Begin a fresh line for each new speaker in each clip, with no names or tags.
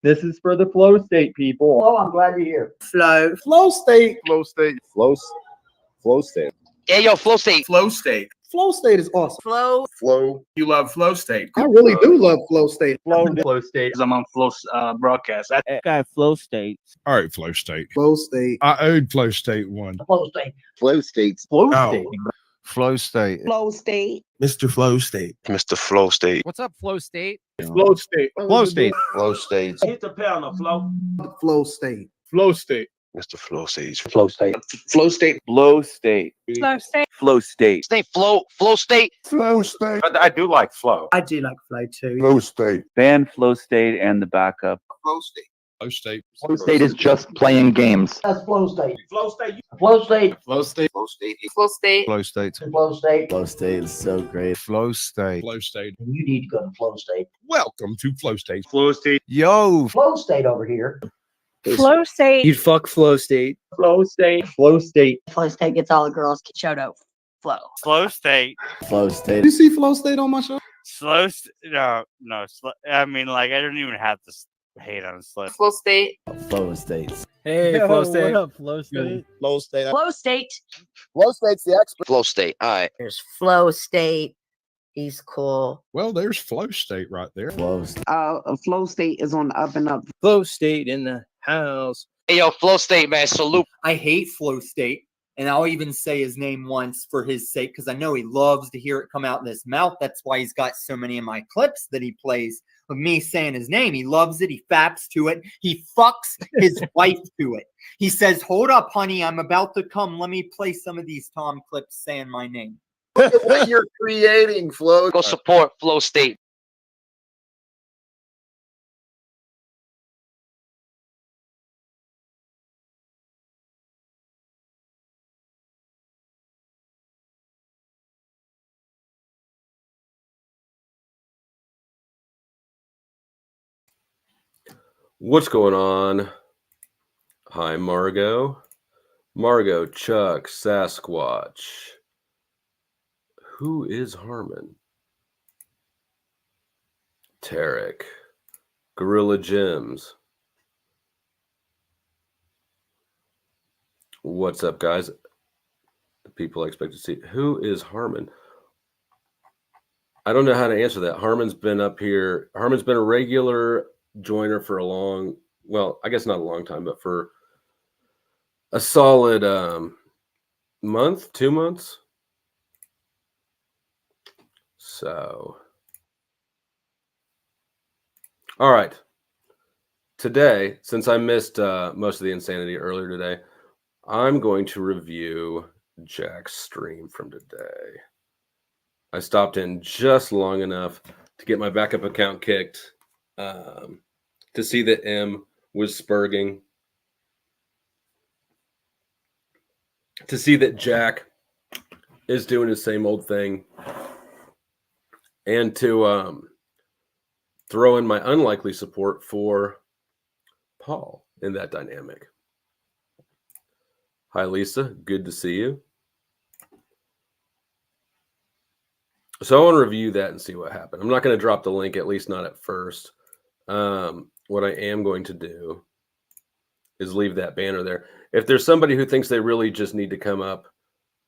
This is for the flow state people.
Oh, I'm glad you're here.
Flow state.
Flow state.
Flow state.
Yeah, yo, flow state.
Flow state.
Flow state is awesome.
Flow. You love flow state.
I really do love flow state.
Flow state.
I'm on flow broadcast. I
got flow states.
All right, flow state.
Flow state.
I owed flow state one.
Flow state.
Flow states.
Flow
Oh.
state.
Flow state.
Flow state.
Mr. Flow State.
Mr. Flow State.
What's up, flow state?
Flow state.
Flow state.
Flow states.
hit the pound of flow.
Flow state.
Flow state.
Mr. Flow State.
Flow state.
Flow state.
Flow state.
Flow state.
Flow state.
Stay flow state.
Flow state.
I do like flow.
I do like flow too.
Flow state.
Ban flow state and the backup.
Flow state.
Flow state.
Flow state is just playing games.
That's flow state.
Flow state.
Flow state.
Flow state. Flow state.
Flow state.
Flow state.
Flow state.
Flow state is so great.
Flow state.
Flow state.
You need to go to flow state.
Welcome to Flow State.
Flow state.
Yo.
Flow state over here.
Flow state.
You'd fuck flow state.
Flow state. Flow state.
Flow state gets all the girls. Shout out. Flow.
Flow state.
Flow
You
state.
see flow state on my show?
No. I mean, like, I don't even have to hate on slow.
Flow state.
Flow states.
Hey,
Yo,
flow state.
What up, flow state?
Flow state.
Flow state.
Flow state's the expert.
Flow State. All right.
There's flow state. He's cool.
Well, there's Flow State right there.
Flow state.
Flow state is on the up and up.
Flow state in the house.
Hey, yo, Flow State, man. Salute.
I hate Flow State, and I'll even say his name once for his sake because I know he loves to hear it come out in his mouth. That's why he's got so many of my clips that he plays of me saying his name. He loves it. He faps to it. He fucks his wife to it. He says, "Hold up, honey, I'm about to come. Let me play some of these Tom clips saying my name."
Look at what you're creating, Flow.
Go support Flow State.
What's going on? Hi, Margot. Margot, Chuck, Sasquatch. Who is Harmon? Tarek. Gorilla Gems. What's up, guys? The people I expect to see. Who is Harmon? I don't know how to answer that. Harmon's been up here. Harmon's been a regular joiner for a long, well, I guess not a long time, but for a solid month, 2 months. So, all right. Today, since I missed most of the insanity earlier today, I'm going to review Jack's stream from today. I stopped in just long enough to get my backup account kicked, to see that M was spurging, to see that Jack is doing the same old thing, and to throw in my unlikely support for Paul in that dynamic. Hi, Lisa. Good to see you. So I want to review that and see what happened. I'm not going to drop the link, at least not at first. What I am going to do is leave that banner there. If there's somebody who thinks they really just need to come up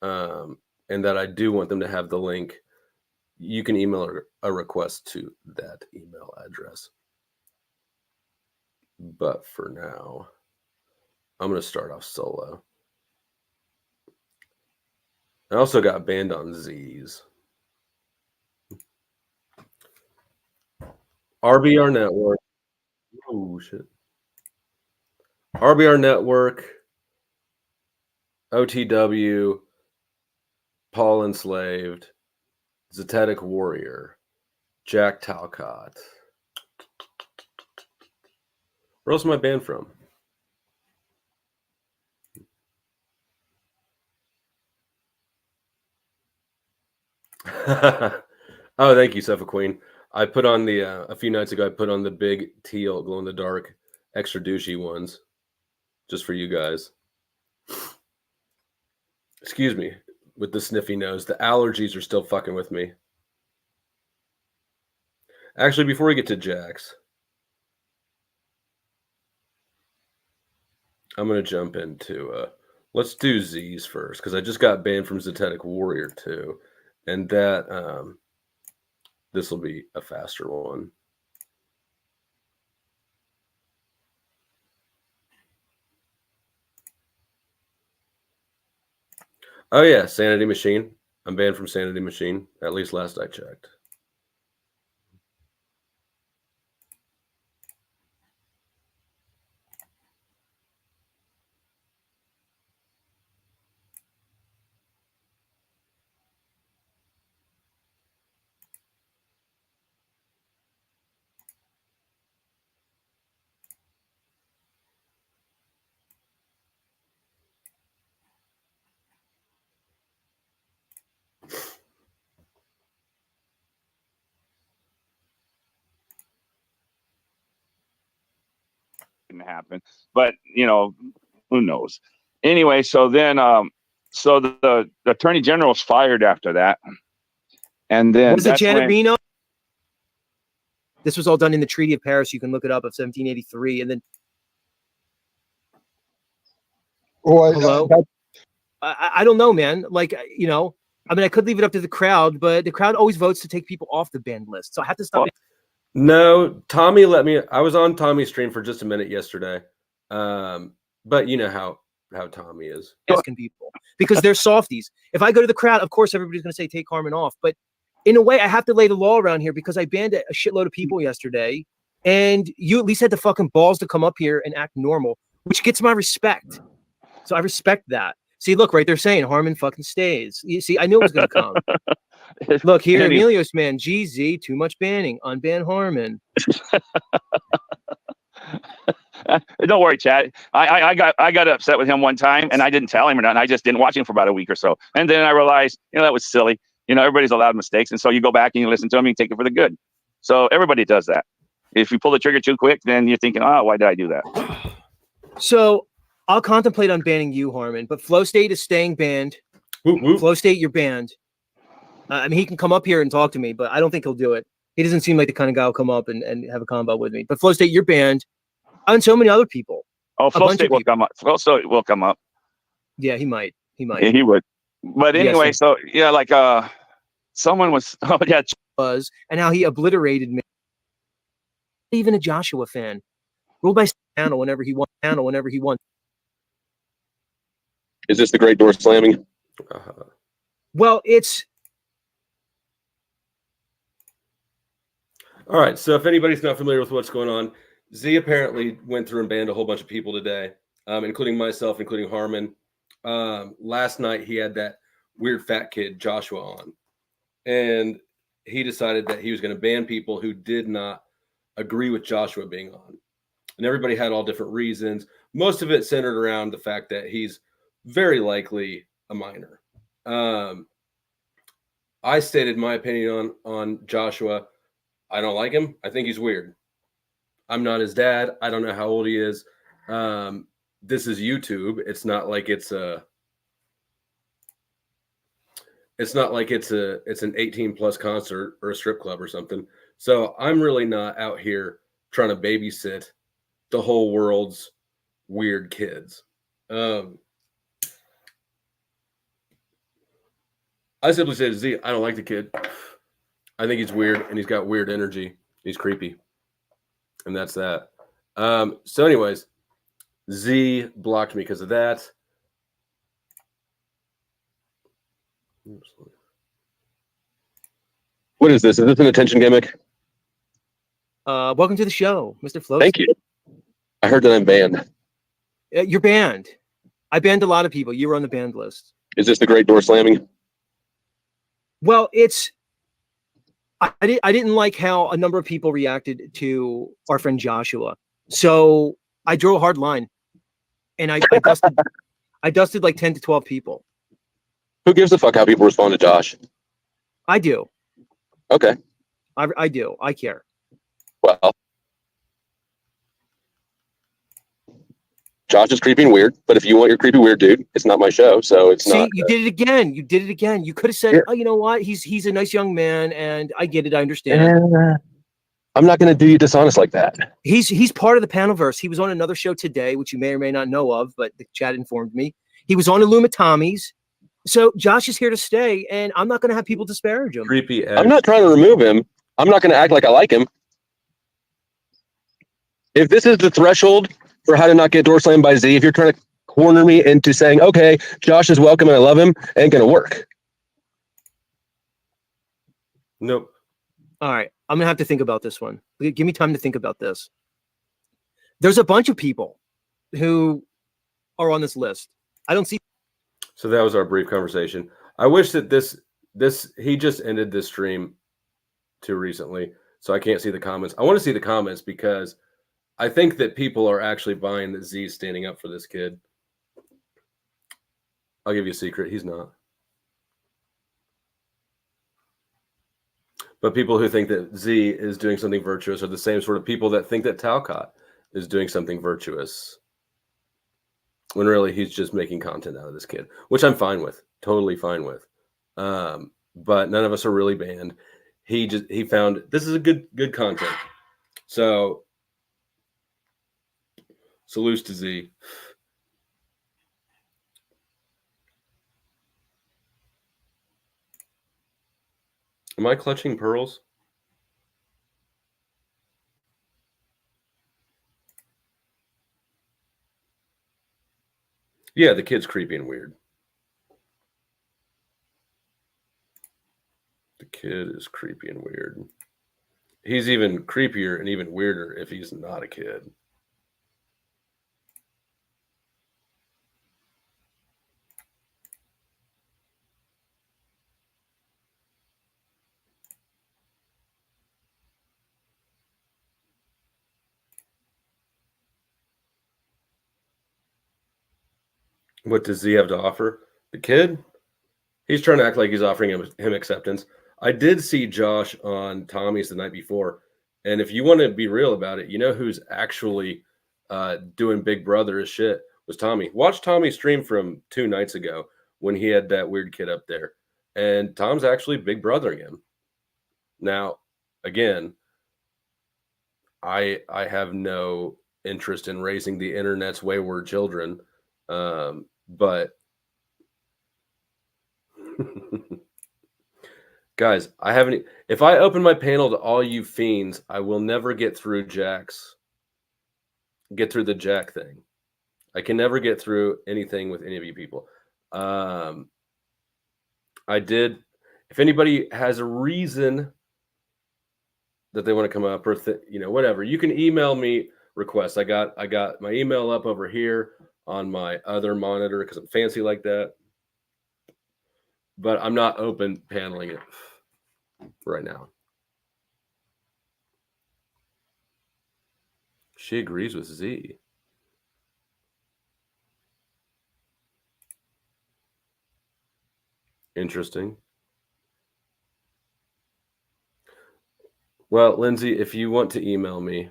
and that I do want them to have the link, you can email a request to that email address. But for now, I'm going to start off solo. I also got banned on Z's. RBR Network. Oh, shit. RBR Network, OTW, Paul Enslaved, Zetetic Warrior, Jack Talcott. Where else am I banned from? Oh, thank you, Suffolk Queen. I put on the, a few nights ago, I put on the big teal glow-in-the-dark extra douchey ones just for you guys. Excuse me, with the sniffy nose. The allergies are still fucking with me. Actually, before we get to Jack's, I'm gonna jump into let's do Z's first because I just got banned from Zetetic Warrior 2, and that this will be a faster one. Oh yeah, Sanity Machine. I'm banned from Sanity Machine, at least last I checked.
Happen, but who knows? Anyway, so then so the attorney general's fired after that, and then
Was it
that's
Janet
when-
Reno? This was all done in the Treaty of Paris. You can look it up, of 1783, and then hello. I don't know, man. Like, I mean, I could leave it up to the crowd, but the crowd always votes to take people off the banned list, so I have to stop.
No, Tommy let me. I was on Tommy's stream for just a minute yesterday, but you know how Tommy is.
Asking people because they're softies. If I go to the crowd, of course everybody's going to say take Harmon off. But in a way, I have to lay the law around here because I banned a shitload of people yesterday, and you at least had the fucking balls to come up here and act normal, which gets my respect. So I respect that. See, look, right there saying Harmon fucking stays. You see, I knew it was going to come. Look here, Emilios, man. GZ, too much banning. Unban Harmon.
Don't worry, Chad. I got upset with him one time, and I didn't tell him or nothing. I just didn't watch him for about a week or so, and then I realized, that was silly. Everybody's allowed mistakes, and so you go back and you listen to him, and you take it for the good. So everybody does that. If you pull the trigger too quick, then you're thinking, oh, why did I do that?
So I'll contemplate on banning you, Harmon, but Flow State is staying banned. Flow State, you're banned. I mean, he can come up here and talk to me, but I don't think he'll do it. He doesn't seem like the kind of guy who'll come up and have a combo with me. But Flow State, you're banned. And so many other people.
Oh, Flow State will come up. Flow State will come up.
Yeah, he might. He might.
Yeah, he would. But anyway,
Yes,
so yeah, like someone was. Oh yeah,
was and how he obliterated me. Even a Joshua fan, ruled by panel whenever he won. Panel whenever he won.
Is this the great door slamming?
Well, it's.
All right, so if anybody's not familiar with what's going on, Z apparently went through and banned a whole bunch of people today, including myself, including Harmon. Last night, he had that weird fat kid, Joshua, on. And he decided that he was going to ban people who did not agree with Joshua being on. And everybody had all different reasons. Most of it centered around the fact that he's very likely a minor. I stated my opinion on Joshua. I don't like him. I think he's weird. I'm not his dad. I don't know how old he is. This is YouTube. It's not like it's an 18+ concert or a strip club or something. So I'm really not out here trying to babysit the whole world's weird kids. I simply say to Z, I don't like the kid. I think he's weird and he's got weird energy. He's creepy. And that's that. So anyways, Z blocked me because of that. What is this? Is this an attention gimmick?
Welcome to the show, Mr. Flow.
Thank you. I heard that I'm banned.
You're banned. I banned a lot of people. You were on the banned list.
Is this the great door slamming?
Well, I didn't like how a number of people reacted to our friend Joshua. So I drew a hard line. And I dusted like 10 to 12 people.
Who gives a fuck how people respond to Josh?
I do.
Okay.
I do. I care.
Well, Josh is creepy and weird, but if you want your creepy weird dude, it's not my show, so it's not.
See, you did it again. You did it again. You could have said, "Oh, you know what? He's a nice young man, and I get it. I understand."
I'm not going to do you dishonest like that.
He's part of the Panelverse. He was on another show today, which you may or may not know of, but the chat informed me. He was on Illuma Tommy's. So Josh is here to stay, and I'm not going to have people disparage him.
Creepy.
I'm not trying to remove him. I'm not going to act like I like him. If this is the threshold for how to not get door slammed by Z, if you're trying to corner me into saying, okay, Josh is welcome and I love him, ain't going to work.
Nope.
All right. I'm going to have to think about this one. Give me time to think about this. There's a bunch of people who are on this list. I don't see.
So that was our brief conversation. I wish that he just ended this stream too recently, so I can't see the comments. I want to see the comments because I think that people are actually buying that Z's standing up for this kid. I'll give you a secret. He's not. But people who think that Z is doing something virtuous are the same sort of people that think that Talcott is doing something virtuous. When really he's just making content out of this kid, which I'm fine with, totally fine with. But none of us are really banned. He found this is a good content. So salutes to Z. Am I clutching pearls? Yeah, the kid's creepy and weird. The kid is creepy and weird. He's even creepier and even weirder if he's not a kid. What does he have to offer? The kid? He's trying to act like he's offering him acceptance. I did see Josh on Tommy's the night before. And if you want to be real about it, you know who's actually doing Big Brother as shit was Tommy. Watch Tommy stream from 2 nights ago when he had that weird kid up there. And Tom's actually Big Brothering him. Now, again, I have no interest in raising the internet's wayward children. But guys, if I open my panel to all you fiends, I will never get through the Jack thing. I can never get through anything with any of you people. I did. If anybody has a reason that they want to come up or whatever, you can email me requests. I got my email up over here on my other monitor because I'm fancy like that. But I'm not open paneling it right now. She agrees with Z. Interesting. Well, Lindsay, if you want to email me,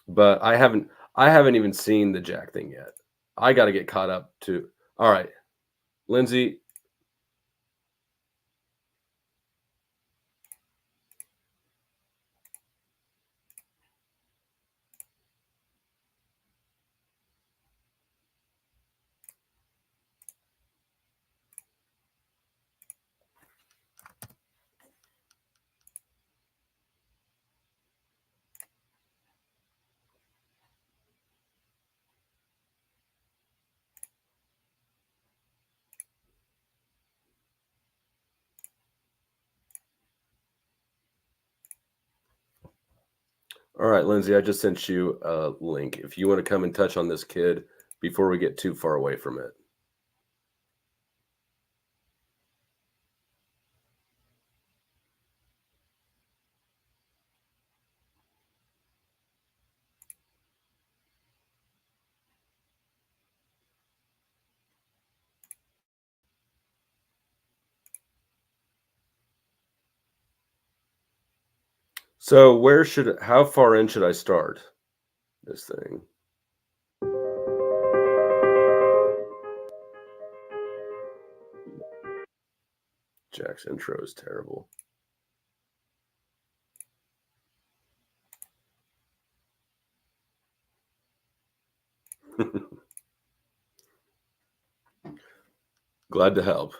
but I haven't even seen the Jack thing yet. I got to get caught up to. All right, Lindsay. All right, Lindsay, I just sent you a link. If you want to come and touch on this kid before we get too far away from it. So how far in should I start this thing? Jack's intro is terrible. Glad to help.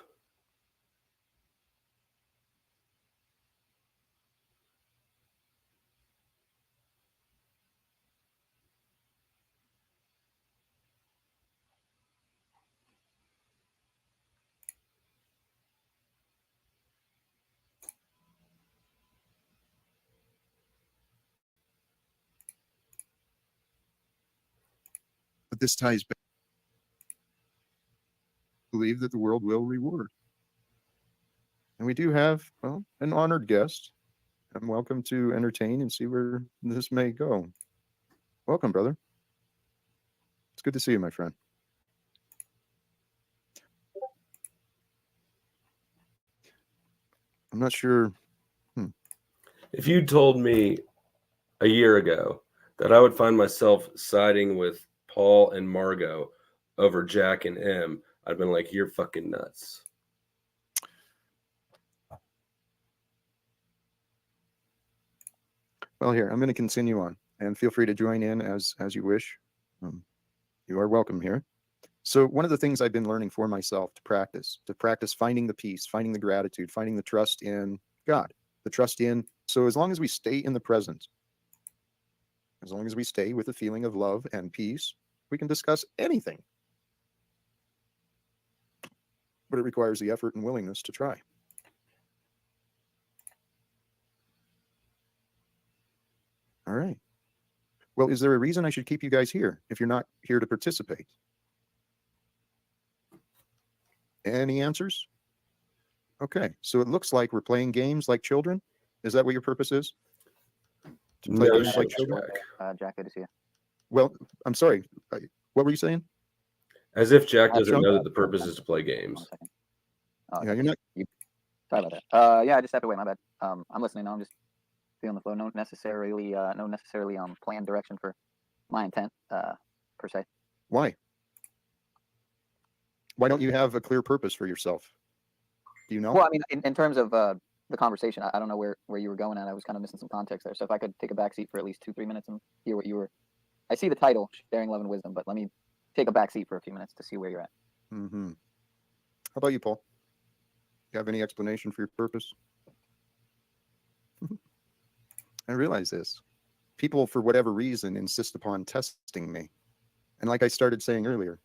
But this ties back. Believe that the world will reward. And we do have, well, an honored guest. I'm welcome to entertain and see where this may go. Welcome, brother. It's good to see you, my friend. I'm not sure.
If you told me a year ago that I would find myself siding with Paul and Margot over Jack and M, I'd been like, you're fucking nuts.
Well, here, I'm going to continue on, and feel free to join in as you wish. You are welcome here. So one of the things I've been learning for myself to practice finding the peace, finding the gratitude, finding the trust in God, the trust in. So as long as we stay in the present, as long as we stay with a feeling of love and peace, we can discuss anything. But it requires the effort and willingness to try. All right. Well, is there a reason I should keep you guys here if you're not here to participate? Any answers? Okay, so it looks like we're playing games like children. Is that what your purpose is? To play games like children?
Jack, good to see you.
Well, I'm sorry. What were you saying?
As if Jack doesn't know that the purpose is to play games.
Yeah, you're not.
Sorry about that. Yeah, I just stepped away. My bad. I'm listening now. I'm just feeling the flow. No necessarily planned direction for my intent per se.
Why? Why don't you have a clear purpose for yourself? Do you know?
Well, I mean, in terms of the conversation, I don't know where you were going at. I was kind of missing some context there. So if I could take a back seat for at least 2-3 minutes and hear what you were. I see the title, Sharing Love and Wisdom, but let me take a back seat for a few minutes to see where you're at.
Mm-hmm. How about you, Paul? You have any explanation for your purpose? I realize this. People, for whatever reason, insist upon testing me. And like I started saying earlier,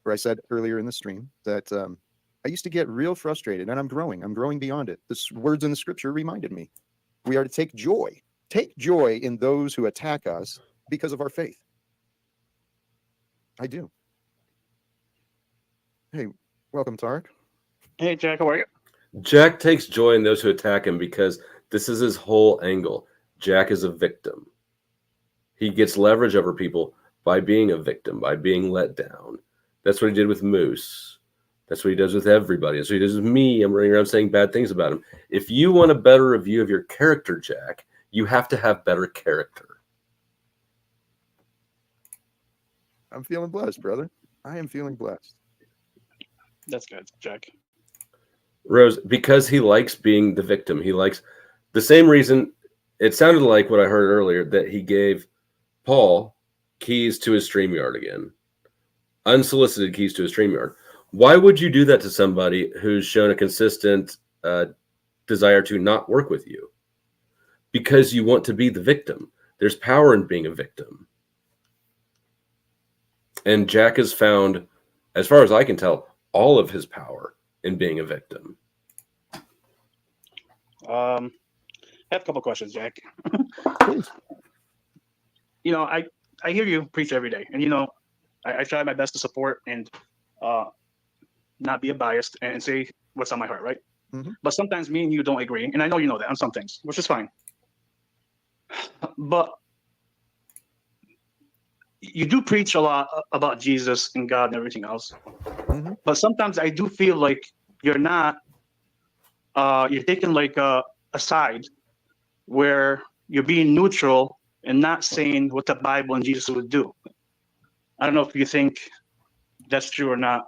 or I said earlier in the stream, that I used to get real frustrated, and I'm growing beyond it. The words in the scripture reminded me. We are to take joy in those who attack us because of our faith. I do. Hey, welcome, Tarek.
Hey, Jack, how are you?
Jack takes joy in those who attack him because this is his whole angle. Jack is a victim. He gets leverage over people by being a victim, by being let down. That's what he did with Moose. That's what he does with everybody. That's what he does with me. I'm running around saying bad things about him. If you want a better review of your character, Jack, you have to have better character.
I'm feeling blessed, brother. I am feeling blessed.
That's good, Jack.
Rose, because he likes being the victim. He likes the same reason. It sounded like what I heard earlier, that he gave Paul keys to his StreamYard again. Unsolicited keys to his StreamYard. Why would you do that to somebody who's shown a consistent desire to not work with you? Because you want to be the victim. There's power in being a victim. And Jack has found, as far as I can tell, all of his power in being a victim.
I have a couple questions, Jack. I hear you preach every day, and I try my best to support and not be biased and say what's on my heart, right?
Mm-hmm.
But sometimes me and you don't agree, and I know you know that on some things, which is fine. But you do preach a lot about Jesus and God and everything else.
Mm-hmm.
But sometimes I do feel like you're not, you're taking like a side where you're being neutral and not saying what the Bible and Jesus would do. I don't know if you think that's true or not.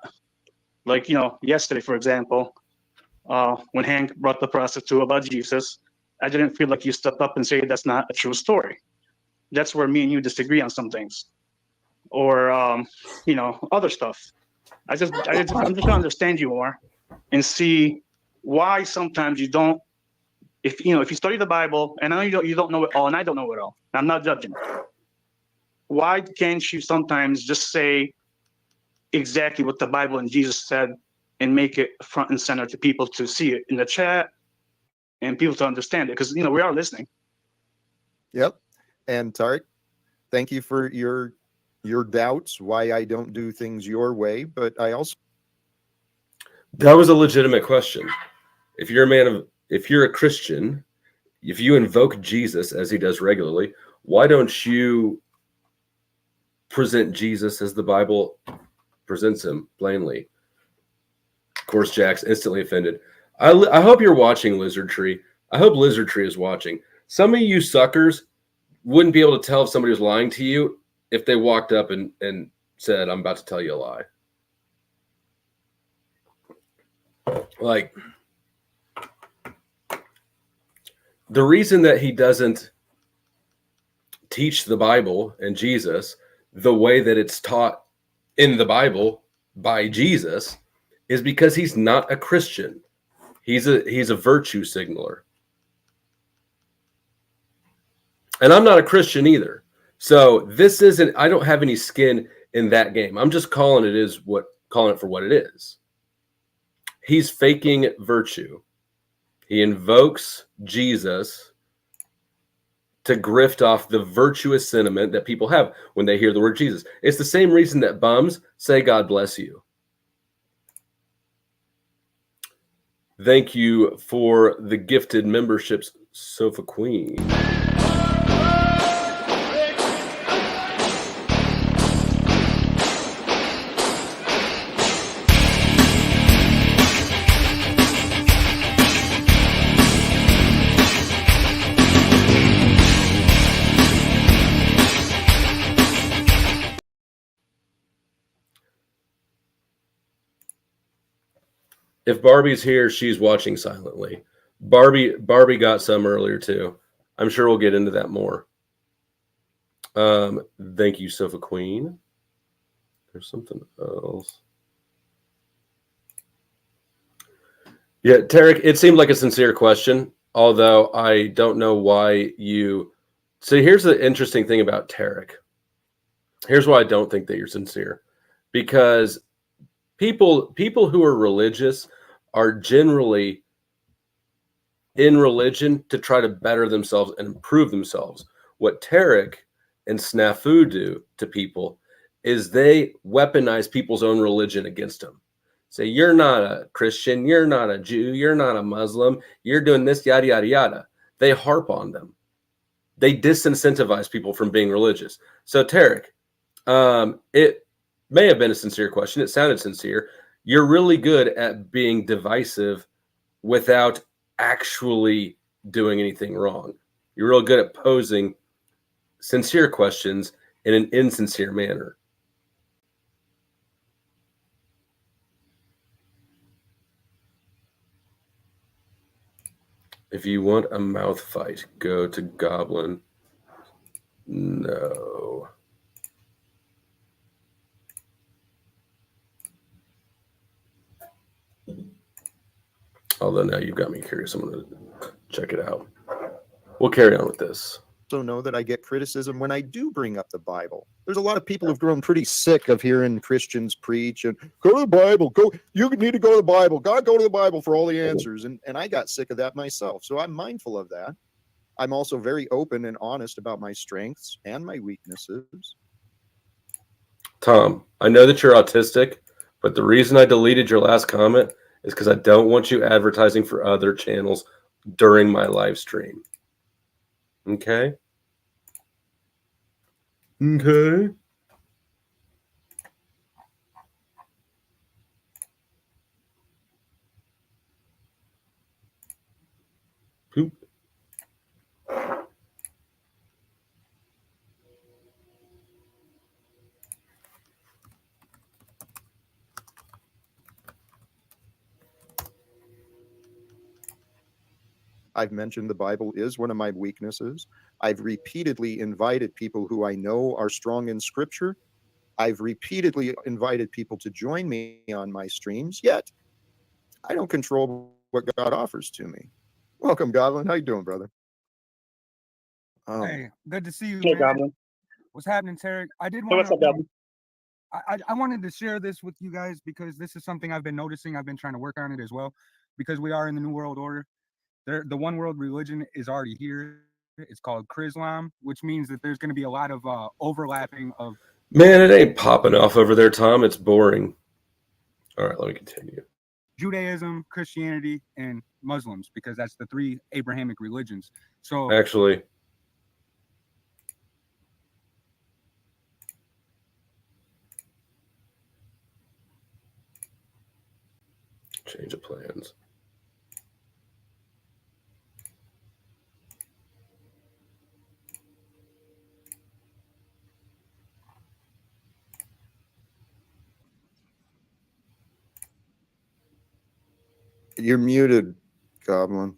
Like, yesterday, for example, when Hank brought the prostitute about Jesus, I didn't feel like you stepped up and said that's not a true story. That's where me and you disagree on some things. Or, other stuff. I'm just trying to understand you more and see why sometimes you don't. If you study the Bible, and I know you don't know it all, and I don't know it all. I'm not judging. Why can't you sometimes just say exactly what the Bible and Jesus said and make it front and center to people to see it in the chat and people to understand it? Because we are listening.
Yep. And Tarek, thank you for your doubts why I don't do things your way, but I also
That was a legitimate question. If you're a Christian, if you invoke Jesus as he does regularly, why don't you present Jesus as the Bible presents him plainly? Of course, Jack's instantly offended. I hope you're watching, Lizard Tree. I hope Lizard Tree is watching. Some of you suckers wouldn't be able to tell if somebody was lying to you if they walked up and said, I'm about to tell you a lie. Like, the reason that he doesn't teach the Bible and Jesus the way that it's taught in the Bible by Jesus is because he's not a Christian. He's a virtue signaler. And I'm not a Christian either. So this isn't, I don't have any skin in that game. I'm just calling it for what it is. He's faking virtue. He invokes Jesus to grift off the virtuous sentiment that people have when they hear the word Jesus. It's the same reason that bums say, God bless you. Thank you for the gifted memberships, Sofa Queen. If Barbie's here, she's watching silently. Barbie got some earlier too. I'm sure we'll get into that more. Thank you, Sofa Queen. There's something else. Yeah, Tarek, it seemed like a sincere question, although I don't know why you... So here's the interesting thing about Tarek. Here's why I don't think that you're sincere. Because people who are religious are generally in religion to try to better themselves and improve themselves. What Tarek and Snafu do to people is they weaponize people's own religion against them. Say, you're not a Christian, you're not a Jew, you're not a Muslim, you're doing this, yada, yada, yada. They harp on them. They disincentivize people from being religious. So Tarek, it may have been a sincere question. It sounded sincere. You're really good at being divisive without actually doing anything wrong. You're real good at posing sincere questions in an insincere manner. If you want a mouth fight, go to Goblin. No. Although now you've got me curious. I'm going to check it out. We'll carry on with this.
also know that I get criticism when I do bring up the Bible. There's a lot of people who've grown pretty sick of hearing Christians preach and go to the Bible. You need to go to the Bible. God, go to the Bible for all the answers. And I got sick of that myself. So I'm mindful of that. I'm also very open and honest about my strengths and my weaknesses.
Tom, I know that you're autistic, but the reason I deleted your last comment is because I don't want you advertising for other channels during my live stream. Okay? Okay. Poop.
I've mentioned the Bible is one of my weaknesses. I've repeatedly invited people who I know are strong in Scripture I've repeatedly invited people to join me on my streams, yet I don't control what God offers to me. Welcome, Goblin. How you doing, brother?
Hey, good to see you,
Hey,
man.
Goblin.
What's happening, Tarek? I did
Hey,
want
what's up,
to.
Goblin?
I wanted to share this with you guys because this is something I've been noticing. I've been trying to work on it as well, because we are in the New World Order. The one world religion is already here. It's called Chrislam, which means that there's going to be a lot of overlapping of.
Man, it ain't popping off over there, Tom. It's boring. All right, let me continue.
Judaism, Christianity, and Muslims, because that's the three Abrahamic religions. So
Actually, change of plans.
You're muted, Goblin.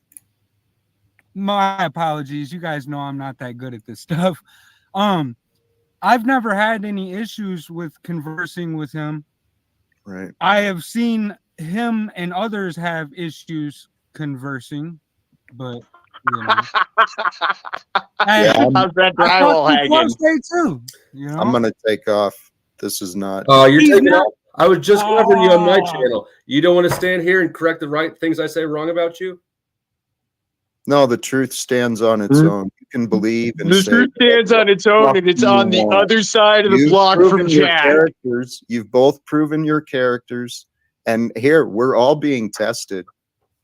my apologies. You guys know I'm not that good at this stuff. I've never had any issues with conversing with him.
Right.
I have seen him and others have issues conversing, but you know. Hey,
How's that
I
drywall
talked to Flow
hanging?
State too. You know?
I'm gonna take off. This is not.
Oh, you're
He's
taking
not-
off. I was just covering you on my
Oh.
channel. You don't want to stand here and correct the right things I say wrong about you?
No, the truth stands on its own. You can believe and
The
say
truth stands on its own, and it's on the other side of the
You've
block
proven
from
your
Jack.
characters. You've both proven your characters, and here we're all being tested.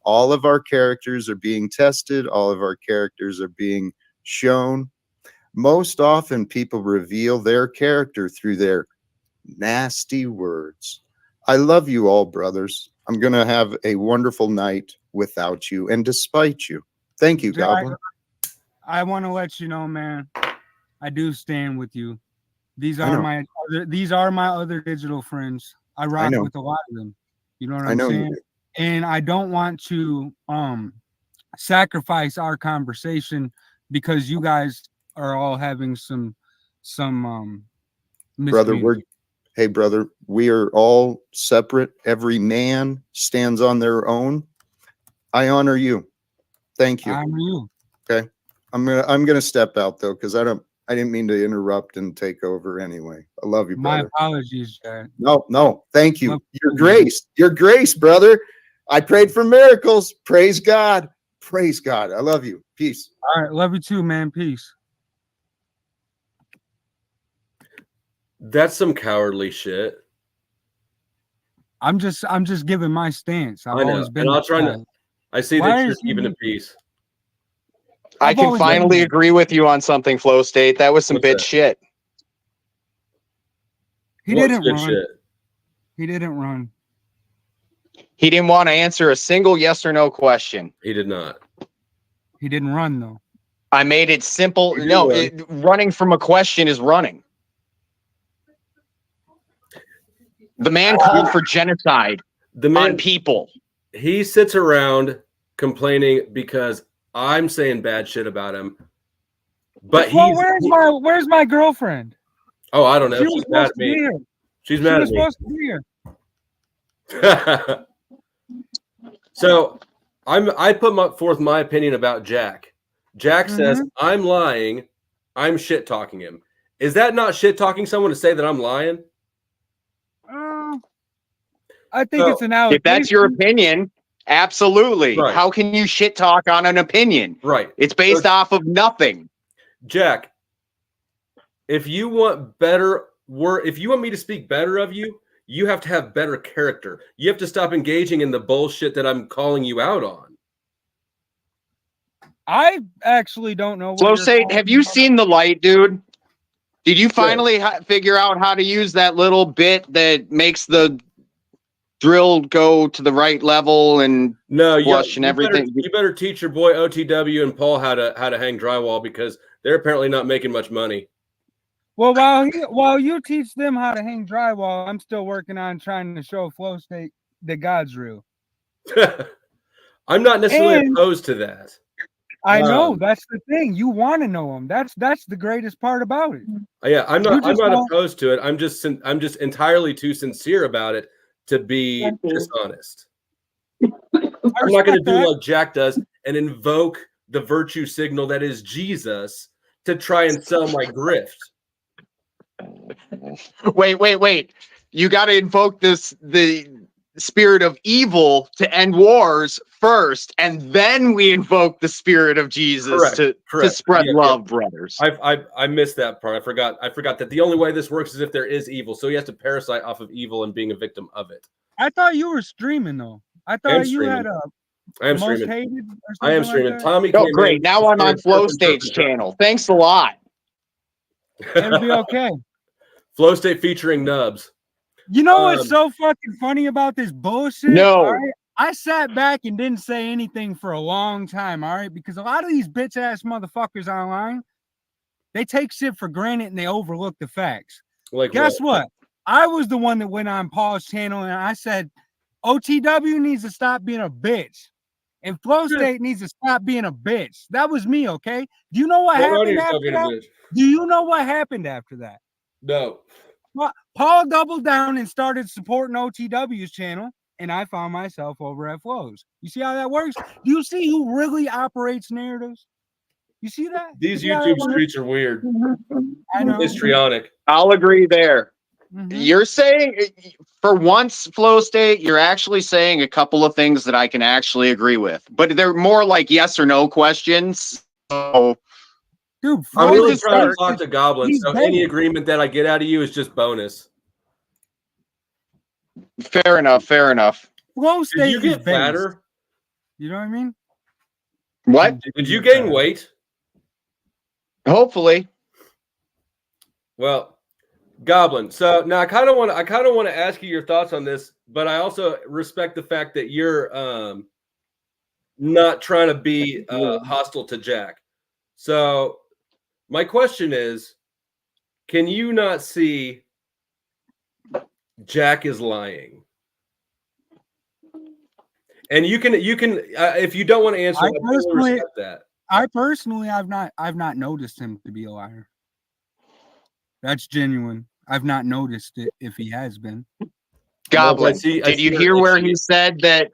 All of our characters are being tested. All of our characters are being shown. Most often, people reveal their character through their nasty words. I love you all, brothers. I'm gonna have a wonderful night without you and despite you. Thank you,
Jack,
Goblin.
I want to let you know, man. I do stand with you. These
I
are
know.
these are my other digital friends. I rock
know.
with a lot of them. You know what
I
I'm
know you
saying?
do.
And I don't want to sacrifice our conversation because you guys are all having some
Brother, hey brother, we are all separate. Every man stands on their own. I honor you. Thank you.
I honor you.
Okay. I'm gonna step out though, because I didn't mean to interrupt and take over anyway. I love you,
My
brother.
apologies, Jared.
No, thank you.
Love
Your
you.
grace, brother. I prayed for miracles. Praise God. Praise God. I love you. Peace.
All right, love you too, man. Peace.
That's some cowardly shit.
I'm just giving my stance. I've
I know,
always been.
and I'll try
this
to.
guy.
I see
Why
that you're
is he-
keeping the peace.
I
I've
can
always been
finally
there.
agree with you on something, Flow State. That was some
What's
bitch
that?
shit.
He
What's
didn't
good
run.
shit?
He didn't run.
He didn't want to answer a single yes or no question.
He did not.
He didn't run though.
I made it simple.
You
No,
did
running from a question is running. The man called for genocide
The
on
man,
people.
he sits around complaining because I'm saying bad shit about him. But
Flo,
he's
where's my girlfriend?
oh, I don't know.
She was
She's mad
supposed
at
to be
me.
here.
She's
She
mad
was
at me.
supposed to be here.
So I put forth my opinion about Jack. Jack says I'm lying. I'm shit talking him. Is that not shit talking someone to say that I'm lying?
I think
So,
it's an allegation.
If that's your opinion, absolutely.
Right.
How can you shit talk on an opinion?
Right.
It's based off of nothing.
Jack, if you want better if you want me to speak better of you, you have to have better character. You have to stop engaging in the bullshit that I'm calling you out on.
I actually don't know.
Flow State, have you seen the light, dude? Did you finally figure out how to use that little bit that makes the drill go to the right level and flush and everything?
You better teach your boy OTW and Paul how to hang drywall, because they're apparently not making much money.
Well, while you teach them how to hang drywall, I'm still working on trying to show Flow State that God's real.
I'm not necessarily
And-
opposed to that.
I know that's the thing. You want to know him. That's the greatest part about it.
Yeah, I'm not
want-
opposed to it. I'm just entirely too sincere about it to be dishonest. I'm not going to do like Jack does and invoke the virtue signal that is Jesus to try and sell my grift.
Wait. You got to invoke the spirit of evil to end wars first, and then we invoke the spirit of Jesus to spread love, brothers.
I missed that part. I forgot that the only way this works is if there is evil. So he has to parasite off of evil and being a victim of it.
I thought you were streaming though. I thought you had a
I am
most
streaming.
hated or
I am
something
streaming.
like that?
Tommy.
Oh, great. Now I'm on Flow State's channel. Thanks a lot.
It'll be okay.
Flow State featuring Nubs.
You know what's so fucking funny about this bullshit?
No.
All right? I sat back and didn't say anything for a long time, all right? Because a lot of these bitch ass motherfuckers online, they take shit for granted and they overlook the facts.
Like
guess what? I was the one that went on Paul's channel and I said, OTW needs to stop being a bitch. And Flow State needs to stop being a bitch. That was me, okay? Do you know what happened after that? Do you know what happened after that?
No.
Paul doubled down and started supporting OTW's channel, and I found myself over at Flow's. You see how that works? Do you see who really operates narratives? You see that?
These YouTube streets are weird.
I know.
Histrionic.
I'll agree there. You're saying, for once, Flow State, you're actually saying a couple of things that I can actually agree with, but they're more like yes or no questions. So,
dude,
I'm really trying to talk to Goblin, so any agreement that I get out of you is just bonus.
Fair enough.
Flow State
Did you get fatter?
You know what I mean?
What?
Did you gain weight?
Hopefully.
Well, Goblin. So now I kind of want to ask you your thoughts on this, but I also respect the fact that you're not trying to be hostile to Jack. So my question is, can you not see Jack is lying? And you can if you don't want to answer, I totally respect that.
I personally, I've not noticed him to be a liar. That's genuine. I've not noticed it if he has been.
Goblin, did you hear where he said that?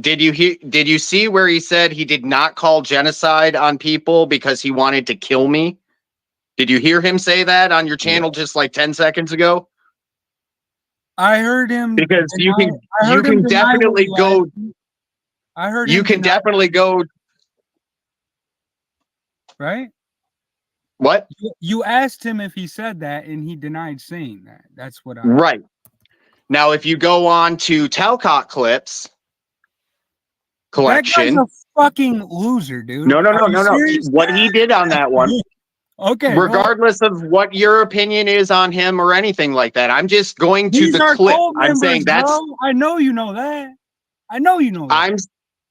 Did you see where he said he did not call genocide on people because he wanted to kill me? Did you hear him say that on your channel just like 10 seconds ago?
I heard him
because you can definitely go.
I heard
you can definitely go.
Right?
What?
You asked him if he said that, and he denied saying that. That's what I.
Right. Now, if you go on to Talcott Clips collection,
that guy's a fucking loser, dude.
No. What he did on that one.
Okay.
Regardless of what your opinion is on him or anything like that, I'm just going to the clip. I'm saying that's.
Bro. I know you know that. I know you know that.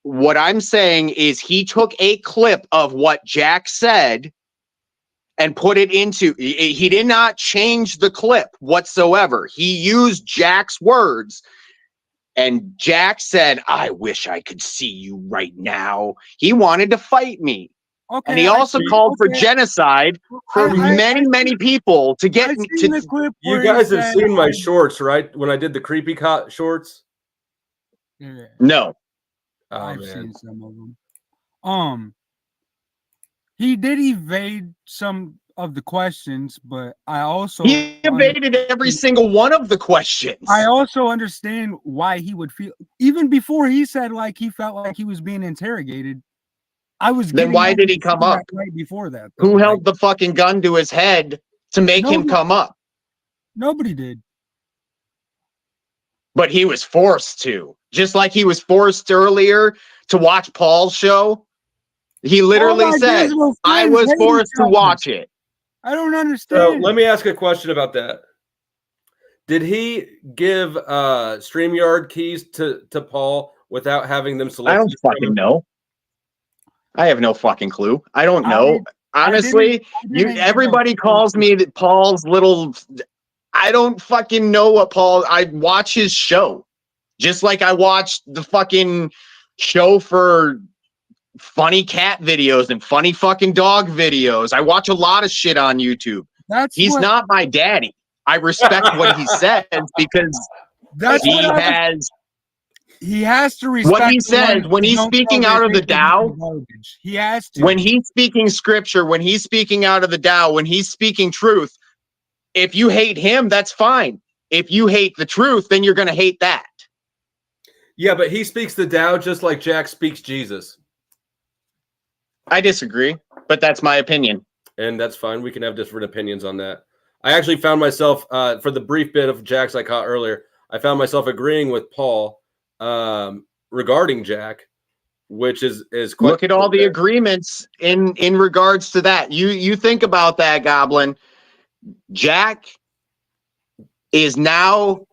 What I'm saying is he took a clip of what Jack said and put it into. He did not change the clip whatsoever. He used Jack's words. And Jack said, "I wish I could see you right now." He wanted to fight me.
Okay,
and he also called for genocide for many people to get to.
You guys have seen my shorts, right? When I did the creepy shorts.
Yeah.
No.
Oh,
I've
man.
seen some of them. He did evade some of the questions, but I also
he evaded every single one of the questions.
I also understand why he would feel, even before he said like he felt like he was being interrogated. I was.
Then why did he come up
right before that? Though.
Who held the fucking gun to his head to make him come up?
Nobody did.
But he was forced to, just like he was forced earlier to watch Paul's show. He literally said, "I was forced to watch it."
I don't understand.
So let me ask a question about that. Did he give StreamYard keys to Paul without having them selected?
I don't fucking know. I have no fucking clue. I don't know. Honestly, everybody calls me that Paul's little. I don't fucking know what Paul. I watch his show, just like I watched the fucking show for funny cat videos and funny fucking dog videos. I watch a lot of shit on YouTube. He's not my daddy. I respect what he says because
he has to respect
what he says when he's speaking out of the Tao.
He has to.
When he's speaking scripture, when he's speaking out of the Tao, when he's speaking truth, if you hate him, that's fine. If you hate the truth, then you're going to hate that.
Yeah, but he speaks the Tao just like Jack speaks Jesus.
I disagree, but that's my opinion.
And that's fine. We can have different opinions on that. I actually found myself, for the brief bit of Jack's I caught earlier, I found myself agreeing with Paul regarding Jack, which is quite.
Look at all the agreements in regards to that. You think about that, Goblin. Jack is now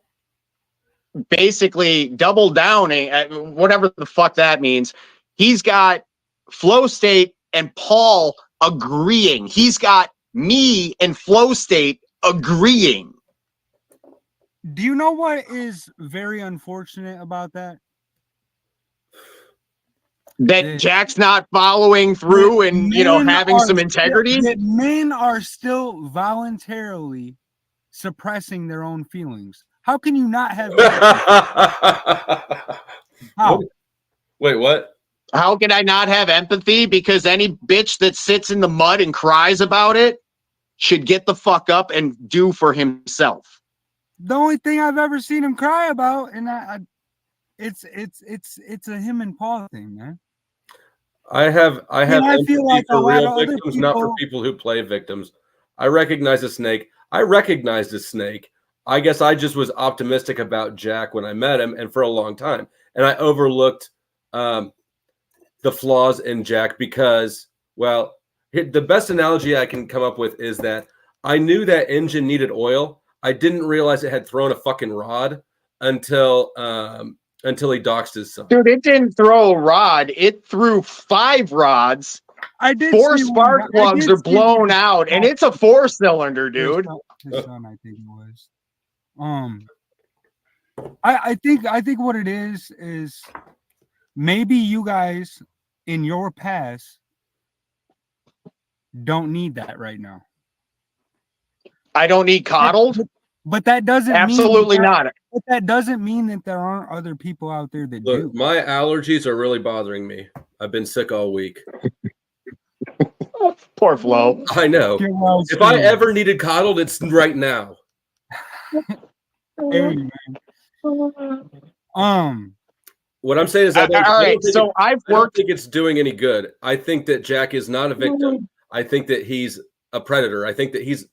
basically double downing at whatever the fuck that means. He's got Flow State and Paul agreeing. He's got me and Flow State agreeing.
Do you know what is very unfortunate about that?
That Jack's not following through and, having some integrity?
That men are still voluntarily suppressing their own feelings. How can you not have How?
Wait, what?
How can I not have empathy? Because any bitch that sits in the mud and cries about it should get the fuck up and do for himself.
The only thing I've ever seen him cry about, and it's a him and Paul thing, man.
I have empathy
feel like
for
a lot
real
of other
victims, not for people who play victims. I recognize a snake. I recognized a snake. I guess I just was optimistic about Jack when I met him, and for a long time, and I overlooked the flaws in Jack because, well, the best analogy I can come up with is that I knew that engine needed oil. I didn't realize it had thrown a fucking rod until he doxed his son.
Dude, it didn't throw a rod. It threw 5 rods.
I did
4 spark plugs are blown out, and it's a 4-cylinder, dude.
His son, I think it was. I think what it is maybe you guys in your past don't need that right now.
I don't need coddled.
But that doesn't
absolutely not.
But that doesn't mean that there aren't other people out there that do.
My allergies are really bothering me. I've been sick all week.
Poor Flo.
I know. If I ever needed coddled, it's right now.
Hey, man.
What I'm saying is,
I've
worked. Think it's doing any good. I think that Jack is not a victim. I think that he's a predator. I think that he's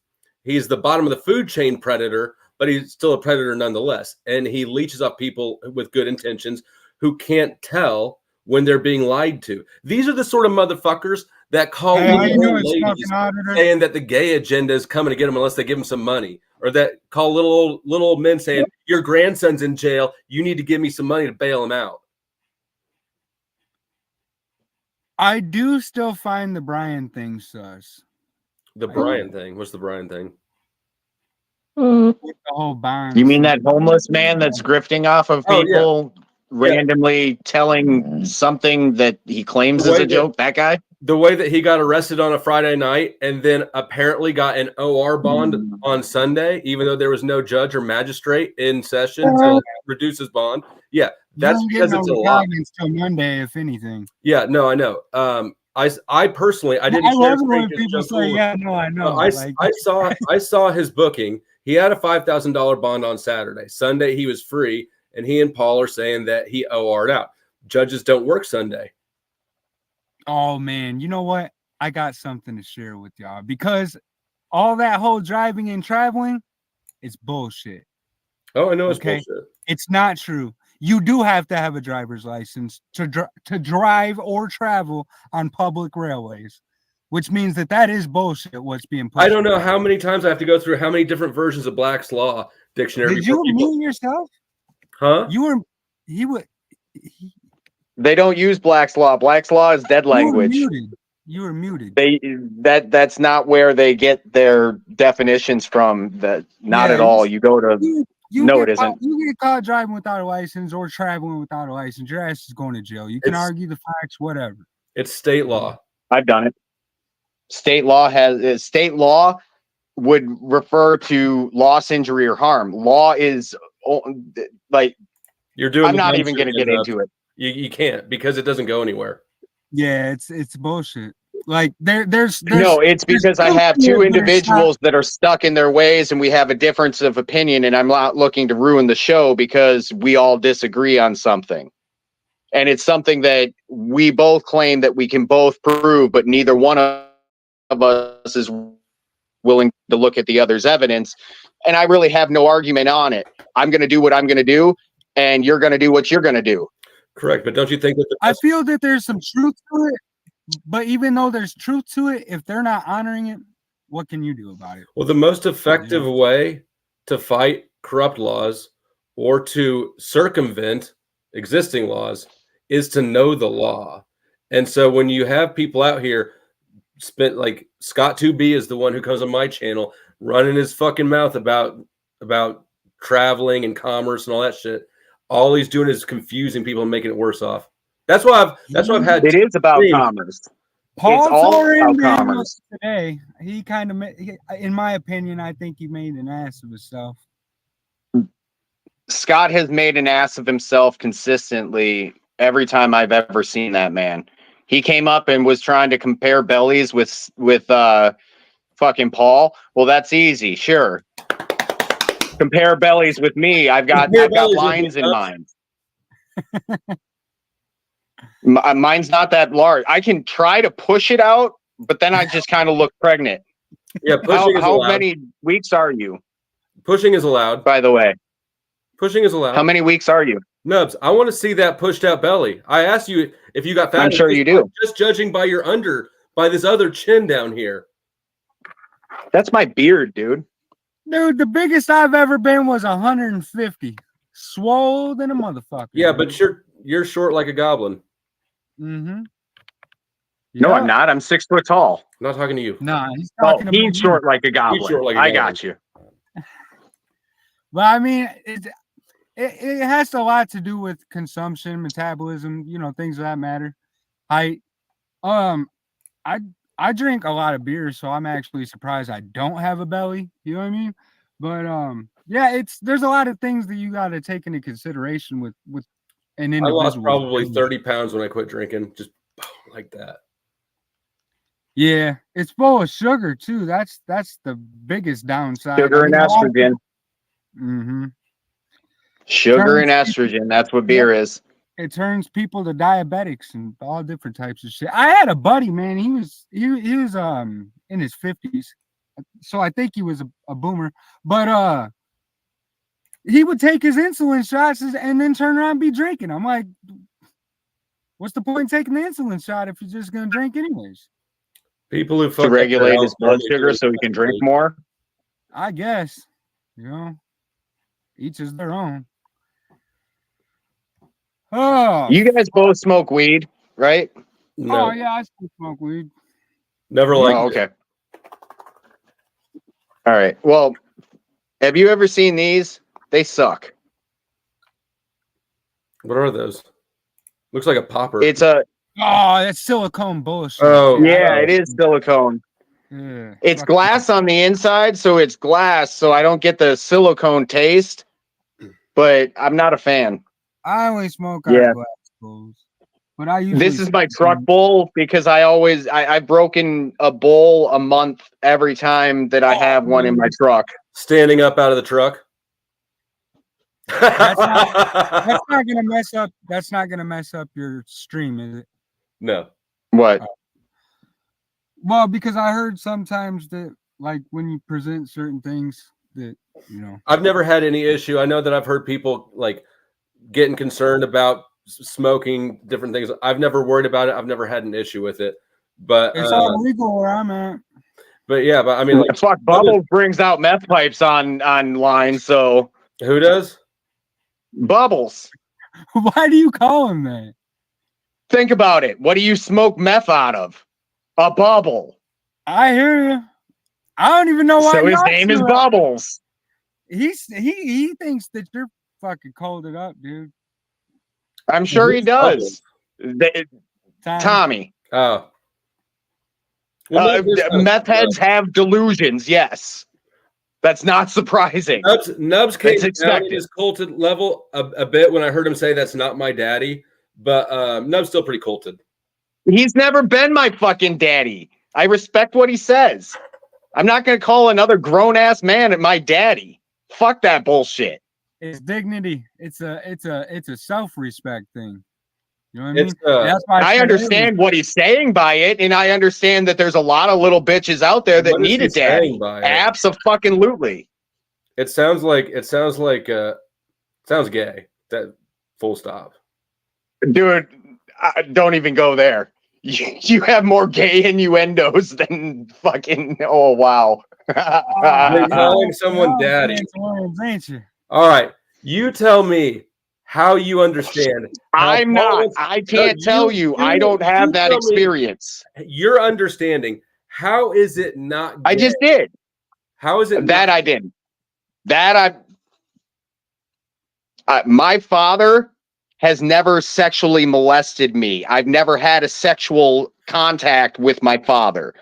the bottom of the food chain predator, but he's still a predator nonetheless. And he leeches off people with good intentions who can't tell when they're being lied to. These are the sort of motherfuckers that call little old ladies saying that the gay agenda is coming to get them unless they give them some money, or that call little old men saying your grandson's in jail. You need to give me some money to bail him out.
I do still find the Brian thing sus.
The Brian thing. What's the Brian thing?
The whole bond.
You mean that homeless man that's grifting off of people, randomly telling something that he claims is a joke? That guy?
The way that he got arrested on a Friday night and then apparently got an OR bond on Sunday, even though there was no judge or magistrate in session to reduce his bond. Yeah, that's because it's a lie.
Until Monday, if anything.
Yeah, no, I know. I personally, I didn't.
I love it when people say, "Yeah, no, I know."
I saw his booking. He had a $5,000 bond on Saturday. Sunday he was free, and he and Paul are saying that he OR'd out. Judges don't work Sunday.
Oh man, you know what? I got something to share with y'all because all that whole driving and traveling, it's bullshit.
Oh, I know it's bullshit.
It's not true. You do have to have a driver's license to drive or travel on public railways, which means that is bullshit. What's being pushed?
I don't know how many times I have to go through how many different versions of Black's Law dictionary.
Did you mute yourself?
Huh?
They don't use Black's Law. Black's Law is dead language.
You were muted.
That's not where they get their definitions from. Not at all. You go to it isn't.
You get caught driving without a license or traveling without a license. Your ass is going to jail. You can argue the facts, whatever.
It's state law.
I've done it. State law would refer to loss, injury, or harm. Law is like
you're doing.
I'm not even going to get into it.
You can't because it doesn't go anywhere.
Yeah, it's bullshit. Like there's
no, it's because I have two individuals that are stuck in their ways, and we have a difference of opinion, and I'm not looking to ruin the show because we all disagree on something. And it's something that we both claim that we can both prove, but neither one of us is willing to look at the other's evidence. And I really have no argument on it. I'm going to do what I'm going to do, and you're going to do what you're going to do.
Correct. But don't you think that
I feel that there's some truth to it, but even though there's truth to it, if they're not honoring it, what can you do about it?
Well, the most effective way to fight corrupt laws or to circumvent existing laws is to know the law. And so when you have people out here like Scott 2B is the one who comes on my channel running his fucking mouth about traveling and commerce and all that shit. All he's doing is confusing people and making it worse off. That's why I've had.
It is about commerce.
Paul
it's all
about
commerce.
Today, he kind of, in my opinion, I think he made an ass of himself.
Scott has made an ass of himself consistently every time I've ever seen that man. He came up and was trying to compare bellies with fucking Paul. Well, that's easy, sure. Compare bellies with me. I've got lines in mine. Mine's not that large. I can try to push it out, but then I just kind of look pregnant.
Yeah, pushing is
how
allowed.
many weeks are you?
Pushing is allowed.
By the way.
Pushing is allowed.
How many weeks are you?
Nubs, I want to see that pushed out belly. I asked you if you got fat.
I'm sure you do.
Just judging by your by this other chin down here.
That's my beard, dude.
Dude, the biggest I've ever been was 150. Swole than a motherfucker.
Yeah, but you're short like a goblin.
Mm-hmm.
No, I'm not. I'm 6 foot tall.
I'm not talking to you.
Nah, he's talking about
he's short like a goblin.
He's short like a
I
goblin.
got you.
Well, I mean, it has a lot to do with consumption, metabolism, things of that matter. I drink a lot of beer, so I'm actually surprised I don't have a belly. You know what I mean? But yeah, there's a lot of things that you got to take into consideration with an individual.
I lost probably 30 pounds when I quit drinking, just like that.
Yeah, it's full of sugar too. That's the biggest downside.
Sugar and estrogen.
Mm-hmm.
Sugar and estrogen. That's what beer is.
It turns people to diabetics and all different types of shit. I had a buddy, man. He was in his 50s, so I think he was a boomer. But he would take his insulin shots and then turn around and be drinking. I'm like, what's the point in taking the insulin shot if you're just gonna drink anyways?
People who
to regulate his blood sugar so he can drink more.
I guess, each is their own. Oh,
you guys both smoke weed, right?
No.
Oh yeah, I still smoke weed.
Never liked
it. Okay. All right. Well, have you ever seen these? They suck.
What are those? Looks like a popper.
It's a.
Oh, that's silicone bullshit.
Oh
yeah, it is silicone.
Yeah,
it's glass on the inside, so it's glass. So I don't get the silicone taste, but I'm not a fan.
I only smoke out of glass bowls, but I usually.
This is my truck bowl because I've broken a bowl a month every time that I have one in my truck.
Standing up out of the truck.
That's not gonna mess up. That's not gonna mess up your stream, is it?
No.
What?
Well, because I heard sometimes that, like, when you present certain things, that
I've never had any issue. I know that I've heard people like getting concerned about smoking different things. I've never worried about it. I've never had an issue with it. But
it's all legal where I'm at.
But yeah, but I mean, like,
fuck, Bubbles brings out meth pipes online. So
who does?
Bubbles.
Why do you call him that?
Think about it. What do you smoke meth out of? A bubble.
I hear you. I don't even know why.
So his name is Bubbles.
He thinks that you're fucking cold it up, dude.
I'm sure he does. Tommy.
Oh. Well,
Meth heads have delusions. Yes, that's not surprising.
Nubs came
It's
down in
expected.
his culted level a bit when I heard him say that's not my daddy, but Nub's still pretty culted.
He's never been my fucking daddy. I respect what he says. I'm not going to call another grown ass man my daddy. Fuck that bullshit.
It's dignity. It's a self-respect thing. You know what I mean?
It's,
That's why
I
said
understand what he's saying by it, and I understand that there's a lot of little bitches out there that
What is
need
he
a daddy.
saying by it?
Abso-fucking-lutely.
It sounds gay. That full stop.
Dude, don't even go there. You have more gay innuendos than fucking. Oh wow.
You're calling someone daddy. All right, you tell me how you understand.
I'm not. I can't tell you. I don't have that experience.
Your understanding. How is it not gay?
I just did.
How is it
that
not-
I didn't? That my father has never sexually molested me. I've never had a sexual contact with my father.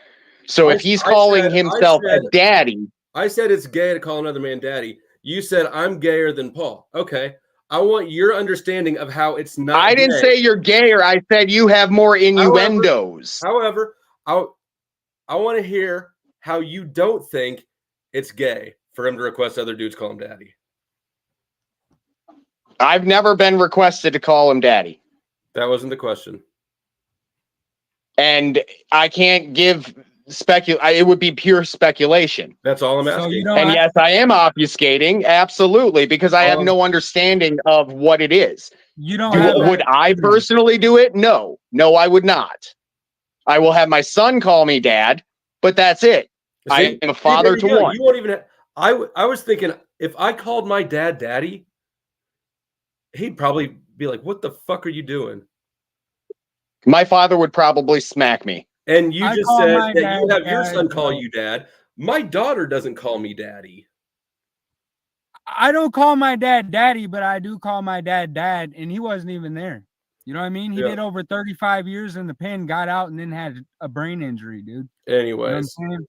So if he's calling himself a daddy,
I said it's gay to call another man daddy. You said I'm gayer than Paul. Okay. I want your understanding of how it's not.
I didn't say you're gayer. I said you have more innuendos.
However, I want to hear how you don't think it's gay for him to request other dudes call him daddy.
I've never been requested to call him daddy.
That wasn't the question.
And I can't give it would be pure speculation.
That's all I'm asking.
And yes, I am obfuscating, absolutely, because I have no understanding of what it is.
You don't
would I personally do it? No, I would not. I will have my son call me dad, but that's it. I am a father to one.
You won't even. I was thinking if I called my dad daddy, he'd probably be like, "What the fuck are you doing?"
My father would probably smack me.
And you just said that you have your son call you dad. My daughter doesn't call me daddy.
I don't call my dad daddy, but I do call my dad dad, and he wasn't even there. You know what I mean? He did over 35 years in the pen, got out, and then had a brain injury, dude.
Anyways,
you know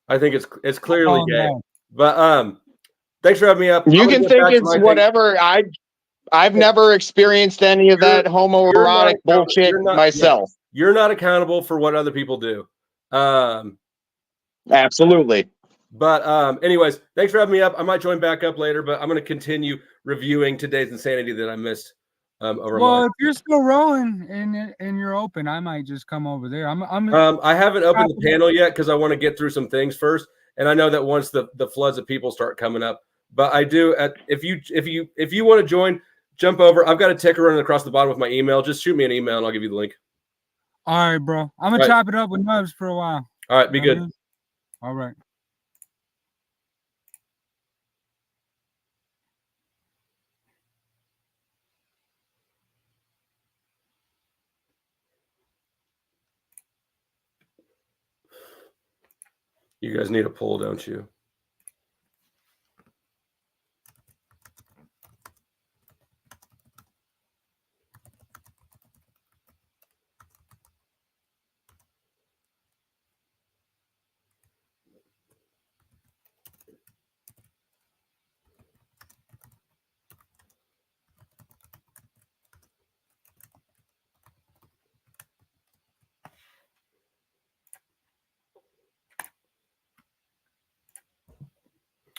I think it's clearly
Oh,
gay.
man.
But thanks for having me up.
You
I'm
can
gonna get
think
back to
it's
my thing.
whatever. I've never experienced any of that homoerotic bullshit myself.
You're not accountable for what other people do.
Absolutely.
But anyways, thanks for having me up. I might join back up later, but I'm going to continue reviewing today's insanity that I missed.
Well, if you're still rolling and you're open, I might just come over there.
I haven't opened the panel yet because I want to get through some things first, and I know that once the floods of people start coming up, but I do. If you want to join, jump over. I've got a ticker running across the bottom with my email. Just shoot me an email and I'll give you the link.
All right, bro. I'm gonna chop it up with Nubs for a while.
All right, be good.
All right.
You guys need a poll, don't you?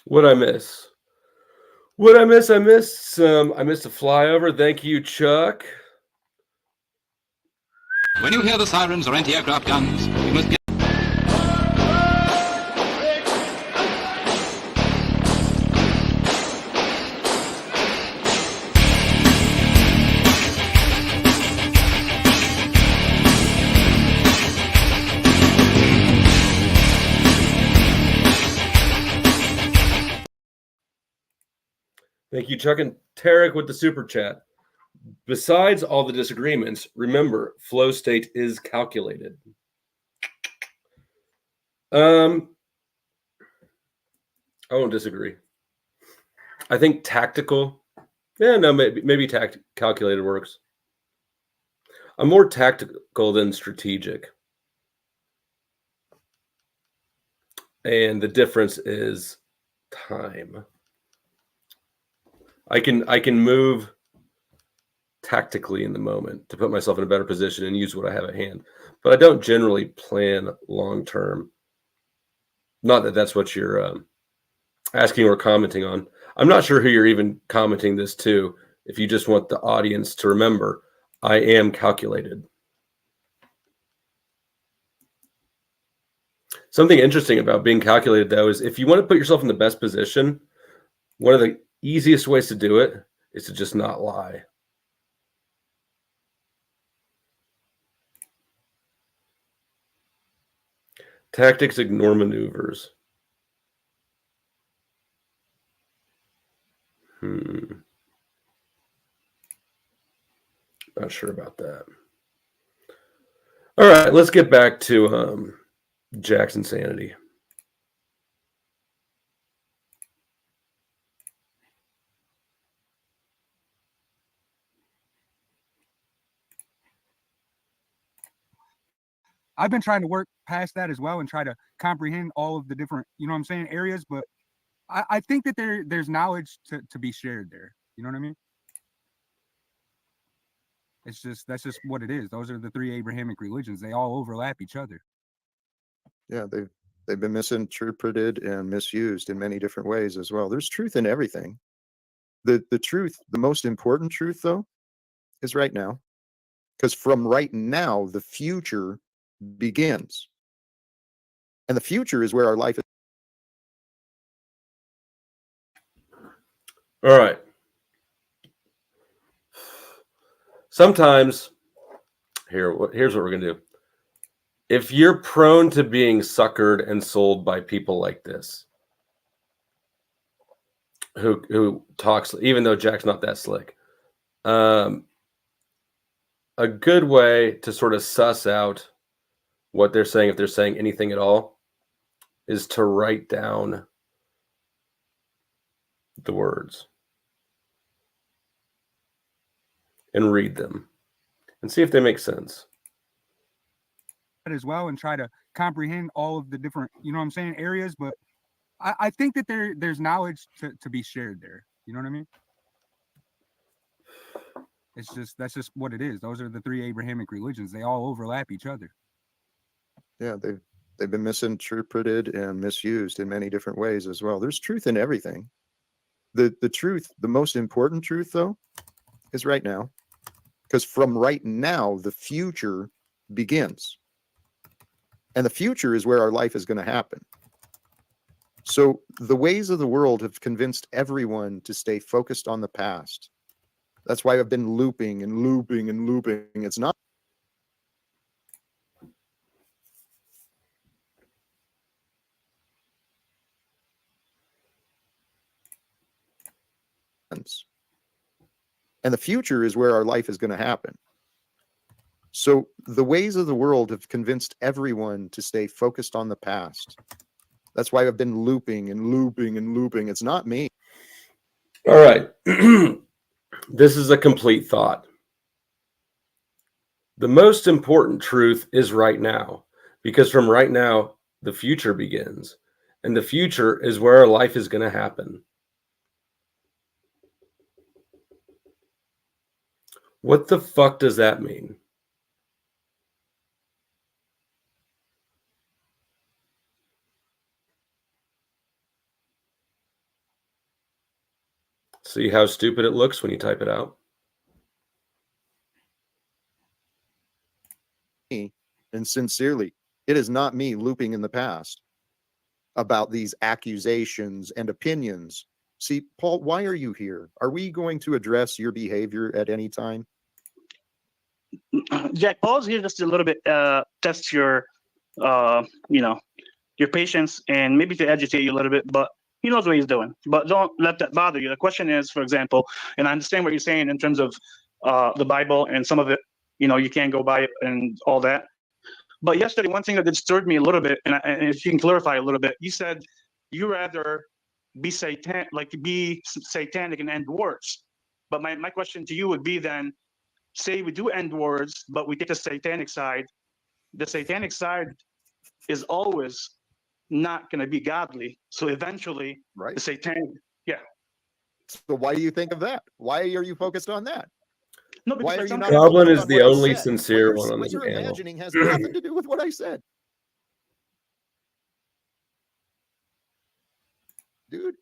What'd I miss? I missed a flyover. Thank you, Chuck.
When you hear the sirens or anti-aircraft guns, you must get...
Thank you, Chuck and Tarek with the super chat. Besides all the disagreements, remember, flow state is calculated. I won't disagree. I think tactical. Yeah, no, maybe calculated works. I'm more tactical than strategic. And the difference is time. I can move tactically in the moment to put myself in a better position and use what I have at hand. But I don't generally plan long term. Not that that's what you're asking or commenting on. I'm not sure who you're even commenting this to. If you just want the audience to remember, I am calculated. Something interesting about being calculated, though, is if you want to put yourself in the best position, one of the easiest ways to do it is to just not lie. Tactics ignore maneuvers. Not sure about that. All right, let's get back to Jack's insanity.
I've been trying to work past that as well and try to comprehend all of the different, you know what I'm saying, areas. But I think that there's knowledge to be shared there. You know what I mean? That's just what it is. Those are the three Abrahamic religions. They all overlap each other.
Yeah, they've been misinterpreted and misused in many different ways as well. There's truth in everything. The truth, the most important truth, though, is right now. Because from right now, the future begins. And the future is where our life is.
All right. Sometimes, here's what we're going to do. If you're prone to being suckered and sold by people like this, who talks, even though Jack's not that slick, a good way to sort of suss out what they're saying, if they're saying anything at all, is to write down the words and read them and see if they make sense.
As well, and try to comprehend all of the different, you know what I'm saying, areas. But I think that there's knowledge to be shared there. You know what I mean? That's just what it is. Those are the three Abrahamic religions. They all overlap each other.
Yeah, they've been misinterpreted and misused in many different ways as well. There's truth in everything. The truth, the most important truth, though, is right now. Because from right now, the future begins. And the future is where our life is going to happen. So the ways of the world have convinced everyone to stay focused on the past. That's why I've been looping and looping and looping. It's not. And the future is where our life is going to happen. So the ways of the world have convinced everyone to stay focused on the past. That's why I've been looping and looping and looping. It's not me.
All right. This is a complete thought. The most important truth is right now, because from right now, the future begins. And the future is where our life is going to happen. What the fuck does that mean? See how stupid it looks when you type it out?
And sincerely, it is not me looping in the past about these accusations and opinions. See, Paul, why are you here? Are we going to address your behavior at any time?
Jack, pause here just a little bit. Test your, your patience and maybe to agitate you a little bit. But he knows what he's doing. But don't let that bother you. The question is, for example, and I understand what you're saying in terms of the Bible and some of it, you can't go by it and all that. But yesterday, one thing that disturbed me a little bit, and if you can clarify a little bit, you said you rather be satanic and end wars. But my question to you would be then, say we do end wars, but we take the satanic side, the satanic side is always not going to be godly. So eventually,
right,
the satanic, yeah.
So why do you think of that? Why are you focused on that?
No,
why are you not?
Goblin
focused
is
on
the
what I
only
said?
sincere
What
one on
what
this
you're
panel.
imagining has nothing to do with what I said, dude.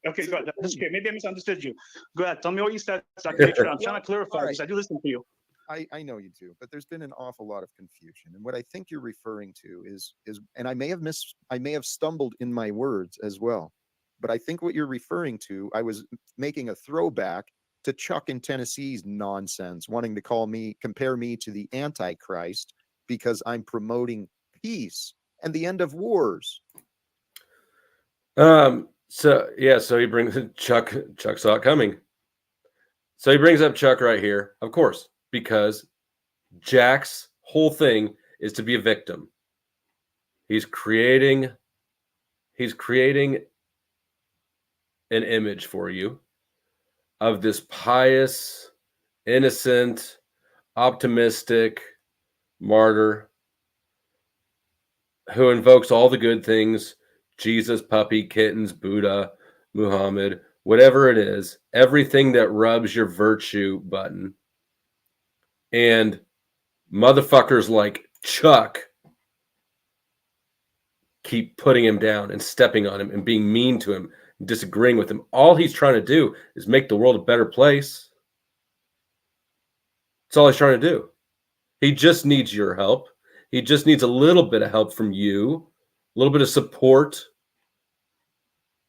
Okay, go ahead. That's okay. Maybe I misunderstood you. Go ahead. Tell me what you said so I can make sure. I'm trying to clarify this. I do listen to you.
I know you do, but there's been an awful lot of confusion. And what I think you're referring to is, and I may have stumbled in my words as well, but I think what you're referring to, I was making a throwback to Chuck in Tennessee's nonsense, wanting to compare me to the Antichrist because I'm promoting peace and the end of wars.
So he brings Chuck saw it coming. So he brings up Chuck right here, of course, because Jack's whole thing is to be a victim. He's creating an image for you of this pious, innocent, optimistic martyr who invokes all the good things, Jesus, puppy, kittens, Buddha, Muhammad, whatever it is, everything that rubs your virtue button. And motherfuckers like Chuck keep putting him down and stepping on him and being mean to him, disagreeing with him. All he's trying to do is make the world a better place. That's all he's trying to do. He just needs your help. He just needs a little bit of help from you, a little bit of support,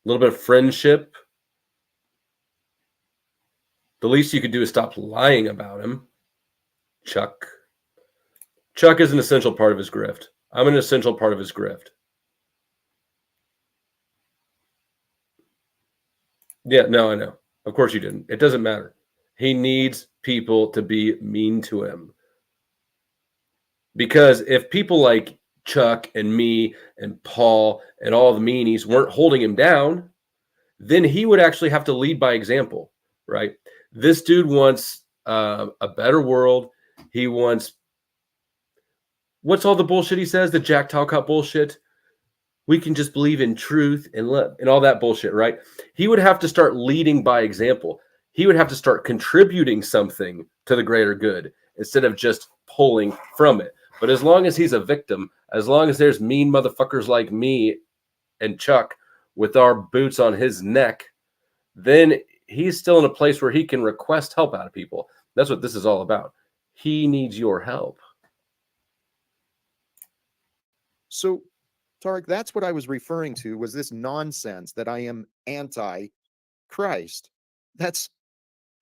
a little bit of friendship. The least you could do is stop lying about him. Chuck is an essential part of his grift. I'm an essential part of his grift. Yeah, no, I know. Of course you didn't. It doesn't matter. He needs people to be mean to him. Because if people like Chuck and me and Paul and all the meanies weren't holding him down, then he would actually have to lead by example, right? This dude wants a better world. He wants, what's all the bullshit he says? The Jack Talcott bullshit. We can just believe in truth and love and all that bullshit, right? He would have to start leading by example. He would have to start contributing something to the greater good instead of just pulling from it. But as long as he's a victim, as long as there's mean motherfuckers like me and Chuck with our boots on his neck, then he's still in a place where he can request help out of people. That's what this is all about. He needs your help.
So, Tarek, that's what I was referring to, was this nonsense that I am anti-Christ. That's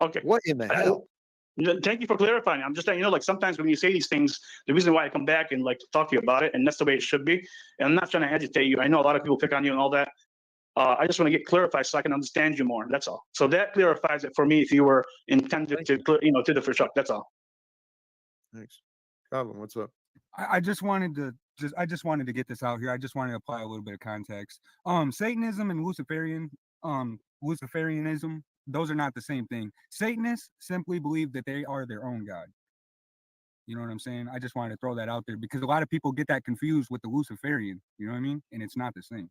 okay.
What in the hell?
Thank you for clarifying. I'm just saying, like sometimes when you say these things, the reason why I come back and like talk to you about it, and that's the way it should be. And I'm not trying to agitate you. I know a lot of people pick on you and all that. I just want to get clarified so I can understand you more. That's all. So that clarifies it for me. If you were intended to, to the first shock, that's all.
Thanks, Goblin. What's up?
I just wanted to get this out here. I just wanted to apply a little bit of context. Satanism and Luciferianism, those are not the same thing. Satanists simply believe that they are their own God. You know what I'm saying? I just wanted to throw that out there because a lot of people get that confused with the Luciferian. You know what I mean? And it's not the same.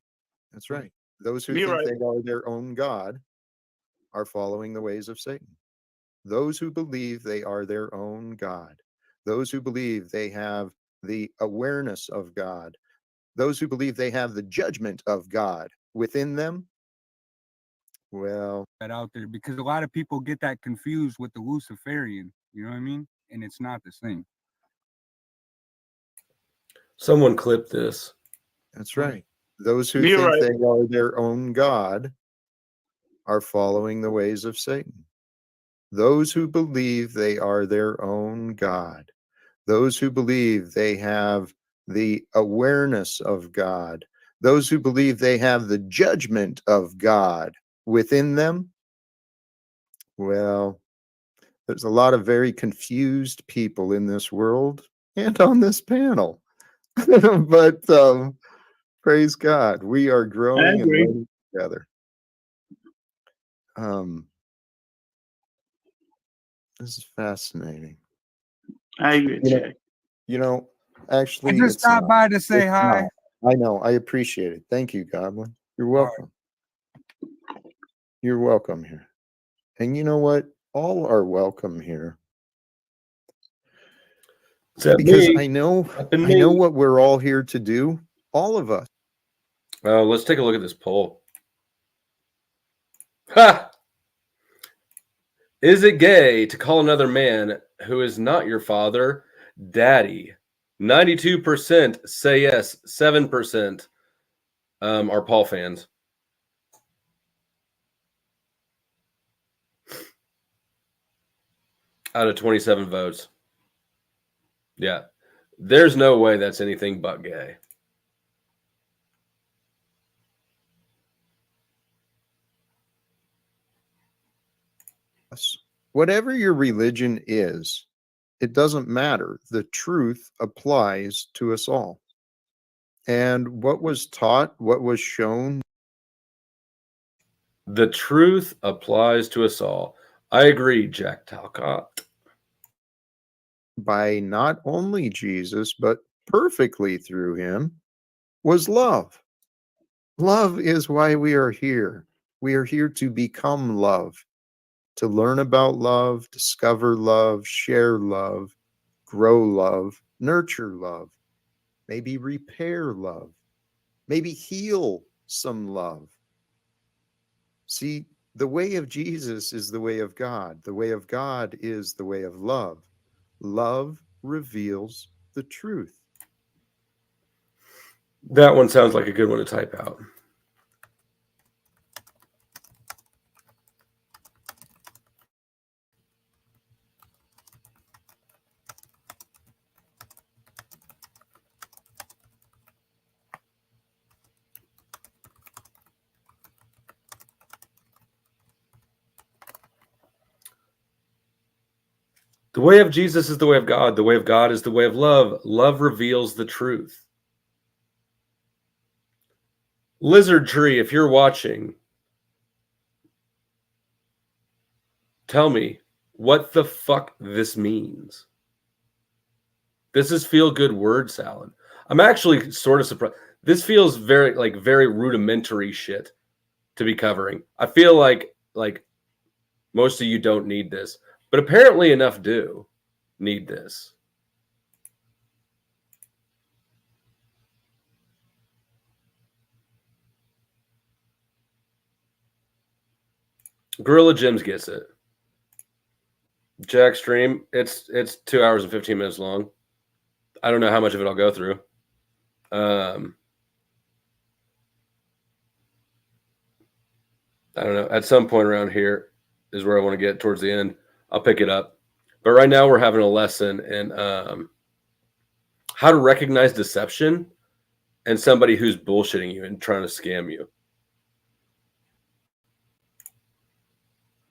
That's right. Those who think they are their own God are following the ways of Satan. Those who believe they are their own God, those who believe they have the awareness of God, those who believe they have the judgment of God within them, well,
that out there because a lot of people get that confused with the Luciferian. You know what I mean? And it's not the same.
Someone clip this.
That's right. Those who think they are their own God are following the ways of Satan. Those who believe they are their own God, those who believe they have the awareness of God, those who believe they have the judgment of God within them, well, there's a lot of very confused people in this world and on this panel. But praise God, we are growing and learning together. This is fascinating.
I agree, Jay.
Actually,
I just
it's
stopped
not.
by to say
It's
hi.
not. I know. I appreciate it. Thank you, Goblin. You're welcome. You're welcome here. And you know what? All are welcome here. Because I know what we're all here to do. All of us.
Let's take a look at this poll. Ha! Is it gay to call another man who is not your father daddy? 92% say yes. 7% are Paul fans. Out of 27 votes. Yeah. There's no way that's anything but gay.
Whatever your religion is, it doesn't matter. The truth applies to us all. And what was taught, what was shown.
The truth applies to us all. I agree, Jack Talcott.
By not only Jesus, but perfectly through him, was love. Love is why we are here. We are here to become love, to learn about love, discover love, share love, grow love, nurture love, maybe repair love, maybe heal some love. See, the way of Jesus is the way of God. The way of God is the way of love. Love reveals the truth.
That one sounds like a good one to type out. The way of Jesus is the way of God. The way of God is the way of love. Love reveals the truth. Lizard Tree, if you're watching, tell me what the fuck this means. This is feel-good word salad. I'm actually sort of surprised. This feels very rudimentary shit to be covering. I feel like most of you don't need this. But apparently enough do need this. Gorilla Jims gets it. Jack stream, it's 2 hours and 15 minutes long. I don't know how much of it I'll go through. I don't know. At some point around here is where I want to get towards the end. I'll pick it up. But right now we're having a lesson in how to recognize deception and somebody who's bullshitting you and trying to scam you.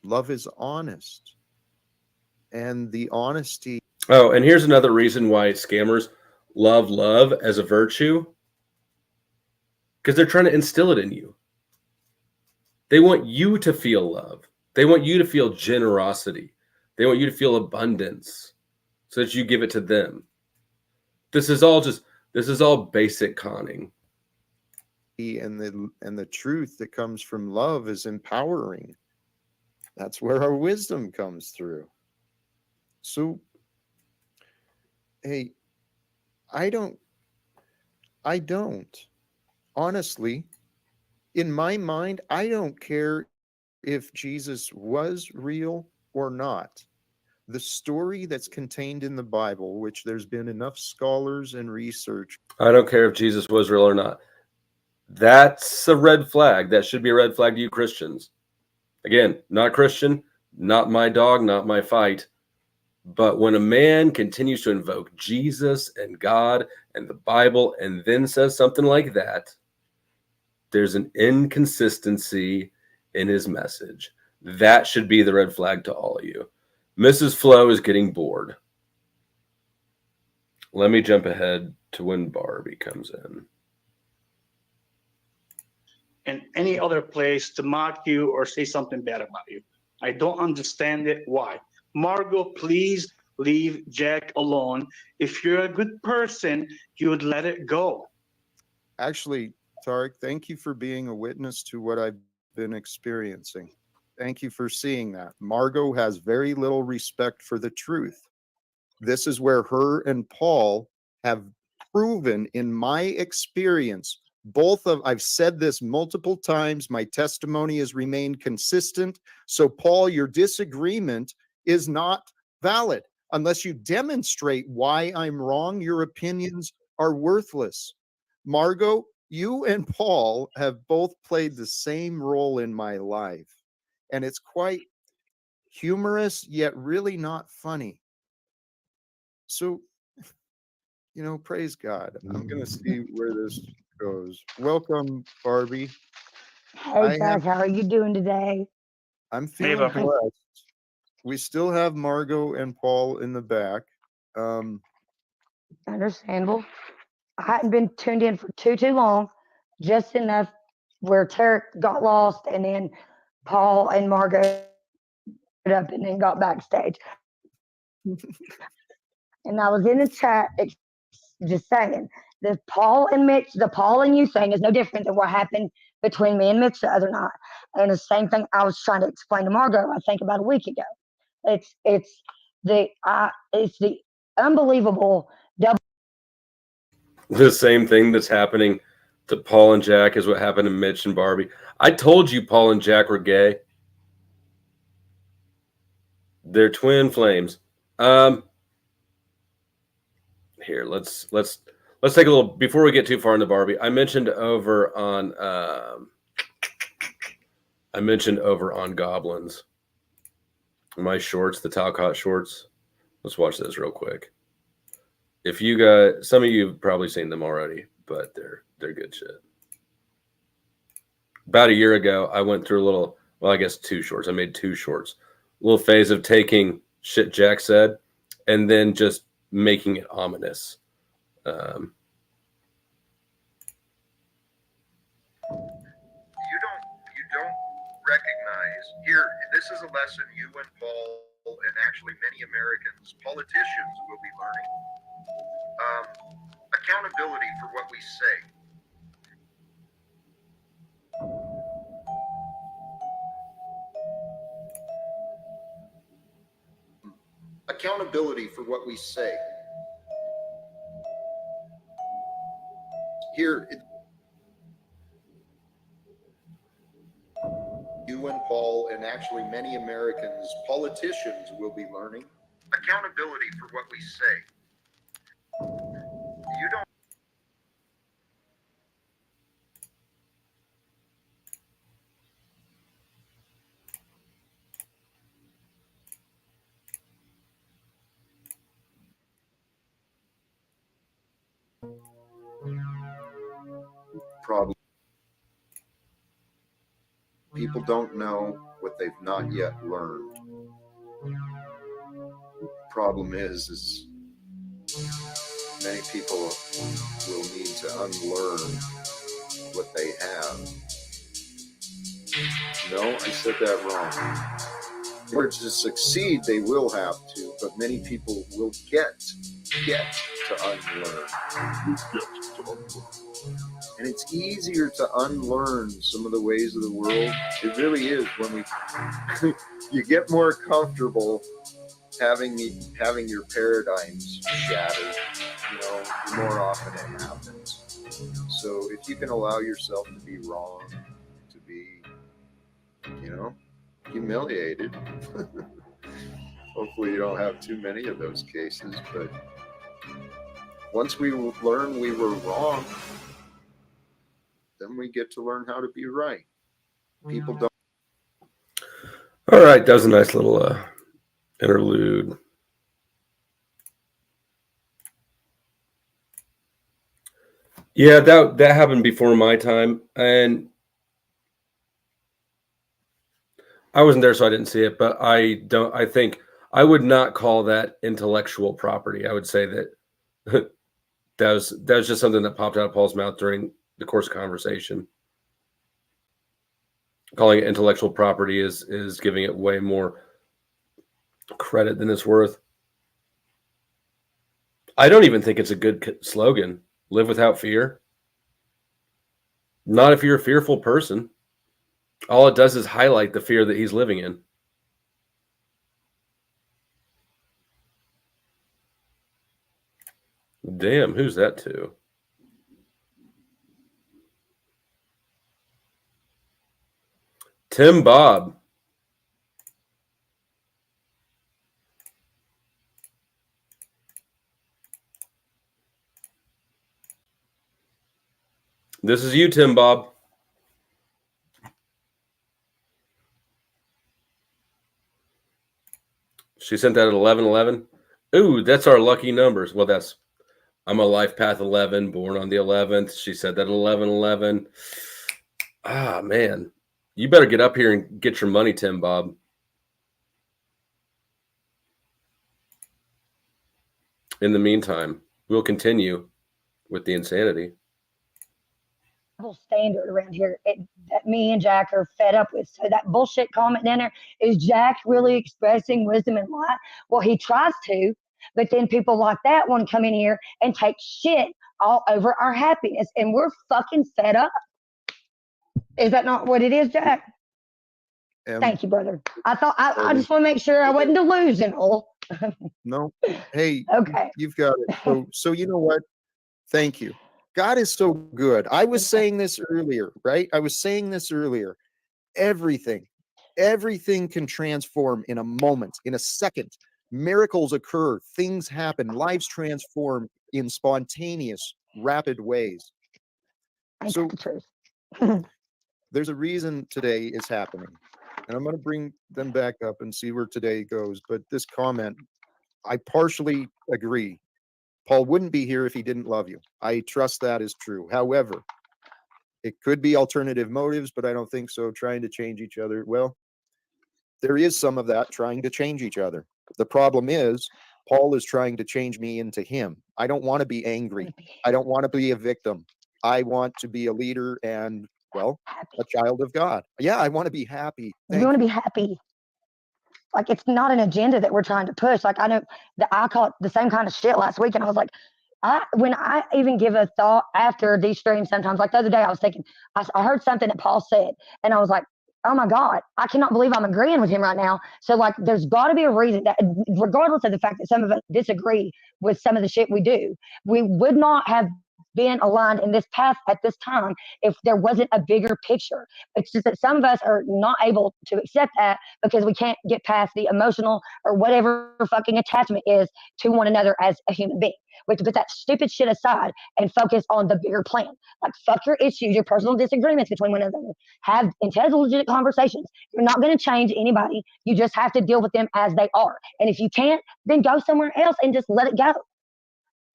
Love is honest. And the honesty.
Oh, and here's another reason why scammers love as a virtue. Because they're trying to instill it in you. They want you to feel love. They want you to feel generosity. They want you to feel abundance so that you give it to them. This is all basic conning.
And the truth that comes from love is empowering. That's where our wisdom comes through. So, hey, I don't, honestly, in my mind, I don't care if Jesus was real or not. The story that's contained in the Bible, which there's been enough scholars and research.
I don't care if Jesus was real or not. That's a red flag. That should be a red flag to you Christians. Again, not Christian, not my dog, not my fight. But when a man continues to invoke Jesus and God and the Bible and then says something like that, there's an inconsistency in his message. That should be the red flag to all of you. Mrs. Flo is getting bored. Let me jump ahead to when Barbie comes in.
And any other place to mock you or say something bad about you. I don't understand it. Why? Margot, please leave Jack alone. If you're a good person, you would let it go.
Actually, Tarek, thank you for being a witness to what I've been experiencing. Thank you for seeing that. Margot has very little respect for the truth. This is where her and Paul have proven, in my experience, I've said this multiple times. My testimony has remained consistent. So, Paul, your disagreement is not valid. Unless you demonstrate why I'm wrong, your opinions are worthless. Margot, you and Paul have both played the same role in my life. And it's quite humorous, yet really not funny. So, praise God. I'm going to see where this goes. Welcome, Barbie.
Hey, Jack, how are you doing today?
I'm feeling blessed. We still have Margot and Paul in the back.
Understandable. I hadn't been tuned in for too long, just enough where Tarek got lost and then Paul and Margot up and then got backstage. And I was in the chat just saying the Paul and you thing is no different than what happened between me and Mitch the other night. And the same thing I was trying to explain to Margot, I think about a week ago. It's the unbelievable double.
The same thing that's happening to Paul and Jack is what happened to Mitch and Barbie. I told you Paul and Jack were gay. They're twin flames. Here, let's take a little before we get too far into Barbie. I mentioned over on Goblins. My shorts, the Talcott shorts. Let's watch this real quick. If you guys, some of you have probably seen them already, but they're good shit. About a year ago, I went through a little, well, I guess 2 shorts. I made 2 shorts. A little phase of taking shit Jack said and then just making it ominous.
You don't recognize here. This is a lesson you and Paul and actually many Americans, politicians, will be learning. Accountability for what we say. Accountability for what we say. Here, you and Paul and actually many Americans, politicians, will be learning. Accountability for what we say. You don't. Problem. People don't know what they've not yet learned. Problem is many people will need to unlearn what they have. No, I said that wrong. In order to succeed, they will have to, but many people will get to unlearn. And it's easier to unlearn some of the ways of the world. It really is when you get more comfortable having your paradigms shattered, the more often it happens. So if you can allow yourself to be wrong, to be, humiliated, hopefully you don't have too many of those cases, but once we learn we were wrong, then we get to learn how to be right. People don't.
All right, that was a nice little interlude. Yeah, that happened before my time, and I wasn't there, so I didn't see it. But I think I would not call that intellectual property. I would say that that was just something that popped out of Paul's mouth during the course of conversation. Calling it intellectual property is giving it way more credit than it's worth. I don't even think it's a good slogan. Live without fear. Not if you're a fearful person. All it does is highlight the fear that he's living in. Damn, who's that to? Tim Bob. This is you, Tim Bob. She sent that at 11:11. Ooh, that's our lucky numbers. Well, I'm a life path 11, born on the 11th. She said that at 11:11. Ah, man. You better get up here and get your money, Tim Bob. In the meantime, we'll continue with the insanity.
Standard around here that me and Jack are fed up with. So that bullshit comment in there, is Jack really expressing wisdom and light? Well, he tries to, but then people like that want to come in here and take shit all over our happiness, and we're fucking fed up. Is that not what it is, Jack? Thank you, brother. I just want to make sure I wasn't delusional.
No. Hey,
okay.
You've got it. So you know what? Thank you. God is so good. I was saying this earlier, right? I was saying this earlier. Everything can transform in a moment, in a second. Miracles occur, things happen, lives transform in spontaneous, rapid ways. So there's a reason today is happening. And I'm going to bring them back up and see where today goes. But this comment, I partially agree. Paul wouldn't be here if he didn't love you. I trust that is true. However, it could be alternative motives, but I don't think so. Trying to change each other. Well, there is some of that, trying to change each other. The problem is, Paul is trying to change me into him. I don't want to be angry. I don't want to be a victim. I want to be a leader and, well, a child of God. Yeah, I want to be happy.
You want to be happy. Like, it's not an agenda that we're trying to push. Like, I know that I caught the same kind of shit last week, and I was like, when I even give a thought after these streams sometimes, like the other day, I was thinking, I heard something that Paul said, and I was like, oh my God, I cannot believe I'm agreeing with him right now. So, like, there's got to be a reason that, regardless of the fact that some of us disagree with some of the shit we do, we would not have been aligned in this path at this time if there wasn't a bigger picture. It's just that some of us are not able to accept that because we can't get past the emotional or whatever fucking attachment is to one another as a human being. We have to put that stupid shit aside and focus on the bigger plan. Like, fuck your issues, your personal disagreements between one another. Have intelligent conversations. You're not going to change anybody. You just have to deal with them as they are. And if you can't, then go somewhere else and just let it go.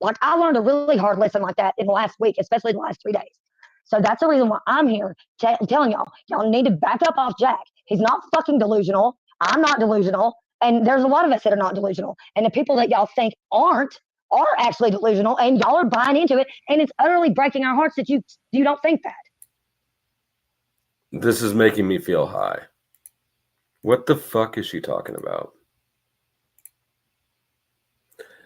Like, I learned a really hard lesson like that in the last week, especially the last 3 days. So that's the reason why I'm here telling y'all need to back up off Jack. He's not fucking delusional. I'm not delusional. And there's a lot of us that are not delusional. And the people that y'all think are actually delusional, and y'all are buying into it. And it's utterly breaking our hearts that you don't think that.
This is making me feel high. What the fuck is she talking about?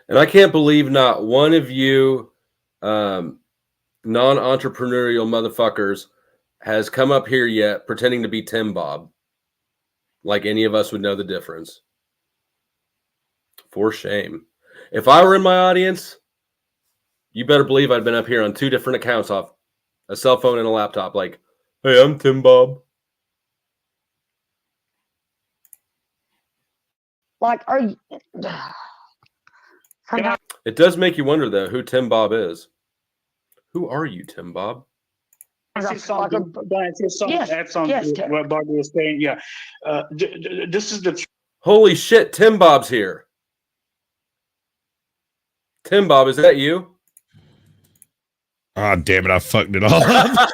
And I can't believe not one of you non-entrepreneurial motherfuckers has come up here yet pretending to be Tim Bob. Like any of us would know the difference. For shame. If I were in my audience, you better believe I'd been up here on 2 different accounts off a cell phone and a laptop like, hey, I'm Tim Bob.
Like, are you...
It does make you wonder, though, who Tim Bob is. Who are you, Tim Bob?
Add something to what Barbara was saying. Yeah, this is the.
Holy shit, Tim Bob's here. Tim Bob, is that you?
Ah, damn it! I fucked it all up.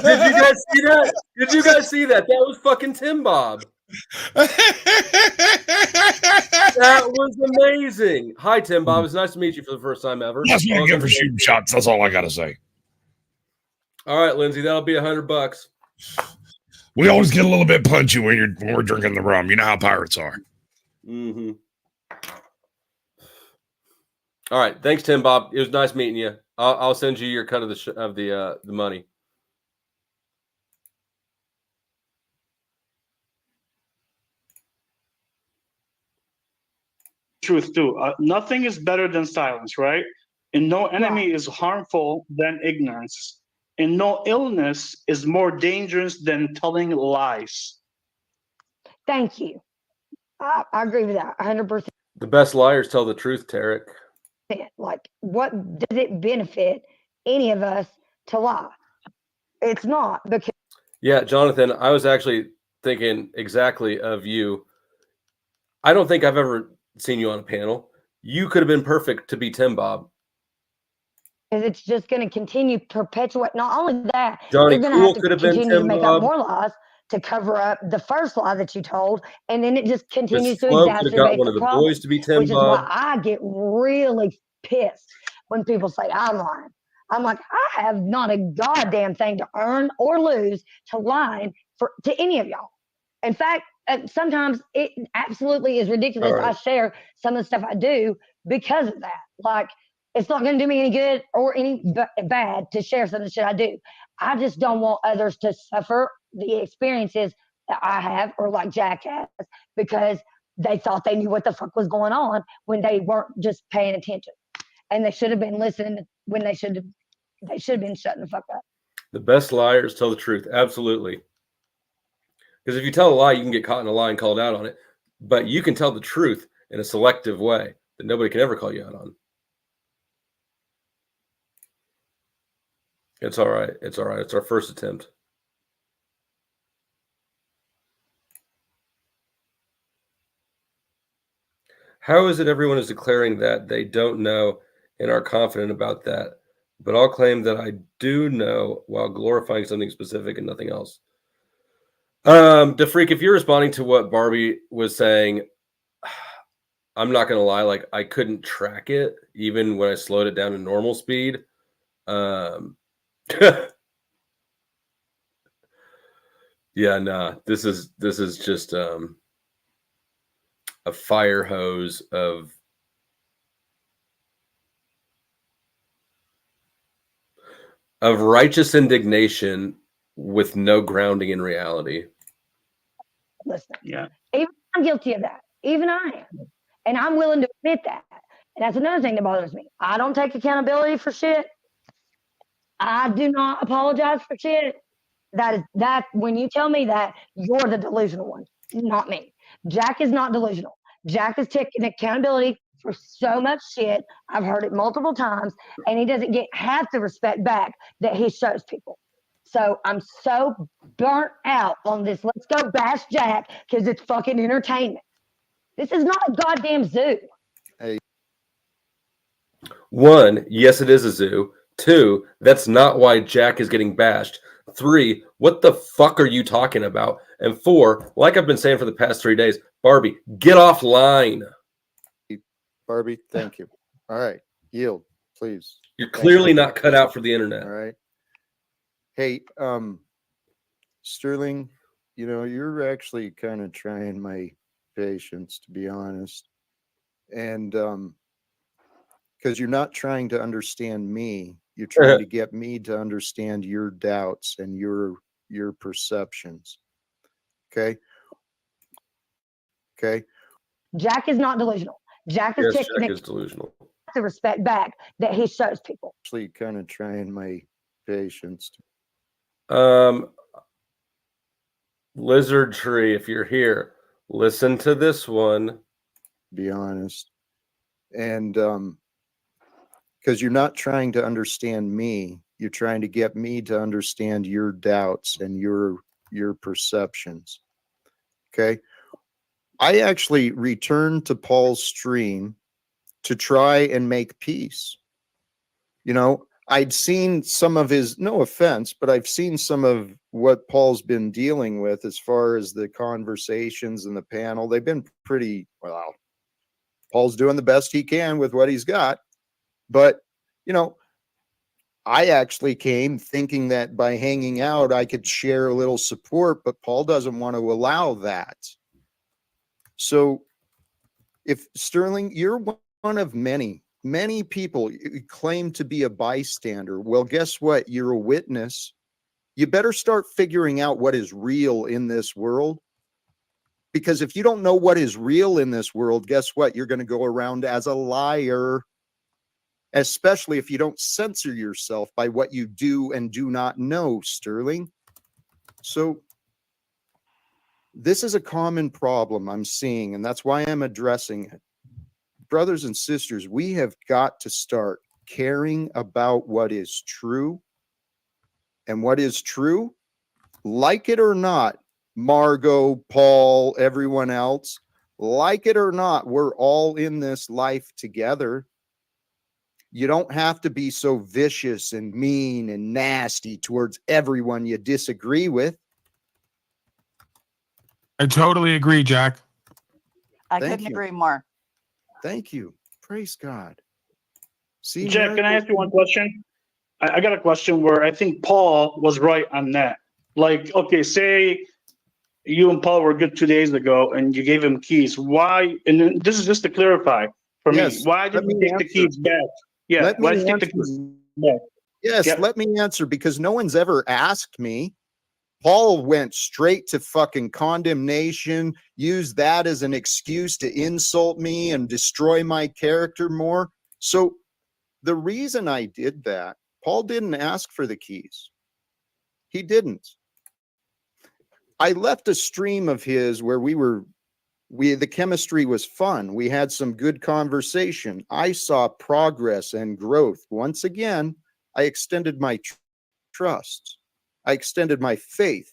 Did you guys see that? Did you guys see that? That was fucking Tim Bob. That was amazing. Hi, Tim Bob. It's nice to meet you for the first time ever.
That's what I get for shooting shots. That's all I gotta say.
All right, Lindsay, that'll be $100.
We always get a little bit punchy when we're drinking the rum. You know how pirates are.
Mm-hmm. All right. Thanks, Tim Bob. It was nice meeting you. I'll send you your cut of the money.
Truth too. Nothing is better than silence, right? And no enemy is harmful than ignorance. And no illness is more dangerous than telling lies.
Thank you. I agree with that 100%.
The best liars tell the truth, Tarek.
Like, what does it benefit any of us to lie? It's not, because
Yeah, Jonathan, I was actually thinking exactly of you. I don't think I've ever seen you on a panel. You could have been perfect to be Tim Bob.
it's just going to continue to perpetuate. Not only that,
Johnny
you're going
Cool
to
could
have
have
to
been
continue to
Tim
make
Bob.
up more lies to cover up the first lie that you told, and then it just continues to
Flo could have got
exacerbate
one
the
of the
problem.
boys to be Tim
Which is why
Bob.
I get really pissed when people say I'm lying. I'm like, I have not a goddamn thing to earn or lose to lying to any of y'all. In fact, sometimes it absolutely is ridiculous.
All right.
I share some of the stuff I do because of that. Like, it's not going to do me any good or any bad to share some of the shit I do. I just don't want others to suffer the experiences that I have, or like Jack has, because they thought they knew what the fuck was going on when they weren't just paying attention. And they should have been listening when they should have been shutting the fuck up.
The best liars tell the truth. Absolutely. Because if you tell a lie, you can get caught in a lie and called out on it. But you can tell the truth in a selective way that nobody can ever call you out on. It's all right. It's all right. It's our first attempt. How is it everyone is declaring that they don't know and are confident about that, but I'll claim that I do know while glorifying something specific and nothing else? DeFreak, if you're responding to what Barbie was saying, I'm not going to lie, like I couldn't track it even when I slowed it down to normal speed. Yeah, nah, this is just a fire hose of righteous indignation with no grounding in reality.
Listen,
yeah,
even I'm guilty of that. Even I am, and I'm willing to admit that. And that's another thing that bothers me. I don't take accountability for shit. I do not apologize for shit. That when you tell me that, you're the delusional one, not me. Jack is not delusional. Jack is taking accountability for so much shit. I've heard it multiple times, and he doesn't get half the respect back that he shows people. So I'm so burnt out on this. Let's go bash Jack because it's fucking entertainment. This is not a goddamn zoo.
Hey.
1, yes, it is a zoo. 2, that's not why Jack is getting bashed. 3, what the fuck are you talking about? And 4, like I've been saying for the past 3 days, Barbie, get offline.
Barbie, thank you. All right, yield, please.
You're clearly not cut out for the internet.
All right. Hey, Sterling, you know, you're actually kind of trying my patience, to be honest. And because you're not trying to understand me, you're trying to get me to understand your doubts and your perceptions. Okay.
Jack is not delusional. Jack is
Yes,
taking
Jack is delusional.
the respect back that he shows people.
Actually, kind of trying my patience.
Lizard Tree, if you're here, listen to this one.
Be honest. And because you're not trying to understand me, you're trying to get me to understand your doubts and your perceptions. Okay. I actually returned to Paul's stream to try and make peace. You know, I'd seen some of his, no offense, but I've seen some of what Paul's been dealing with as far as the conversations and the panel. They've been pretty, well, Paul's doing the best he can with what he's got. But, you know, I actually came thinking that by hanging out, I could share a little support, but Paul doesn't want to allow that. So if Sterling, you're one of many many people claim to be a bystander. Well, guess what? You're a witness. You better start figuring out what is real in this world. Because if you don't know what is real in this world, guess what? You're going to go around as a liar, especially if you don't censor yourself by what you do and do not know, Sterling. So this is a common problem I'm seeing, and that's why I'm addressing it. Brothers and sisters, we have got to start caring about what is true. And what is true, like it or not, Margot, Paul, everyone else, like it or not, we're all in this life together. You don't have to be so vicious and mean and nasty towards everyone you disagree with.
I totally agree, Jack.
I
Thank
couldn't
you.
agree more.
Thank you. Praise God. See,
Jack, can I ask you one question? I got a question where I think Paul was right on that. Like, okay, say you and Paul were good 2 days ago and you gave him keys. Why? And then this is just to clarify for me. Why did you take the keys back? Yeah, why did you take the keys back?
Yes,
Yep.
let me answer, because no one's ever asked me. Paul went straight to fucking condemnation, used that as an excuse to insult me and destroy my character more. So the reason I did that, Paul didn't ask for the keys. He didn't. I left a stream of his where the chemistry was fun. We had some good conversation. I saw progress and growth. Once again, I extended my trust. I extended my faith.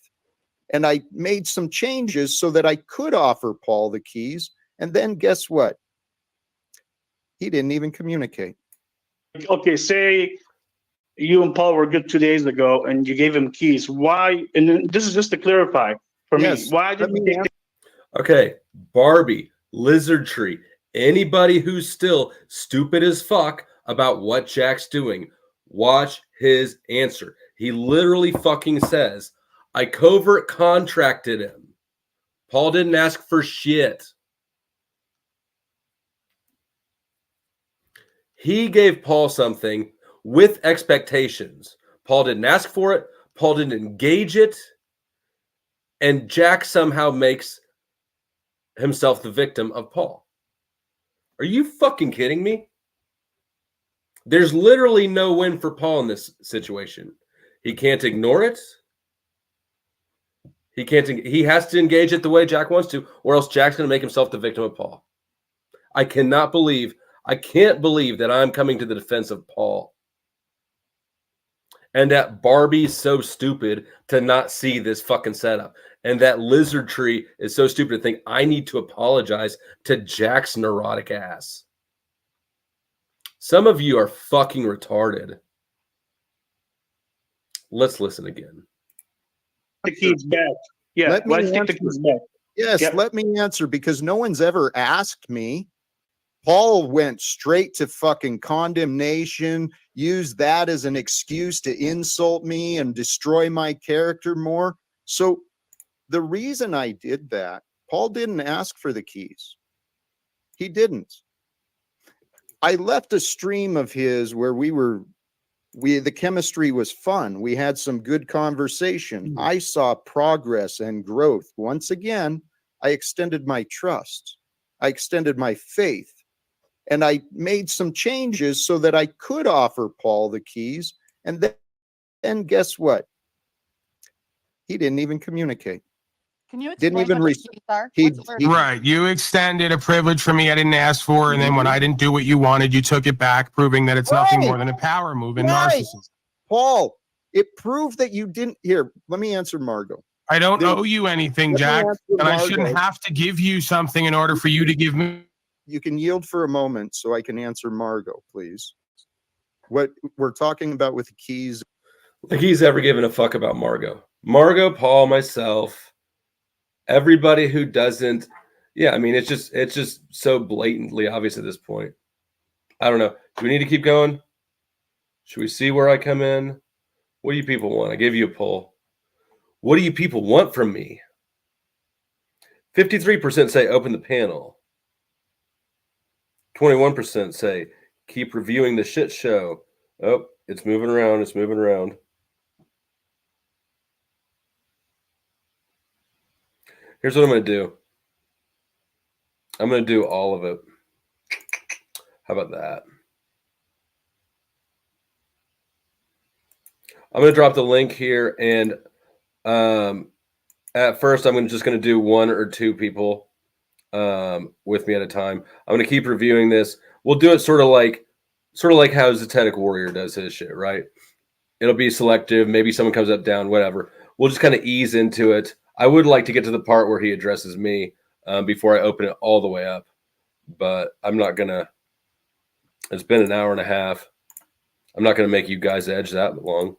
And I made some changes so that I could offer Paul the keys. And then guess what? He didn't even communicate.
Okay, say you and Paul were good 2 days ago and you gave him keys. Why? And then this is just to clarify for me. Why did you take the
Okay, Barbie, Lizard Tree, anybody who's still stupid as fuck about what Jack's doing, watch his answer. He literally fucking says, I covert contracted him. Paul didn't ask for shit. He gave Paul something with expectations. Paul didn't ask for it. Paul didn't engage it. And Jack somehow makes himself the victim of Paul. Are you fucking kidding me? There's literally no win for Paul in this situation. He can't ignore it. He has to engage it the way Jack wants to, or else Jack's going to make himself the victim of Paul. I can't believe that I'm coming to the defense of Paul. And that Barbie's so stupid to not see this fucking setup. And that Lizard Tree is so stupid to think I need to apologize to Jack's neurotic ass. Some of you are fucking retarded. Let's listen again.
the keys back? Yeah,
Let
why
me
did you take the
answer.
keys back?
Yes,
Yep.
let me answer, because no one's ever asked me. Paul went straight to fucking condemnation, used that as an excuse to insult me and destroy my character more. So the reason I did that, Paul didn't ask for the keys. He didn't. I left a stream of his where the chemistry was fun. We had some good conversation. I saw progress and growth. Once again, I extended my trust. I extended my faith. And I made some changes so that I could offer Paul the keys. And then guess what? He didn't even communicate.
Can you
Didn't
explain
even
what the
re-
keys are?
he-
What's the word?
he-
Right. You extended a privilege for me I didn't ask for, and then when I didn't do what you wanted, you took it back, proving that it's nothing more than a power move and
Right.
narcissism.
Paul, it proved that you didn't. Here, let me answer Margot.
I don't
Dude,
owe you anything,
let me
Jack,
answer
and I shouldn't
Margot.
have to give you something in order for you to give me.
You can yield for a moment so I can answer Margot, please. What we're talking about with the keys.
Like he's ever given a fuck about Margot. Margot, Paul, myself, everybody who doesn't. Yeah, I mean, it's just so blatantly obvious at this point. I don't know. Do we need to keep going? Should we see where I come in? What do you people want? I gave you a poll. What do you people want from me? 53% say open the panel. 21% say keep reviewing the shit show. Oh, it's moving around. It's moving around. Here's what I'm going to do. I'm going to do all of it. How about that? I'm going to drop the link here, and at first I'm just going to do 1 or 2 people with me at a time. I'm going to keep reviewing this. We'll do it sort of like how Zetetic Warrior does his shit, right? It'll be selective. Maybe someone comes up, down, whatever. We'll just kind of ease into it. I would like to get to the part where he addresses me before I open it all the way up, but I'm not going to. It's been an hour and a half. I'm not going to make you guys edge that long.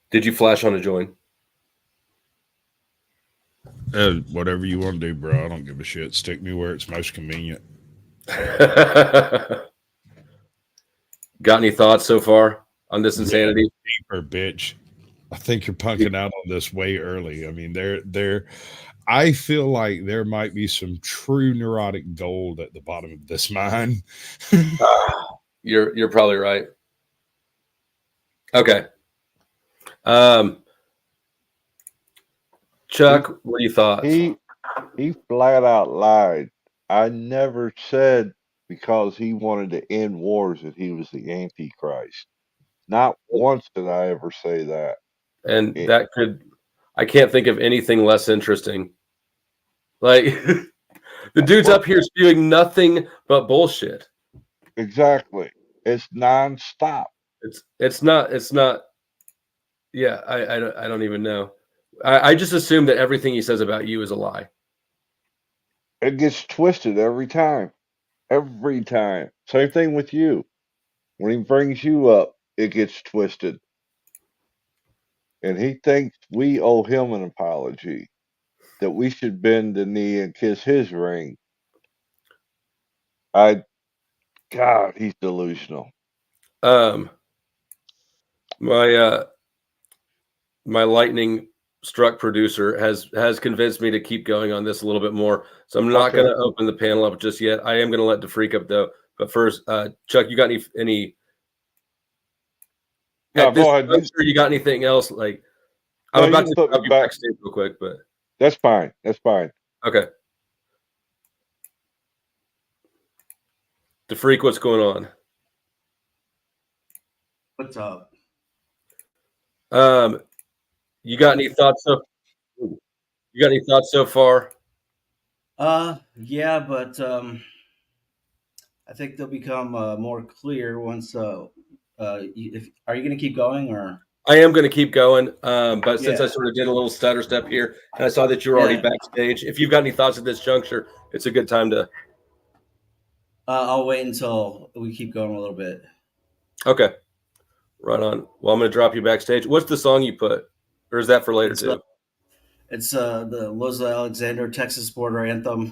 Did you flash on a join?
Whatever you want to do, bro. I don't give a shit. Stick me where it's most convenient.
Got any thoughts so far on this insanity?
Deeper, bitch. I think you're punking out on this way early. I mean, I feel like there might be some true neurotic gold at the bottom of this mine.
You're probably right. Okay. Chuck, what do you thought?
He flat out lied. I never said because he wanted to end wars that he was the Antichrist. Not once did I ever say that.
And that I can't think of anything less interesting. Like the dude's up here spewing nothing but bullshit.
Exactly. It's nonstop.
It's not. Yeah, I don't even know. I just assume that everything he says about you is a lie.
It gets twisted every time. Every time. Same thing with you. When he brings you up, it gets twisted. And he thinks we owe him an apology. That we should bend the knee and kiss his ring. God, he's delusional.
My lightning struck producer has convinced me to keep going on this a little bit more. So I'm not going to open the panel up just yet. I am going to let the freak up though. But first, Chuck, you got any?
No, go ahead.
You got anything else? Like, I'm about to put you backstage real quick, but
that's fine. That's fine.
Okay. The freak, what's going on?
What's up?
You got any thoughts so far?
Yeah, but I think they'll become more clear once. Are you going to keep going or?
I am going to keep going, but since I sort of did a little stutter step here, and I saw that you were already backstage, if you've got any thoughts at this juncture, it's a good time to.
I'll wait until we keep going a little bit.
Okay, right on. Well, I'm going to drop you backstage. What's the song you put, or is that for later too?
It's the Loza Alexander Texas border anthem.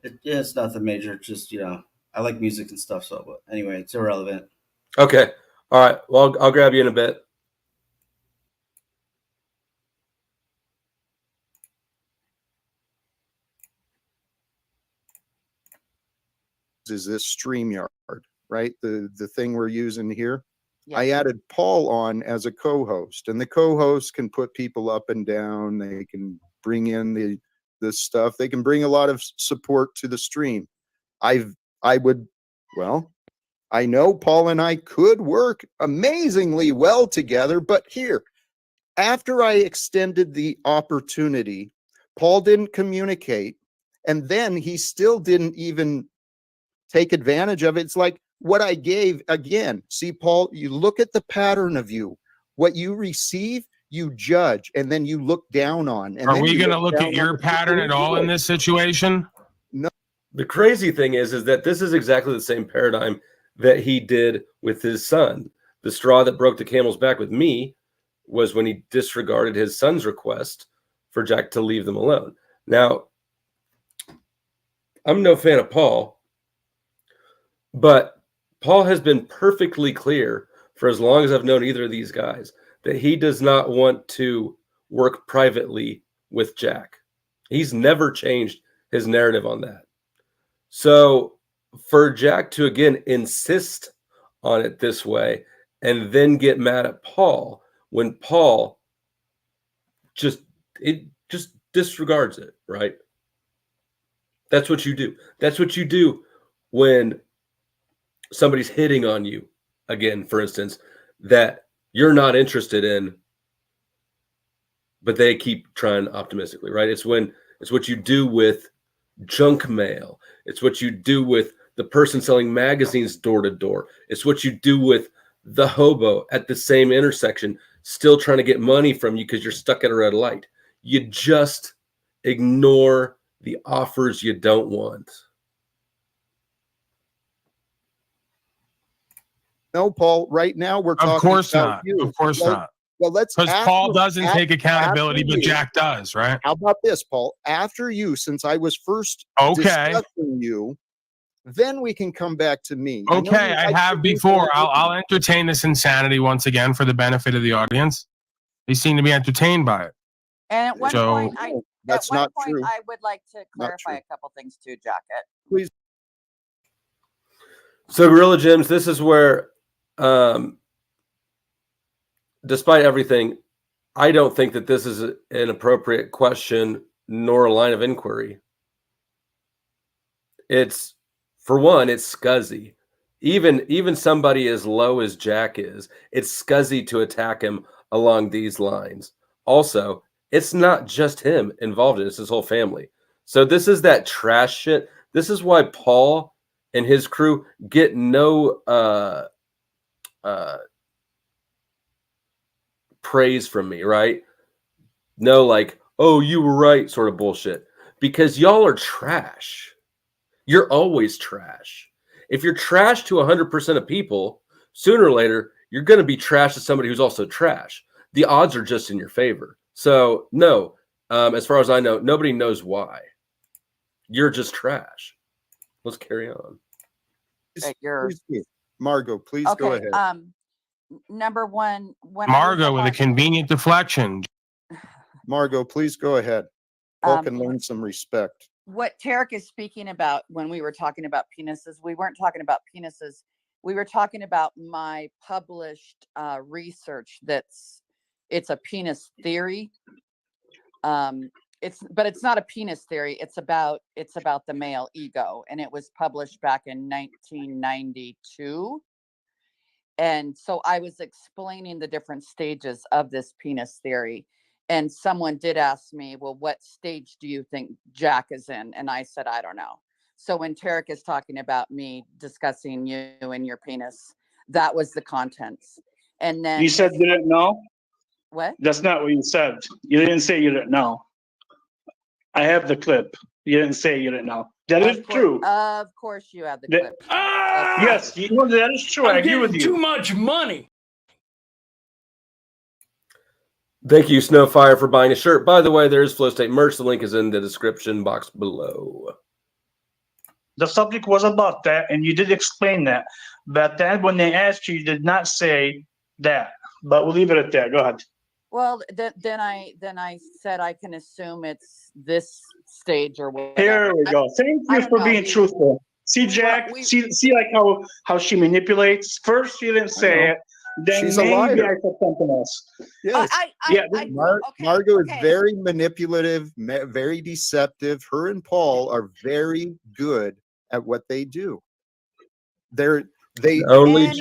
It's nothing major. Just I like music and stuff. So, but anyway, it's irrelevant.
Okay. All right. Well, I'll grab you in a bit.
Is this StreamYard, right? The thing we're using here. Yeah. I added Paul on as a co-host, and the co-host can put people up and down. They can bring in the stuff. They can bring a lot of support to the stream. I know Paul and I could work amazingly well together, but here, after I extended the opportunity, Paul didn't communicate, and then he still didn't even take advantage of it. It's like what I gave again. See, Paul, you look at the pattern of you. What you receive, you judge, and then you look down on. And
are we going to look at your pattern at all in this situation?
No.
The crazy thing is that this is exactly the same paradigm that he did with his son. The straw that broke the camel's back with me was when he disregarded his son's request for Jack to leave them alone. Now, I'm no fan of Paul, but Paul has been perfectly clear for as long as I've known either of these guys that he does not want to work privately with Jack. He's never changed his narrative on that. So for Jack to again insist on it this way and then get mad at Paul when Paul just disregards it, right? That's what you do. That's what you do when somebody's hitting on you, again, for instance, that you're not interested in, but they keep trying optimistically, right? It's what you do with junk mail. It's what you do with the person selling magazines door to door. It's what you do with the hobo at the same intersection, still trying to get money from you because you're stuck at a red light. You just ignore the offers you don't want.
No, Paul, right now we're talking
Of course
about
not.
you.
Of course not.
Well, let's
because Paul doesn't take accountability,
after
but
you.
Jack does, right?
How about this, Paul? After you, since I was first
Okay.
discussing you, then we can come back to me. I know
Okay,
you
I
like
have
to do
before.
that.
I'll entertain this insanity once again for the benefit of the audience. They seem to be entertained by it.
And at one
So-
point,
That's
at one
not
point,
true.
I would like to
Not
clarify
true.
a couple things too, Jacket.
Please.
So Gorilla Gyms, this is where, despite everything, I don't think that this is an appropriate question nor a line of inquiry. It's, for one, it's scuzzy. Even somebody as low as Jack is, it's scuzzy to attack him along these lines. Also, it's not just him involved in it, it's his whole family. So this is that trash shit. This is why Paul and his crew get no praise from me, right? No, like, oh, you were right sort of bullshit. Because y'all are trash. You're always trash. If you're trash to 100% of people, sooner or later, you're going to be trash to somebody who's also trash. The odds are just in your favor. So, no, as far as I know, nobody knows why. You're just trash. Let's carry on.
Please do. Margot, please
Okay.
go ahead.
Number one, when I was
Margot with a convenient deflection.
Margot, please go ahead. Paul can learn some respect.
what Tarek is speaking about when we were talking about penises, we weren't talking about penises. We were talking about my published research it's a penis theory. But it's not a penis theory. It's about the male ego, and it was published back in 1992. And so I was explaining the different stages of this penis theory. And someone did ask me, well, what stage do you think Jack is in? And I said, I don't know. So when Tarek is talking about me discussing you and your penis, that was the contents. And then
you said you didn't know?
What?
That's not what you said. You didn't say you didn't know. I have the clip. You didn't say you didn't know. That is true.
Of course you have the clip.
Yes, you know, that is true. I agree with you.
Too much money.
Thank you, Snowfire, for buying a shirt. By the way, there is Flow State merch. The link is in the description box below.
The subject was about that, and you did explain that. But then when they asked you, you did not say that. But we'll leave it at that. Go ahead.
Well, then I said I can assume it's this stage or whatever.
Here we go. Thank you for being truthful. See, Jack, see like how she manipulates. First, she didn't say it. Then
She's a
maybe
liar.
I said something else.
Yes. Margot is very manipulative, very deceptive. Her and Paul are very good at what they do. Earlier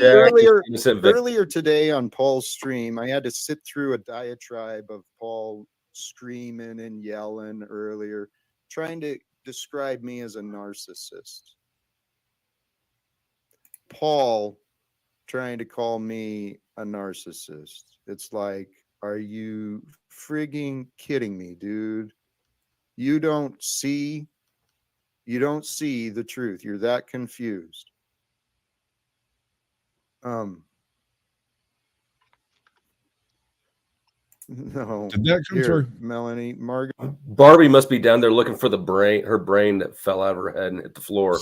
today on Paul's stream, I had to sit through a diatribe of Paul screaming and yelling earlier, trying to describe me as a narcissist. Paul trying to call me a narcissist. It's like, are you frigging kidding me, dude? You don't see the truth. You're that confused. No.
Did that come
Here,
through?
Melanie, Margaret.
Barbie must be down there looking for her brain that fell out of her head and hit the floor. I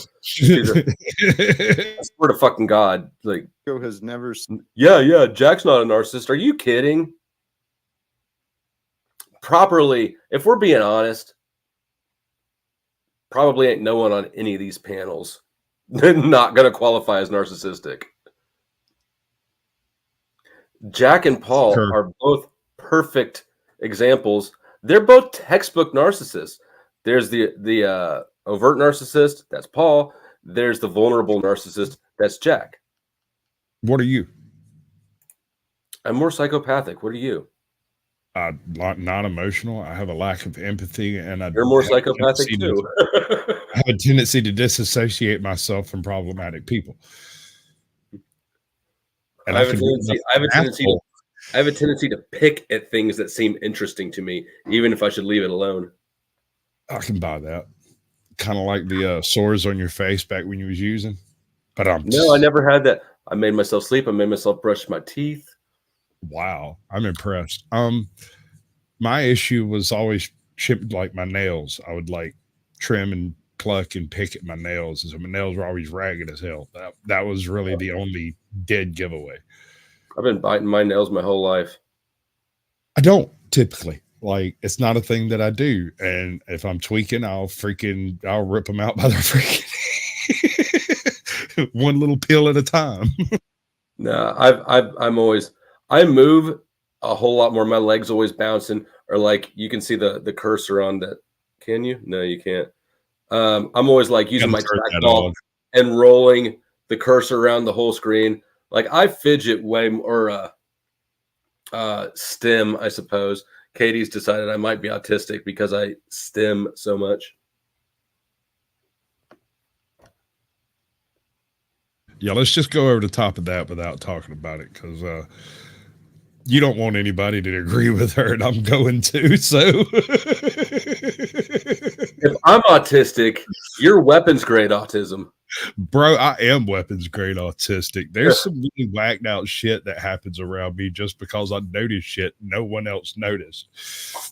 swear to fucking God. Like,
has never
yeah, Jack's not a narcissist. Are you kidding? properly, if we're being honest, probably ain't no one on any of these panels not going to qualify as narcissistic. Jack and Paul are both perfect examples. They're both textbook narcissists. There's the overt narcissist, that's Paul. There's the vulnerable narcissist, that's Jack.
What are you?
I'm more psychopathic. What are you?
Not emotional. I have a lack of empathy, and
You're more psychopathic too.
I have a tendency to disassociate myself from problematic people. And
I have a tendency to pick at things that seem interesting to me, even if I should leave it alone.
I can buy that. Kind of like the sores on your face back when you was using. But
no, I never had that. I made myself sleep. I made myself brush my teeth.
Wow, I'm impressed. My issue was always chipped, like my nails. I would like trim and pluck and pick at my nails, and so my nails were always ragged as hell. That was really the only dead giveaway.
I've been biting my nails my whole life.
I don't typically. Like, it's not a thing that I do. And if I'm tweaking, I'll rip them out by the freaking one little pill at a time.
No, I move a whole lot more. My legs always bouncing, or like you can see the cursor on that. Can you? No, you can't. I'm always like using my trackball and rolling the cursor around the whole screen. Like I fidget way more, stim, I suppose. Katie's decided I might be autistic because I stim so much.
Yeah, let's just go over the top of that without talking about it, because you don't want anybody to agree with her, and I'm going to. So
if I'm autistic, you're weapons grade autism.
Bro, I am weapons grade autistic. There's some really whacked out shit that happens around me just because I notice shit no one else noticed.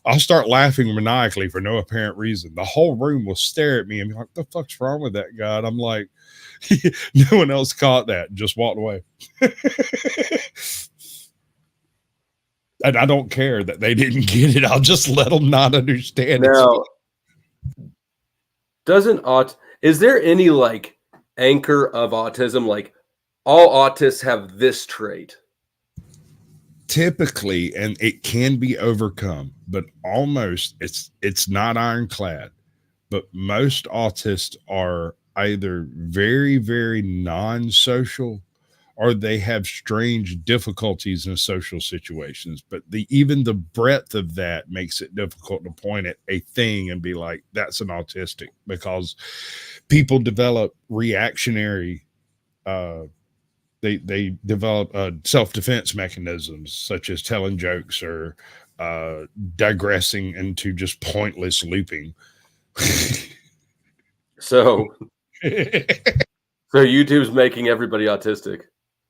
I'll start laughing maniacally for no apparent reason. The whole room will stare at me and be like, "The fuck's wrong with that guy?" And I'm like, no one else caught that and just walked away. And I don't care that they didn't get it. I'll just let them not understand
now, is there any like anchor of autism? Like all autists have this trait?
Typically, and it can be overcome, but almost it's not ironclad. But most autists are either very, very non-social, or they have strange difficulties in social situations. But even the breadth of that makes it difficult to point at a thing and be like, that's an autistic, because people develop reactionary, they develop self-defense mechanisms, such as telling jokes or digressing into just pointless looping.
So YouTube's making everybody autistic.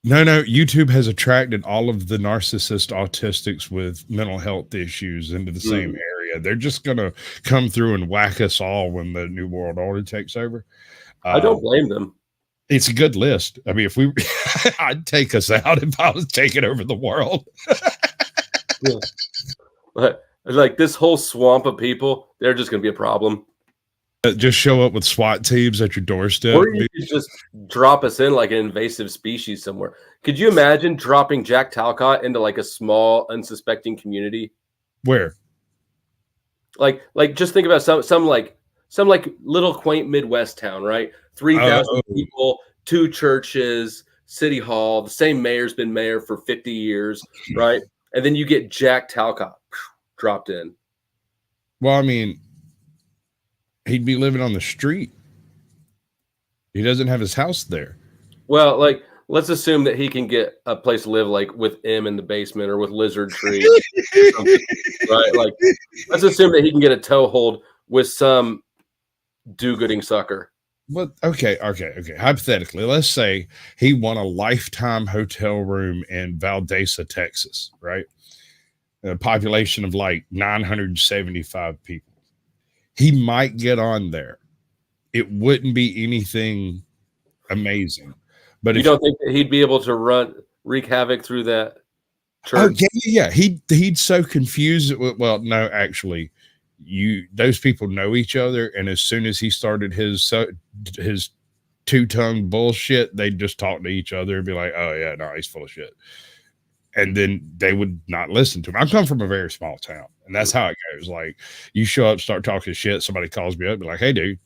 No, YouTube has attracted all of the narcissist autistics with mental health issues into the same area. They're just going to come through and whack us all when the New World Order takes over.
I don't blame them.
It's a good list. I mean, if we, I'd take us out if I was taking over the world.
Yeah. But like this whole swamp of people, they're just going to be a problem.
Just show up with SWAT teams at your doorstep.
Or you could just drop us in like an invasive species somewhere. Could you imagine dropping Jack Talcott into like a small, unsuspecting community?
Where?
Like just think about some little quaint Midwest town, right? 3,000 people, 2 churches, city hall. The same mayor's been mayor for 50 years, right? And then you get Jack Talcott dropped in.
Well, I mean, he'd be living on the street. He doesn't have his house there.
Well, like, let's assume that he can get a place to live, like with M in the basement or with Lizard Tree, right? Like, let's assume that he can get a toehold with some do-gooding sucker.
Well, okay. Hypothetically, let's say he won a lifetime hotel room in Valdosta, Texas, right? A population of like 975 people. He might get on there. It wouldn't be anything amazing. But
you don't think that he'd be able to wreak havoc through that?
Oh yeah. He'd so confused. Well, no, actually, those people know each other, and as soon as he started his two-tongued bullshit, they'd just talk to each other and be like, "Oh yeah, no, he's full of shit," and then they would not listen to him. I come from a very small town, and that's how it goes. Like, you show up, start talking shit, somebody calls me up, be like, "Hey, dude,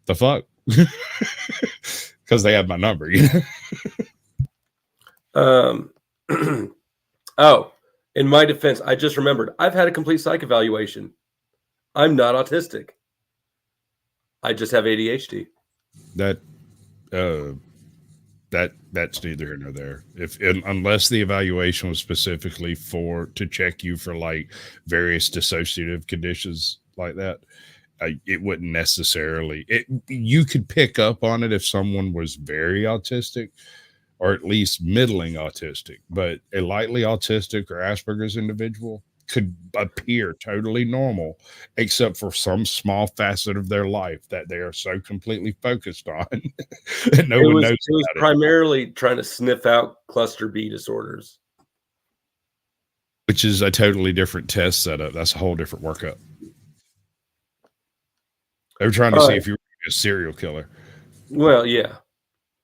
the fuck," because they have my number, you know.
Oh, in my defense, I just remembered I've had a complete psych evaluation. I'm not autistic. I just have ADHD.
That's neither here nor there. Unless the evaluation was specifically to check you for like various dissociative conditions like that, it wouldn't necessarily. You could pick up on it if someone was very autistic, or at least middling autistic, but a lightly autistic or Asperger's individual could appear totally normal, except for some small facet of their life that they are so completely focused on that no one knows. It was
primarily trying to sniff out cluster B disorders,
which is a totally different test setup. That's a whole different workup. They were trying to see if you were a serial killer.
Well, yeah.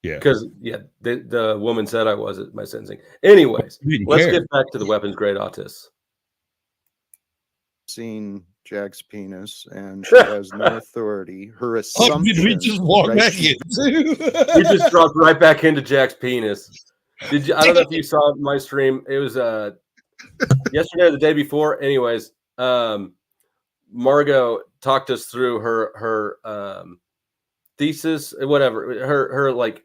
Yeah,
because the woman said I was at my sentencing. Anyways, let's get back to the weapons grade autists.
Seen Jack's penis, and she has no authority. Her assumption.
We just dropped right back into Jack's penis. Did you? I don't know if you saw my stream. It was yesterday or the day before. Anyways, Margot talked us through her thesis, whatever. Her like.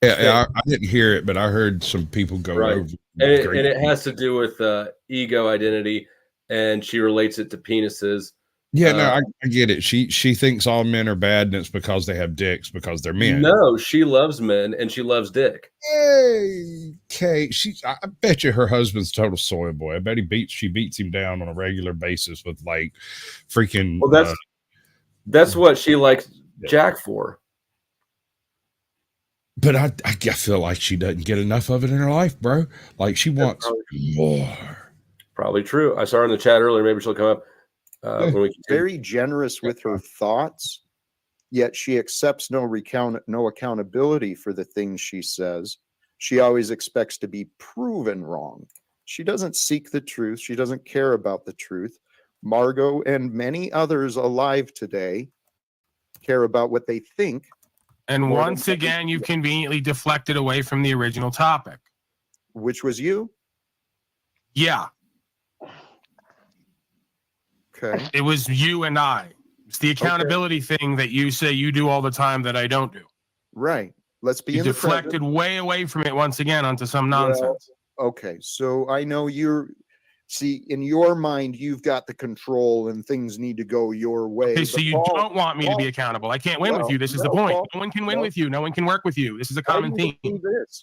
Yeah, I didn't hear it, but I heard some people go over.
And it has to do with ego identity, and she relates it to penises.
Yeah, no, I get it. She thinks all men are bad, and it's because they have dicks because they're men.
No, she loves men and she loves dick.
Hey, Kate, I bet you her husband's total soy boy. I bet she beats him down on a regular basis with like freaking.
Well, that's what she likes Jack for.
But I feel like she doesn't get enough of it in her life, bro. Like she wants more.
Probably true. I saw her in the chat earlier. Maybe she'll come up. When we
very generous with her thoughts, yet she accepts no accountability for the things she says. She always expects to be proven wrong. She doesn't seek the truth. She doesn't care about the truth. Margot and many others alive today care about what they think.
And once again, you've conveniently deflected away from the original topic.
Which was you?
Yeah.
Okay.
It was you and I. It's the accountability thing that you say you do all the time that I don't do.
Right. Let's be
you deflected way away from it once again onto some nonsense.
Well, okay. So I know see, in your mind, you've got the control and things need to go your way.
Okay, so you don't want me to be accountable. I can't win with you. This is the point. No one can win with you. No one can work with you. This is a common theme.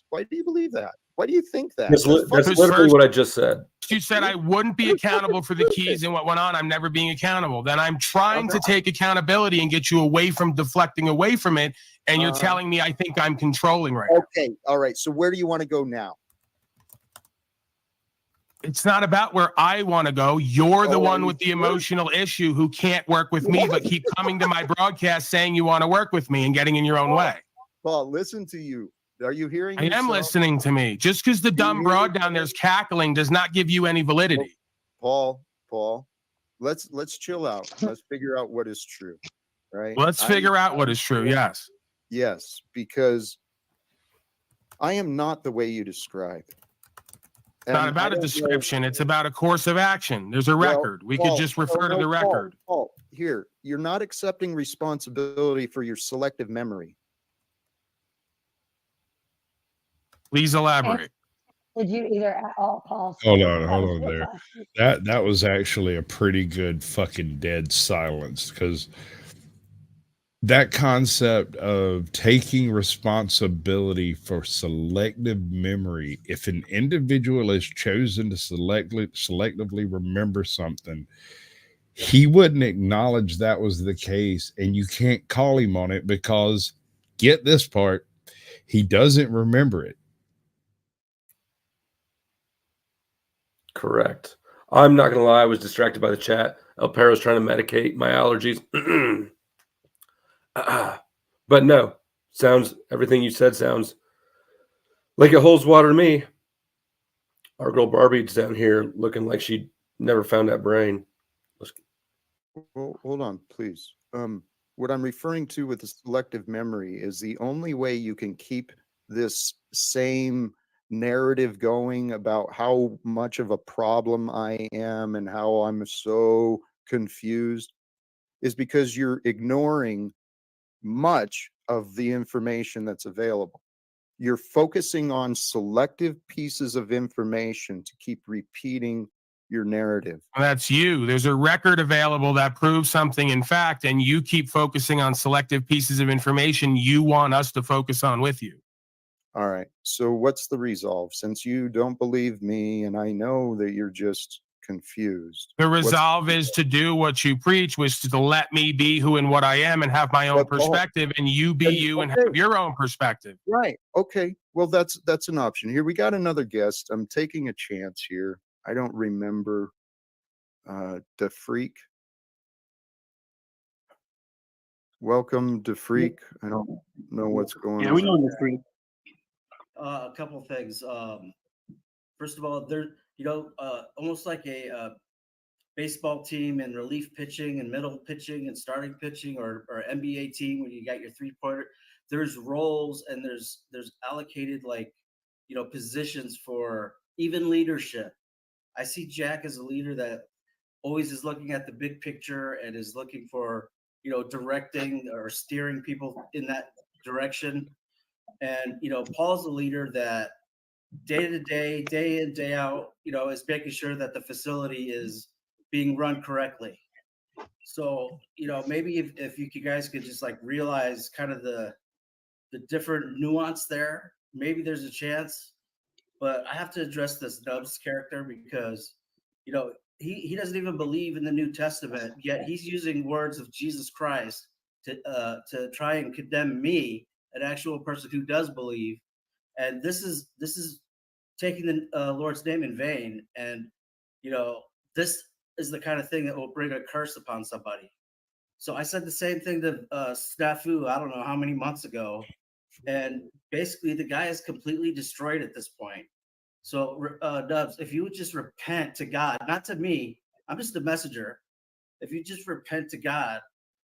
Why do you believe that? Why do you think that?
That's literally what I just said.
You said I wouldn't be accountable for the keys and what went on. I'm never being accountable. Then I'm trying to take accountability and get you away from deflecting away from it. And you're telling me I think I'm controlling right now.
Okay. All right. So where do you want to go now?
It's not about where I want to go. You're the one with the emotional issue who can't work with me, but keep coming to my broadcast saying you want to work with me and getting in your own way.
Paul, listen to you. Are you hearing?
I am listening to me. Just because the dumb broad down there's cackling does not give you any validity.
Paul, let's chill out. Let's figure out what is true. Right?
Let's figure out what is true. Yes.
Yes, because I am not the way you describe.
It's not about a description. It's about a course of action. There's a record. We could just refer to the record.
Paul, here, you're not accepting responsibility for your selective memory.
Please elaborate.
Did you either at all, Paul?
Hold on there. That was actually a pretty good fucking dead silence, because that concept of taking responsibility for selective memory, if an individual is chosen to selectively remember something, he wouldn't acknowledge that was the case, and you can't call him on it because, get this part, he doesn't remember it.
Correct. I'm not going to lie. I was distracted by the chat. El Perro's trying to medicate my allergies. But no, everything you said sounds like it holds water to me. Our girl Barbie's down here looking like she never found that brain.
Well, hold on, please. What I'm referring to with the selective memory is the only way you can keep this same narrative going about how much of a problem I am and how I'm so confused is because you're ignoring much of the information that's available. You're focusing on selective pieces of information to keep repeating your narrative.
That's you. There's a record available that proves something in fact, and you keep focusing on selective pieces of information you want us to focus on with you.
All right. So what's the resolve? Since you don't believe me and I know that you're just confused.
The resolve is to do what you preach, which is to let me be who and what I am and have my own perspective, and you be you and have your own perspective.
Right. Okay. Well, that's an option. Here we got another guest. I'm taking a chance here. I don't remember the freak. Welcome to freak. I don't know what's going on.
Yeah, we know the freak.
A couple things. First of all, almost like a baseball team and relief pitching and middle pitching and starting pitching, or NBA team when you got your 3-pointer. There's roles and there's allocated positions for even leadership. I see Jack as a leader that always is looking at the big picture and is looking for directing or steering people in that direction. And Paul's a leader that day to day, day in, day out, is making sure that the facility is being run correctly. So, maybe if you guys could just realize kind of the different nuance there, maybe there's a chance. But I have to address this Nubs character because, he doesn't even believe in the New Testament, yet he's using words of Jesus Christ to try and condemn me, an actual person who does believe. And this is taking the Lord's name in vain. And, this is the kind of thing that will bring a curse upon somebody. So I said the same thing to Snafu, I don't know how many months ago. And basically the guy is completely destroyed at this point. So Dubs, if you would just repent to God, not to me, I'm just a messenger. If you just repent to God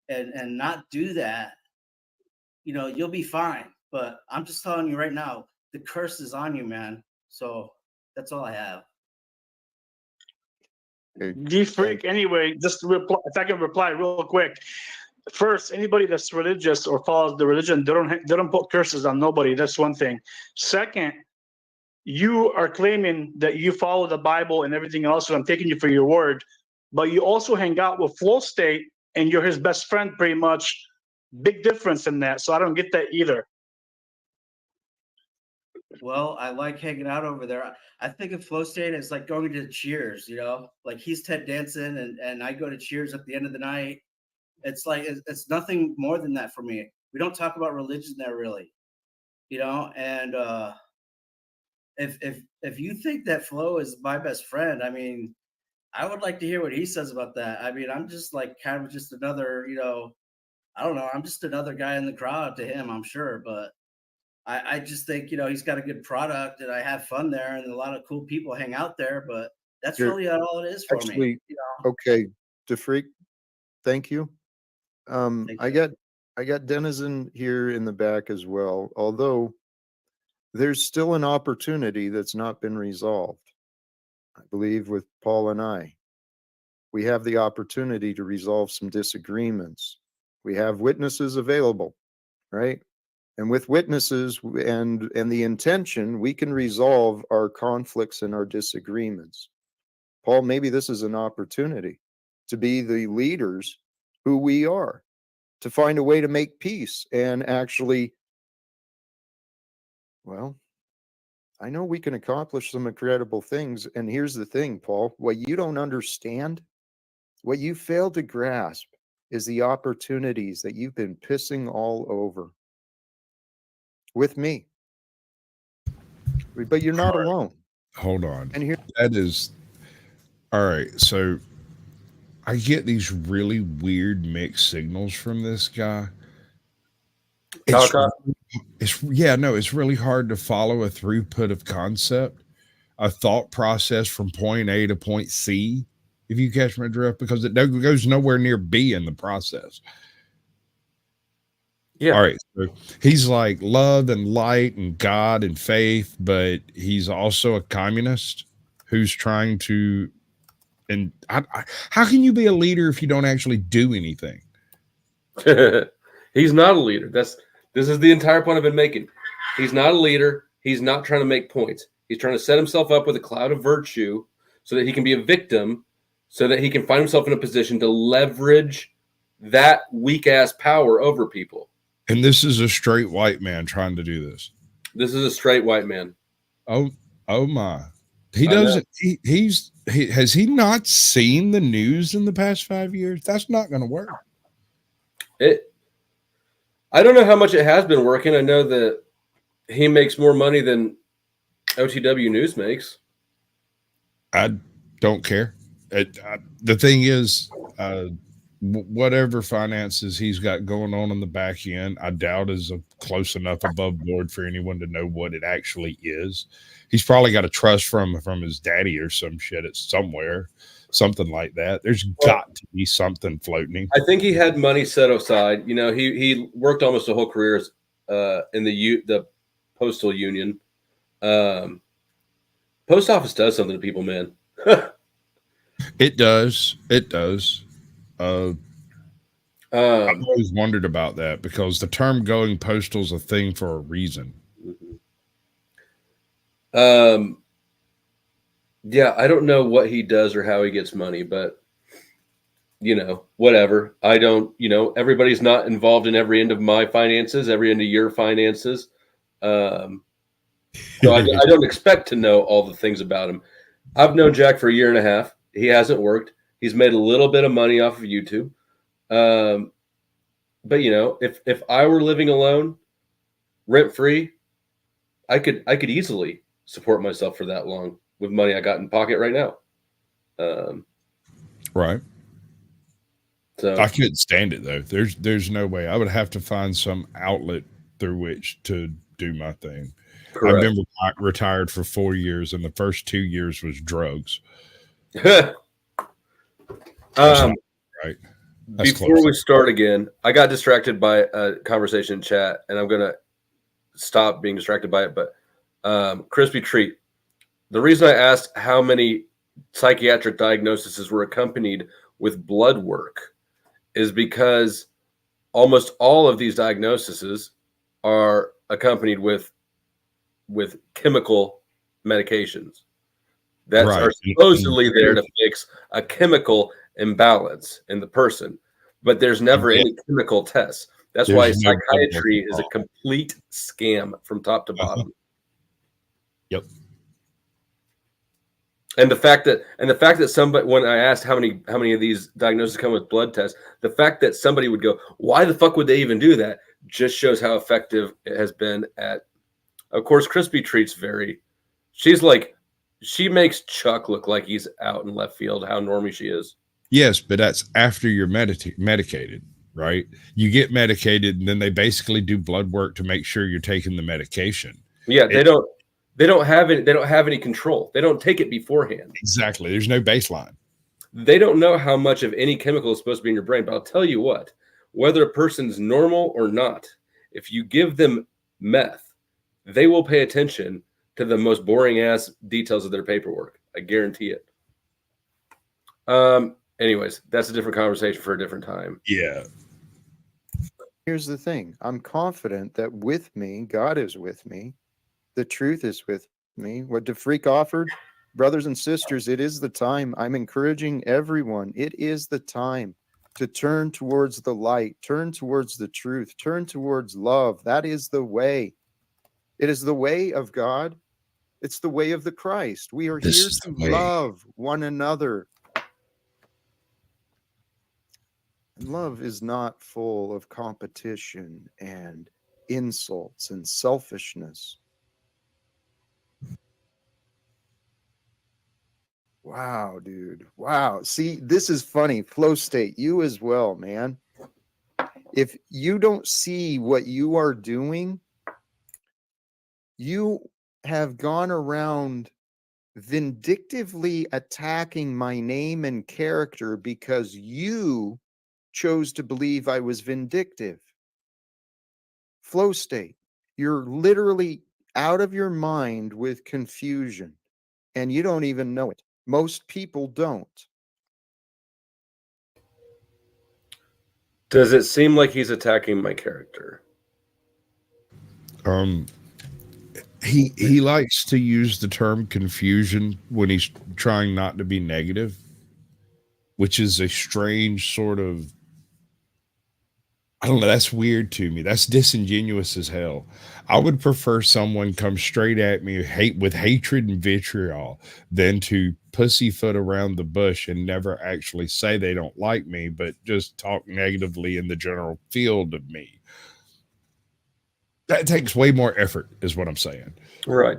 and not do that, you'll be fine. But I'm just telling you right now, the curse is on you, man. So that's all I have.
G freak. Anyway, just to reply, if I can reply real quick. First, anybody that's religious or follows the religion, they don't put curses on nobody. That's one thing. Second, you are claiming that you follow the Bible and everything else, so I'm taking you for your word. But you also hang out with Flow State, and you're his best friend, pretty much. Big difference in that. So I don't get that either.
Well, I like hanging out over there. I think of Flow State as like going to Cheers, like he's Ted Danson and I go to Cheers at the end of the night. It's like, it's nothing more than that for me. We don't talk about religion there really, and if you think that Flo is my best friend, I mean, I would like to hear what he says about that. I mean, I'm just kind of just another, I don't know. I'm just another guy in the crowd to him, I'm sure. But I just think, he's got a good product and I have fun there and a lot of cool people hang out there. But that's really all it is for me.
Okay, DeFreak, thank you. I got Denizen here in the back as well, although there's still an opportunity that's not been resolved. I believe with Paul and I, we have the opportunity to resolve some disagreements. We have witnesses available, right? And with witnesses and the intention, we can resolve our conflicts and our disagreements. Paul, maybe this is an opportunity to be the leaders who we are, to find a way to make peace and actually, well, I know we can accomplish some incredible things. And here's the thing, Paul, what you don't understand, what you fail to grasp is the opportunities that you've been pissing all over with me. But you're not alone.
Hold on.
And here,
that is All right, so I get these really weird mixed signals from this guy. It's it's really hard to follow a throughput of concept, a thought process from point A to point C, if you catch my drift, because it goes nowhere near B in the process.
Yeah.
All right. So he's like love and light and God and faith, but he's also a communist who's trying to. And how can you be a leader if you don't actually do anything?
He's not a leader. This is the entire point I've been making. He's not a leader. He's not trying to make points. He's trying to set himself up with a cloud of virtue so that he can be a victim, so that he can find himself in a position to leverage that weak ass power over people.
And this is a straight white man trying to do this.
This is a straight white man.
Oh my. He doesn't. Has he not seen the news in the past 5 years? That's not going to work.
I don't know how much it has been working. I know that he makes more money than OTW News makes.
I don't care. The thing is, whatever finances he's got going on in the back end, I doubt is close enough above board for anyone to know what it actually is. He's probably got a trust from his daddy or some shit at somewhere, something like that. There's got to be something floating.
I think he had money set aside. You know, he worked almost a whole career in the postal union. Post office does something to people, man.
It does. It does. I've always wondered about that because the term going postal is a thing for a reason.
Yeah, I don't know what he does or how he gets money, but you know, whatever. I don't, you know, everybody's not involved in every end of my finances, every end of your finances. So I don't expect to know all the things about him. I've known Jack for a year and a half. He hasn't worked. He's made a little bit of money off of YouTube. But you know, if I were living alone, rent free, I could easily support myself for that long with money I got in pocket right now.
Right.
So
I couldn't stand it though. There's no way. I would have to find some outlet through which to do my thing.
Correct.
I've been retired for 4 years, and the first 2 years was drugs.
Right.
That's
Before
close.
we start again, I got distracted by a conversation in chat, and I'm gonna stop being distracted by it. But Crispy Treat, the reason I asked how many psychiatric diagnoses were accompanied with blood work is because almost all of these diagnoses are accompanied with chemical medications that are supposedly there to fix a chemical imbalance in the person, but there's never any chemical tests. That's why psychiatry is a complete scam from top to bottom.
Yep.
And the fact that somebody, when I asked how many of these diagnoses come with blood tests, the fact that somebody would go, why the fuck would they even do that, just shows how effective it has been at. Of course, Crispy Treat's she makes Chuck look like he's out in left field, how normy she is.
Yes, but that's after you're medicated, right? You get medicated, and then they basically do blood work to make sure you're taking the medication.
Yeah, they don't have any control. They don't take it beforehand.
Exactly. There's no baseline.
They don't know how much of any chemical is supposed to be in your brain. But I'll tell you what, whether a person's normal or not, if you give them meth, they will pay attention to the most boring ass details of their paperwork. I guarantee it. Anyways, that's a different conversation for a different time.
Yeah.
Here's the thing. I'm confident that with me, God is with me. The truth is with me. What DeFreak offered, brothers and sisters, it is the time. I'm encouraging everyone. It is the time to turn towards the light, turn towards the truth, turn towards love. That is the way. It is the way of God. It's the way of the Christ. We are here to love one another. And love is not full of competition and insults and selfishness. Wow, dude. Wow. See, this is funny. Flow state, you as well, man. If you don't see what you are doing, you have gone around vindictively attacking my name and character because you chose to believe I was vindictive. Flow state, you're literally out of your mind with confusion, and you don't even know it. Most people don't.
Does it seem like he's attacking my character?
He likes to use the term confusion when he's trying not to be negative, which is a strange sort of, I don't know, that's weird to me. That's disingenuous as hell. I would prefer someone come straight at me with hatred and vitriol than to pussyfoot around the bush and never actually say they don't like me, but just talk negatively in the general field of me. That takes way more effort, is what I'm saying.
Right.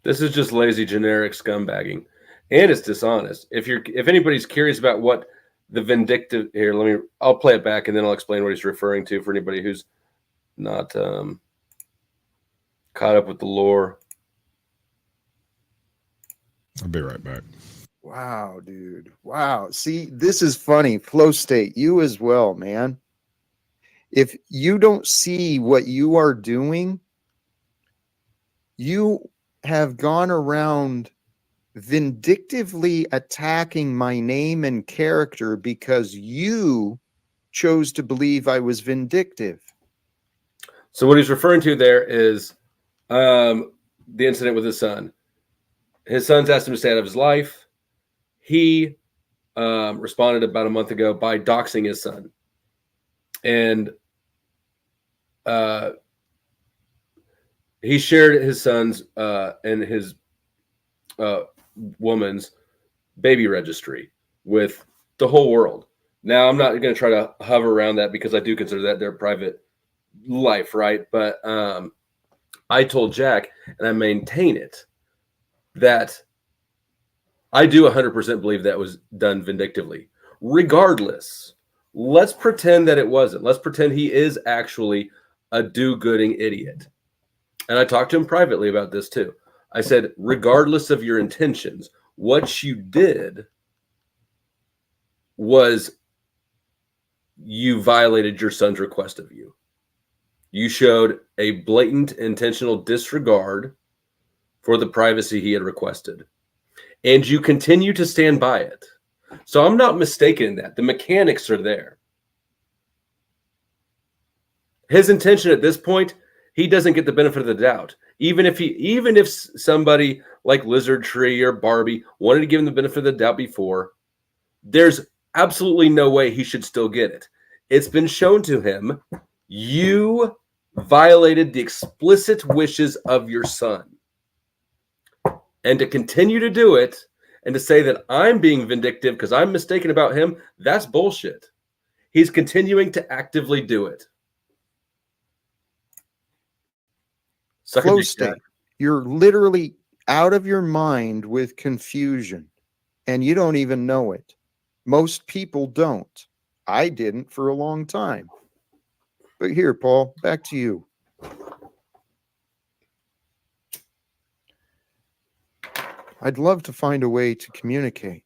This is just lazy, generic scumbagging, and it's dishonest. If anybody's curious about what the vindictive here, I'll play it back and then I'll explain what he's referring to for anybody who's not caught up with the lore.
I'll be right back.
Wow, dude. Wow. See, this is funny. Flow state, you as well, man. If you don't see what you are doing, you have gone around vindictively attacking my name and character because you chose to believe I was vindictive.
So what he's referring to there is the incident with his son. His son's asked him to stay out of his life. He responded about a month ago by doxing his son. And he shared his son's and his woman's baby registry with the whole world. Now, I'm not going to try to hover around that because I do consider that their private life, right? But I told Jack, and I maintain it, that I do 100% believe that was done vindictively. Regardless, let's pretend that it wasn't. Let's pretend he is actually a do-gooding idiot. And I talked to him privately about this too. I said, regardless of your intentions, what you did was you violated your son's request of you. You showed a blatant intentional disregard for the privacy he had requested. And you continue to stand by it. So I'm not mistaken in that. The mechanics are there. His intention at this point, he doesn't get the benefit of the doubt. Even if somebody like Lizard Tree or Barbie wanted to give him the benefit of the doubt before, there's absolutely no way he should still get it. It's been shown to him, you violated the explicit wishes of your son. And to continue to do it and to say that I'm being vindictive because I'm mistaken about him, that's bullshit. He's continuing to actively do it.
Flow state, you're literally out of your mind with confusion, and you don't even know it. Most people don't. I didn't for a long time. But here, Paul, back to you. I'd love to find a way to communicate.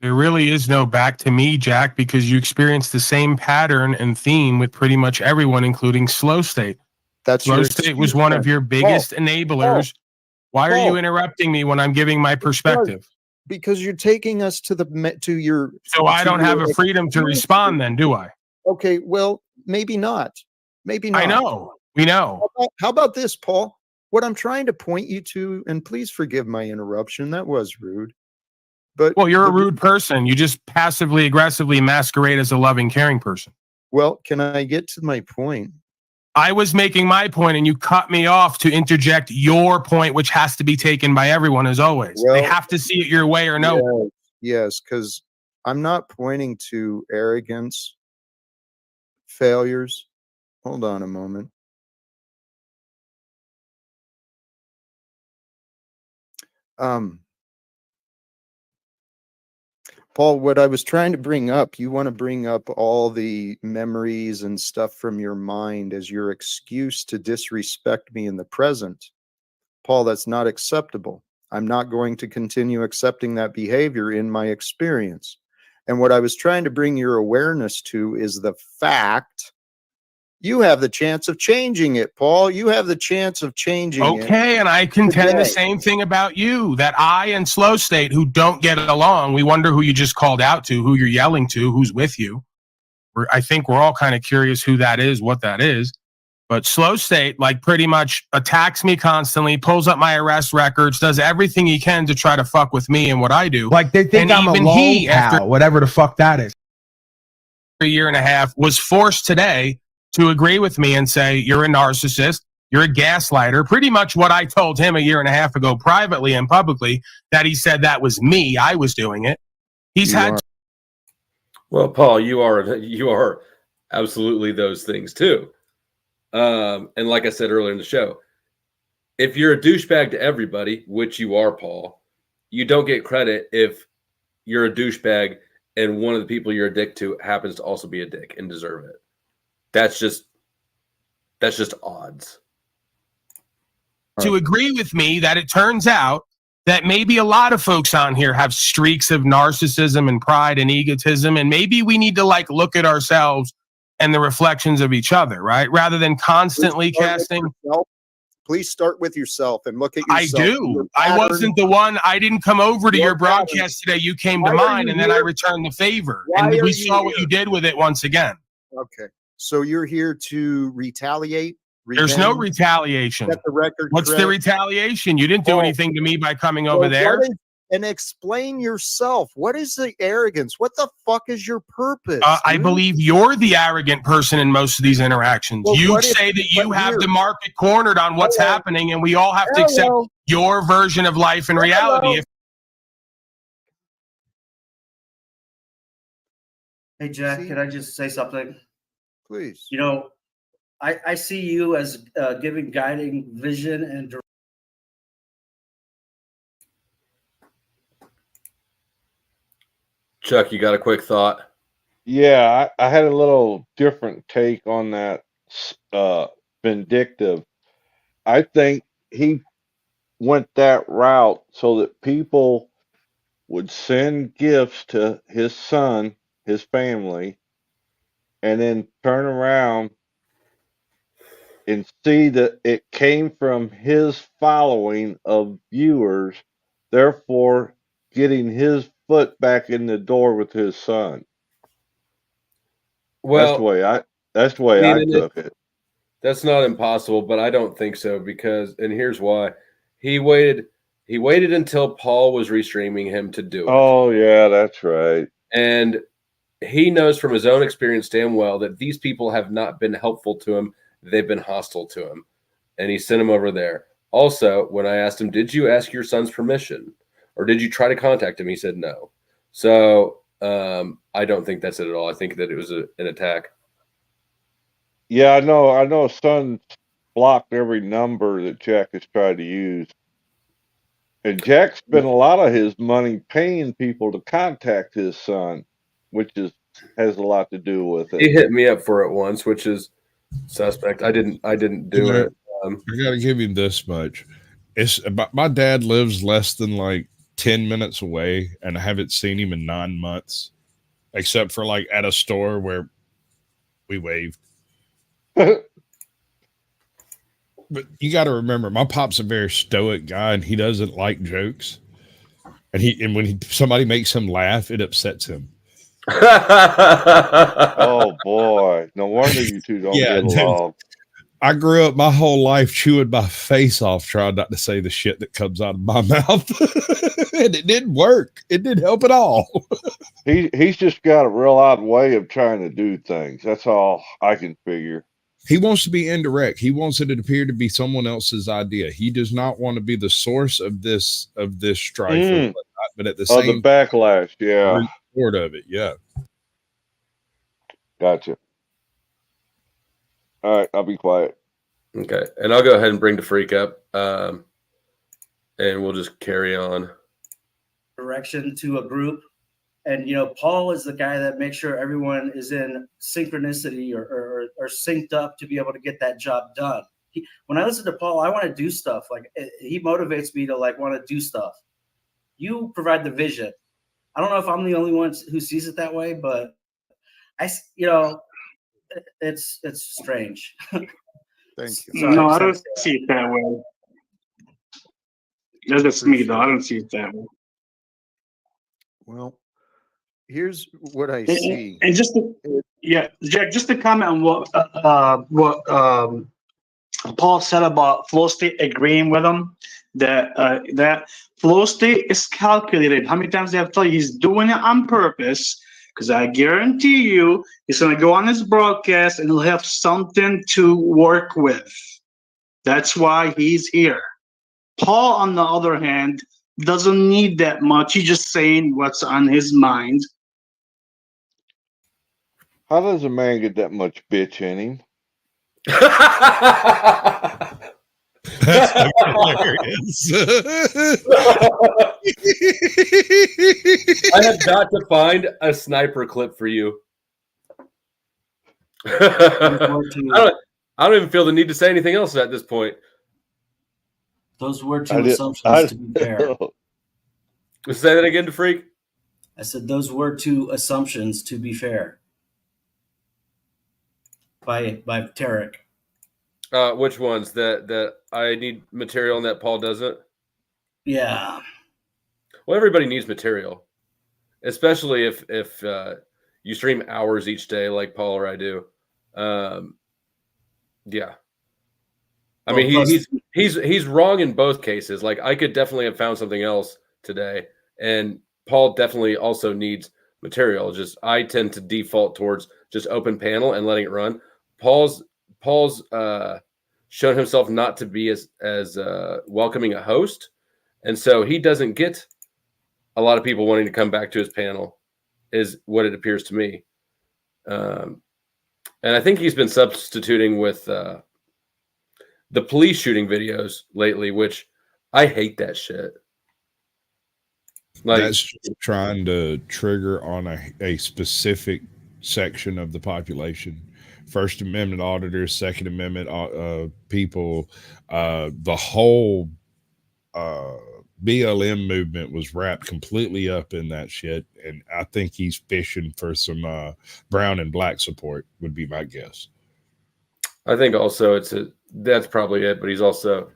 There really is no back to me, Jack, because you experienced the same pattern and theme with pretty much everyone, including Slow State.
That's
Slow State was one of your biggest enablers. Why are you interrupting me when I'm giving my perspective?
Because you're taking us to your.
So I don't have a freedom to respond then, do I?
Okay, well, maybe not. Maybe not.
I know. We know.
How about this, Paul? What I'm trying to point you to, and please forgive my interruption, that was rude. But
well, you're a rude person. You just passively aggressively masquerade as a loving, caring person.
Well, can I get to my point?
I was making my point and you cut me off to interject your point, which has to be taken by everyone as always. Well, they have to see it your way or no.
Yes, because I'm not pointing to arrogance, failures. Hold on a moment. Paul, what I was trying to bring up, you want to bring up all the memories and stuff from your mind as your excuse to disrespect me in the present. Paul, that's not acceptable. I'm not going to continue accepting that behavior in my experience. And what I was trying to bring your awareness to is the fact you have the chance of changing it, Paul. You have the chance of changing it.
Okay, and I contend
today.
the same thing about you, that I and Slow State, who don't get along, we wonder who you just called out to, who you're yelling to, who's with you. I think we're all kind of curious who that is, what that is. But Slow State, like, pretty much attacks me constantly, pulls up my arrest records, does everything he can to try to fuck with me and what I do.
Like they think
And
I'm a
even
lol
he,
pal,
after
whatever the fuck that is.
a year and a half, was forced today to agree with me and say, you're a narcissist, you're a gaslighter. Pretty much what I told him a year and a half ago privately and publicly, that he said that was me, I was doing it. He's had
Well, Paul, you are absolutely those things too. And like I said earlier in the show, if you're a douchebag to everybody, which you are, Paul, you don't get credit if you're a douchebag and one of the people you're a dick to happens to also be a dick and deserve it. That's just odds.
to agree with me that it turns out that maybe a lot of folks on here have streaks of narcissism and pride and egotism, and maybe we need to like look at ourselves and the reflections of each other, right? Rather than constantly casting.
Please start with yourself and look at yourself.
I do. I wasn't the one. I didn't come over to your broadcast today. You came to mine, and then I returned the favor. And we saw what you did with it once again.
Okay. So you're here to retaliate?
There's no retaliation.
Set the record
What's the
correct?
retaliation? You didn't do anything to me by coming over there.
And explain yourself. What is the arrogance? What the fuck is your purpose?
I believe you're the arrogant person in most of these interactions.
Well,
You
what if-
say that you
but
have
here-
the market cornered on what's
Hello.
happening, and we all have to accept
Hello.
your version of life and reality.
Hello.
If
Hey, Jack, can I just say something?
Please.
You know, I see you as giving guiding vision and direction.
Chuck, you got a quick thought?
Yeah, I had a little different take on that vindictive. I think he went that route so that people would send gifts to his son, his family, and then turn around and see that it came from his following of viewers, therefore getting his foot back in the door with his son.
Well,
that's the way I
mean,
took it.
That's not impossible, but I don't think so because, and here's why: he waited until Paul was restreaming him to do it.
Oh yeah, that's right.
And he knows from his own experience damn well that these people have not been helpful to him; they've been hostile to him, and he sent him over there. Also, when I asked him, "Did you ask your son's permission, or did you try to contact him?" He said no. So I don't think that's it at all. I think that it was an attack.
Yeah, I know. Son blocked every number that Jack has tried to use, and Jack spent a lot of his money paying people to contact his son, which has a lot to do with it.
He hit me up for it once, which is suspect. I didn't do it.
I gotta give you this much. It's about, my dad lives less than like 10 minutes away, and I haven't seen him in 9 months, except for like at a store where we waved. But you got to remember, my pop's a very stoic guy, and he doesn't like jokes. And when somebody makes him laugh, it upsets him.
Oh boy, no wonder you two don't get along.
I grew up my whole life chewing my face off, trying not to say the shit that comes out of my mouth, and it didn't work. It didn't help at all.
He's just got a real odd way of trying to do things. That's all I can figure.
He wants to be indirect. He wants it to appear to be someone else's idea. He does not want to be the source of this strife, but at the same
the backlash, yeah,
sort of it, yeah.
Gotcha. All right, I'll be quiet.
Okay, and I'll go ahead and bring the freak up, and we'll just carry on.
Direction to a group And Paul is the guy that makes sure everyone is in synchronicity or synced up to be able to get that job done. When I listen to Paul, I want to do stuff. Like he motivates me to want to do stuff. You provide the vision. I don't know if I'm the only one who sees it that way, but it's strange.
Thank you.
No, I don't see it that way. That's just me, though. I don't see it that way.
Well, here's what I
And,
see.
and just Jack, just to comment on what Paul said about flow state, agreeing with him that flow state is calculated. How many times they have to tell you he's doing it on purpose? Because I guarantee you, he's going to go on his broadcast and he'll have something to work with. That's why he's here. Paul, on the other hand, doesn't need that much. He's just saying what's on his mind.
How does a man get that much bitch in him?
That's hilarious.
I have got to find a sniper clip for you. I don't even feel the need to say anything else at this point.
Those were two assumptions, to be fair.
Say that again to Freak.
I said those were two assumptions, to be fair. By Tarek.
Which ones? That I need material and that Paul doesn't?
Yeah.
Well, everybody needs material, especially if you stream hours each day like Paul or I do. Yeah. I mean, he's wrong in both cases. Like, I could definitely have found something else today, and Paul definitely also needs material. Just I tend to default towards just open panel and letting it run. Paul's shown himself not to be as welcoming a host, and so he doesn't get a lot of people wanting to come back to his panel, is what it appears to me. And I think he's been substituting with the police shooting videos lately, which I hate that shit. Like,
that's just trying to trigger on a specific section of the population. First Amendment auditors, Second Amendment people, the whole BLM movement was wrapped completely up in that shit. And I think he's fishing for some brown and black support, would be my guess.
I think also that's probably it, but he's also,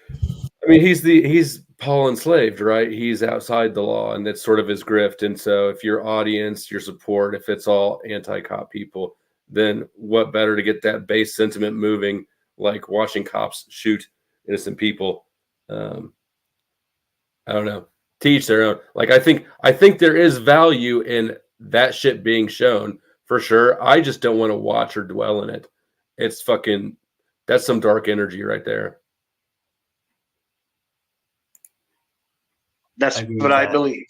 I mean, he's Paul enslaved, right? He's outside the law, and that's sort of his grift. And so if your audience, your support, if it's all anti-cop people, then what better to get that base sentiment moving, like watching cops shoot innocent people? I don't know. Teach their own. Like, I think there is value in that shit being shown for sure. I just don't want to watch or dwell in it. It's that's some dark energy right there.
That's what I believe.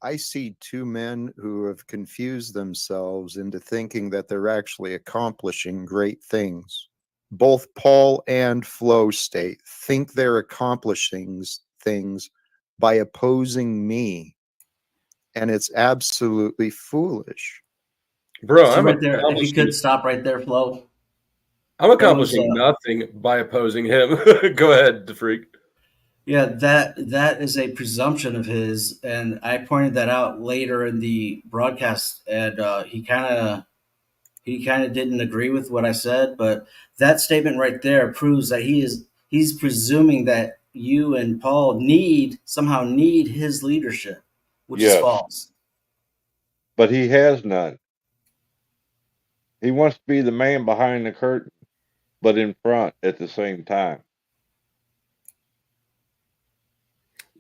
I see two men who have confused themselves into thinking that they're actually accomplishing great things. Both Paul and Flow State think they're accomplishing things by opposing me. And it's absolutely foolish.
Bro,
So right there, if you could stop right there, Flo.
I'm accomplishing nothing by opposing him. Go ahead, DeFreak.
Yeah, that is a presumption of his, and I pointed that out later in the broadcast, and he kind of didn't agree with what I said, but that statement right there proves that he's presuming that you and Paul somehow need his leadership, which is false.
But he has none. He wants to be the man behind the curtain, but in front at the same time.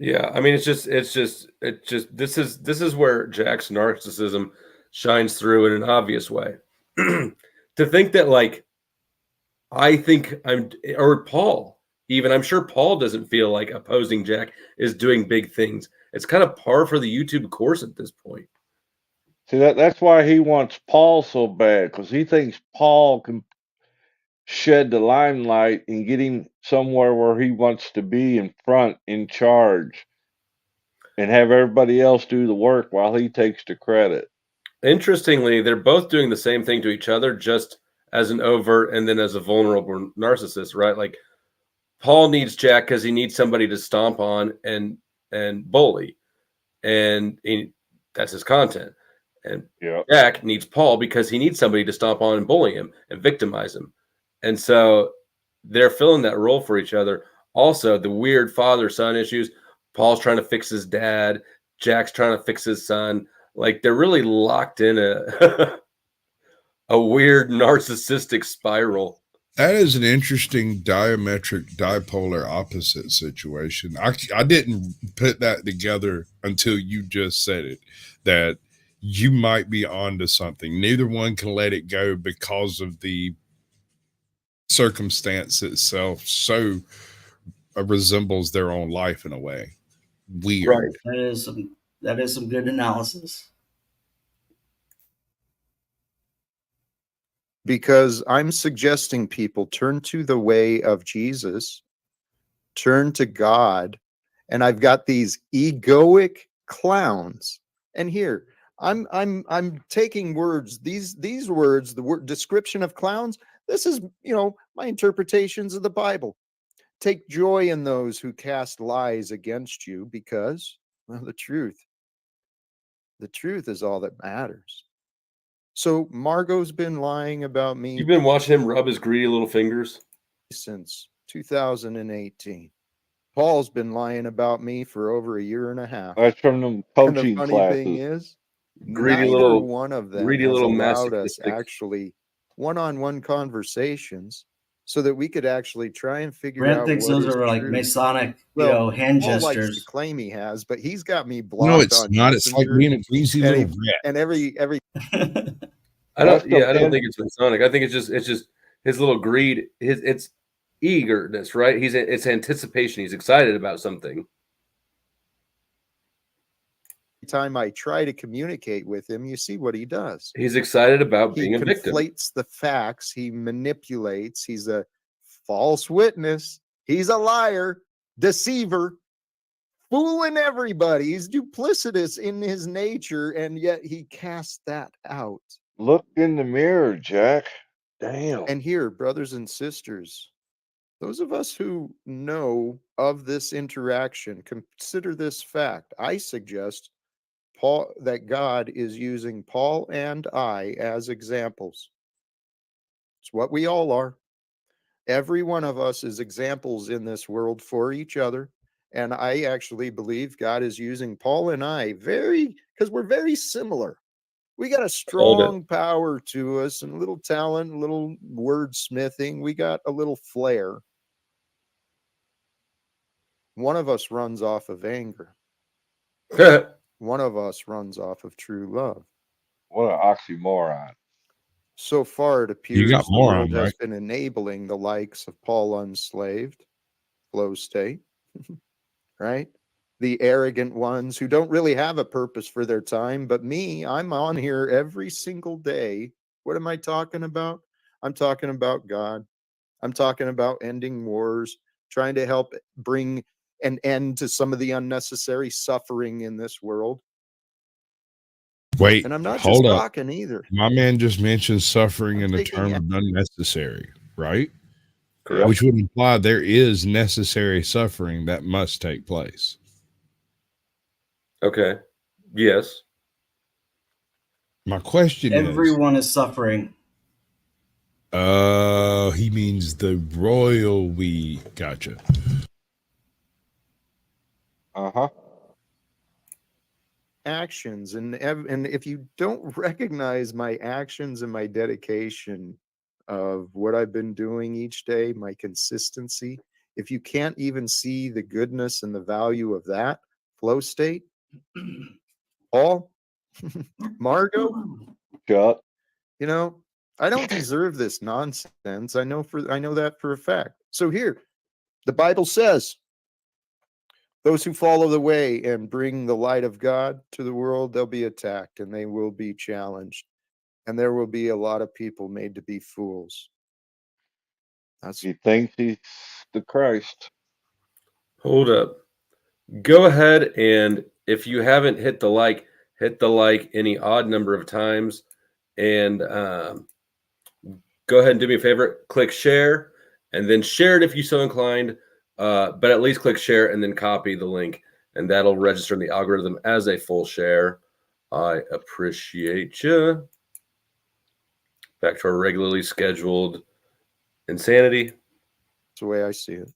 Yeah, I mean, it's just this is where Jack's narcissism shines through in an obvious way. To think that, like, I think or Paul, even, I'm sure Paul doesn't feel like opposing Jack is doing big things. It's kind of par for the YouTube course at this point.
See, that's why he wants Paul so bad, because he thinks Paul can shed the limelight and get him somewhere where he wants to be, in front, in charge. and have everybody else do the work while he takes the credit.
Interestingly, they're both doing the same thing to each other, just as an overt and then as a vulnerable narcissist, right? Like Paul needs Jack because he needs somebody to stomp on and bully, and that's his content. And Jack needs Paul because he needs somebody to stomp on and bully him and victimize him. And so they're filling that role for each other. Also, the weird father-son issues. Paul's trying to fix his dad. Jack's trying to fix his son. Like they're really locked in a a weird narcissistic spiral.
That is an interesting diametric dipolar opposite situation. I didn't put that together until you just said it, that you might be onto something. Neither one can let it go because of the circumstance itself so resembles their own life in a way. Weird.
Right. That is some good analysis.
Because I'm suggesting people turn to the way of Jesus, turn to God, and I've got these egoic clowns. And here, I'm taking words, these words, the word description of clowns. This is, my interpretations of the Bible. Take joy in those who cast lies against you, because, well, the truth is all that matters. So Margot's been lying about me.
You've been watching him rub his greedy little fingers
since 2018. Paul's been lying about me for over a year and a half.
That's from them
And the
coaching
funny
classes.
thing is,
Greedy
neither
little-
one of them
greedy
has
little
allowed us
masochistic.
actually one-on-one conversations so that we could actually try and figure
Brent
out
thinks
what
those
is
are like
true.
Masonic,
Well,
hand
Paul likes
gestures.
to claim he has, but he's got me blocked
No, it's
on
not. It's like
Messenger,
being a greasy
and
little
he-
rat.
and every
I don't think it's Masonic. I think it's just his little greed, it's eagerness, right? It's anticipation. He's excited about something.
time I try to communicate with him, you see what he does.
He's excited about being a
He
victim.
conflates the facts. He manipulates. He's a false witness. He's a liar, deceiver, fooling everybody. He's duplicitous in his nature, and yet he casts that out.
Look in the mirror, Jack. Damn.
And here, brothers and sisters, those of us who know of this interaction, consider this fact. I suggest that God is using Paul and I as examples. It's what we all are. Every one of us is examples in this world for each other. And I actually believe God is using Paul and I because we're very similar. We got a strong power to us and a little talent, a little wordsmithing. We got a little flair. One of us runs off of anger. One of us runs off of true love.
What an oxymoron.
So far, it appears
You got
the world
moron,
has
right?
been enabling the likes of Paul Unslaved, Flow State, right? The arrogant ones who don't really have a purpose for their time. But me, I'm on here every single day. What am I talking about? I'm talking about God. I'm talking about ending wars, trying to help bring an end to some of the unnecessary suffering in this world.
Wait,
And I'm not
hold
just
up.
talking either.
My man just mentioned suffering in the
taking
term of unnecessary, right?
Correct.
Which would imply there is necessary suffering that must take place.
Okay. Yes.
My question
Everyone is suffering.
he means the royal we. Gotcha.
Uh-huh.
Actions and if you don't recognize my actions and my dedication of what I've been doing each day, my consistency, if you can't even see the goodness and the value of that flow state, Paul, Margot,
Chuck,
I don't deserve this nonsense. I know that for a fact. So here, the Bible says, those who follow the way and bring the light of God to the world, they'll be attacked and they will be challenged. And there will be a lot of people made to be fools.
He thinks he's the Christ.
Hold up. Go ahead and if you haven't hit the like any odd number of times, and go ahead and do me a favor, click share, and then share it if you're so inclined. But at least click share and then copy the link, and that'll register in the algorithm as a full share. I appreciate you. Back to our regularly scheduled insanity.
That's the way I see it.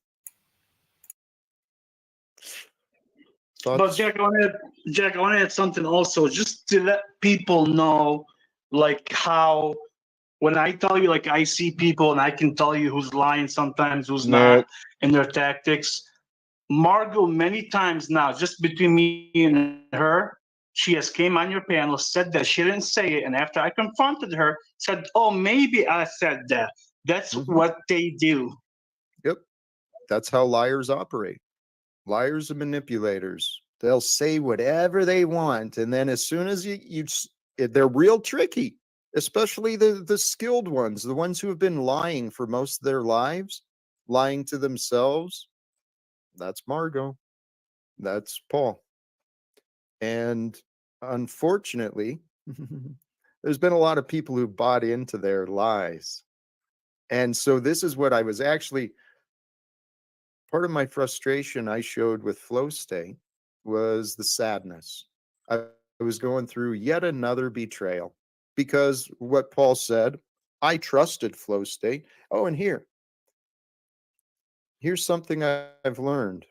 But Jack, I want to add something also, just to let people know, like how when I tell you, like I see people and I can tell you who's lying sometimes, who's not, in their tactics. Margot, many times now, just between me and her, she has came on your panel, said that she didn't say it, and after I confronted her, said, "Oh, maybe I said that." That's what they do.
Yep, that's how liars operate. Liars and manipulators. They'll say whatever they want, and then as soon as they're real tricky, especially the skilled ones, the ones who have been lying for most of their lives, lying to themselves. That's Margot. That's Paul. And unfortunately, there's been a lot of people who bought into their lies. And so this is what I was actually, part of my frustration I showed with flow state was the sadness. I was going through yet another betrayal because what Paul said, I trusted flow state. Oh, and here's something I've learned.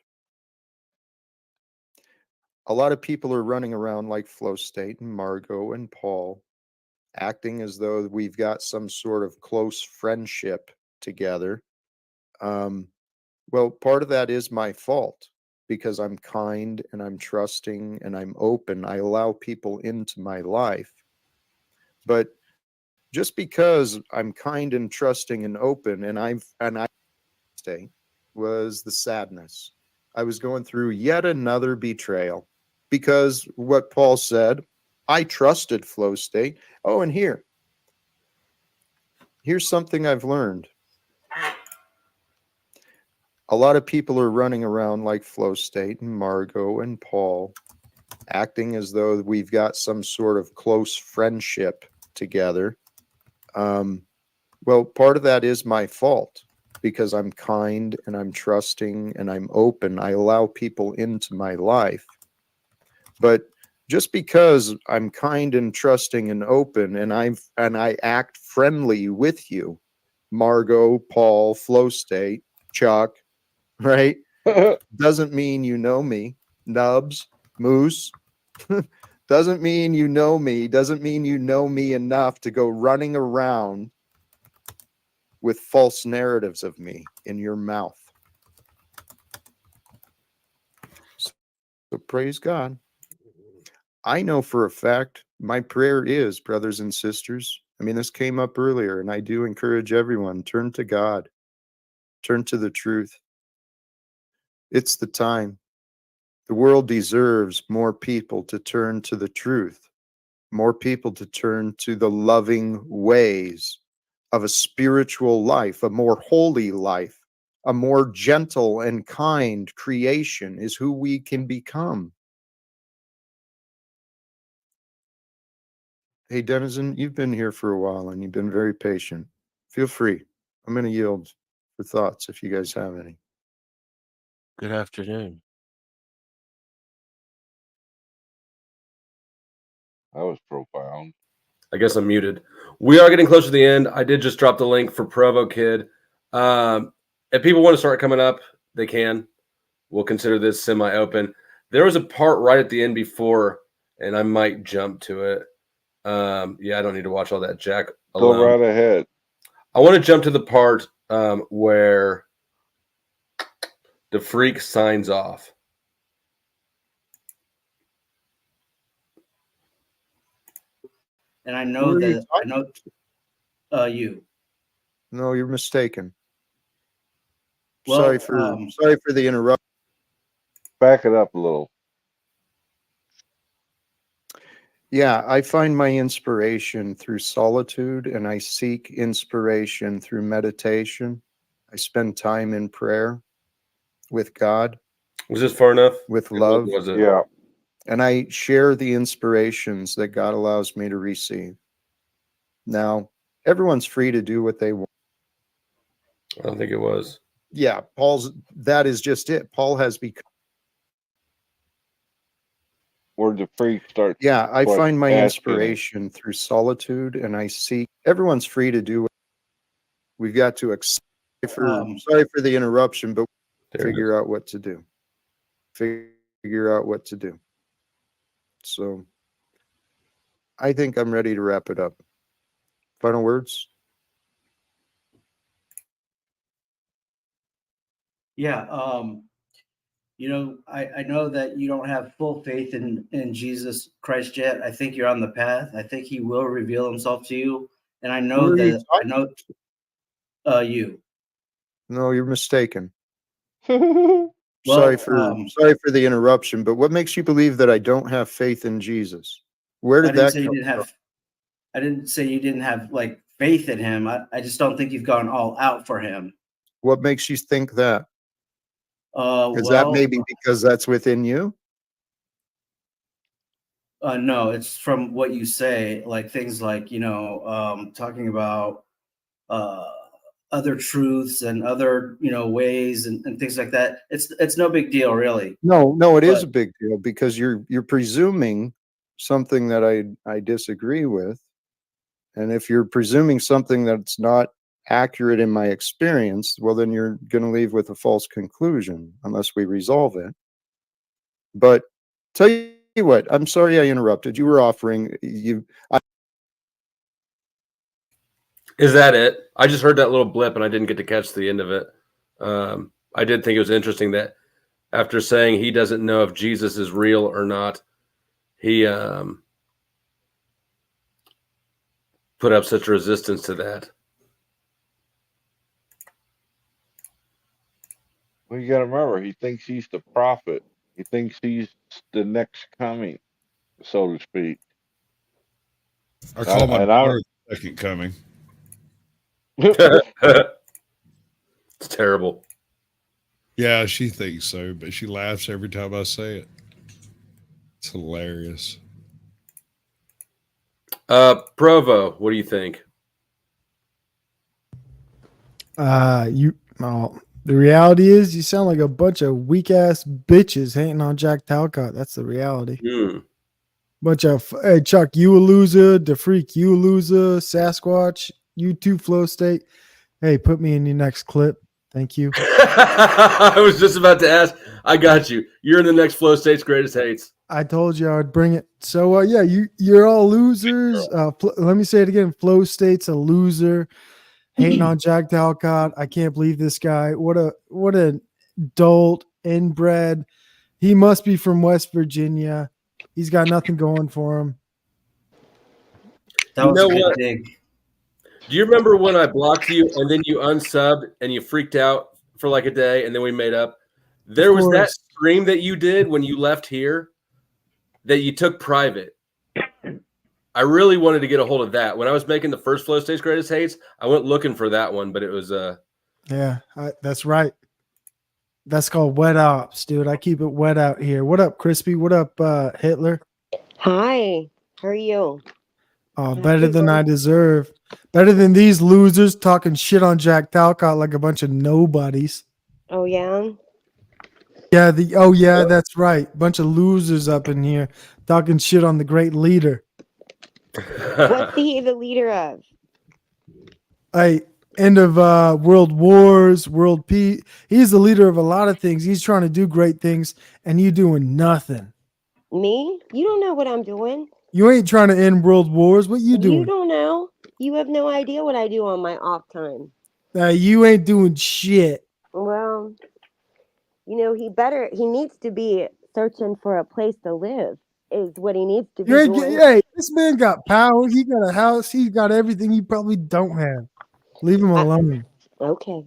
A lot of people are running around like flow state and Margot and Paul, acting as though we've got some sort of close friendship together. Well, part of that is my fault because I'm kind and I'm trusting and I'm open. I allow people into my life. But just because I'm kind and trusting and open, and I stay, was the sadness. I was going through yet another betrayal because what Paul said, I trusted flow state. Oh, and here's something I've learned. A lot of people are running around like flow state and Margot and Paul, acting as though we've got some sort of close friendship together. Well, part of that is my fault because I'm kind and I'm trusting and I'm open. I allow people into my life. But just because I'm kind and trusting and open and I act friendly with you, Margot, Paul, flow state, Chuck, right? Doesn't mean you know me. Nubs, Moose. Doesn't mean you know me. Doesn't mean you know me enough to go running around with false narratives of me in your mouth. So praise God. I know for a fact, my prayer is, brothers and sisters, I mean, this came up earlier, and I do encourage everyone, turn to God. Turn to the truth. It's the time. The world deserves more people to turn to the truth, more people to turn to the loving ways of a spiritual life, a more holy life, a more gentle and kind creation is who we can become. Hey, Denizen, you've been here for a while and you've been very patient. Feel free. I'm going to yield for thoughts if you guys have any.
Good afternoon.
That was profound.
I guess I'm muted. We are getting close to the end. I did just drop the link for Provo Kid. If people want to start coming up, they can. We'll consider this semi-open. There was a part right at the end before, and I might jump to it. Yeah, I don't need to watch all that, Jack.
Go right ahead.
I want to jump to the part where the freak signs off.
And I know that I know you.
No, you're mistaken.
Well,
sorry for the interruption.
Back it up a little.
Yeah, I find my inspiration through solitude and I seek inspiration through meditation. I spend time in prayer with God.
Was this far enough?
With love.
Was it?
Yeah.
and I share the inspirations that God allows me to receive. Now, everyone's free to do what they want.
I don't think it was.
Yeah, that is just it. Paul has become.
Where the freak starts.
Yeah, I find my
asking
inspiration through solitude, and I seek. Everyone's free to do what we've got to accept. Sorry for the interruption, but figure out what to do. Figure out what to do. So I think I'm ready to wrap it up. Final words?
Yeah. I know that you don't have full faith in Jesus Christ yet. I think you're on the path. I think he will reveal himself to you. And I know you.
No, you're mistaken.
Well,
sorry for the interruption, but what makes you believe that I don't have faith in Jesus? Where did that come from?
I didn't say you didn't have like faith in him. I just don't think you've gone all out for him.
What makes you think that? Is that maybe because that's within you?
No, it's from what you say, like things like, talking about other truths and other, ways and things like that. It's no big deal, really.
No, it is a big deal because you're presuming something that I disagree with. And if you're presuming something that's not accurate in my experience, well, then you're going to leave with a false conclusion unless we resolve it. But tell you what, I'm sorry I interrupted. You were offering
Is that it? I just heard that little blip and I didn't get to catch the end of it. I did think it was interesting that after saying he doesn't know if Jesus is real or not, he put up such resistance to that.
Well, you got to remember, he thinks he's the prophet. He thinks he's the next coming, so to speak.
I call my daughter the second coming.
It's terrible.
Yeah, she thinks so, but she laughs every time I say it. It's hilarious.
Provo, what do you think?
The reality is you sound like a bunch of weak ass bitches hating on Jack Talcott. That's the reality. Bunch of hey Chuck, you a loser, the freak, you a loser, Sasquatch, you too, Flow State. Hey, put me in your next clip. Thank you.
I was just about to ask. I got you. You're in the next Flow State's Greatest Hates.
I told you I would bring it. So yeah, you're all losers. Let me say it again. Flow State's a loser. Hating on Jack Talcott. I can't believe this guy. What an adult, inbred. He must be from West Virginia. He's got nothing going for him.
That was a good dig.
Do you remember when I blocked you and then you unsubbed and you freaked out for like a day and then we made up? There was that stream that you did when you left here that you took private. I really wanted to get a hold of that. When I was making the first Flow State's Greatest Hates, I went looking for that one, but it was
yeah, that's right. That's called wet ops, dude. I keep it wet out here. What up, Crispy? What up, Hitler?
Hi, how are you?
Oh, better than I deserve. Better than these losers talking shit on Jack Talcott like a bunch of nobodies.
Oh yeah?
Yeah, that's right. Bunch of losers up in here talking shit on the great leader.
What's he the leader of?
End of world wars, world peace. He's the leader of a lot of things. He's trying to do great things, and you doing nothing.
Me? You don't know what I'm doing.
You ain't trying to end world wars. What you doing?
You don't know. You have no idea what I do on my off time.
You ain't doing shit.
Well, he needs to be searching for a place to live. Is what he needs to be doing.
Hey, this man got power. He got a house. He got everything you probably don't have. Leave him alone.
Okay.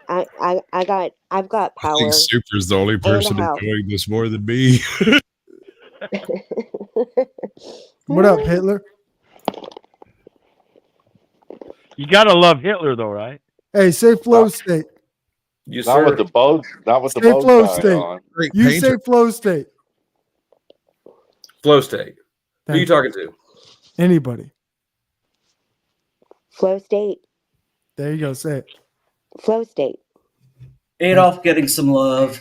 I've got power.
I think Super's the only person enjoying this more than me.
What up, Hitler?
You gotta love Hitler, though, right?
Hey, say Flow State.
Not with the bow. Not with the
Say
bow
Flow
tie
State.
on.
You say Flow State.
Flow State. Who are you talking to?
Anybody.
Flow State.
There you go. Say it.
Flow State.
Adolf getting some love.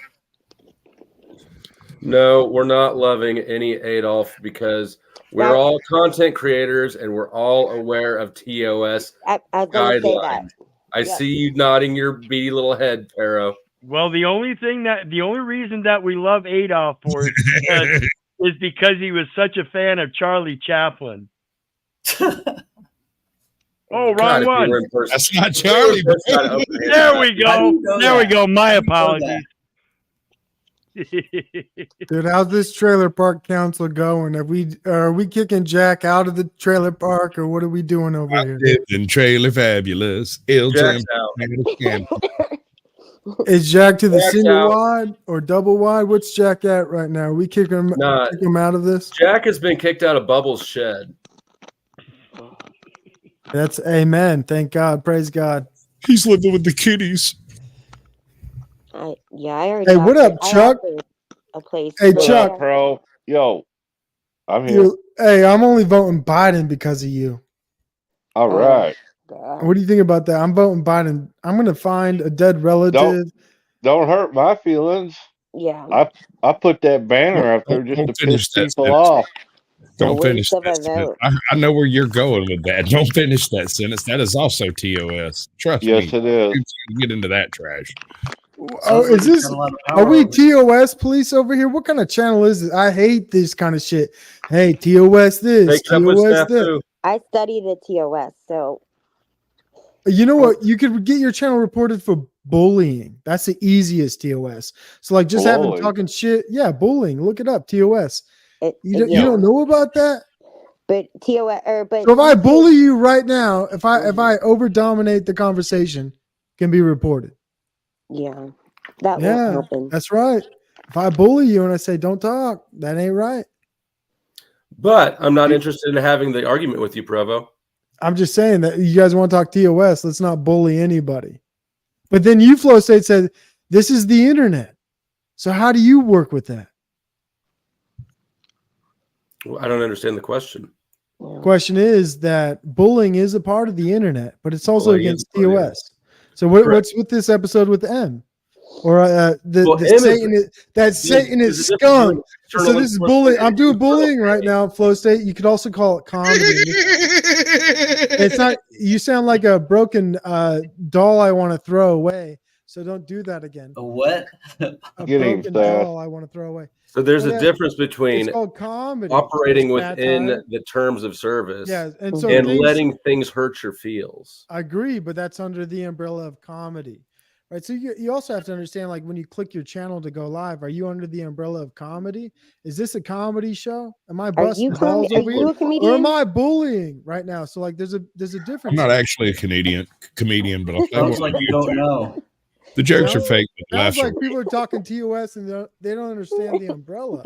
No, we're not loving any Adolf because we're all content creators and we're all aware of TOS
I was going to say that.
guidelines. I see you nodding your beady little head, Pero.
Well, the only reason that we love Adolf for is because he was such a fan of Charlie Chaplin. Oh, wrong one.
That's not Charlie.
There we go. There we go. My apologies.
Dude, how's this trailer park council going? Are we kicking Jack out of the trailer park, or what are we doing over here?
In trailer fabulous.
Jack's
Is Jack to the
Jack's
single
out.
wide or double wide? What's Jack at right now? We kick him out of this?
Jack has been kicked out of Bubbles' shed.
That's amen. Thank God. Praise God.
He's living with the kitties.
I already.
Hey, what up, Chuck?
A place.
Hey,
for
Chuck.
that.
Pro. Yo, I'm here.
Hey, I'm only voting Biden because of you.
All right.
What do you think about that? I'm voting Biden. I'm going to find a dead relative.
Don't hurt my feelings.
Yeah.
I put that banner up there just to piss
that
people
sentence.
off.
Don't finish that sentence. I know where you're going with that. Don't finish that sentence. That is also TOS. Trust me.
Yes, it is.
You get into that trash.
Oh, is this? Are we TOS police over here? What kind of channel is this? I hate this kind of shit. Hey, TOS this, TOS that.
I study the TOS, so
You know what? You could get your channel reported for bullying. That's the easiest TOS. So like just having
Bullying.
talking shit. Yeah, bullying. Look it up. TOS. You
yeah.
don't know about that?
but TOS but
So if I bully you right now, if I over dominate the conversation, can be reported.
yeah, that won't
Yeah,
happen.
that's right. If I bully you and I say don't talk, that ain't right.
But I'm not interested in having the argument with you, Provo.
I'm just saying that you guys want to talk TOS. Let's not bully anybody. But then you, Flow State, said this is the internet. So how do you work with that?
Well, I don't understand the question.
Question is that bullying is a part of the internet, but it's also
Bullying
against
is part of the
TOS. So what's with this episode with M? Or the Satanist skunk. So this is bullying. I'm doing bullying right now, Flow State. You could also call it comedy. It's not. You sound like a broken doll I want to throw away. So don't do that again.
A what?
A
Get him,
broken
Seth.
doll I want to throw away.
So there's
Well,
a
yeah,
difference between
it's called comedy.
operating
It's
within
satire.
the terms of service
Yeah, and so
letting things hurt your feels.
I agree, but that's under the umbrella of comedy, right? So you also have to understand, like when you click your channel to go live, are you under the umbrella of comedy? Is this a comedy show? Am I busting balls over here, or am I bullying right now? So like, there's a difference.
I'm not actually a comedian, but I'll tell you
Sounds
what,
like you don't know.
the jokes are fake. But the
Sounds
laughs are
like people are talking TOS and they don't understand the umbrella.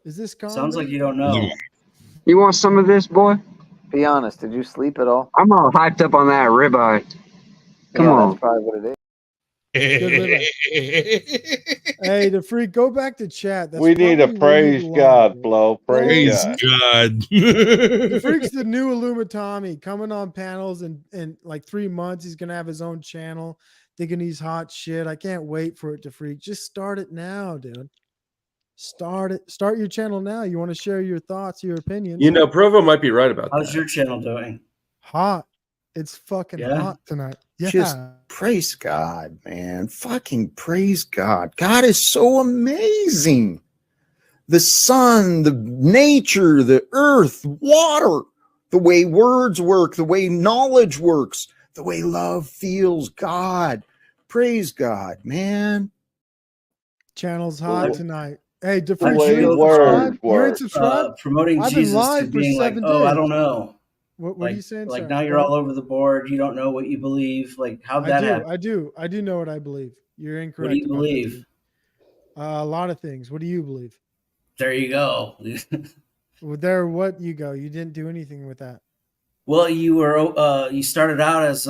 Is this comedy?
Sounds like you don't know.
You want some of this, boy?
Be honest, did you sleep at all?
I'm all hyped up on that ribeye. Come
Yeah,
on.
that's probably what it is.
Hey, the freak, go back to chat. That's
We need to
probably where you
praise
belong.
God, Flo. Praise
Praise
God.
God.
The freak's the new Illuminati coming on panels in like 3 months. He's gonna have his own channel, thinking he's hot shit. I can't wait for it to freak. Just start it now, dude. Start it. Start your channel now. You want to share your thoughts, your opinions?
You know, Provo might be right about
How's
that.
your channel doing?
Hot. It's fucking
Yeah?
hot tonight. Yeah.
Just praise God, man. Fucking praise God. God is so amazing. The sun, the nature, the earth, water, the way words work, the way knowledge works, the way love feels. God. Praise God, man.
Channel's hot
Well,
tonight. Hey,
I
Freak,
feel
you ain't
for,
subscribed? You ain't subscribed?
promoting
I've been
Jesus
live
to
for
being like,
7
oh, I
days.
don't know.
What
like,
are you saying?
Like
sir?
now you're all over the board. You don't know what you believe. Like how'd that happen?
I do know what I believe. You're incorrect.
What do you
about that,
believe?
dude. A lot of things. What do you believe?
There you go.
Well, there, what you go? You didn't do anything with that.
Well, you started out as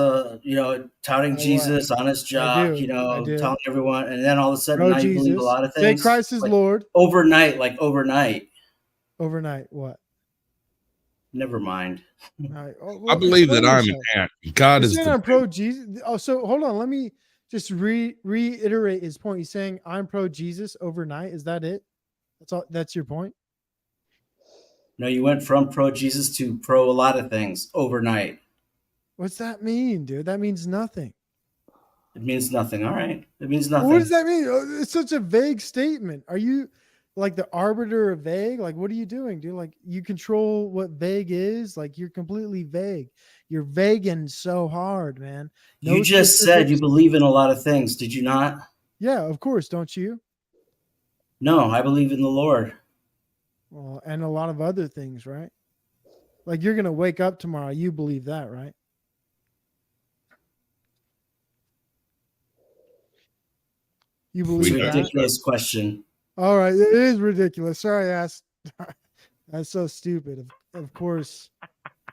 touting Jesus, honest jock,
do.
telling everyone, and then all of a sudden
Bro,
now you believe a
Jesus.
lot of
Say
things.
Christ is
like
Lord.
Overnight.
Overnight, what?
Never mind.
All right. Oh,
I
well,
believe that
explain
I'm an
yourself.
ant. God
He's
is
saying
the
I'm pro Jesus. Oh, so hold on. Let me just reiterate his point. He's saying I'm pro Jesus overnight. Is that it? That's all. That's your point.
No, you went from pro Jesus to pro a lot of things overnight.
What's that mean, dude? That means nothing.
It means nothing. All right. It means nothing.
What does that mean? It's such a vague statement. Are you like the arbiter of vague? Like, what are you doing, dude? Like, you control what vague is? Like, you're completely vague. You're vegan so hard, man. No
You just said you
specifics.
believe in a lot of things. Did you not?
Yeah, of course. Don't you?
No, I believe in the Lord.
Well, and a lot of other things, right? Like, you're going to wake up tomorrow. You believe that, right? You believe
It's a
that?
ridiculous question.
All right. It is ridiculous. Sorry, I asked. That's so stupid. Of course.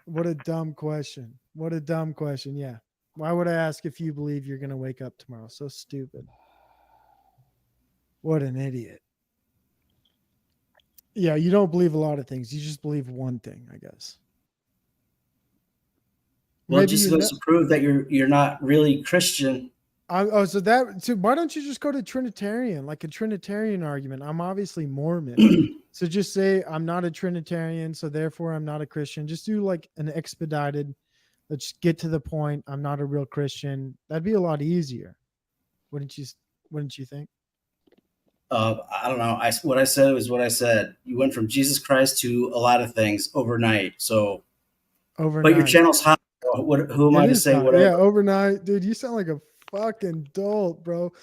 What a dumb question. What a dumb question. Yeah. Why would I ask if you believe you're going to wake up tomorrow? So stupid. What an idiot. Yeah, you don't believe a lot of things. You just believe one thing, I guess.
Well, it just goes to prove that you're not really Christian.
So why don't you just go to Trinitarian, like a Trinitarian argument? I'm obviously Mormon. So just say I'm not a Trinitarian, so therefore I'm not a Christian. Just do like an expedited, let's get to the point. I'm not a real Christian. That'd be a lot easier. Wouldn't you think?
I don't know. What I said was what I said. You went from Jesus Christ to a lot of things overnight. So,
overnight.
But your channel's hot. Who am I to say whatever?
Yeah, overnight, dude. You sound like a fucking dolt, bro.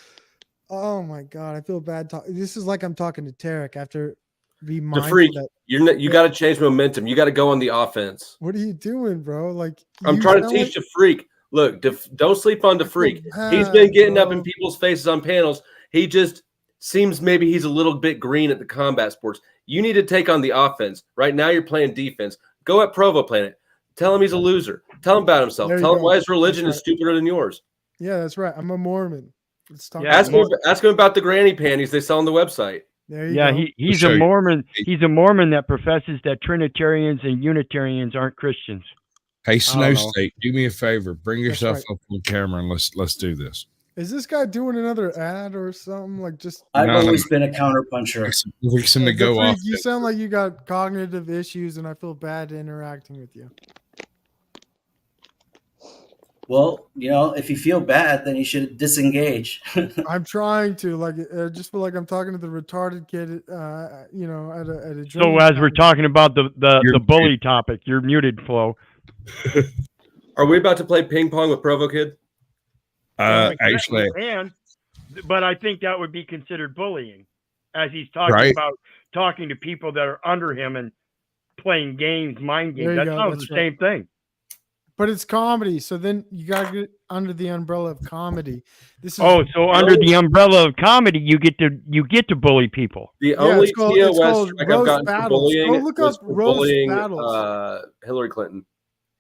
Oh my god, I feel bad. This is like I'm talking to Tarek after be mindful
The freak.
that
You got to change momentum. You got to go on the offense.
what are you doing, bro? Like
I'm trying to teach the freak. Look, don't sleep on the freak. He's been getting up in people's faces on panels. He just seems maybe he's a little bit green at the combat sports. You need to take on the offense. Right now you're playing defense. Go at Provo Planet. Tell him he's a loser. Tell him about himself. Tell him why his religion is stupider than yours.
Yeah, that's right. I'm a Mormon. Let's talk.
Ask him about the granny panties they sell on the website.
There you
yeah,
go.
he's a Mormon. He's a Mormon that professes that Trinitarians and Unitarians aren't Christians.
Hey, Snow State, do me a favor. Bring yourself up on camera and let's do this.
Is this guy doing another ad or something? Like just
I've always been a counterpuncher.
Fixing to go
Freak,
off.
you sound like you got cognitive issues, and I feel bad interacting with you.
Well, if you feel bad, then you should disengage.
I'm trying to just feel like I'm talking to the retarded kid, at a.
So as we're talking about the bully topic, you're muted, Flo.
Are we about to play ping pong with Provo Kid?
Actually,
but I think that would be considered bullying, as he's talking about talking to people that are under him and playing games, mind games. That sounds the same thing.
But it's comedy, so then you gotta get under the umbrella of comedy.
So under the umbrella of comedy, you get to bully people.
The only TOS strike I've gotten
battles.
for bullying
Go look
was
up
for
roast
bullying
battles.
Hillary Clinton.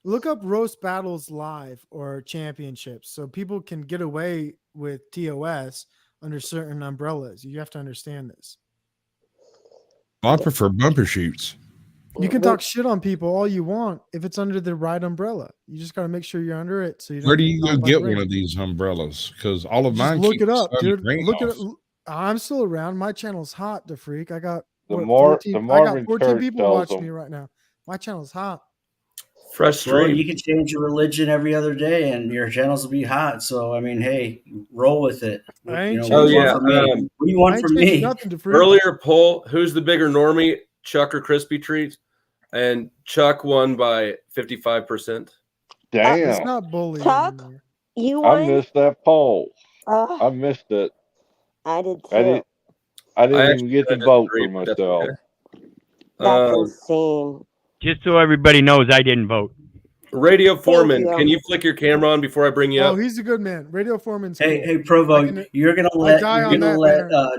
Look up roast battles live or championships, so people can get away with TOS under certain umbrellas. You have to understand this.
I prefer bumper shoots.
You can talk shit on people all you want if it's under the right umbrella. You just got to make sure you're under it. So
where do you go get one of these umbrellas? Because all of mine.
Look it up, dude. Look it up. I'm still around. My channel's hot, the freak. I got 14 people watching me right now. My channel's hot.
Fresh stream.
Well, you can change your religion every other day, and your channels will be hot. So I mean, hey, roll with it.
What do you want
from me?
Earlier poll: who's the bigger normie, Chuck or Crispy Treats? And Chuck won by 55%.
Damn.
It's not bullying.
Chuck, you
I
won?
missed that poll.
Oh,
I missed it.
I did too.
I didn't even get to vote for myself.
That's insane.
Just so everybody knows, I didn't vote.
Radio Foreman, can you flick your camera on before I bring you up?
Oh, he's a good man. Radio Foreman's
Hey, Provo, you're gonna let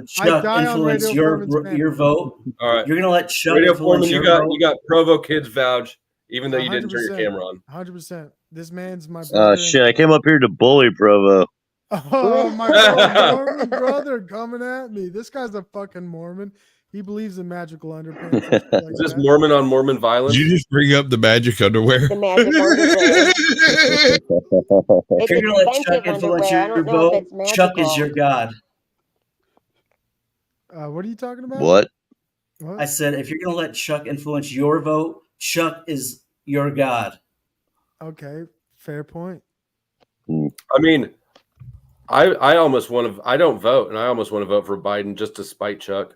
Chuck influence your vote.
All right,
You're gonna let Chuck
Radio
influence
Foreman.
your
You
vote.
got Provo Kids vouch. even though you didn't turn your
100%.
camera on.
100%. This man's my brother.
Oh shit! I came up here to bully Provo.
Oh my God, Mormon brother coming at me. This guy's a fucking Mormon. He believes in magical underpants. And shit like
Is this
that.
Mormon on Mormon violence?
Did you just bring up the magic underwear?
The magic underwear. It's
If you're gonna let Chuck
expensive
influence
underwear. I
your
don't know if
vote,
it's magical.
Chuck is your god.
What are you talking about?
What?
I said, if you're gonna let Chuck influence your vote, Chuck is your god.
Okay, fair point.
I mean, I almost want to. I don't vote, and I almost want to vote for Biden just to spite Chuck.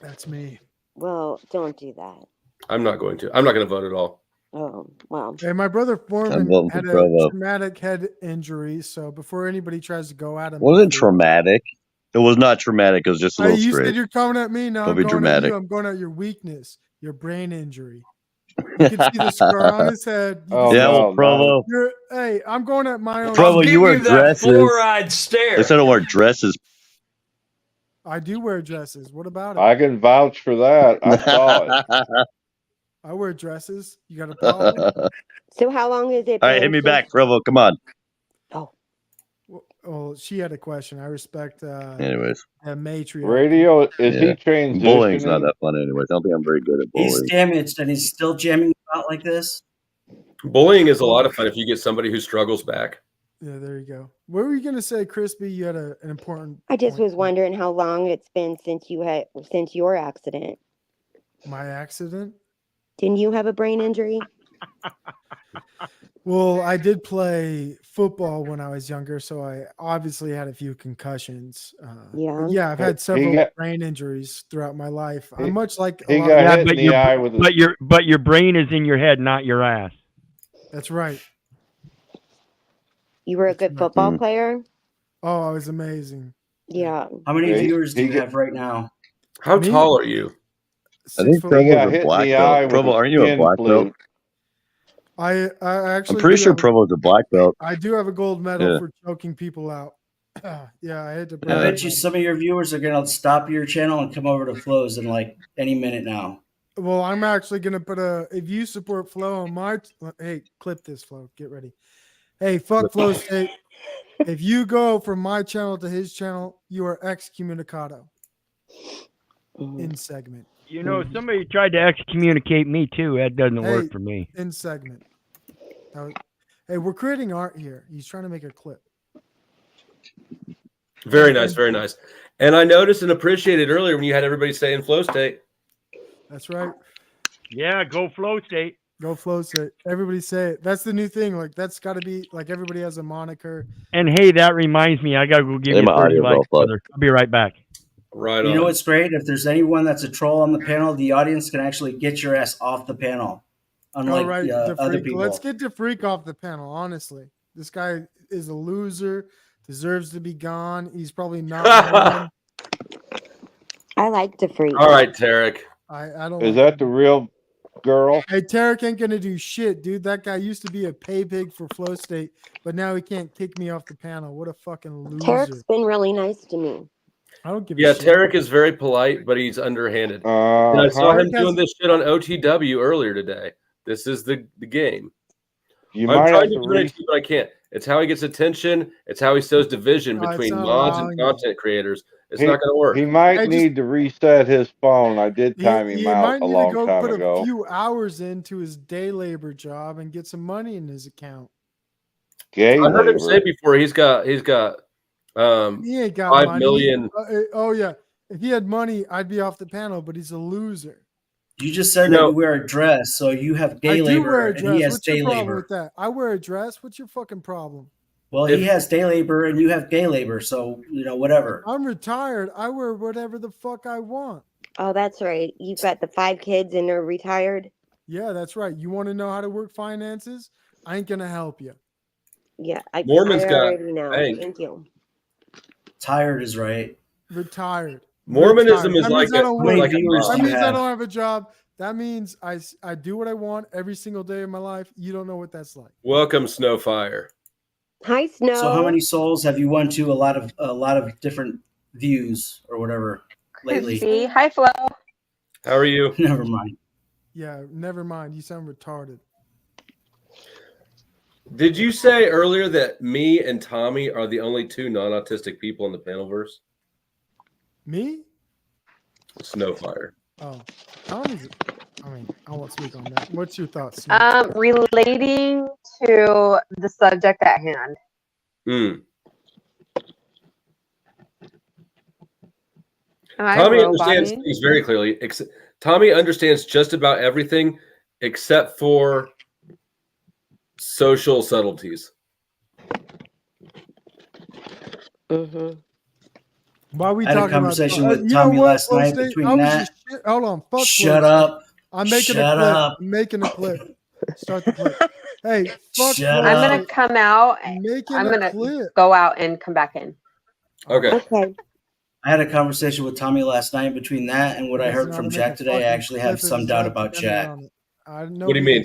That's me.
Well, don't do that.
I'm not going to. I'm not going to vote at all.
Oh, wow.
Hey, my brother
I'm
Foreman
voting
had
for
a
Provo.
traumatic head injury, so before anybody tries to go at him,
Wasn't traumatic. It was not traumatic. It was just a
Hey,
little
you
straight.
said you're coming at me. Now
Don't
I'm
be
going at
dramatic.
you. I'm going at your weakness, your brain injury. You can see the scar on his head. You
Oh,
can see
Yeah,
the-
well, Provo.
Hey, I'm going at my own.
Provo, you wear dresses.
stare.
They said I don't wear dresses.
I do wear dresses. What about it?
I can vouch for that. I saw it.
I wear dresses. You got a problem?
So how long has it
All
been?
right, hit me
since-
back, Provo. Come on.
Well, she had a question. I respect.
Anyways,
a matriarch.
Radio, is he
Yeah.
transitioning?
Bullying's not that fun, anyways. I don't think I'm very good at
He's
bullying.
damaged and he's still jamming out like this.
Bullying is a lot of fun if you get somebody who struggles back.
Yeah, there you go. What were you gonna say, Crispy? You had an important.
I just
point.
was wondering how long it's been since your accident.
My accident.
Didn't you have a brain injury?
Well, I did play football when I was younger, so I obviously had a few concussions.
Yeah.
Yeah, I've had
He
several
got-
brain injuries throughout my life. I'm much like a
He
lot
got
of-
Yeah,
hit
but
in the eye with a
but your brain is in your head, not your ass.
That's right.
You were a good football player?
Oh, I was amazing.
Yeah.
How many
He-
viewers do
he
you
got-
have right now?
How
Me?
tall are you?
I think
foot-
He got
Provo's
hit
a
in
black
the eye
belt.
with
Provo,
a
aren't you a
skin
black belt?
flute.
I actually.
I'm pretty
do
sure
have-
Provo's a black belt.
I do have a gold medal
Yeah.
for choking people out. Yeah, I had to.
I
brag
bet you
about it.
some of your viewers are gonna stop your channel and come over to Flo's in like any minute now.
Well, I'm actually gonna put a. If you support Flo on my, hey, clip this, Flo. Get ready. Hey, fuck Flo State. If you go from my channel to his channel, you are excommunicado. In segment.
You know, somebody tried to excommunicate me too. That doesn't
Hey,
work for me.
In segment. Hey, we're creating art here. He's trying to make a clip.
Very nice, very nice. And I noticed and appreciated earlier when you had everybody stay in flow state.
That's right.
Yeah, go Flow State.
Go Flow State. Everybody say it. That's the new thing. Like that's got to be like everybody has a moniker.
And hey, that reminds me, I gotta go give
Hey,
you
my
30
audio's
likes,
all fucked.
brother. I'll be right back.
Right
You
on.
know what's great? If there's anyone that's a troll on the panel, the audience can actually get your ass off the panel. Unlike
All right,
other
DeFreak.
people.
Let's get DeFreak off the panel. Honestly, this guy is a loser. Deserves to be gone. He's probably not. one.
I like to freak.
All right, Tarek.
I don't.
Is
like
that the real girl?
Hey, Tarek ain't gonna do shit, dude. That guy used to be a pay pig for Flow State, but now he can't kick me off the panel. What a fucking loser.
Tarek's been really nice to me.
I don't give
Yeah,
a shit.
Tarek is very polite, but he's underhanded. And I saw him
Tarek has-
doing this shit on OTW earlier today. This is the game.
You
I'm
might
trying
have
to
to
explain it to you, but I can't. It's how he gets attention. It's how he sows division
Oh, it's
between
not
mods
allowing
and
you.
content creators. It's not going to work.
He might
I just-
need to reset his phone. I did
He,
time
he
him out
might
a
need to
long
go
time
put
ago.
a few hours into his day labor job and get some money in his account.
Gay
I heard him
labor.
say before he's got
He ain't got
5
money.
million.
Oh yeah, if he had money, I'd be off the panel. But he's a loser.
You just said
No.
that you wear a dress, so you have
I
gay
do
labor,
wear a
and he
dress.
has
What's your
day
problem
labor.
with that? I wear a dress. What's your fucking problem?
Well, he has day labor, and you have gay labor, so whatever.
I'm retired. I wear whatever the fuck I want.
Oh, that's right. You've got the 5 kids and they're retired.
Yeah, that's right. You want to know how to work finances? I ain't gonna help you.
Yeah,
Mormon's
I
got
already know.
bank.
Thank you.
Tired is right.
Retired.
Mormonism
Retired.
is
That
like
means I
a,
don't
Wait,
work.
like a
viewers
That
mob.
means I
have?
don't have a job. That means I do what I want every single day of my life. You don't know what that's like.
Welcome, Snowfire.
Hi, Snow.
So, how many souls have you won to a lot of different views or whatever lately?
Crispy. Hi, Flo.
How are you?
Never mind.
Yeah, never mind. You sound retarded.
Did you say earlier that me and Tommy are the only two non-autistic people in the panelverse?
Me?
Snowfire.
Oh, Tommy's. I mean, I won't speak on that. What's your thoughts? Smith?
Relating to the subject at hand.
Tommy understands things very clearly. Tommy understands just about everything except for social subtleties.
Why are we
I had
talking
a conversation
about?
with Tommy last night
State,
between that.
Hold on. Fuck
Shut
Flow
up.
State. I'm making
Shut
a clip.
up.
I'm making a clip. Start the clip. Hey, fuck
Shut
Flow
I'm
up.
gonna
State.
come out.
Making
I'm
a
gonna
clip.
go out and come back in.
Okay.
Okay.
I had a conversation with Tommy last night. Between that and what I
Doesn't
heard
know how
from
to make
Jack
a
today, I
fucking
actually have
clip
some
and
doubt
his
about
documentary
Jack.
on it.
What do you mean?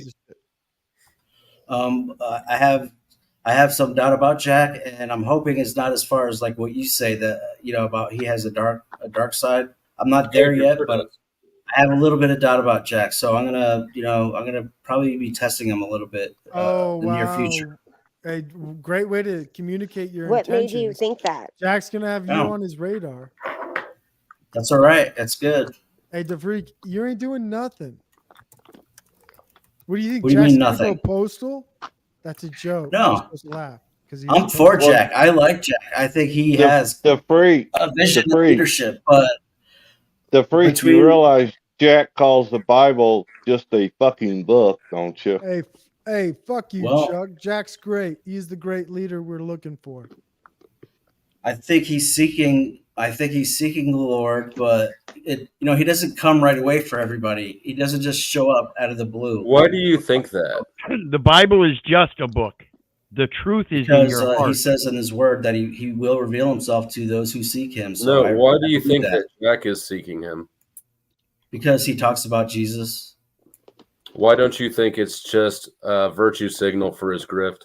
I have some doubt about Jack, and I'm hoping it's not as far as like what you say that about he has a dark side. I'm not there yet, but I have a little bit of doubt about Jack. So I'm gonna probably be testing him a little bit in the near future.
A great way to communicate your
What made
intentions.
you think that?
Jack's gonna have you
Yeah.
on his radar.
That's all right. That's good.
Hey, DeFreak, you ain't doing nothing. What do you think?
What do you
Jack's
mean
gonna
nothing?
go postal? That's a joke.
No.
You're supposed to laugh because
I'm for Jack. I like Jack. I think he has
The freak.
a vision
The
of
freak.
leadership, but
The freak.
between-
You realize Jack calls the Bible just a fucking book, don't you?
Hey, fuck you,
Well-
Chuck. Jack's great. He's the great leader we're looking for.
I think he's seeking the Lord, but he doesn't come right away for everybody. He doesn't just show up out of the blue.
Why do you think that?
The Bible is just a book. The truth is in
Because
your heart.
he says in his word that he will reveal himself to those who seek him. So
No, why do you
believe
think that Jack is seeking him?
Because he talks about Jesus.
Why don't you think it's just a virtue signal for his grift?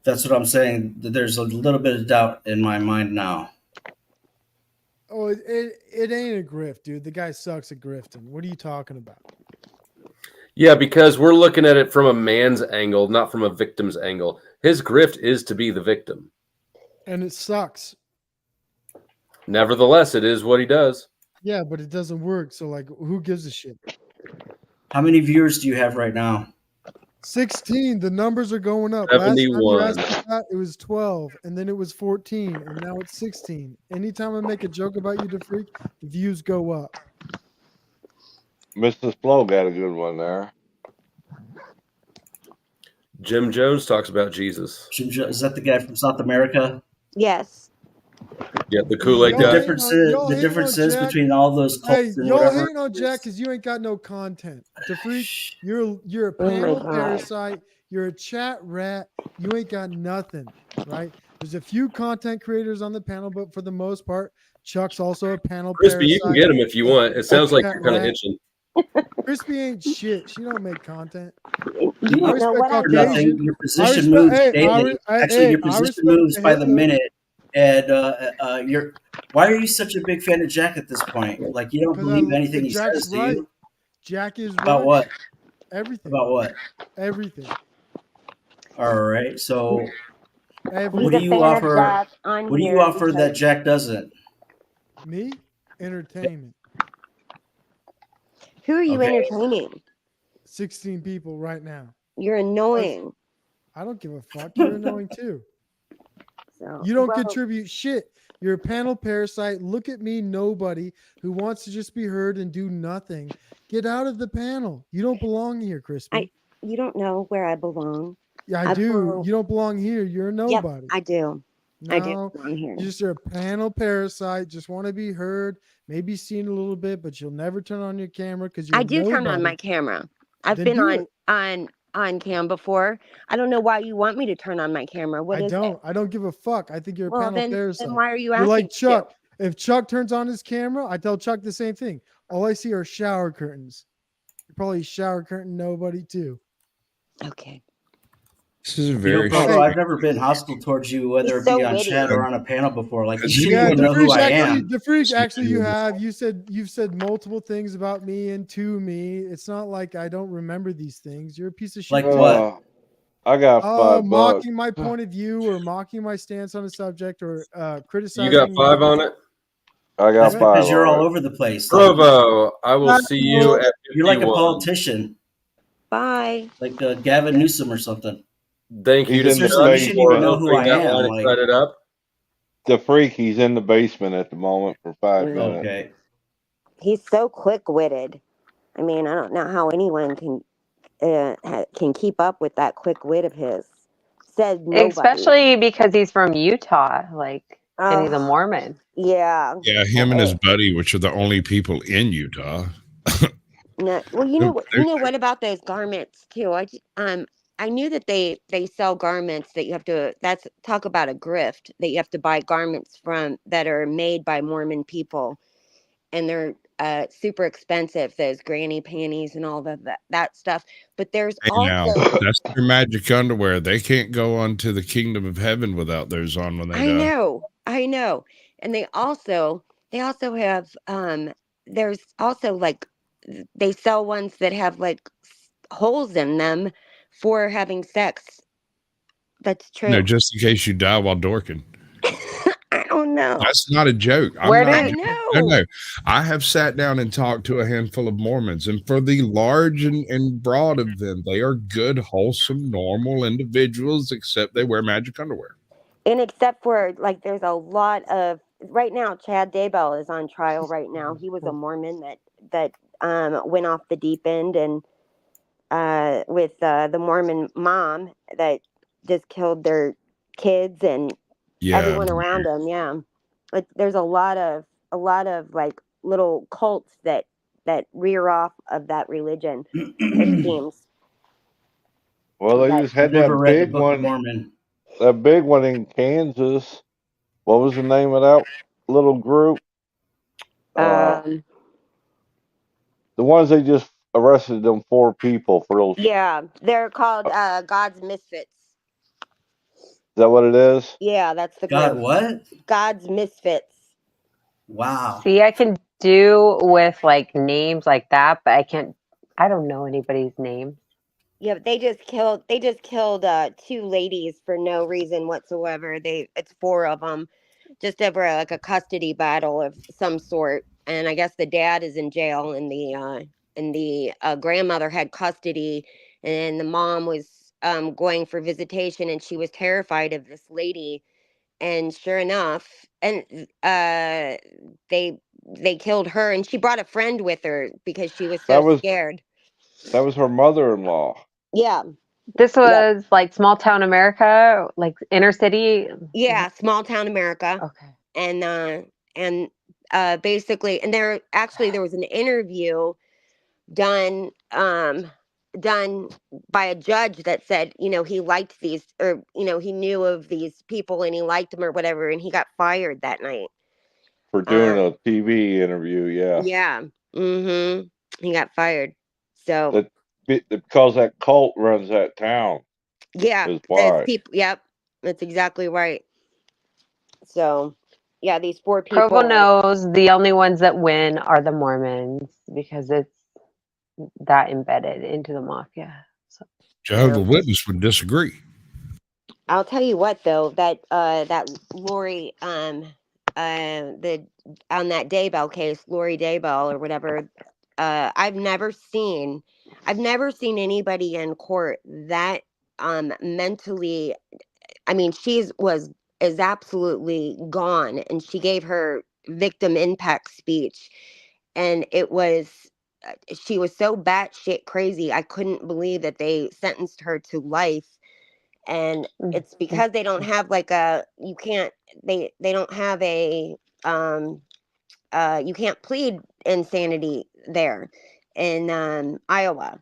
That's what I'm saying. That there's a little bit of doubt in my mind now.
Oh, it ain't a grift, dude. The guy sucks at grifting. What are you talking about?
Yeah, because we're looking at it from a man's angle, not from a victim's angle. His grift is to be the victim.
And it sucks.
Nevertheless, it is what he does.
Yeah, but it doesn't work. So, like, who gives a shit?
How many viewers do you have right now?
16. The numbers are going up. Last time you
71.
asked me that, it was 12, and then it was 14, and now it's 16. Anytime I make a joke about you, DeFreak, the views go up.
Mrs. Flo got a good one there.
Jim Jones talks about Jesus.
Is that the guy from South America?
Yes.
Yeah, the Kool-Aid guy.
The difference is between all those cults
Hey,
and
y'all
whatever.
hating on Jack because you ain't got no content. DeFreak, you're a
Oh my
panel
God.
parasite. You're a chat rat. You ain't got nothing, right? There's a few content creators on the panel, but for the most part, Chuck's also a panel
Crispy,
parasite.
you can get him if you want. It sounds like you're kind of
Rat.
itching.
Crispy ain't shit. She don't make content.
You don't know what I do.
Nothing. Your position moves daily. Actually, your position moves by the minute. And why are you such a big fan of Jack at this point? Like you don't believe anything he
Jack's
says, do
right.
you?
Jack is
About
right.
what?
Everything.
About what?
Everything.
All right. So
Everything.
what do you offer?
Jack on
What do you
here
offer that
because-
Jack doesn't?
Me? Entertainment.
Who are you
Okay.
entertaining?
16 people right now.
You're annoying.
I don't give a fuck. You're annoying too.
So,
You don't
well,
contribute shit. You're a panel parasite. Look at me, nobody who wants to just be heard and do nothing. Get out of the panel. You don't belong here, Crispy.
You don't know where I belong.
Yeah, I do. You don't belong here. You're a nobody.
Yep, I do.
No,
I do belong here.
you're just a panel parasite. Just want to be heard, maybe seen a little bit, but you'll never turn on your camera because you're
I do turn on
nobody.
my camera. I've
Then
been
do
on cam before. I don't know why you want me to turn on my camera. What is it?
I don't give a fuck. I think you're a
Well,
panel
then
parasite.
why are you
You're
asking
like
me to?
Chuck. If Chuck turns on his camera, I tell Chuck the same thing. All I see are shower curtains. You're probably shower curtain nobody too.
Okay.
This is a
You know,
very
Provo, I've never been hostile towards you, whether
He's
it be
so
on
witty.
chat or on a panel before. Like, you
Because
shouldn't
Yeah,
even know who I am.
DeFreak, actually, you've said multiple things about me and to me. It's not like I don't remember these things. You're a piece of shit.
Like
too.
what?
I got $5.
Mocking my point of view or mocking my stance on a subject or criticizing.
You got 5 on it?
I got
That's
5
because you're all
on it.
over the place. Like,
Provo, I will see you at 51.
you're like a politician,
Bye.
like Gavin Newsom or something.
Thank you
He's
to
in the
Chuck
You shouldn't even
for
know who
opening
I
that
am.
line of
Like,
credit up.
The freak, he's in the basement at the moment for 5 minutes.
okay.
He's so quick-witted. I mean, I don't know how anyone can keep up with that quick wit of his. Said nobody.
Especially because he's from Utah, like, and he's a Mormon.
Yeah.
Yeah, him and his buddy, which are the only people in Utah.
No, well, you know what about those garments too? I knew that they sell garments that you have to. That's talk about a grift that you have to buy garments from that are made by Mormon people, and they're super expensive. Those granny panties and all that stuff. But there's
Hey, now
also
that's their magic underwear. They can't go on to the kingdom of heaven without those on when they die.
I know, and they also have there's also like they sell ones that have like holes in them for having sex. That's true.
No, just in case you die while dorking.
I don't know.
That's not a joke.
Where
I'm
did
not, no. I have sat down and talked to a handful of Mormons, and for the large and broad of them, they are good, wholesome, normal individuals, except they wear magic underwear.
And except for like, there's a lot of right now. Chad Daybell is on trial right now. He was a Mormon that went off the deep end and with the Mormon mom that just killed their kids and everyone around them. Yeah, there's a lot of like little cults that rear off of that religion. It seems.
Well, they just had that big one. That big one in Kansas. What was the name of that little group? The ones they just arrested them 4 people for those.
Yeah, they're called God's Misfits.
Is that what it is?
Yeah, that's the
God
group.
what?
God's Misfits.
Wow.
See, I can do with like names like that, but I don't know anybody's name.
Yeah, but they just killed 2 ladies for no reason whatsoever. It's 4 of them, just over like a custody battle of some sort. And I guess the dad is in jail, and the grandmother had custody, and the mom was going for visitation, and she was terrified of this lady. And sure enough, and they killed her, and she brought a friend with her because she was so scared.
That was her mother-in-law.
Yeah.
This was like small town America, like inner city.
Yeah, small town America.
Okay.
And basically, and there was an interview done by a judge that said, he liked these, or he knew of these people and he liked them or whatever, and he got fired that night
For doing a TV interview, yeah.
Yeah. He got fired. So
because that cult runs that town.
yeah,
Is why.
Yep, that's exactly right. So yeah, these 4 people.
Provo knows the only ones that win are the Mormons because it's that embedded into the mafia. So
Jehovah's Witness would disagree.
I'll tell you what, though, that Lori, on that Daybell case, Lori Daybell or whatever, I've never seen anybody in court that mentally. I mean, is absolutely gone, and she gave her victim impact speech, and it was. She was so batshit crazy. I couldn't believe that they sentenced her to life. And it's because they don't have like they don't have a you can't plead insanity there in Iowa.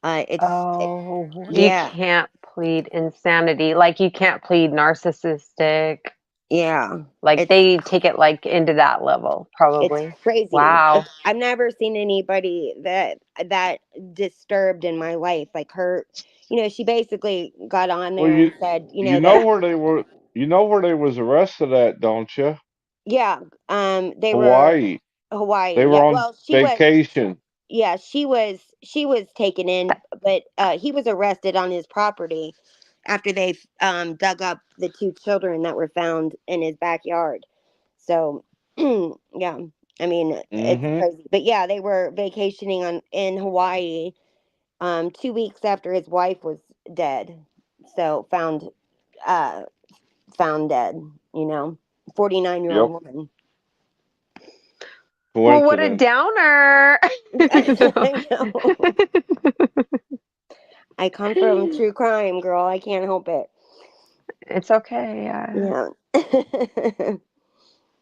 you can't plead insanity, like you can't plead narcissistic.
Yeah.
Like they take it like into that level, probably.
It's crazy.
Wow.
I've never seen anybody that disturbed in my life. Like her, she basically got on
Well,
there and said,
you
that
know where they were. You know where they was arrested at, don't you?
yeah, they were
Hawaii.
Hawaii.
They were
Yeah.
on
Well,
vacation.
she was taken in, but he was arrested on his property after they dug up the 2 children that were found in his backyard. So, yeah, I mean, it's
Mm-hmm.
crazy. But yeah, they were vacationing in Hawaii 2 weeks after his wife was dead. So found dead, 49-year-old
Yep.
woman.
Well, what a
Coincidence.
downer.
I know. I come from true crime, girl. I can't help it.
It's okay.
Yeah.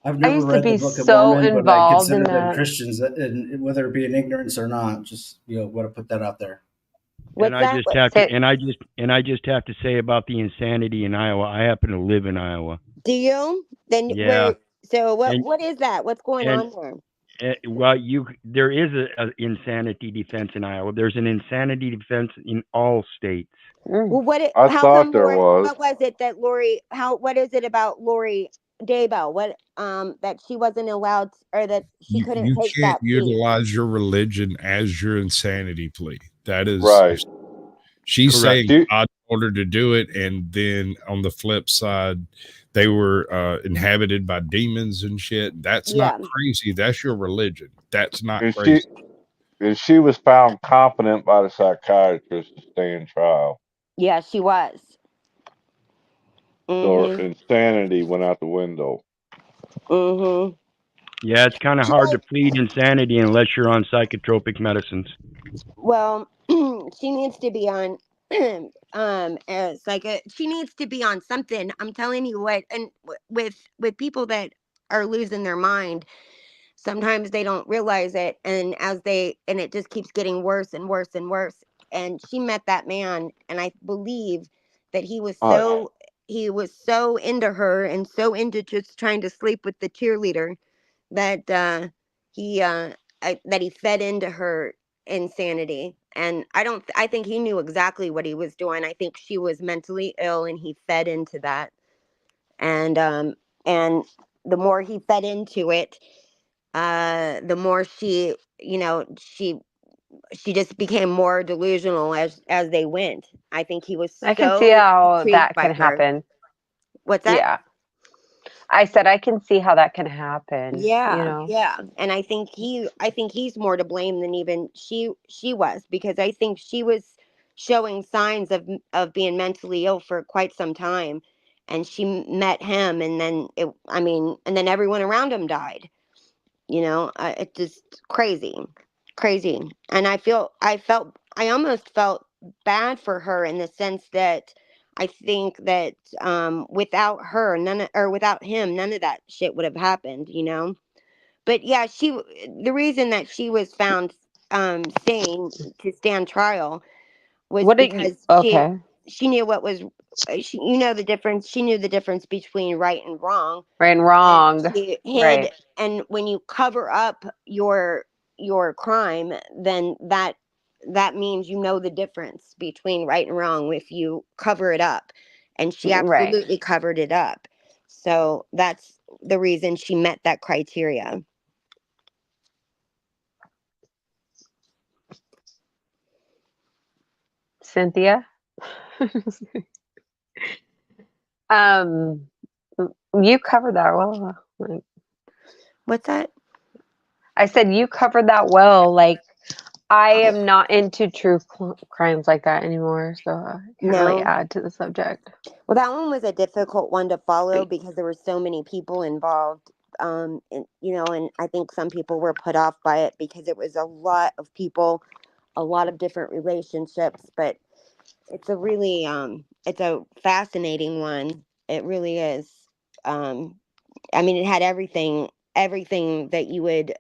I've
I
never
used to
read the
be
Book of
so
Mormon, but I
involved in
consider them
that.
Christians, and whether it be in ignorance or not, just want to put that out there.
What's
I
that?
just have to, and I just have to say about the insanity in Iowa. I happen to live in Iowa.
Do you? Then
Yeah.
so
And-
what is that? What's going on there?
Well, there is a insanity defense in Iowa. There's an insanity defense in all states.
Well,
I
how
thought
come
there
Lori?
was.
What was it that Lori? What is it about Lori Daybell? What that she wasn't allowed, or that she couldn't
You
take
can't
that plea?
utilize your religion as your insanity plea. That is
Right.
She's
Correct.
saying God told her to do it, and then on the flip side, they were inhabited by demons and shit. That's not crazy. That's your religion. That's not
And
crazy.
she was found competent by the psychiatrist to stand trial.
Yeah, she was.
So her insanity went out the window.
Mm-hmm.
Yeah, it's kind of hard to plead insanity unless you're on psychotropic medicines.
Well, she needs to be on she needs to be on something. I'm telling you what, and with people that are losing their mind, sometimes they don't realize it, and it just keeps getting worse and worse and worse. And she met that man, and I believe that he was so into her and so into just trying to sleep with the cheerleader that he fed into her insanity. And I think he knew exactly what he was doing. I think she was mentally ill and he fed into that. And the more he fed into it, the more she just became more delusional as they went. I think he was
I can see how
intrigued
that
by
can
her.
happen.
What's that?
Yeah. I said I can see how that can happen.
Yeah, yeah. And I think he's more to blame than even she was, because I think she was showing signs of being mentally ill for quite some time, and she met him, and then and then everyone around him died. It's just crazy. And I almost felt bad for her, in the sense that I think that without her, without him, none of that shit would have happened. But yeah, the reason that she was found sane to stand trial was because she knew what was the difference. She knew the difference between right and wrong.
Right and wrong.
And she hid,
Right.
and when you cover up your crime, then that means the difference between right and wrong if you cover it up. And she
Right.
absolutely covered it up. So that's the reason she met that criteria.
Cynthia? You covered that well.
What's that?
I said you covered that well. Like, I am not into true crimes like that anymore, so I can't really add to the subject.
Well, that one was a difficult one to follow because there were so many people involved. And I think some people were put off by it because it was a lot of people, a lot of different relationships. But it's a really it's a fascinating one. It really is. It had everything that you would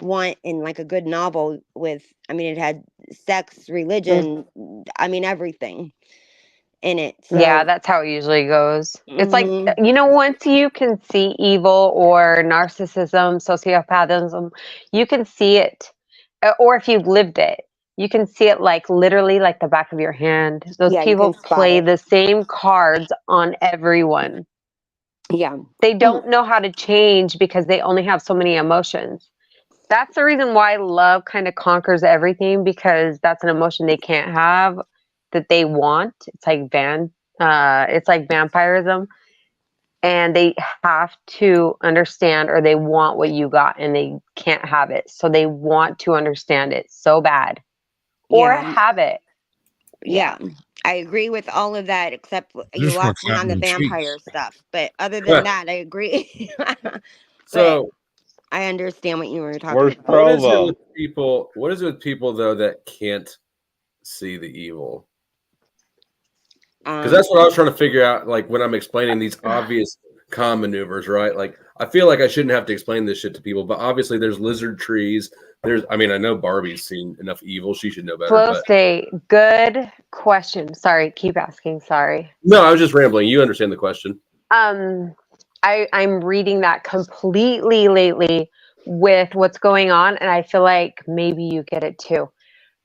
want in like a good novel. It had sex, religion, everything. in it. So.
Yeah, that's how it usually goes. It's like,
Mhm.
once you can see evil or narcissism, sociopathism, you can see it. Or if you've lived it, you can see it like literally like the back of your hand. Those
Yeah, you
people
can spot
play
it.
the same cards on everyone.
Yeah.
They don't know how to change because they only have so many emotions. That's the reason why love kind of conquers everything, because that's an emotion they can't have that they want. It's like vampirism, and they have to understand, or they want what you got and they can't have it. So they want to understand it so bad or
Yeah.
have it.
Yeah. I agree with all of that, except you
Just want
lost me on the
platinum
vampire
cheeks.
stuff. But other than that, I agree. But
So
I understand what you were talking
Where's
about.
what is it
Provo?
with people? What is it with people though that can't see the evil? Because that's what I was trying to figure out. Like when I'm explaining these obvious con maneuvers, right? Like I feel like I shouldn't have to explain this shit to people, but obviously there's lizard trees. I know Barbie's seen enough evil; she should know better.
Flow
But
state, good question. Sorry, keep asking. Sorry.
no, I was just rambling. You understand the question.
I'm reading that completely lately with what's going on, and I feel like maybe you get it too.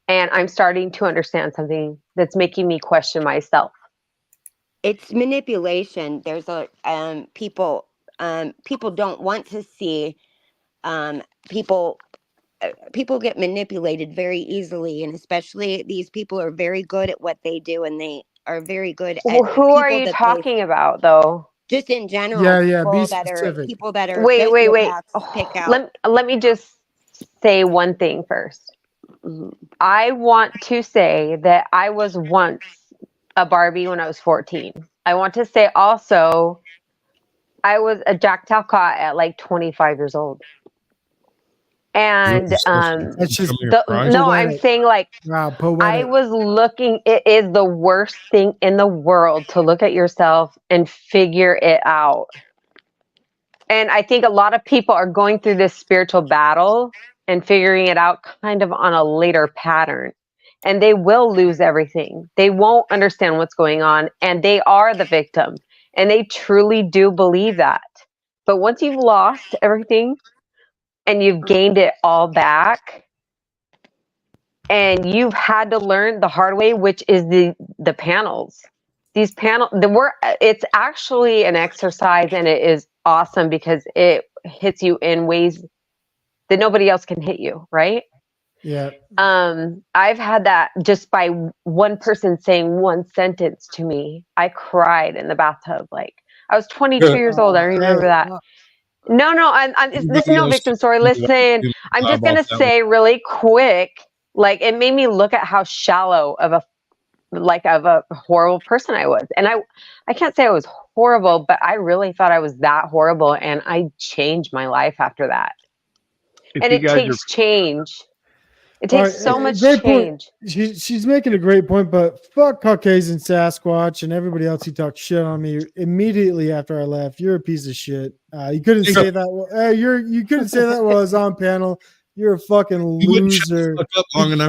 And I'm starting to understand something that's making me question myself.
It's manipulation. There's a people don't want to see people get manipulated very easily, and especially these people are very good at what they do, and they are very good at
Well, who are
people
you
that
talking about, though?
just in general,
Yeah, be
people that are
Wait.
sociopaths pick out.
Let me just say one thing first. I want to say that I was once a Barbie when I was 14. I want to say also I was a Jack Talcott at like 25 years old. And
That's just
I'm saying like I was looking, it is the worst thing in the world to look at yourself and figure it out. And I think a lot of people are going through this spiritual battle and figuring it out kind of on a later pattern. And they will lose everything. They won't understand what's going on. And they are the victim. And they truly do believe that. But once you've lost everything and you've gained it all back, and you've had to learn the hard way, which is the panels. These it's actually an exercise, and it is awesome because it hits you in ways that nobody else can hit you, right?
Yeah.
I've had that just by one person saying one sentence to me. I cried in the bathtub. Like I was 22 years old. I remember that. No, this is no victim story. Listen, I'm just gonna say really quick. Like it made me look at how shallow of a horrible person I was. And I can't say I was horrible, but I really thought I was that horrible, and I changed my life after that. And it takes change. It takes so much
great
change.
Point. She's making a great point, but fuck Caucasian Sasquatch and everybody else who talked shit on me immediately after I left. You're a piece of shit. You couldn't say that. You couldn't say that while I was on panel. You're a fucking loser.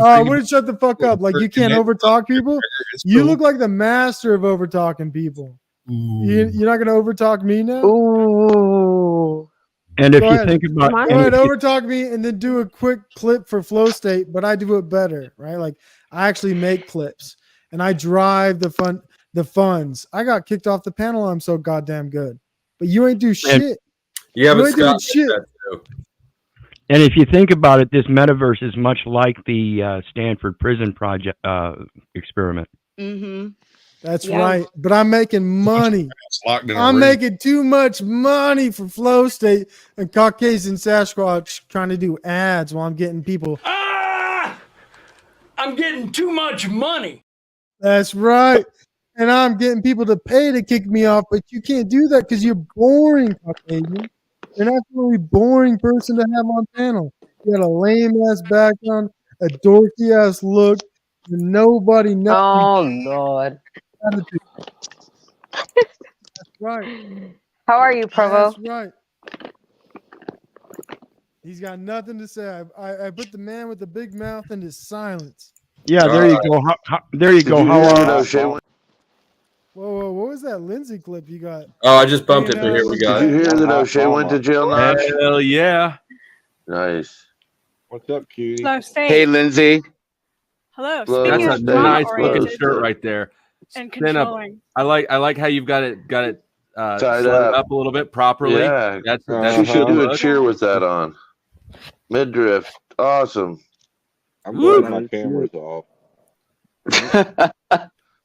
I wouldn't shut the fuck up. Like you can't overtalk people. You look like the master of overtalking people. You're not gonna overtalk me now.
Ooh.
And if you think about,
go ahead, overtalk me, and then do a quick clip for Flow State. But I do it better, right? Like I actually make clips, and I drive the funds. I got kicked off the panel. I'm so goddamn good, but you ain't do shit.
Yeah,
you
but
ain't doing
Scott
shit.
that too.
And if you think about it, this metaverse is much like the Stanford Prison Project experiment.
Mm-hmm.
That's right. But I'm making money. I'm making too much money for Flow State and Caucasian Sasquatch trying to do ads while I'm getting people.
I'm getting too much money.
That's right. And I'm getting people to pay to kick me off, but you can't do that because you're boring, Caucasian. You're an absolutely boring person to have on panel. You got a lame ass background, a dorky ass look, and nobody knows.
Oh Lord.
That's right.
How are you, Provo?
That's right. He's got nothing to say. I put the man with the big mouth in his silence.
Yeah, there you go. There you go. How
Whoa, what was that Lindsay clip you got?
Oh, I just bumped it, but here we go.
Did you hear
that O'Shea went to jail, Notch?
Hell yeah.
Nice.
What's up, cutie?
Slow state.
Hey, Lindsay.
Hello.
Slow
Speaking
That's
of
a
state.
nice
drama
looking
oriented
shirt right there.
and
Stand up.
controlling.
I like how you've got it
Tied
set
up.
up a little bit properly.
Yeah.
That's
She should do a
look.
cheer with that on. Midriff. Awesome.
I'm glad my camera's off.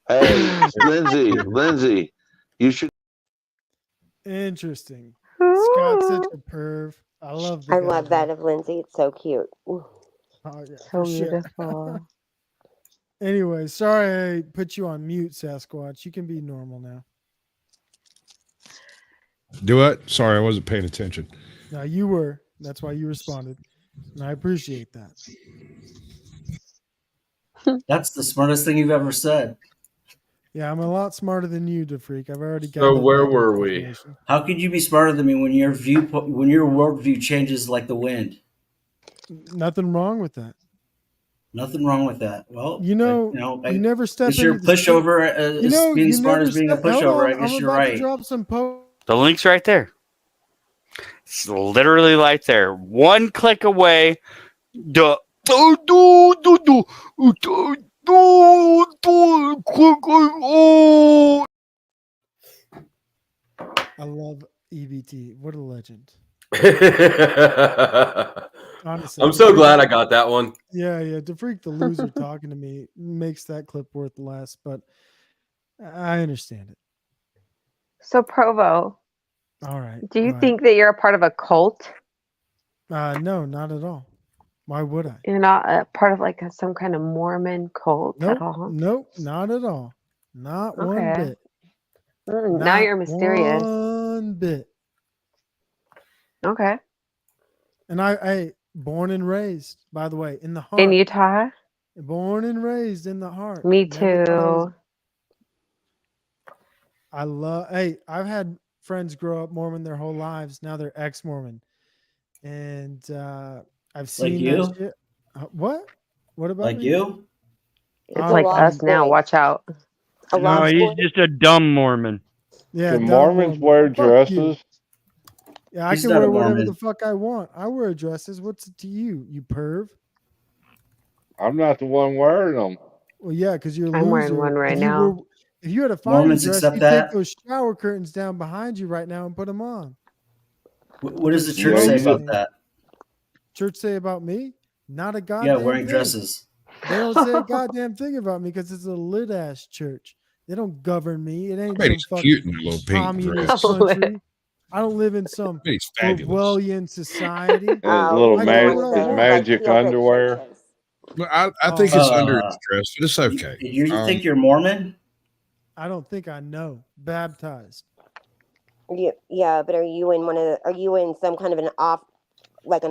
Hey, Lindsay, you should.
Interesting. Scott's such a perv. I love.
I love that of Lindsay. It's so cute. Ooh.
Oh yeah,
So
for sure.
beautiful.
Anyway, sorry I put you on mute, Sasquatch. You can be normal now.
Do it. Sorry, I wasn't paying attention.
No, you were. That's why you responded, and I appreciate that.
That's the smartest thing you've ever said.
Yeah, I'm a lot smarter than you, DeFreak. I've already got.
So where were we?
How could you be smarter than me when your worldview changes like the wind?
Nothing wrong with that.
Nothing wrong with that. Well,
You never step
Is your
into the
pushover being smart as being a pushover? I guess you're right.
Drop some
The link's right there. It's literally right there. One click away.
I love EBT. What a legend. Honestly,
I'm so glad I got that one.
Yeah. DeFreak the loser talking to me makes that clip worth less, but I understand it.
So Provo,
All right.
do you think that you're a part of a cult?
No, not at all. Why would I?
You're not a part of like some kind of Mormon cult at all?
Nope, not at all. Not one
Okay.
bit.
Now
Not
you're mysterious.
One bit.
Okay.
And I born and raised, by the way, in the heart.
In Utah?
Born and raised in the heart.
Me
Never thought
too.
I've had friends grow up Mormon their whole lives. Now they're ex-Mormon. And I've seen
you?
that shit. What? What about
Like
me?
you?
It's like us now. Watch out.
No, he's just a dumb Mormon.
Yeah,
Do
dumb
Mormons
Mormon.
wear
Fuck you.
dresses?
Yeah, I
He's
can
not a
wear whatever
Mormon.
the fuck I want. I wear dresses. What's it to you, you perv?
I'm not the one wearing them.
Well, yeah, because you're a
I'm
loser.
wearing one right
if you
now.
if you had a fire
Mormons
dress,
accept
you'd
that?
take those shower curtains down behind you right now and put them on.
What does the church say about that?
Church say about me? Not a goddamn
Yeah, wearing
thing.
dresses.
They don't say a goddamn thing about me because it's a lit ass church. They don't govern me. It ain't
Betty's
some
cute
fucking
in a little pink
communist
dress.
country. I don't live in some
Betty's fabulous.
Orwellian society.
Little
I do what I want.
magic underwear.
But I think it's under his dress, but it's okay.
You think you're Mormon?
I don't think I know. Baptized.
Yeah, but are you in some kind of an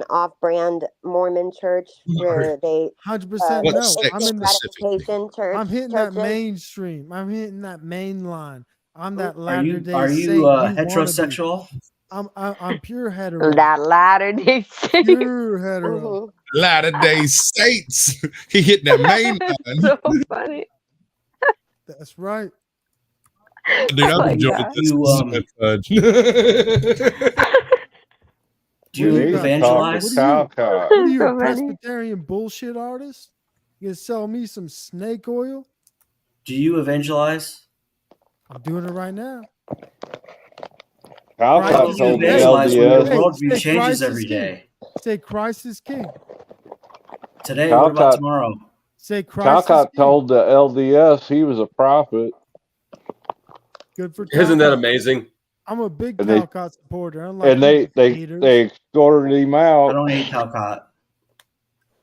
off-brand Mormon church where they
100%
What
no.
sect
I'm in the
gratification church?
I'm hitting that
churches?
mainstream. I'm hitting that main line. I'm that
Are
Latter
you
Day
heterosexual?
I'm pure hetero.
That Latter Day Saints.
Pure hetero.
Latter Day Saints. He hit that main line.
So funny.
That's right.
Dude, I'm enjoying this.
Do you evangelize?
What are you,
So
a
funny.
Presbyterian bullshit artist? You gonna sell me some snake oil?
Do you evangelize?
I'm doing it right now.
Talcott
You
told the
evangelize when your
LDS.
worldview
Say
changes
Christ
every
is king.
day.
Say Christ is king.
Today, what about
Talcott-
tomorrow?
Say Christ
Talcott
is king.
told the LDS he was a prophet.
Good for
Isn't that
Talcott.
amazing?
I'm a big
And they-
Talcott supporter. Unlike
And they
haters.
escorted him
I
out.
don't hate Talcott.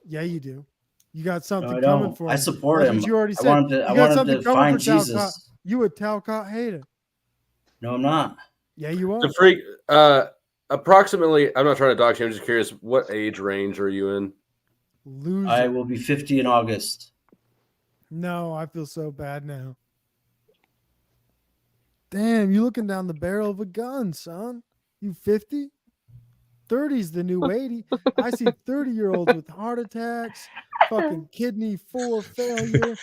Yeah, you do. You got something
No, I
coming
don't.
for him.
I support
That's
him.
what you already
I
said.
want him to-
You
I
got
want him
something
to
coming
find
for Talcott.
Jesus.
You a Talcott hater.
No, I'm not.
Yeah, you are.
The freak. Approximately. I'm not trying to dox you. I'm just curious. What age range are you in?
Loser.
I will be 50 in August.
No, I feel so bad now. Damn, you looking down the barrel of a gun, son. You 50? 30's the new 80. I see 30-year-olds with heart attacks, fucking kidney 4 failure.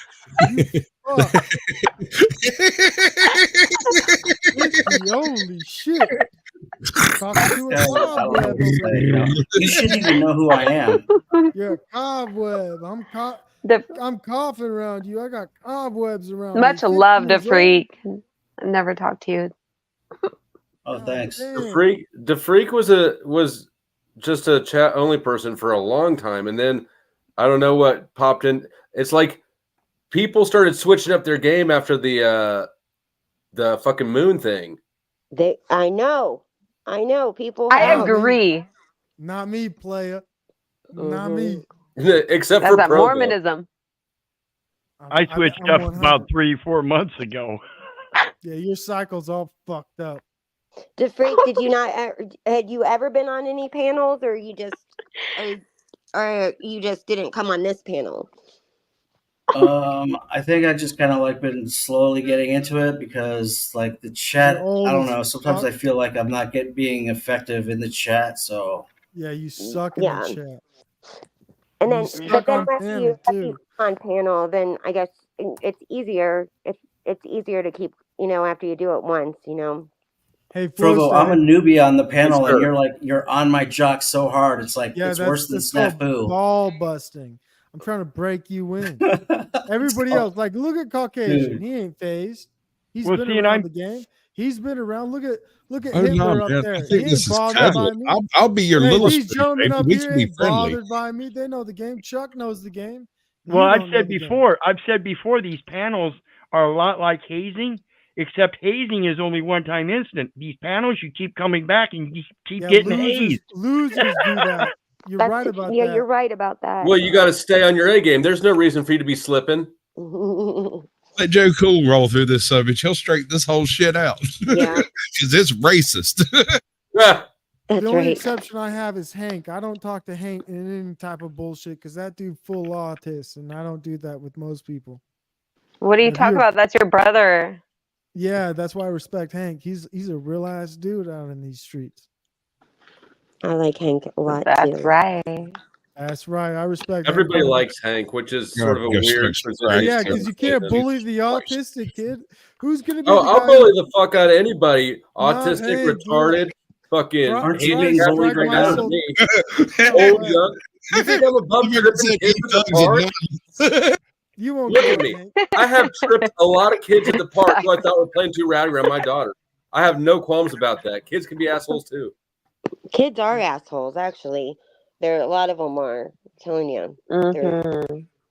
You fuck. Holy shit. Talking to a
I don't know
cobweb
what to
over
say,
here.
you know. You shouldn't even know who I am.
You're a cobweb. I'm coughing around you. I got cobwebs around
Much
me. 50
love to
years old.
Freak. I've never talked to you.
Oh, thanks.
The freak was just a chat only person for a long time, and then I don't know what popped in. It's like people started switching up their game after the fucking moon thing.
I know. People.
I
have.
agree.
Not me, player. Not me.
Except
That's
for
that
Provo.
Mormonism.
I switched
I'm
up
100.
about 3-4 months ago.
Yeah, your cycle's all fucked up.
DeFreak, did you not? Had you ever been on any panels, or you just, or you just didn't come on this panel?
I think I just kind of like been slowly getting into it because like the chat, I don't know. Sometimes I feel like I'm not being effective in the chat. So
Yeah, you suck in the chat.
And then,
You
but
suck
then
on
if
panel,
you
too.
on panel, then I guess it's easier. It's easier to keep, after you do it once,
Hey,
Frogo, I'm a newbie on the panel,
Yes,
and
sir.
you're on my jock so hard. It's like
Yeah,
it's worse than
that's called
snafu.
ball busting. I'm trying to break you in. Everybody else, like, look at Caucasian.
Dude.
He ain't phased. He's
Well,
been
see, and
around
I'm-
the game. He's been around. Look at
Oh
Hitler
no,
up
man!
there.
I
He
think
ain't
this is
bothered by
cuddle.
me.
I'll be your
Hey,
little
these
sweet
gentlemen
baby.
up
We
here
can be
ain't
friendly.
bothered by me. They know the game. Chuck knows the game.
Well,
You
I've
don't know
said
the game.
before, these panels are a lot like hazing, except hazing is only one-time incident. These panels, you keep coming back and you keep getting hazed.
Losers do that. You're right about
yeah,
that.
you're right about that.
Well, you got to stay on your A game. There's no reason for you to be slipping.
Let Joe Cool roll through this subject. He'll straighten this whole shit out.
Yeah.
Because it's racist.
That's
The only
right.
exception I have is Hank. I don't talk to Hank in any type of bullshit because that dude full autist, and I don't do that with most people.
What do you
If
talk
you're-
about? That's your brother.
Yeah, that's why I respect Hank. He's a real ass dude out in these streets.
I like Hank a lot
That's
too.
right.
That's right. I respect
Everybody
Hank.
likes Hank, which is
Yeah,
sort of a
yeah,
weird
sure,
position.
Yeah,
right.
because you can't bully the autistic kid. Who's gonna be
Oh,
the
I'll
guy?
bully the fuck out of anybody.
Not
Autistic,
Hank, dude.
retarded, fucking
Aren't you
Try
being
to
bullied
strike
right
my
now?
soul.
me.
Oh,
Old, young. You think I'm above tripping kids at the park?
You won't
Look
get
at
it,
me.
Hank.
I have tripped a lot of kids at the park who I thought were playing too rowdy around my daughter. I have no qualms about that. Kids can be assholes too.
Kids are assholes, actually. A lot of them are. I'm telling you.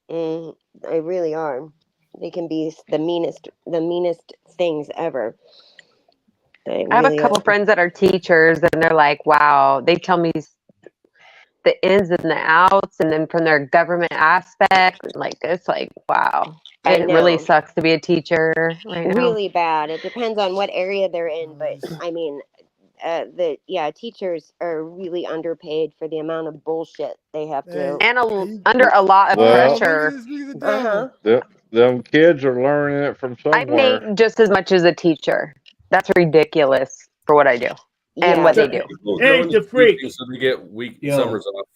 They really are. They can be the meanest things ever. They
I have a
really
couple
are.
friends that are teachers, and they're like, "Wow!" They tell me the ins and the outs, and then from their government aspect, like it's like, wow,
I
it really
know.
sucks to be a teacher right now.
Really bad. It depends on what area they're in, but I mean, teachers are really underpaid for the amount of bullshit they have to.
And under a lot of
Well,
pressure.
them kids are learning it from
I
somewhere.
make just as much as a teacher. That's ridiculous for what I do and what they do.
Hey, the freak.
So they get week
Yo.
summers off.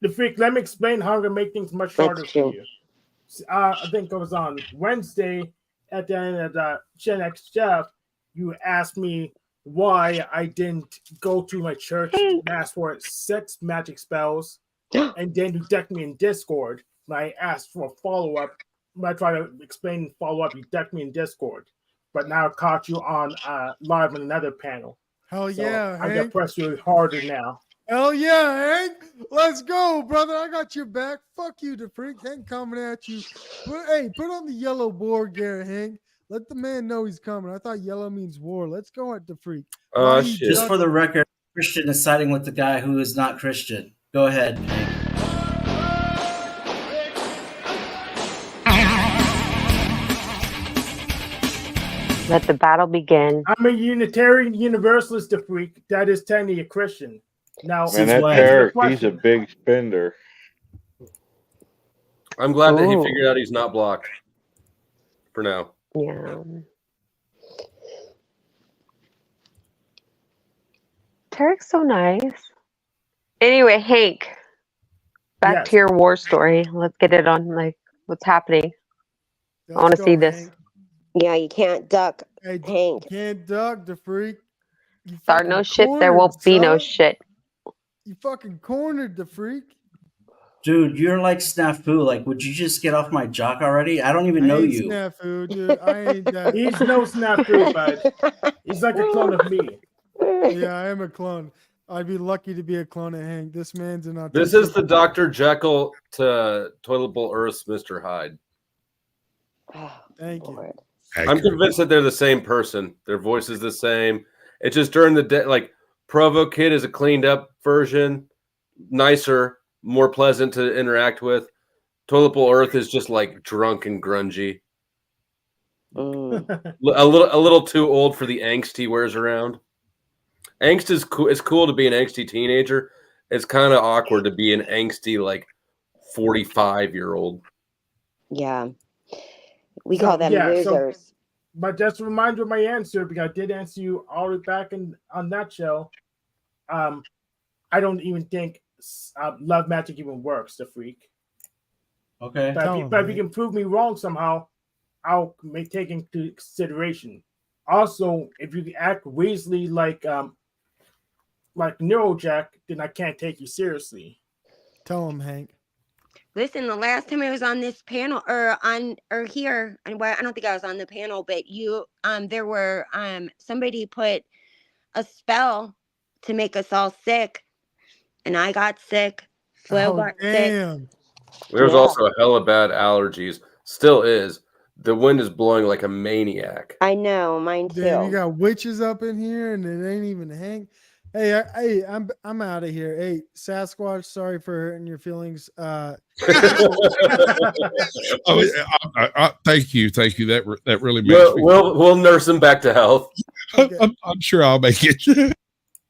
The freak. Let me explain how to make things much shorter for you. I think it was on Wednesday at the end of the Gen X Chef. You asked me why I didn't go to my church and ask for 6 magic spells, and then you decked me in Discord. When I asked for a follow-up, when I try to explain and follow up, you decked me in Discord. But now I caught you on live on another panel.
Hell
So
yeah,
I'm gonna
Hank.
press you harder now.
Hell yeah, Hank. Let's go, brother. I got your back. Fuck you, the freak. Hank coming at you. Put on the yellow board gear, Hank. Let the man know he's coming. I thought yellow means war. Let's go at the freak.
Shit.
Just for the record, Christian is siding with the guy who is not Christian. Go ahead, Hank.
Let the battle begin.
I'm a Unitarian Universalist, the freak. That is technically a Christian. Now,
Man, that Eric, he's a big spender.
I'm glad that he
Ooh.
figured out he's not blocked for now.
Yeah. Tarek's so nice. Anyway, Hank, back
Yes.
to your war story. Let's get it on. Like, what's happening? I want to see this.
Yeah, you can't duck,
Hey,
Hank.
you can't duck the freak. You
Start
fucking
no shit. There
cornered,
won't be no
son.
shit.
You fucking cornered the freak.
Dude, you're like Snafu. Like, would you just get off my jock already? I don't even
I
know
ain't
you.
snafu, dude. I ain't that.
He's no snafu, bud. He's like a clone of me.
Yeah, I am a clone. I'd be lucky to be a clone of Hank. This man's an autistic.
This is the Dr. Jekyll to Toilet Bowl Earth's Mr. Hyde.
Thank you.
I'm convinced that they're the same person. Their voice is the same. It's just during the day, like Provo Kid is a cleaned up version, nicer, more pleasant to interact with. Toilet Bowl Earth is just like drunk and grungy. A little too old for the angst he wears around. Angst is cool. It's cool to be an angsty teenager. It's kind of awkward to be an angsty like 45-year-old.
Yeah. We call them
yeah,
losers.
But just a reminder of my answer, because I did answer you all the way back on that show. I don't even think love magic even works, the freak.
Okay.
But if you can prove me wrong somehow, I'll take into consideration. Also, if you act weaselly like Neurojack, then I can't take you seriously.
Tell him, Hank.
Listen, the last time I was on this panel or here, and well, I don't think I was on the panel, but there were somebody put a spell to make us all sick, and I got sick. Flo got sick.
There's also a hella bad allergies. Still is. The wind is blowing like a maniac.
I know, mine too.
Damn, you got witches up in here, and it ain't even Hank. Hey, I'm out of here. Hey, Sasquatch, sorry for hurting your feelings.
Thank you. That really makes me.
We'll nurse him back to health.
I'm sure I'll make it.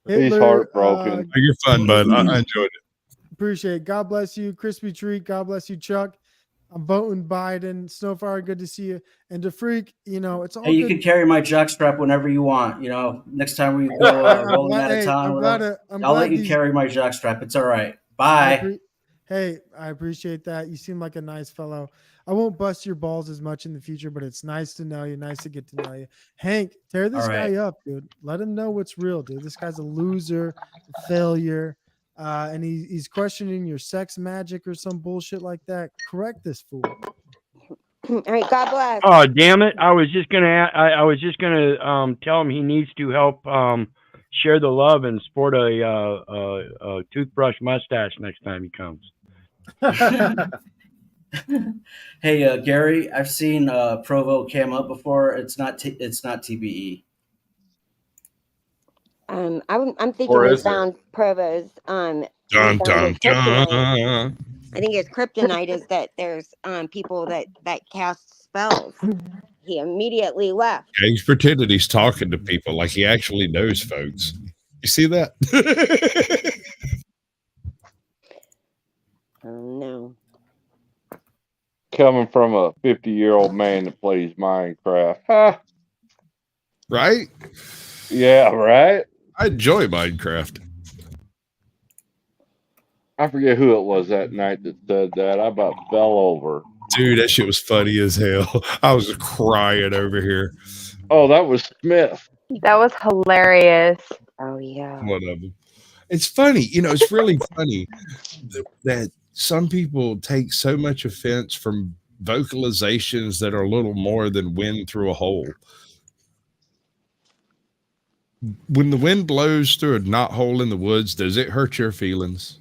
He's heartbroken.
You're fun, bud. I enjoyed it.
Appreciate it. God bless you, Crispy Treat. God bless you, Chuck. I'm voting Biden. Snowfire, good to see you. And to Freak, it's all
Hey, you
good.
can carry my jockstrap whenever you want. Next time we go rolling out of town, I'll let you carry my jockstrap. It's all right. Bye.
Hey, I appreciate that. You seem like a nice fellow. I won't bust your balls as much in the future, but it's nice to know you. Nice to get to know you. Hank, tear this guy up, dude. Let him know what's real, dude. This guy's a loser, a failure. And he's questioning your sex magic or some bullshit like that. Correct this fool.
All right, God bless.
Oh damn it! I was just gonna tell him he needs to help share the love and sport a toothbrush mustache next time he comes.
Hey, Gary, I've seen Provo cam up before. It's not TBE.
I'm thinking we found Provo's
Dun, dun, dun.
I think his kryptonite is that there's people that cast spells. He immediately left.
Yeah, he's pretending he's talking to people like he actually knows folks. You see that?
Oh no.
Coming from a 50-year-old man that plays Minecraft. Huh?
Right?
Yeah, right?
I enjoy Minecraft.
I forget who it was that night that said that. I about fell over.
Dude, that shit was funny as hell. I was crying over here.
Oh, that was Smith.
That was hilarious.
Oh yeah.
One of them. It's funny, it's really funny that some people take so much offense from vocalizations that are a little more than wind through a hole. When the wind blows through a knot hole in the woods, does it hurt your feelings?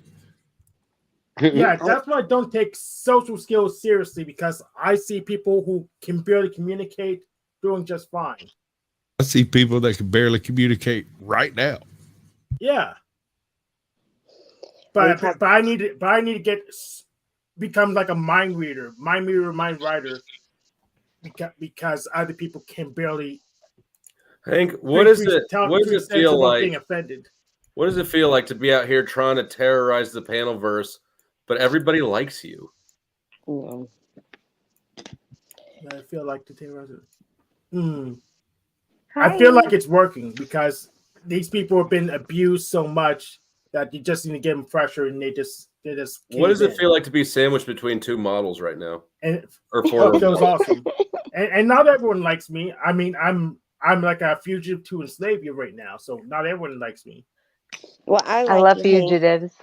Yeah, that's why I don't take social skills seriously, because I see people who can barely communicate doing just fine.
I see people that can barely communicate right now.
Yeah. But I need to become like a mind reader, mind writer, because other people can barely.
Hank, what does it feel like?
Being offended.
What does it feel like to be out here trying to terrorize the panelverse, but everybody likes you?
I feel like to terrorize it. I feel like it's working because these people have been abused so much that you just need to get them fresher, and they just
What does
cave
it
in.
feel like to be sandwiched between two models right now?
And
Or
it
four?
feels awesome. And not everyone likes me. I mean, I'm like a fugitive to enslave you right now, so not everyone likes me.
Well,
I love fugitives.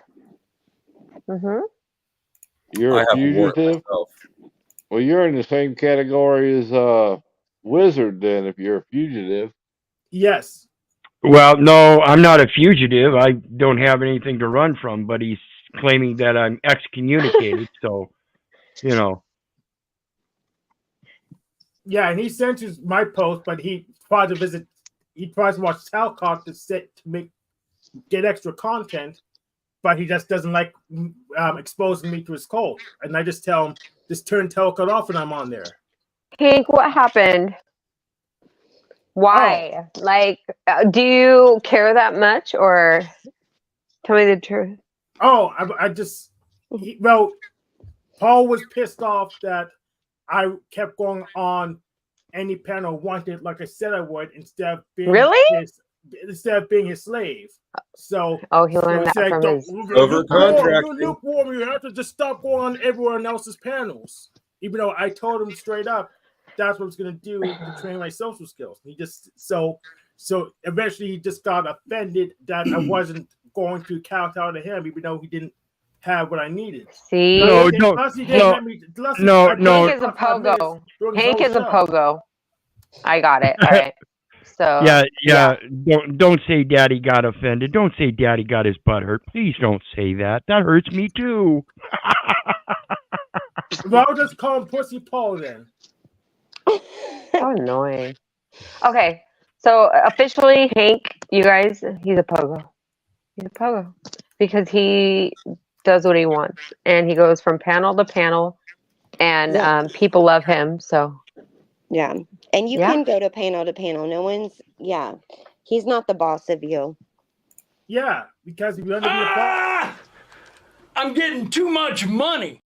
Mm-hmm.
You're
I
a
have a warrant
fugitive.
myself.
Well, you're in the same category as wizard. Then, if you're a fugitive,
Yes.
Well, no, I'm not a fugitive. I don't have anything to run from, but he's claiming that I'm excommunicated. So, you know.
Yeah, and he censors my post, but he tries to visit. He tries to watch Talcott to get extra content, but he just doesn't like exposing me to his cult. And I just tell him, just turn Talcott off when I'm on there.
Hank, what happened? Why? Like, do you care that much, or tell me the truth?
Oh, well, Paul was pissed off that I kept going on any panel wanted, like I said I would, instead of being his slave. So
he learned that from his
lukewarm. You have to just stop going on everyone else's panels. Even though I told him straight up that's what I was going to do to train my social skills. He just so eventually he just got offended that I wasn't going to kowtow to him, even though he didn't have what I needed.
See,
Hank
is a pogo. Hank is a pogo. I got it. All right. So
yeah. Don't say Daddy got offended. Don't say Daddy got his butt hurt. Please don't say that. That hurts me too.
Well, I'll just call him Pussy Paul then.
So annoying. Okay, so officially, Hank, you guys, he's a pogo. He's a pogo because he does what he wants, and he goes from panel to panel, and people love him. So
yeah, and you can go to panel. No one's he's not the boss of you.
Yeah, because if you want to be a boss,
I'm getting too much money.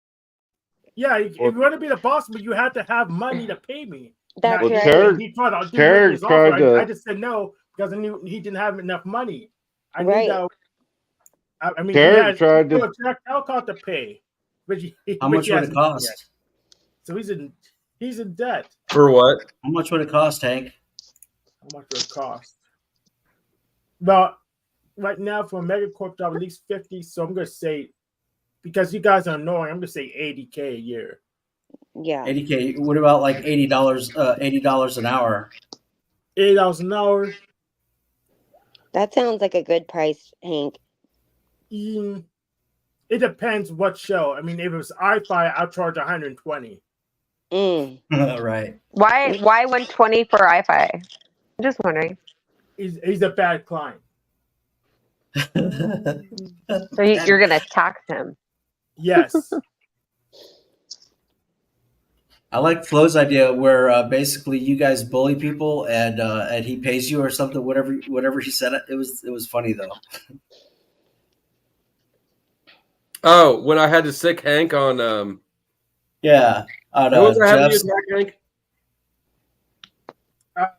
Yeah, if you want to be the boss, but you have to have money to pay me.
That's
right.
Terry tried to.
I just said no because I knew he didn't have enough money. I knew that. I mean,
Terry tried to.
Jack Alcott to pay.
How much would it cost?
Yet. So he's in debt.
For what?
How much would it cost, Hank?
How much would it cost? Well, right now for a megacorp job, at least 50. So I'm gonna say, because you guys are annoying, I'm gonna say $80K a year.
Yeah.
$80K. What about like $80? $80 an hour.
$80 an hour.
That sounds like a good price, Hank.
It depends what show. I mean, if it was iFi, I'll charge 120.
Right.
Why 120 for iFi? I'm just wondering.
He's a bad client.
So you're gonna tax him.
Yes.
I like Flo's idea where basically you guys bully people and he pays you or something. Whatever he said, it was funny though.
Oh, when I had to sick Hank on
on
who was I having you attack, Hank? I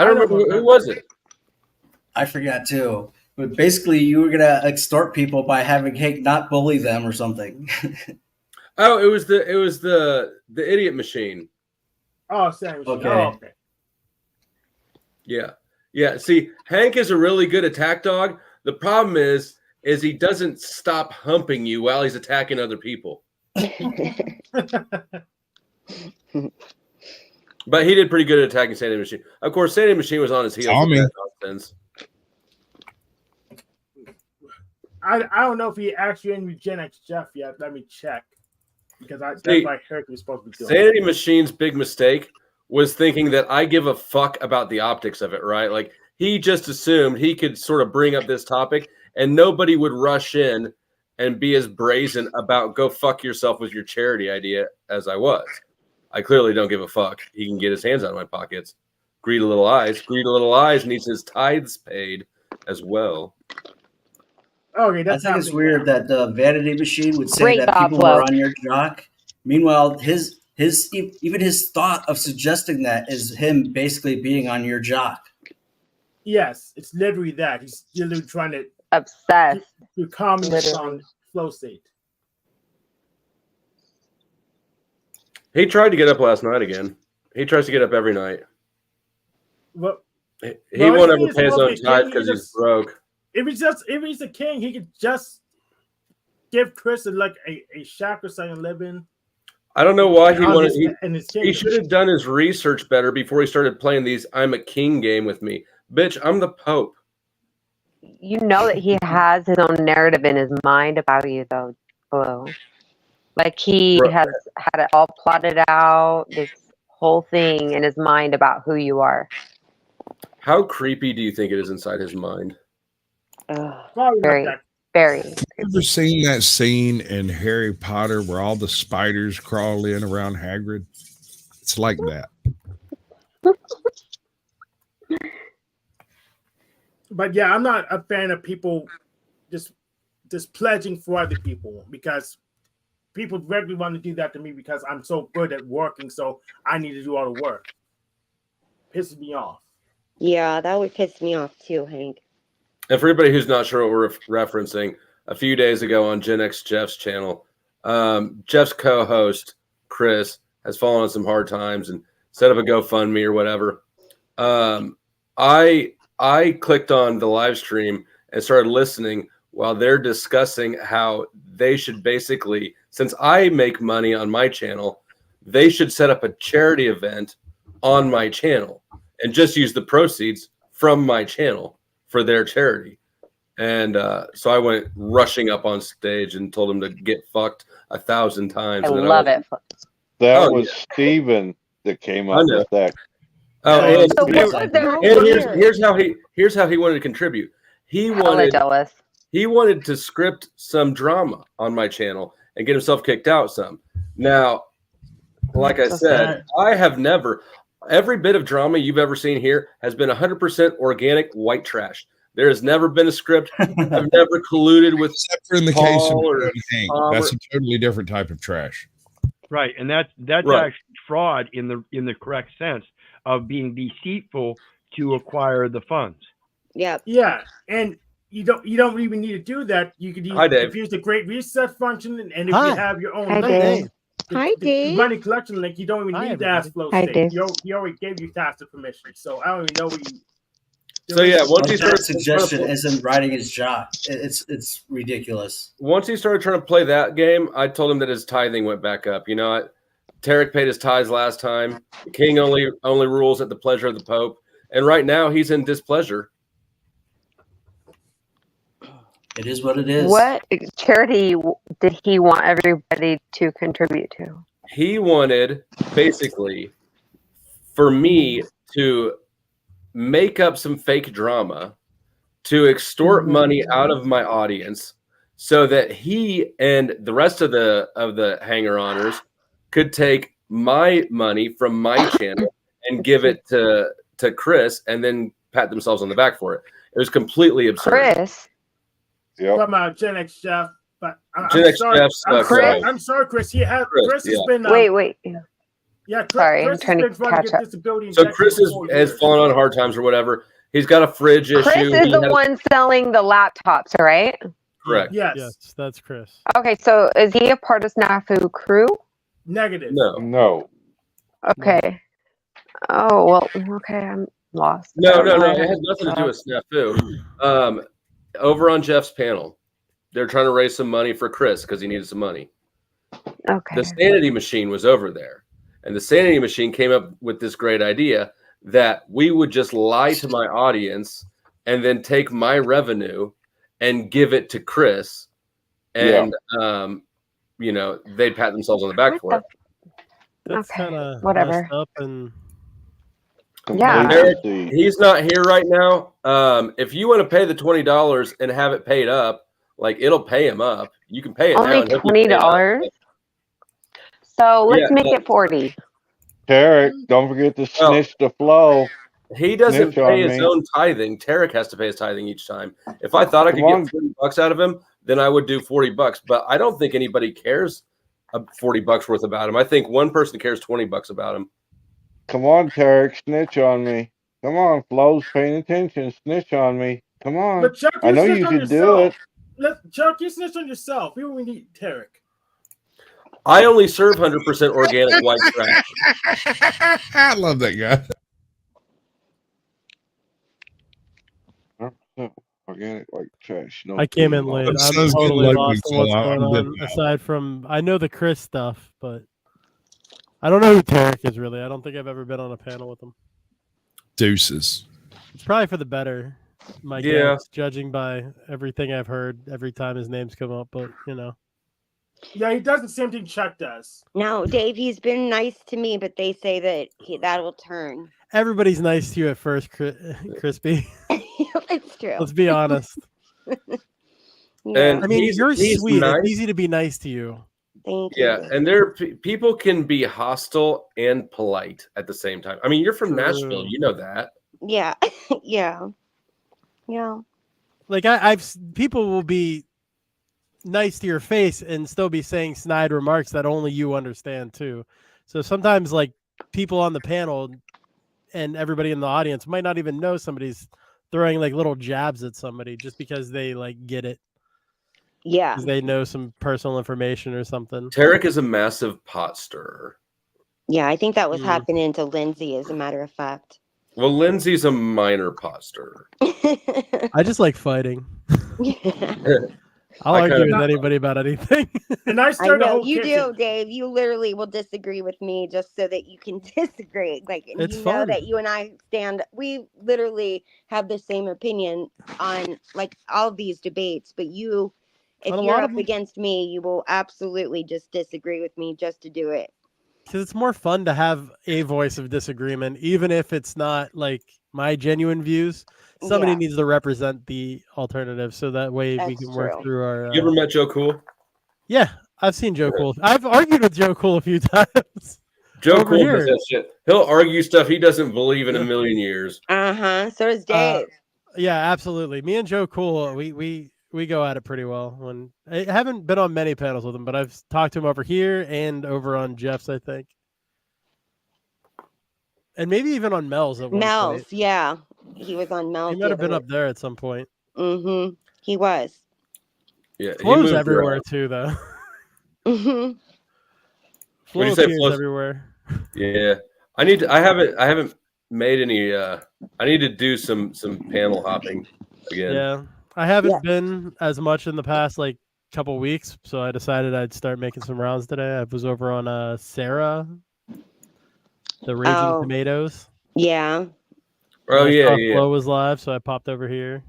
don't remember who was it.
I forgot too. But basically, you were gonna extort people by having Hank not bully them or something.
Oh, it was the idiot machine.
Oh, Sam.
Okay.
Oh, okay.
Yeah. See, Hank is a really good attack dog. The problem is he doesn't stop humping you while he's attacking other people. But he did pretty good at attacking Sandy Machine. Of course, Sandy Machine was on his heels.
I don't know if he actually interviewed Gen X Jeff yet. Let me check. Because that's what I heard he was supposed to be doing.
Sanity Machine's big mistake was thinking that I give a fuck about the optics of it, right? Like, he just assumed he could sort of bring up this topic and nobody would rush in and be as brazen about go fuck yourself with your charity idea as I was. I clearly don't give a fuck. He can get his hands out of my pockets. Greedy Little Eyes. Greedy Little Eyes needs his tithes paid as well.
Okay,
I think it's weird that the Vanity Machine would say that people were on your jock. Meanwhile, his thought of suggesting that is him basically being on your jock.
Yes, it's literally that. He's literally trying to
obsessed.
to communist
Literally.
on flow state.
He tried to get up last night again. He tries to get up every night.
Well,
He won't ever pay his own tithe because he's broke.
If he's a king, he could just give Chris a shack or something to live in.
I don't know why he
On
wanted.
his
He should have done his research better before he started playing these "I'm a king" game with me. Bitch, I'm the Pope.
You know that he has his own narrative in his mind about you, though, Blue. Like he
Right.
has had it all plotted out, this whole thing in his mind about who you are.
How creepy do you think it is inside his mind?
Very, very.
Ever seen that scene in Harry Potter where all the spiders crawl in around Hagrid? It's like that.
But yeah, I'm not a fan of people just pledging for other people, because people regularly want to do that to me because I'm so good at working, so I need to do all the work. Pisses me off.
Yeah, that would piss me off too, Hank.
And for anybody who's not sure what we're referencing, a few days ago on Gen X Jeff's channel, Jeff's co-host Chris has fallen on some hard times and set up a GoFundMe or whatever. I clicked on the live stream and started listening while they're discussing how they should basically, since I make money on my channel, they should set up a charity event on my channel and just use the proceeds from my channel for their charity. And so I went rushing up on stage and told them to get fucked 1,000 times.
I love it.
That was Steven that came up with that.
Oh, and,
So what was their
and here's how he wanted to contribute. He wanted
jealous.
He wanted to script some drama on my channel and get himself kicked out some. Now, like I said, I have never, every bit of drama you've ever seen here has been 100% organic white trash. There has never been a script. I've never colluded with
Except for in the case of
Paul or
Hank.
Tom
That's
or-
a totally different type of trash.
Right, and that's
Right.
actually fraud in the correct sense of being deceitful to acquire the funds.
Yep.
Yeah, and you don't even need to do that. You could
Hi, Dave.
use the great reset function, and if
Hi.
you have your own
Hi,
link,
Dave. Hi,
the
Dave.
money collection link, you don't even
Hi,
need to ask Flow
Hi,
State.
Dave.
He already gave you tacit permission, so I don't even know what you.
So yeah, once he
That
started
suggestion isn't writing his job. It's ridiculous.
once he started trying to play that game, I told him that his tithing went back up. You know, Tarek paid his tithes last time. The king only rules at the pleasure of the Pope, and right now he's in displeasure.
It is what it is.
What charity did he want everybody to contribute to?
He wanted basically for me to make up some fake drama to extort money out of my audience so that he and the rest of the hanger-oners could take my money from my channel and give it to Chris and then pat themselves on the back for it. It was completely absurd.
Chris?
Yep.
From Gen X Jeff, but
Gen
I'm
X
sorry.
Jeff sucks, right?
I'm sorry, Chris. Chris has
yeah.
been.
Wait.
Yeah, Chris,
Sorry, I'm
Chris
trying
has
to
been trying
catch
to
up.
get disability
So
injection
Chris
for 4
has
years.
fallen on hard times or whatever. He's got a fridge issue.
Chris is
He
the
had a-
one selling the laptops, right?
Correct.
Yes.
That's Chris.
Okay, so is he a part of Snafu crew?
Negative.
No.
Okay. Oh, well, okay, I'm lost.
No.
I don't know.
It has nothing to do with Snafu. Over on Jeff's panel, they're trying to raise some money for Chris because he needed some money.
Okay.
The Sanity Machine was over there, and the Sanity Machine came up with this great idea that we would just lie to my audience and then take my revenue and give it to Chris, and you know, they'd pat themselves on the back for it.
That's
Okay,
kind of
whatever.
messed up and
Yeah.
Eric, he's not here right now. If you want to pay the $20 and have it paid up, like it'll pay him up. You can pay it now.
Only
and he'll be paid up.
$20? So let's
Yeah,
make
but-
it 40.
Tarek, don't forget to snitch the flow.
He doesn't
Snitch on
pay his
me.
own tithing. Tarek has to pay his tithing each time. If I thought I could
Come on.
get $40 out of him, then I would do $40. But I don't think anybody cares $40 worth about him. I think one person cares $20 about him.
Come on, Tarek, snitch on me. Come on, Flo's paying attention. Snitch on me. Come on.
But Chuck,
I
you
know
snitched
you
on
could do it.
yourself. Chuck, you snitched on yourself. We only need Tarek.
I only serve 100% organic white trash.
I love that guy.
Organic white trash. No
I came in
GMO.
late. I'm
Sounds good,
totally
like
lost
we
in what's
saw.
going
I'm good
on.
now.
Aside from, I know the Chris stuff, but I don't know who Tarek is really. I don't think I've ever been on a panel with him.
Deuces.
It's probably for the better, my
Yeah.
guess, judging by everything I've heard every time his name's come up. But you know,
Yeah, he does the same thing Chuck does.
No, Dave, he's been nice to me, but they say that that'll turn.
everybody's nice to you at first, Crispy.
It's true.
Let's be honest.
And
I mean,
he's
you're sweet.
nice.
It's easy to be nice to you.
Thank you.
Yeah, and people can be hostile and polite at the same time. I mean, you're from Nashville, you know that.
Yeah, yeah, yeah.
Like I've people will be nice to your face and still be saying snide remarks that only you understand too. So sometimes like people on the panel and everybody in the audience might not even know somebody's throwing like little jabs at somebody just because they like get it.
Yeah.
'Cause they know some personal information or something.
Tarek is a massive pot stirrer.
Yeah, I think that was happening to Lindsay, as a matter of fact.
Well, Lindsay's a minor pot stirrer.
I just like fighting. I'll argue with anybody about anything.
And I
I know you do, Dave. You literally will disagree with me just so that you can disagree. Like, and
It's
you know
fun.
that you and I stand. We literally have the same opinion on like all of these debates. But you, if
On a
you're
lot
up
of them.
against me, you will absolutely just disagree with me just to do it.
Because it's more fun to have a voice of disagreement, even if it's not like my genuine views. Somebody
Yeah.
needs to represent the alternative, so that way we
That's
can work
true.
through our.
You ever met Joe Cool?
Yeah, I've seen Joe Cool. I've argued with Joe Cool a few times.
Joe
Over
Cool
here.
does that shit. He'll argue stuff he doesn't believe in a million years.
So does Dave.
Yeah, absolutely. Me and Joe Cool, we go at it pretty well. When I haven't been on many panels with him, but I've talked to him over here and over on Jeff's, I think, and maybe even on Mel's at one
Mel's,
point.
yeah, he was on Mel's.
He might have been up there at some point.
Mm-hmm. He was.
Yeah, he
Flo's
moved
everywhere
around.
too, though.
Mm-hmm.
What do you
Flo
say,
appears
Flo?
everywhere.
Yeah, I haven't made any. I need to do some panel hopping again.
Yeah, I haven't been as much in the past like couple weeks, so I decided I'd start making some rounds today. I was over on Sarah, the Raging Tomatoes.
Yeah.
Oh
I
yeah,
saw
yeah.
Flo was live, so I popped over here.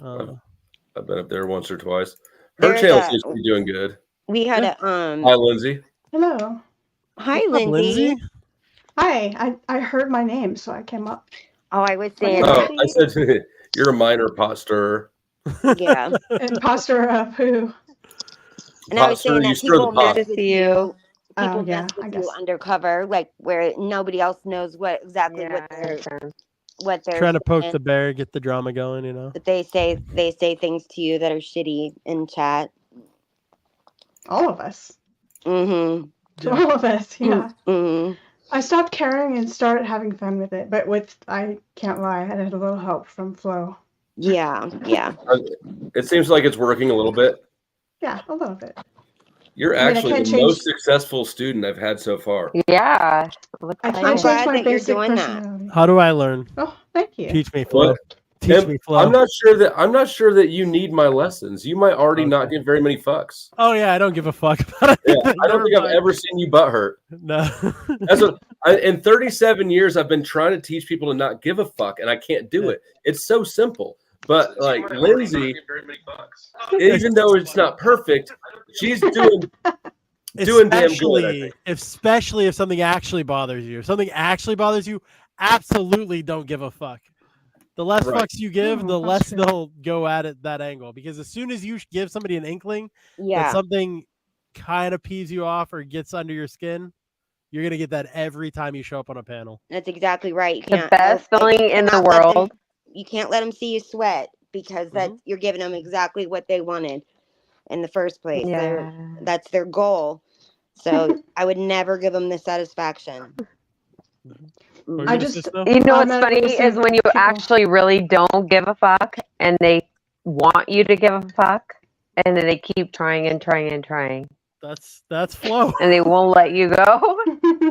I've been up there once or twice. Her
There's
channel
a-
seems to be doing good.
We had a
Hi, Lindsay.
Hello.
Hi,
What's up,
Lindsay.
Lindsay?
Hi. I heard my name, so I came up.
Oh, I was saying.
Oh, I said you're a minor pot stirrer.
Yeah.
Imposter of who?
And I was saying
You
that
stir the
people
pot.
mess with you.
Oh,
People
yeah,
mess
I
with
guess.
you undercover, like where nobody else knows what exactly what they're
Trying to poke
saying.
the bear, get the drama going, you know.
But they say things to you that are shitty in chat.
All of us.
Mm-hmm.
To all of us, yeah.
Mm-hmm.
I stopped caring and started having fun with it, but I can't lie, I had a little help from Flo.
Yeah, yeah.
It seems like it's working a little bit.
Yeah, a little bit.
You're
I mean, I
actually
can't
the
change-
most successful student I've had so far.
Yeah.
I
I'm
can't
glad
change my
that you're
basic
doing that.
personality.
How do I learn?
Oh, thank you.
Teach me, Flo.
What?
Teach
And
me, Flo.
I'm not sure that you need my lessons. You might already not give very many fucks.
Oh yeah, I don't give a fuck about it.
Yeah, I don't think I've ever seen you butt hurt.
No.
That's what in 37 years I've been trying to teach people to not give a fuck, and I can't do it. It's so simple. But like Lindsay, even though it's not perfect, she's doing damn good.
Especially if something actually bothers you. If something actually bothers you, absolutely don't give a fuck. The less
Right.
fucks you give, the less they'll go at it that angle. Because as soon as you give somebody an inkling
Yeah.
that something kind of peeves you off or gets under your skin, you're gonna get that every time you show up on a panel.
That's exactly right. You
The
can't,
best
like,
feeling
you
in the
cannot let them-
world.
you can't let them see you sweat because that you're giving them exactly what they wanted in the first place.
Yeah.
That's their goal. So I would never give them the satisfaction.
I just
You know what's funny
automatically
is when you actually really don't give a fuck and they want you to give a fuck and then they keep trying and trying and trying.
That's flow.
And they won't let you go.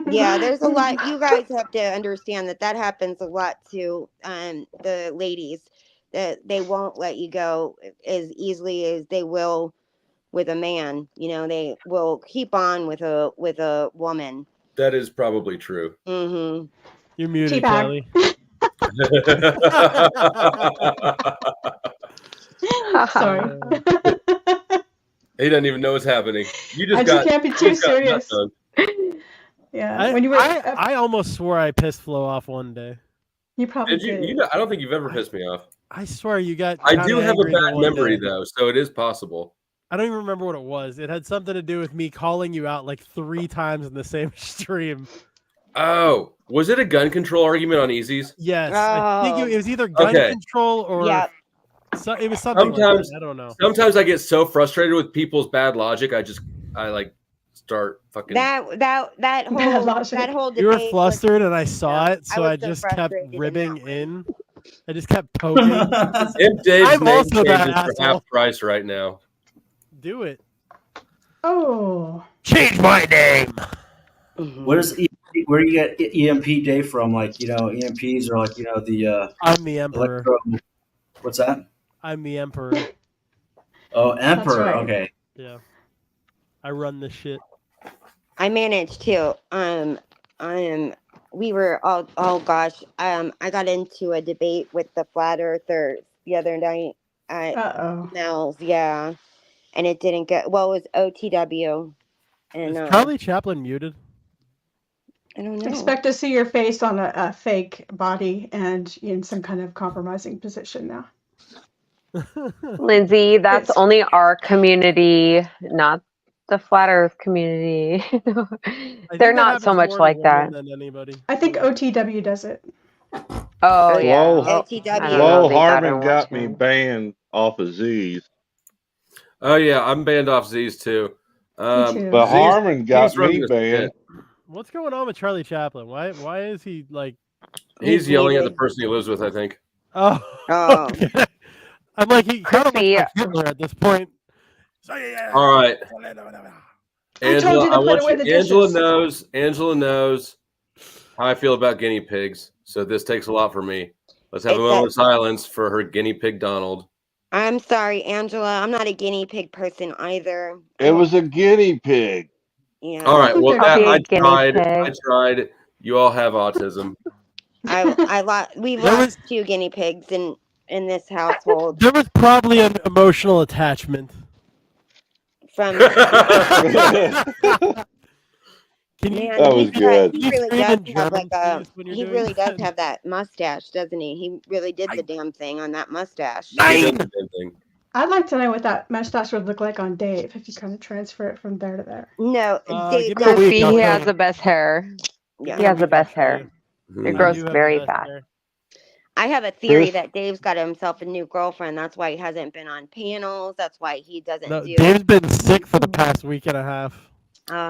Yeah, there's a lot. You guys have to understand that happens a lot to the ladies, that they won't let you go as easily as they will with a man. You know, they will keep on with a woman.
That is probably true.
Mm-hmm.
You're muted,
Teabag.
Kelly.
Sorry.
He doesn't even know what's happening. You just
I just can't be too
just got
serious.
nut hugged.
Yeah. When you were,
I almost swore I pissed Flo off one day.
you probably
Did you?
did.
You know, I don't think you've ever pissed me off.
I swear you got.
I
kinda
do have a
angry the
bad
one
memory
day.
though, so it is possible.
I don't even remember what it was. It had something to do with me calling you out like 3 times in the same stream.
Oh, was it a gun control argument on Easies?
Yes, I think it was either gun control or it was something.
Sometimes
like that. I don't know.
Sometimes I get so frustrated with people's bad logic, I like start fucking.
That whole debate
You were
was-
flustered, and I saw it, so
was
I
so
just kept
frustrated in
ribbing in. I just kept poking.
If Dave's
I'm
name
also that
changes for
asshole.
half price right now.
Do it.
Oh.
Change my name.
What is where do you get EMP Day from? Like, you know, EMPs are like, you know, the
I'm the emperor.
What's that?
I'm the emperor.
Oh, Emperor.
right.
Okay.
Yeah. I run this shit.
I managed to. We were oh gosh. I got into a debate with the flat earthers the other night at Mel's, yeah. And it didn't get well, it was OTW. And
Is Charlie Chaplin muted?
I don't know.
Expect to see your face on a fake body and in some kind of compromising position now.
Lindsay, that's only our community, not the flat earth community. They're not so much like that.
Than anybody.
I think OTW does it.
Oh yeah.
Flo Harmon got me banned off of Z's.
Oh yeah, I'm banned off Z's too.
too.
But
Z's-
Harmon got
Z's running
me
the
banned.
shit.
What's going on with Charlie Chaplin? Why is he like?
He's yelling at the person he lives with, I think.
Oh.
Oh.
I'm like he kind of looks like Hitler at this point.
All right.
I told you to put away the dishes.
Angela knows how I feel about guinea pigs. So this takes a lot for me. Let's have a moment of silence for her guinea pig Donald.
I'm sorry, Angela. I'm not a guinea pig person either.
It was a guinea pig.
Yeah.
All right. Well, I
guinea
tried.
pig.
I tried. You all have autism.
We lost 2 guinea pigs in this household.
There was probably an emotional attachment.
From
Can you?
Man,
That was good.
He really
scream
does
in
have
German, please, when you're
he
doing
really does
that?
have that mustache, doesn't he? He really did the damn thing on that mustache.
I'd like to know what that mustache would look like on Dave if you kind of transfer it from there to there.
No, Dave
give me a
does.
week,
Crispy,
I'll
he
tell
has
you.
the best hair.
Yeah.
He has the best hair.
Mhm.
It
I
grows
do have
very
the best
fast.
hair.
I have a theory
Chris?
that Dave's got himself a new girlfriend. That's why he hasn't been on panels. That's why he doesn't
No,
do.
Dave's been sick for the past week and a half,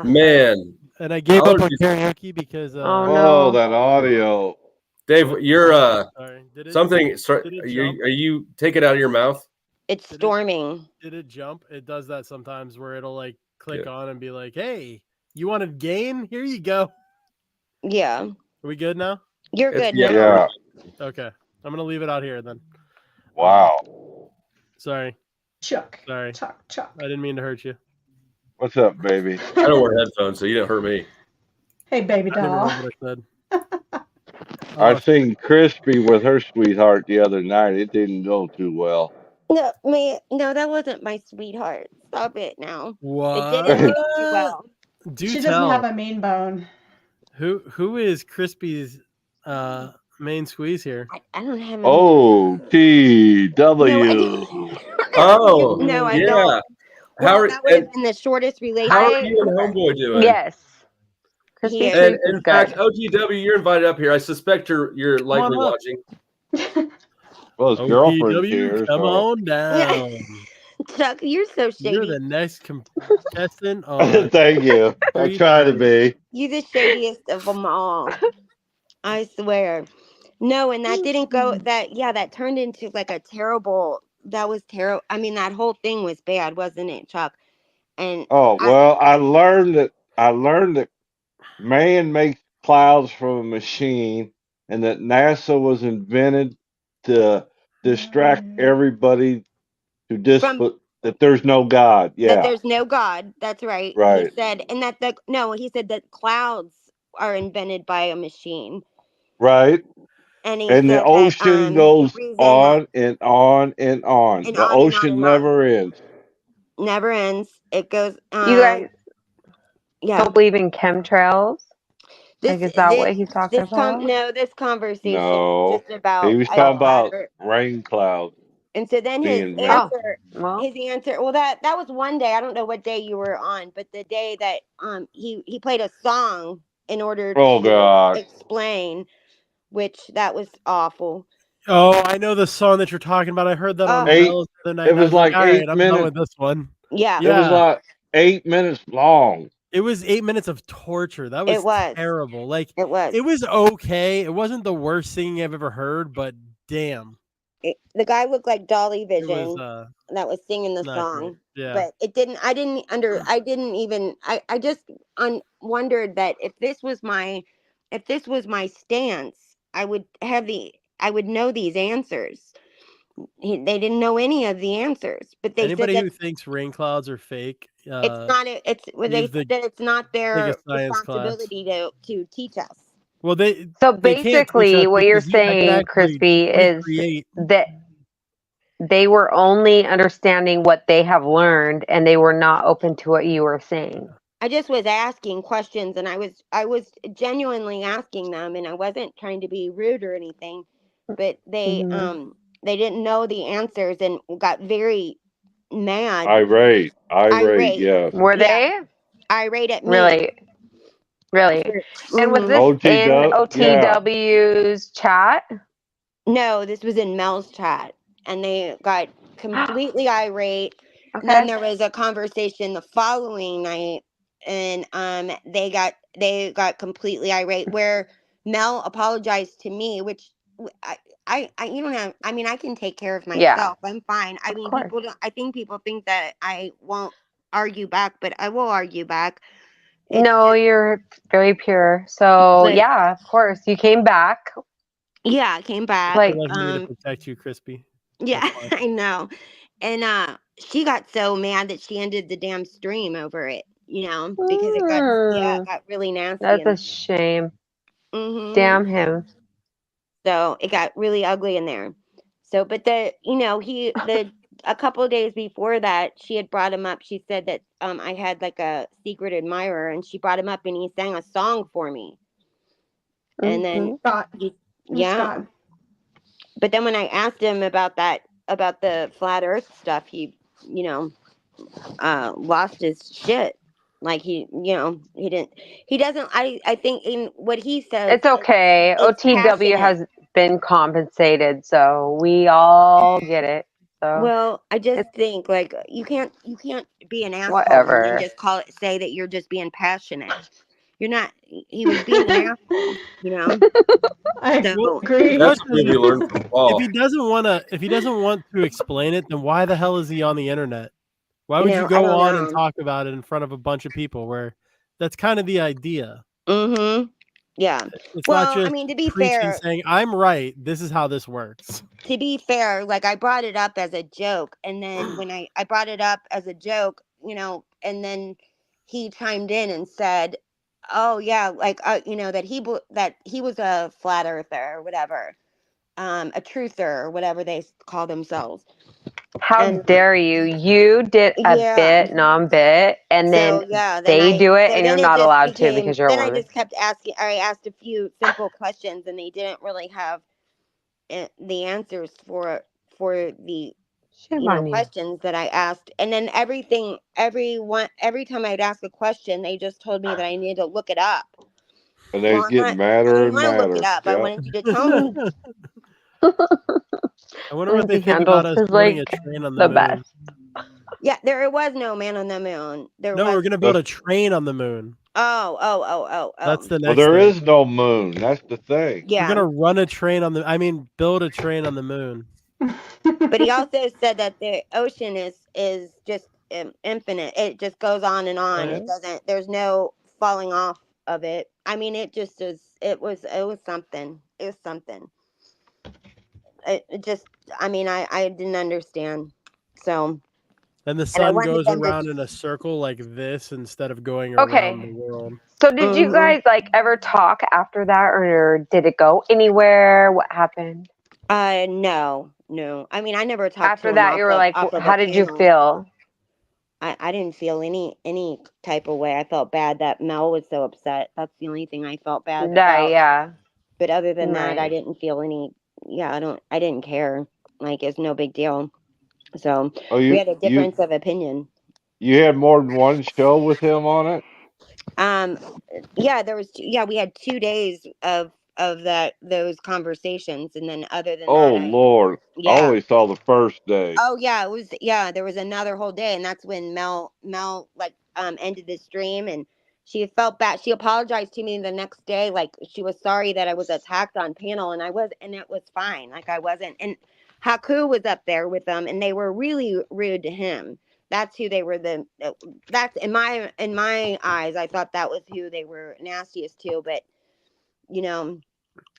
Man,
and I gave up on
Allergies.
karaoke because
Oh, that audio.
Dave, you're
sorry. Did it?
something.
Did it
Are
jump?
you take it out of your mouth?
It's storming.
Did it jump? It does that sometimes where it'll like click on and be like, "Hey, you wanted gain? Here you go."
Yeah,
Are we good now?
you're good
yeah.
now.
Yeah.
Okay, I'm gonna leave it out here then.
Wow.
Sorry,
Chuck.
sorry.
Chuck.
I didn't mean to hurt you.
What's up, baby?
I don't wear headphones, so you didn't hurt me.
Hey, baby
I never
doll.
heard what I said.
I seen Crispy with her sweetheart the other night. It didn't go too well.
No, that wasn't my sweetheart. Stop it now. It
What?
didn't go too well.
Do
She
tell.
doesn't have a mean bone.
Who is Crispy's main squeeze here?
I don't have.
OTW.
Oh,
No, I
yeah.
don't.
How
Well,
are,
that would have
and
been the shortest
how
relationship.
are you and Homeboy doing?
Yes. Crispy
He is.
And
Sweets
in
is
fact,
good.
OTW, you're invited up here. I suspect you're likely
on up.
watching.
Well, his girlfriend's
OPW,
here.
come
So.
on down.
Chuck, you're so shady.
You're the next contestant on.
Thank you. I try to be.
You're the shadiest of them all. I swear. No, and that didn't go. That turned into like a terrible. That was terrible. I mean, that whole thing was bad, wasn't it, Chuck? And
Oh well, I learned that man makes clouds from a machine, and that NASA was invented to distract everybody to
from
that there's no God.
that
Yeah,
there's no God. That's right. He
right,
said, and that the no, he said that clouds are invented by a machine,
right.
and he
And the
said that
ocean
the
goes
reason that
on and on and on.
and
The
on and on
ocean
and on
never ends.
never ends. It goes.
You guys
Yeah.
don't believe in chemtrails? Like, is that what he's talking about?
This conversation is
No,
just about
he was
a
talking about
flat.
rain clouds
And so then
being made.
his answer. Well, that was one day. I don't know what day you were on, but the day that he played a song in order
Oh
to
God!
explain, which that was awful.
Oh, I know the song that you're talking about. I heard that on
Eight.
Mel's the other night.
It
And I
was
was like,
like
all right,
8
I'm done
minutes.
with this one.
Yeah.
It was like 8 minutes long.
It was 8 minutes of torture. That was, terrible. Like
It was.
It was okay. It wasn't the worst singing I've ever heard, but damn.
The guy looked like Dolly Vision
was,
that was singing the
not
song.
great. Yeah.
But it didn't. I just wondered that if this was my stance, I would know these answers. They didn't know any of the answers, but they
Anybody
said
who
that
thinks rain clouds are fake,
it's not. They said that it's not their responsibility to teach us.
Well, they
So
they can't teach
basically,
us
what you're
because you can
saying,
actually
Crispy, is
recreate.
that they were only understanding what they have learned, and they were not open to what you were saying.
I just was asking questions, and I was genuinely asking them, and I wasn't trying to be rude or anything, but they didn't know the answers and got very mad.
Irate. Yes.
Were they
irate at me?
Really? And was this in OTW's chat?
No, this was in Mel's chat, and they got completely irate. And then there was a conversation the following night, and they got completely irate where Mel apologized to me, which I you don't have. I mean, I can take care of myself. I'm fine. I mean, I think people think that I won't argue back, but I will argue back.
No, you're very pure. So yeah, of course, you came back.
Yeah, I came back.
Like me to protect you, Crispy.
Yeah, I know. And she got so mad that she ended the damn stream over it, because it got really nasty.
That's a shame.
Mm-hmm.
Damn him.
So it got really ugly in there. So, but a couple of days before that, she had brought him up. She said that I had like a secret admirer, and she brought him up, and he sang a song for me. And then
Scott.
But then when I asked him about the flat Earth stuff, he lost his shit. Like he doesn't. I think in what he says,
it's okay. OTW has been compensated, so we all get it. So
well, I just think like you can't be an asshole and just say that you're just being passionate. You're not. He was being an asshole,
I
agree.
That's what we learned from Paul.
If he doesn't want to explain it, then why the hell is he on the internet? Why would you go on and talk about it in front of a bunch of people? Where that's kind of the idea.
Mm-hmm. Yeah.
It's
well,
not just
I mean, to be
preaching,
fair,
saying I'm right. This is how this works.
To be fair, like I brought it up as a joke, and then when I brought it up as a joke, and then he chimed in and said, "Oh yeah, like that he was a flat earther or whatever, a truther or whatever they call themselves."
How dare you? You did a bit, non-bit, and then they do it, and you're not allowed to because you're a woman.
I just kept asking. I asked a few simple questions, and they didn't really have the answers for the questions that I asked. And then every time I'd ask a question, they just told me that I needed to look it up.
And they get madder and madder.
Look it up. I wanted you to tell me.
I wonder what they think about us building a train on the moon.
Best.
Yeah, there was no man on the moon.
We're gonna build a train on the moon.
Oh.
That's the
Well,
next
there
thing.
is no moon. That's the thing.
Yeah.
We're gonna run a train on the. I mean, build a train on the moon.
But he also said that the ocean is just infinite. It just goes on and on.
yeah?
It doesn't. There's no falling off of it. I mean, it just is. It was something. It was something. It just. I mean, I didn't understand. So.
And the
I
sun
wanted
goes
them to
around in a circle like this instead of going around
Okay.
the world.
So did you guys like ever talk after that, or did it go anywhere? What happened?
No. I mean, I never talked
After
to him
that, you were like,
off of
how
a
did you
panel.
feel?
I didn't feel any type of way. I felt bad that Mel was so upset. That's the only thing I felt bad about.
Yeah.
But other than that, I
Right.
didn't feel any. Yeah, I didn't care. Like, it's no big deal. So
Oh,
we had a difference of opinion.
you had more than one show with him on it?
Yeah, there was. Yeah, we had 2 days of those conversations, and then other than
Oh
that,
Lord. I
yeah.
only saw the first day.
Oh yeah, it was. Yeah, there was another whole day, and that's when Mel like ended the stream, and she felt bad. She apologized to me the next day, like she was sorry that I was attacked on panel, and it was fine. Like I wasn't. And Haku was up there with them, and they were really rude to him. That's who they were. That's in my eyes. I thought that was who they were nastiest to, but you know.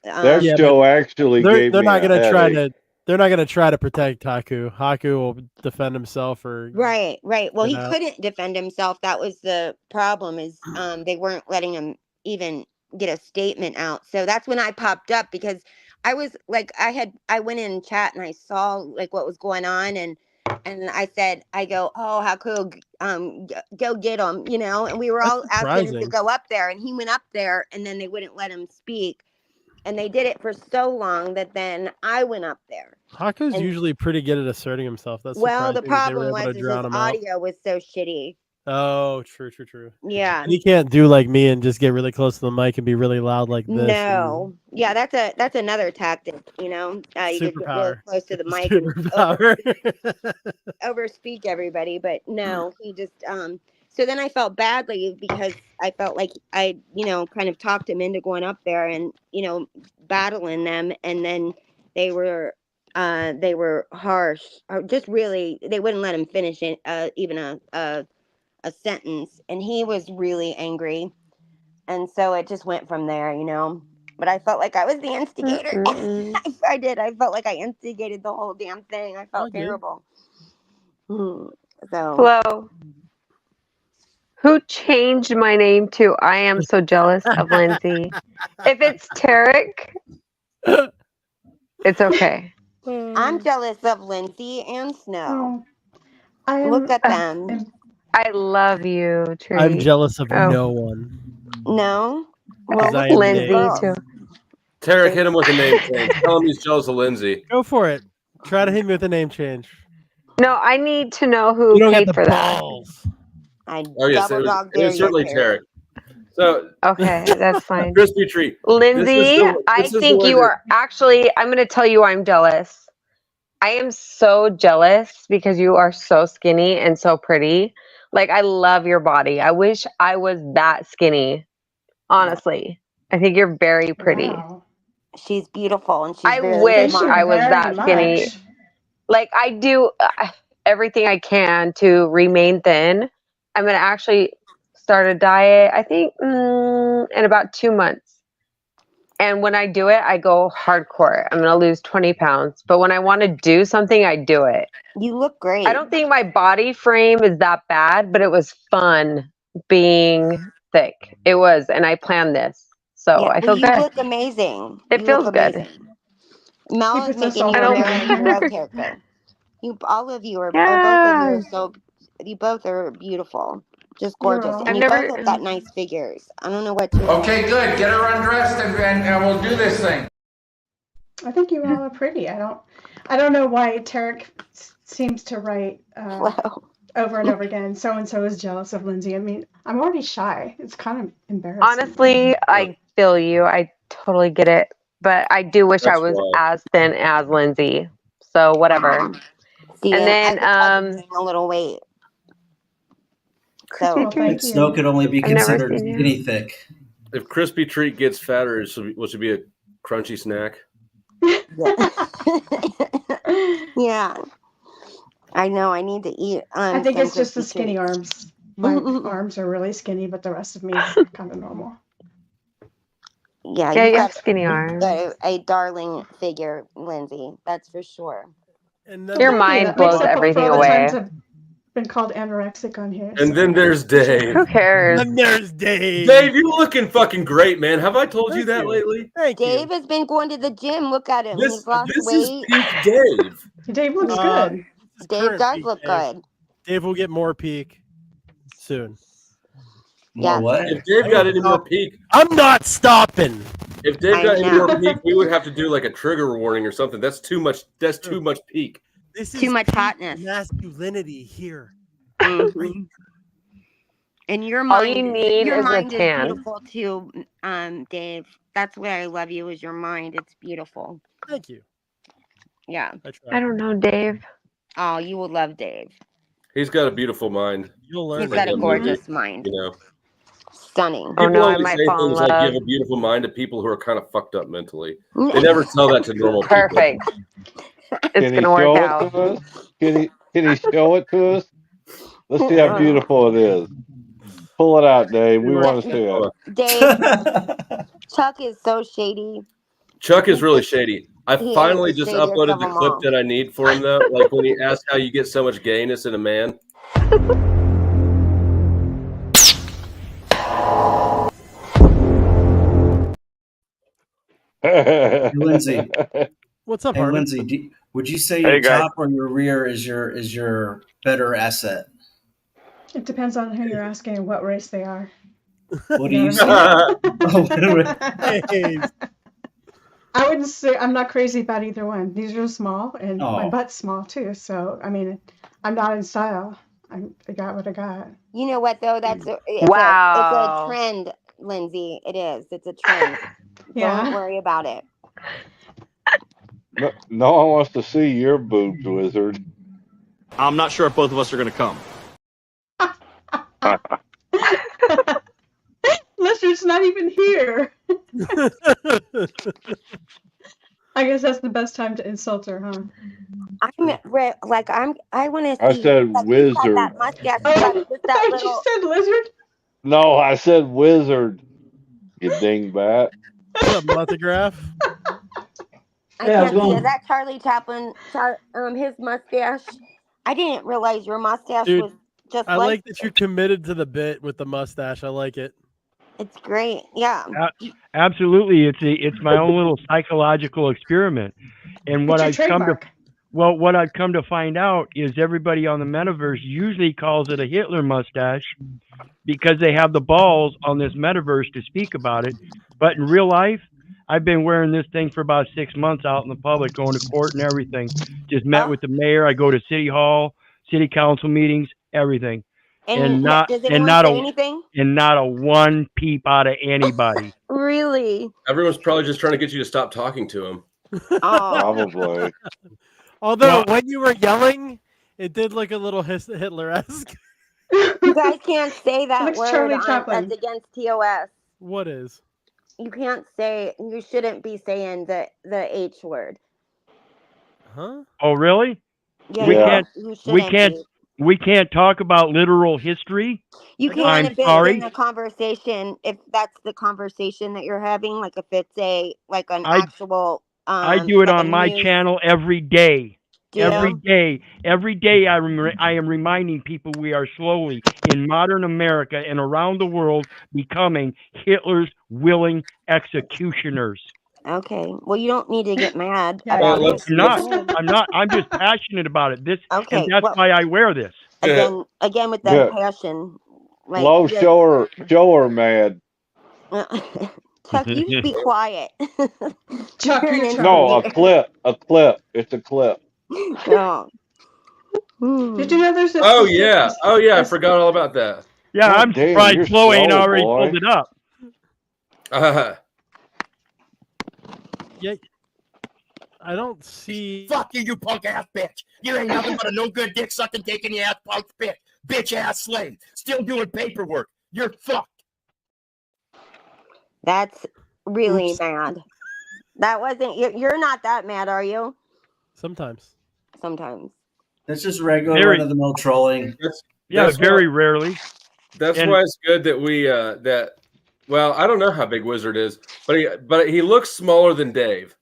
That
Yeah,
show
but
actually
they're
gave
they're
me
not
a
gonna try
headache.
to. They're not gonna try to protect Haku. Haku will defend himself, or
Right. Well,
you
he
know.
couldn't defend himself. That was the problem. Is they weren't letting him even get a statement out. So that's when I popped up, because I was like, I went in chat and I saw like what was going on, and I said, oh, how cool, go get him, and we were all asking him to
surprising.
go up there, and he went up there, and then they wouldn't let him speak, and they did it for so long that then I went up there.
Haku's
And-
usually pretty good at asserting himself. That's
Well,
surprising
the
that they were
problem
able
was
to
is his
drown him out.
audio was so shitty.
Oh, true.
Yeah.
And he can't do like me and just get really close to the mic and be really loud like this.
No. Yeah, that's another tactic, you could get really
Superpower.
close to the mic
Superpower.
and overspeak everybody, but no, he just so then I felt badly, because I felt like I, kind of talked him into going up there and, battling them, and then they were harsh, or just really, they wouldn't let him finish it, even a sentence, and he was really angry, and so it just went from there, but I felt like I was the instigator. I did. I felt like I instigated the whole damn thing. I felt terrible. So
Hello. Who changed my name to I am so jealous of Lindsay? If it's Tarek, it's okay.
I'm jealous of Lindsay and Snow.
I
Look at them.
I love you, Tree.
I'm jealous of
Oh.
no one.
No?
Because
Well,
I am
Lindsay
Dave.
too.
Tarek, hit him with a name change. Tell him he's jealous of Lindsay.
Go for it. Try to hit me with a name change.
No, I need to know who
You don't get
paid
the
for
balls.
I
Oh yes,
double dog
it
dare
was certainly
you,
Tarek. So
Okay, that's fine.
crispy treat.
Lindsay, I think you are actually, I'm going to tell you I'm jealous. I am so jealous because you are so skinny and so pretty. Like, I love your body. I wish I was that skinny. Honestly, I think you're very pretty.
Wow.
She's beautiful, and she's
I
very
wish
smart.
I was
very
that skinny.
much.
Like, I do everything I can to remain thin. I'm going to actually start a diet, I think, in about 2 months. And when I do it, I go hardcore. I'm going to lose 20 pounds. But when I want to do something, I do it.
You look great.
I don't think my body frame is that bad, but it was fun being thick. It was. And I planned this. So I feel
you
good.
look amazing.
It
You
feels
look
good.
amazing. Mel is
Keep us
making
all
you a
don't
Marilyn Monroe
care.
character. All of you are,
Yeah.
both of you are you both are beautiful. Just gorgeous.
You're
And you both have got nice figures. I don't know what to
Okay, good. Get her undressed and we'll do this thing.
I think you all are pretty. I don't know why Tarek seems to write over and over again. So and so is jealous of Lindsay. I mean, I'm already shy. It's kind of embarrassing.
Honestly, I feel you. I totally get it. But I do wish I
That's
was
why.
as thin as Lindsay. So whatever.
See,
And
I
then
wish I could gain a little weight. So
Well, thank you.
Snow could only be
I've never
considered
seen you.
guinea thick.
If crispy treat gets fatter, will it be a crunchy snack?
yeah. I know. I need to eat.
I think
some
it's just the
crispy
skinny
treats.
arms. My arms are really skinny, but the rest of me is kind of normal.
Yeah,
Yeah,
you've
you have
got,
skinny
you've
arms.
got a darling figure, Lindsay. That's for sure.
And
Well,
Your
thank you.
mind
That makes
blows
up for
everything
all the times
away.
I've been called anorexic on here.
And
so
then there's
appreciate
Dave.
Who cares?
And there's Dave.
Dave, you're looking fucking great, man. Have I told you
Thank
that
you.
lately?
Thank
Dave
you.
has been going to the gym. Look at him. He's lost
This is
weight.
peak Dave.
Dave looks
Uh,
good.
This is
Dave
current
does
peak,
look
Dave.
good.
Dave will get more peak soon.
More
Yeah.
what?
If Dave got any more peak,
I'm not stopping.
if Dave
I
got any
know.
more peak, we would have to do like a trigger warning or something. That's too much. That's too much peak.
This is
Too much
peak
hotness.
masculinity here.
Mhm. And your
All
mind,
you need
your
is a
mind is
tan.
beautiful too, Dave. That's why I love you. Is your mind? It's beautiful.
Thank you.
Yeah.
I
I
try.
don't know, Dave.
Oh, you will love Dave.
He's got a beautiful mind.
You'll learn.
He's
to
got a
love
gorgeous
You
mind.
know,
Stunning.
Oh
people
no, I
only
might
say
fall in
things like you
love.
have a beautiful mind to people who are kind of fucked up mentally. They never tell that to normal people.
Perfect. It's
Can he
gonna work
show it
out.
to us? Can he show it to us? Let's see how beautiful it is. Pull it out, Dave. We want to see it.
Dave, Chuck is so shady.
Chuck is really shady. I
He is
finally
the
just
shadiest
uploaded
of
the
them
clip
all.
that I need for him, though. Like when he asked how you get so much gayness in a man.
Hey, Lindsay.
What's up,
Hey,
Harmon?
Lindsay. Would you say
Hey,
your
guys.
top or your rear is your better asset?
It depends on who you're asking and what race they are.
What do
You
you
know
say?
what I mean?
Hey,
I wouldn't say I'm not crazy about either one. These are small, and my
Oh.
butt's small too. So I mean, I'm not in style. I got what I got.
You know what though? It's a
Wow.
trend, Lindsay. It is. It's a trend.
Yeah.
Don't worry about it.
No one wants to see your boobs, Wizard.
I'm not sure if both of us are going to come.
Lister's not even here. I guess that's the best time to insult her, huh?
I want to see.
I said
like, he's got
wizard.
that mustache. He's got just that
I
little.
just said lizard.
No, I said wizard. You dingbat.
What's up, Montagraph?
I
Yeah,
can't see.
well-
Is that Charlie Chaplin? His mustache. I didn't realize your mustache
Dude,
was just
I
like.
like that you committed to the bit with the mustache. I like it.
It's great. Yeah.
Absolutely, it's my own little psychological experiment, and what I've come to what I've come to find out is everybody on the metaverse usually calls it a Hitler mustache because they have the balls on this metaverse to speak about it, but in real life, I've been wearing this thing for about 6 months out in the public, going to court and everything. Just met with the mayor. I go to city hall, city council meetings, everything.
And
not
does
and
anyone
not
say
a
anything?
and not a one peep out of anybody.
Really?
Everyone's probably just trying to get you to stop talking to him.
Probably.
Although when you were yelling, it did look a little Hitler-esque.
You guys can't say that
Looks
word.
Charlie Chaplin.
That's against TOS.
What is?
You can't say. You shouldn't be saying the H word.
Huh?
Oh, really?
Yeah.
We
you
can't. We
shouldn't
can't.
be.
We can't talk about literal history.
You can
I'm
if it's
sorry.
in a conversation. If that's the conversation that you're having, like if it's an
I-
actual.
I do it
like a
on my
news-
channel every day.
Do
Every
you?
day, I am reminding people we are slowly in modern America and around the world becoming Hitler's willing executioners.
Okay. Well, you don't need to get mad
Yeah,
about it.
I'm not. I'm just passionate about it.
Okay,
and that's
well-
why I wear this.
Again with that
Yeah.
passion. Like,
Low
you're-
show her mad.
Chuck, you be quiet.
Chuck,
You're an
you're
No, a
instigator.
clip. It's a clip.
No.
Did you know there's a
Oh yeah. I forgot all about that.
Yeah,
God
I'm
damn,
surprised
you're
Chloe ain't
slow,
already
boy.
pulled it up.
Yeah. I don't see.
Fuck you, you punk ass bitch. You ain't nothing but a no good dick sucking, dick in your ass punk bitch.
bitch ass slave, still doing paperwork. You're fucked.
That's really mad. That wasn't. You're not that mad, are you?
Sometimes.
Sometimes.
That's just regular
Very-
run-of-the-mill trolling.
Yeah, very rarely.
That's
And-
why it's good that we that. Well, I don't know how big Wizard is, but he looks smaller than Dave.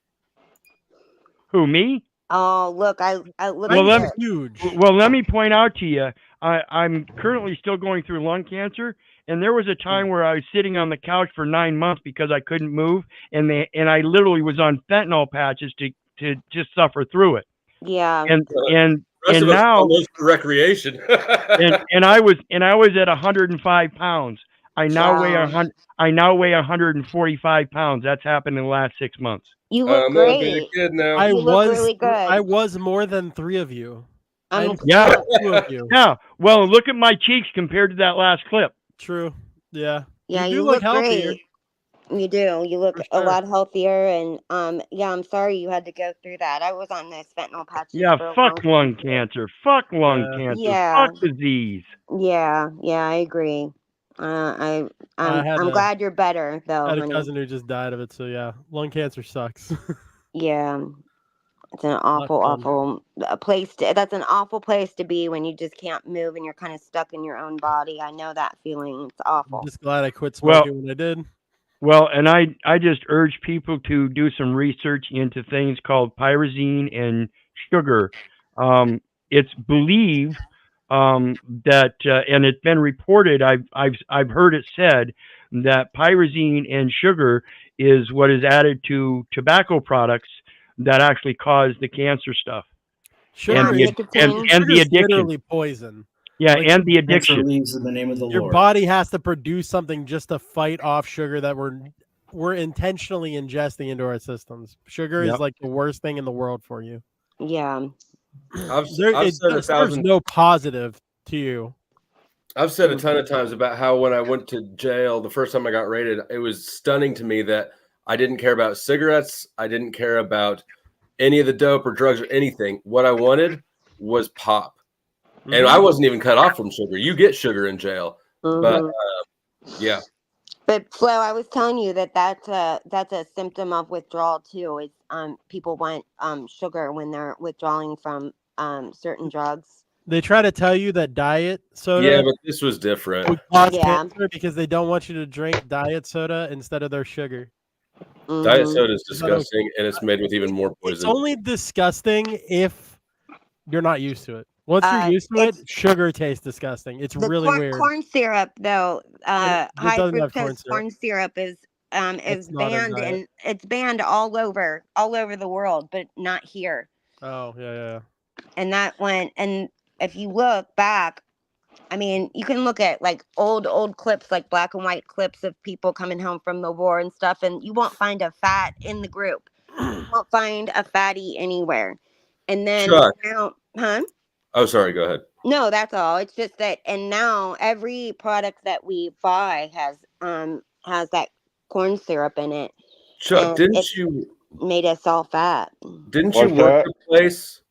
Who, me?
Oh, look, I look
Well,
at
let,
huge.
Well, let me point out to you, I'm currently still going through lung cancer, and there was a time where I was sitting on the couch for 9 months because I couldn't move, and I literally was on fentanyl patches to just suffer through it.
Yeah.
And
Rest of us
now
call those for recreation.
and I was at 105 pounds. I now weigh
Wow.
I now weigh 145 pounds. That's happened in the last 6 months.
You look
I'm gonna be a
great.
kid now.
I
You look
was
really good.
I was more than 3 of you. I'm
Yeah.
2 of you.
Yeah. Well, look at my cheeks compared to that last clip.
True. Yeah.
Yeah,
you do
you
look
look
healthier.
great. You do. You look a lot healthier, and yeah, I'm sorry you had to go through that. I was on those fentanyl patches
Yeah.
for a
Fuck
long
lung cancer. Fuck lung cancer.
Yeah.
Fuck disease.
Yeah, I agree.
I
I'm
had
I'm
a-
glad you're better though,
I had a
honey.
cousin who just died of it, so yeah, lung cancer sucks.
Yeah, it's an awful place. That's an awful place to be when you just can't move and you're kind of stuck in your own body. I know that feeling. It's awful.
Just glad I quit
Well-
smoking when I did.
Well, and I just urge people to do some research into things called pyrazine and sugar. It's believed that, and it's been reported. I've heard it said that pyrazine and sugar is what is added to tobacco products that actually cause the cancer stuff.
Sugar
and the,
is-
and the
sugar's
addiction.
literally poison.
Yeah,
Like,
and the
Cancer
addiction.
leaves in the name of the
Your
Lord.
body has to produce something just to fight off sugar that we're intentionally ingesting into our systems. Sugar
Yep.
is like the worst thing in the world for you.
Yeah.
I've
It
said a
serves
thousand.
no positive to you.
I've said a ton of times about how when I went to jail the first time I got raided, it was stunning to me that I didn't care about cigarettes. I didn't care about any of the dope or drugs or anything. What I wanted was pop. And I wasn't even cut off from sugar. You get sugar in jail. But yeah.
But Flo, I was telling you that's a symptom of withdrawal too. Is people want sugar when they're withdrawing from certain drugs.
They try to tell you that diet soda
Yeah, but this was different.
would cause
Yeah.
cancer because they don't want you to drink diet soda instead of their sugar.
Diet soda is disgusting, and it's made with even more
It's
poison.
only disgusting if you're not used to it. Once you're used to it, sugar tastes disgusting. It's
The
really weird.
corn syrup though, high
doesn't have corn
fructose corn syrup is
That's not a
banned
diet.
and it's banned all over the world, but not here.
Oh, yeah.
And that went, and if you look back, I mean, you can look at like old clips, like black and white clips of people coming home from the war and stuff, and you won't find a fat in the group. You won't find a fatty anywhere. And then
Chuck.
now, huh?
Oh, sorry. Go ahead.
No, that's all. It's just that, and now every product that we buy has that corn syrup in it.
Chuck,
and
didn't
it
you
made us all fat?
didn't you
What's
work
that?
the place?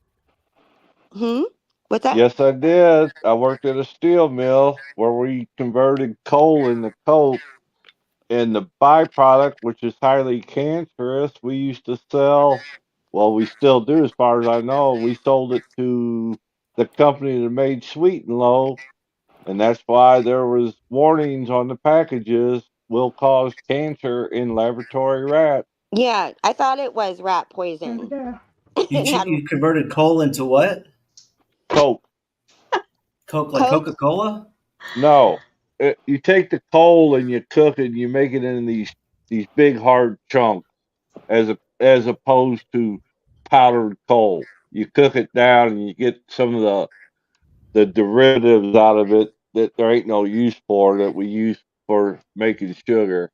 What's that?
Yes, I did. I worked at a steel mill where we converted coal into coke, and the byproduct, which is highly cancerous, we used to sell. Well, we still do, as far as I know. We sold it to the company that made Sweet and Low, and that's why there was warnings on the packages: will cause cancer in laboratory rats.
Yeah, I thought it was rat poison.
You converted coal into what?
Coke.
Coke, like
Coke?
Coca-Cola?
No, you take the coal and you cook it, and you make it in these big hard chunks, as opposed to powdered coal. You cook it down, and you get some of the derivatives out of it that there ain't no use for, that we use for making sugar.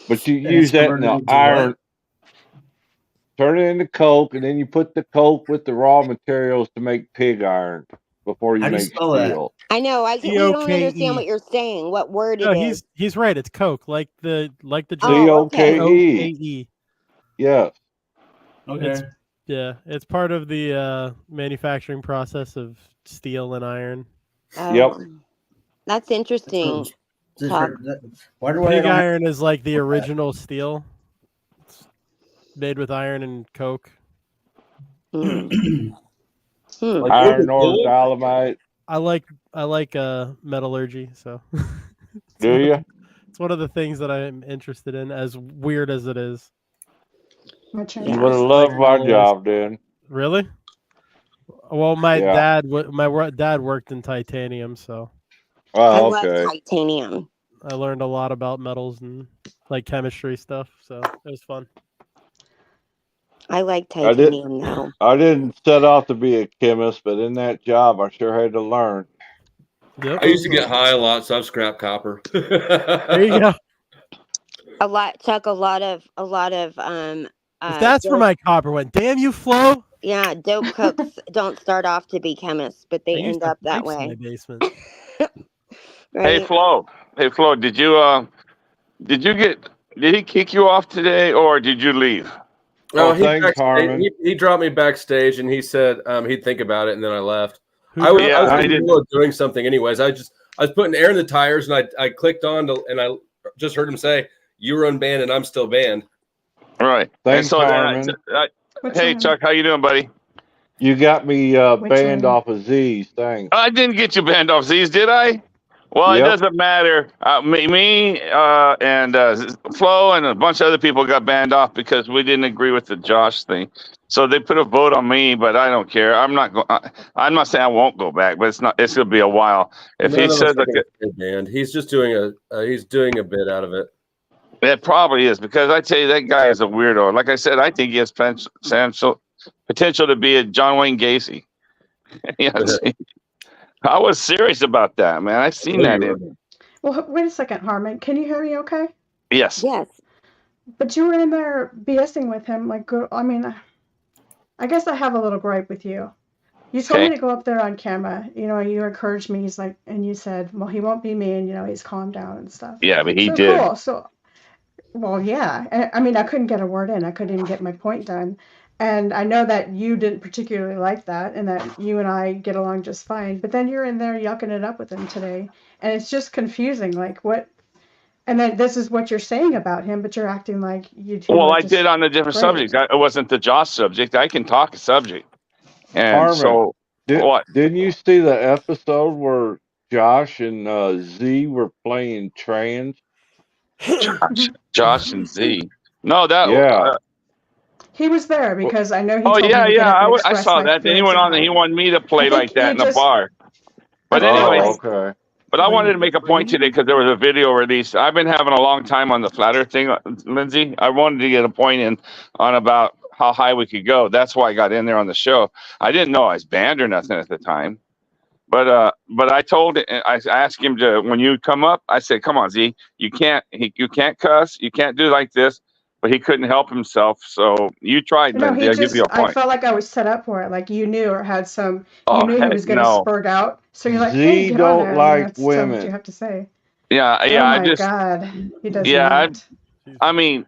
But you
And
use
it's
that in
converted
the
into
iron.
what?
Turn it into coke, and then you put the coke with the raw materials to make pig iron before you
How do you
make
spell that?
steel.
I know. We don't understand
COKE.
what you're saying. What word
No,
it is?
he's right. It's Coke, like the drink.
Oh, okay.
COKE. Yes.
Okay.
It's part of the manufacturing process of steel and iron.
Yep.
That's interesting. Chuck.
Pig iron is like the original steel. It's made with iron and coke.
Iron ore, dolomite.
I like metallurgy, so
Do you?
It's one of the things that I'm interested in, as weird as it is.
You would have loved my job, then.
Really? Well, my
Yeah.
dad worked in titanium, so
Oh,
I
okay.
love titanium.
I learned a lot about metals and like chemistry stuff. So it was fun.
I like titanium now.
I didn't set out to be a chemist, but in that job, I sure had to learn.
Yep.
I used to get high a lot, so I've scrapped copper.
There you go.
Chuck, a lot of
If that's where my copper went, damn you, Flo.
yeah, dope cooks don't start off to be chemists, but
I
they
used
end
to
up that
pipes in
way.
my basement.
Right?
Hey Flo, did he kick you off today or did you leave?
Oh,
he,
thanks,
backstage,
Harmon.
he dropped me backstage, and he said he'd think about it, and then I left.
Who
I was
Yeah,
in
I
the
didn't-
middle of doing something anyways. I was putting air in the tires, and I clicked on and I just heard him say, "You were unbanned, and I'm still banned."
Right.
Thanks,
and so
Harmon.
hey Chuck, how you doing, buddy?
You got me banned
one?
off of Z's. Thanks.
I didn't get you banned off Z's, did I? Well,
Yep.
it doesn't matter. Me, and Flo and a bunch of other people got banned off because we didn't agree with the Josh thing. So they put a vote on me, but I don't care. I'm not saying I won't go back, but it's gonna be a while. If
None
he
of us
says
are gonna get banned. He's just doing a bit out of it.
it probably is, because I tell you, that guy is a weirdo. Like I said, I think he has potential to be a John Wayne Gacy. Yes. I was serious about that, man. I seen that in him.
Well, wait a second, Harmon. Can you hear me okay?
Yes.
Yes.
But you were in there BSing with him. I mean, I guess I have a little gripe with you. You told me
Okay.
to go up there on camera. You encouraged me. And you said, well, he won't be mean. He's calmed down and stuff.
Yeah, but he
So
did.
cool. So, well, yeah. I mean, I couldn't get a word in. I couldn't even get my point done. And I know that you didn't particularly like that, and that you and I get along just fine. But then you're in there yucking it up with him today, and it's just confusing. Like what? And then this is what you're saying about him, but you're acting like you two.
Well,
are
I
just
did on a different
great.
subject. It wasn't the Josh subject. I can talk a subject. And
Harmon,
so, what?
didn't you see the episode where Josh and Z were playing trans?
Josh and Z. No, that.
Yeah.
He was there because I know he
Oh
told
yeah,
me to get
yeah.
up and
I
express
saw
my
that. Then he
feelings
went on
about
and he
it.
wanted me to play
I think
like that
you
in the
just-
bar. But
I feel
anyways,
like-
okay.
but I wanted to make a point today because there was a video released. I've been having a long time on the flat Earth thing, Lindsay. I wanted to get a point in on about how high we could go. That's why I got in there on the show. I didn't know I was banned or nothing at the time. But I asked him to, when you come up, I said, come on, Z, you can't cuss, you can't do like this. But he couldn't help himself. So you tried,
No,
Lindsay. I'll give you a
I
point.
felt like I was set up for it. Like you knew or had some.
Oh,
You knew he
heck
was going to
no.
spurt out. So you're like,
Z
hey, get
don't
on there.
like
and that's what
women.
you have to say.
Yeah, yeah.
Oh
I
my
just,
God, he does
yeah.
not.
I mean,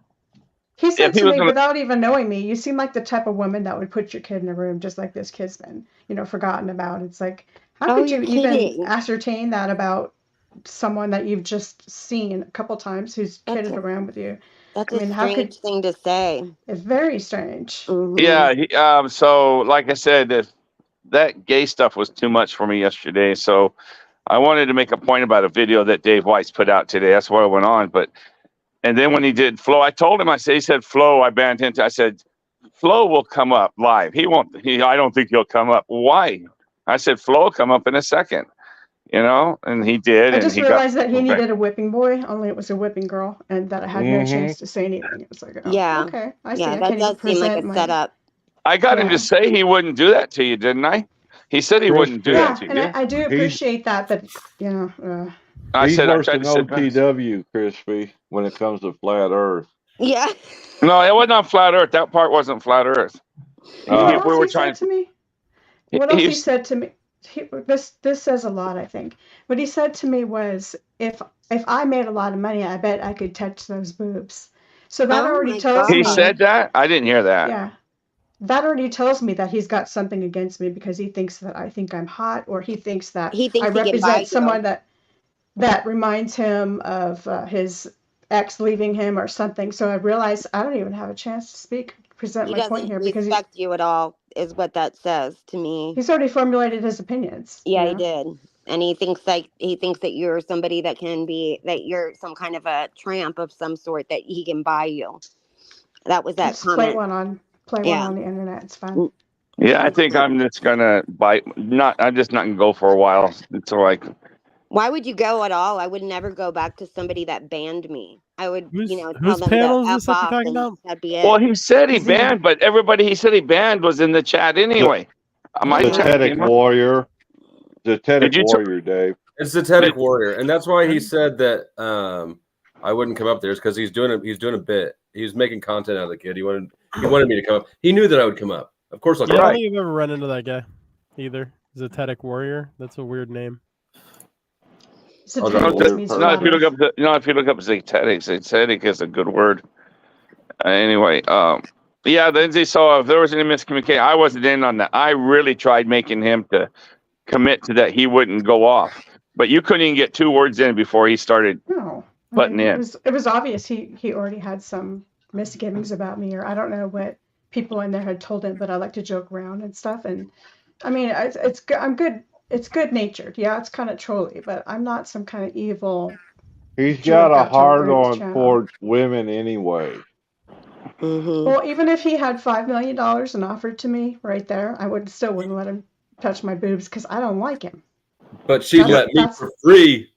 He said
if he
to
was
me,
gonna,
without even knowing me, you seem like the type of woman that would put your kid in a room just like this kid's been, forgotten about. It's like, how
Oh,
could you
you're
even
kidding.
ascertain that about someone that you've just seen a couple times who's kidded around with you?
That's
I mean,
a
how
strange
could?
thing to say.
It's very strange.
yeah. So, like I said, if that gay stuff was too much for me yesterday, so I wanted to make a point about a video that Dave Weiss put out today. That's why I went on. And then when he did Flo, I told him, he said, Flo, I banned him. I said, Flo will come up live. He won't. I don't think he'll come up. Why? I said, Flo will come up in a second. And he did.
I
And
just
he
realized that he
okay.
needed a whipping boy, only it was a whipping girl, and that I had no chance to say anything. It was like, oh,
Yeah.
okay, I see.
Yeah,
I
that
can't even
does seem like
present
a
my.
setup.
I got him
Yeah.
to say he wouldn't do that to you, didn't I? He said he
Chris,
wouldn't do
Yeah,
that to
and
you.
I do appreciate that, but
I
He's
said, I
worse
tried
than
to sit back.
OTW, Crispy, when it comes to flat Earth.
Yeah.
No, it wasn't on flat Earth. That part wasn't flat Earth.
You know what else
We were
he said to me? What
He-
else he
he's-
said to me? This says a lot, I think. What he said to me was, if I made a lot of money, I bet I could touch those boobs. So that
Oh
already
my
tells
God.
me.
He said that? I didn't hear that.
Yeah. that already tells me that he's got something against me because he thinks that I think I'm hot, or he thinks that
He thinks
I
he can buy
represent
you.
someone that reminds him of his ex leaving him or something. So I realized I don't even have a chance to speak, present
He
my point
doesn't
here because
respect you at all, is what that says to me.
he's already formulated his opinions.
Yeah,
you
he
know?
did. And he thinks that you're somebody that you're some kind of a tramp of some sort that he can buy you. That was that
Just play
comment.
one on the internet. It's fun.
Yeah, I think I'm just gonna bite. I'm just not gonna go for a while until like.
Why would you go at all? I would never go back to somebody that banned me. I would, tell
Whose
them
panel
to
is
F
this that you're
off
talking
and
about?
that'd be it.
Well, he said he
Z.
banned, but everybody he said he banned was in the chat anyway. My chat
Zetetic
came up.
warrior. Zetetic
Did you
warrior, Dave.
It's Zetetic Warrior, and that's why he said that I wouldn't come up there. Is because he's doing a bit. He's making content out of the kid. He wanted me to come up. He knew that I would come up. Of course, I'll
Yeah,
come
I
up.
don't think I've ever run into that guy either. Zetetic Warrior. That's a weird name.
If you look up Zetetic is a good word. Anyway, yeah, Lindsay. So if there was any miscommunication, I wasn't in on that. I really tried making him to commit to that he wouldn't go off, but you couldn't even get 2 words in before he started butting in.
It was obvious he already had some misgivings about me, or I don't know what people in there had told him, but I like to joke around and stuff. And I mean, I'm good. It's good natured. Yeah, it's kind of trolly, but I'm not some kind of evil.
He's
jerk
got a
out to
hard
Brink's
on
channel.
towards women anyway.
Well, even if he had $5 million and offered to me right there, I still wouldn't let him touch my boobs because I don't like him.
But she let me for free.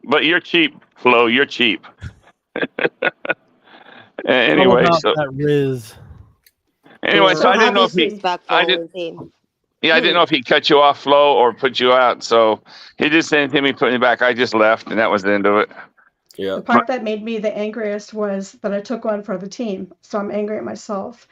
But you're cheap, Flo. You're cheap.
All
Anyway,
about
so
that Riz.
anyway, so I didn't know if he. I didn't know if he cut you off, Flo, or put you out. So he just sent to me, put me back. I just left, and that was the end of it.
Yeah.
The part that made me the angriest was that I took one for the team, so I'm angry at myself.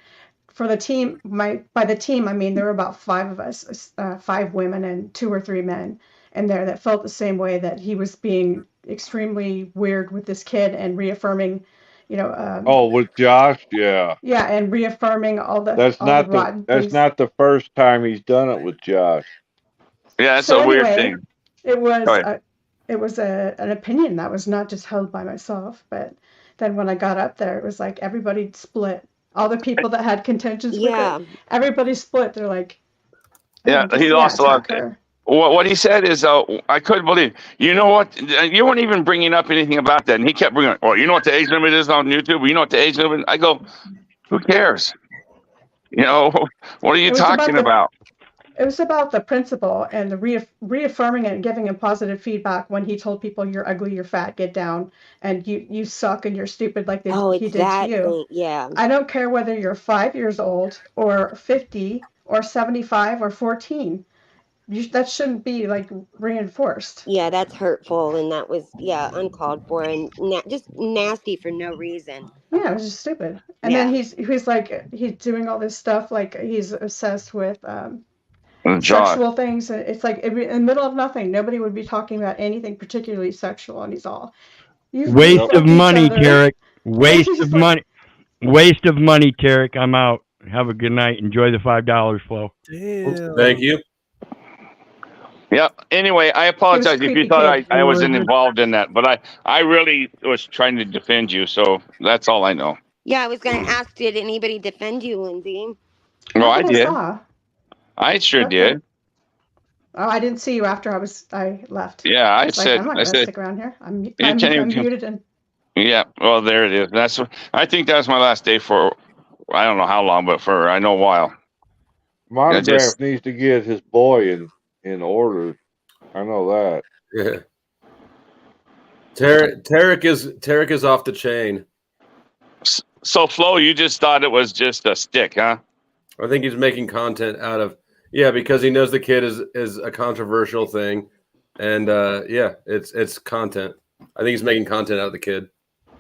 For the team, by the team, I mean there were about 5 of us, 5 women and 2 or 3 men in there that felt the same way, that he was being extremely weird with this kid and reaffirming,
With Josh, yeah.
Yeah, and reaffirming all the
That's not
the rotten
that's
things.
not the first time he's done it with Josh.
Yeah, that's
So
a weird
anyway,
thing.
It was
Go ahead.
an opinion that was not just held by myself, but then when I got up there, it was like everybody split. All the people that had contentions with it, everybody split. They're like,
Yeah, he lost a lot. What he said is, I couldn't believe. You know what? You weren't even bringing up anything about that, and he kept bringing. Well, you know what the age limit is on YouTube? You know what the age limit? I go, who cares? What are you talking about?
It was about the principle and the reaffirming it and giving him positive feedback when he told people you're ugly, you're fat, get down, and you suck and you're stupid like he did to you.
Yeah.
I don't care whether you're 5 years old or 50 or 75 or 14. That shouldn't be reinforced.
Yeah, that's hurtful, and that was uncalled for and just nasty for no reason.
Yeah, it was just stupid. And then he's doing all this stuff, like he's obsessed with sexual things. It's like in the middle of nothing, nobody would be talking about anything particularly sexual, and he's all
waste of money, Tarek. Waste of money. Waste of money, Tarek. I'm out. Have a good night. Enjoy the $5, Flo.
Damn.
Thank you.
Yeah. Anyway, I apologize if you thought I wasn't involved in that, but I really was trying to defend you. So that's all I know.
Yeah, I was going to ask, did anybody defend you, Lindsay?
No, I did.
Saw.
I sure did.
Oh, I didn't see you after I left.
Yeah, I
was
said.
I'm not
I
gonna
said.
stick around here. I'm
can't
muted and.
Yeah. Well, there it is. I think that was my last day for. I don't know how long, but for I know a while.
Montagraph needs to get his boy in order. I know that.
Yeah. Tarek is off the chain.
So Flo, you just thought it was just a stick, huh?
I think he's making content out of because he knows the kid is a controversial thing, and it's content. I think he's making content out of the kid.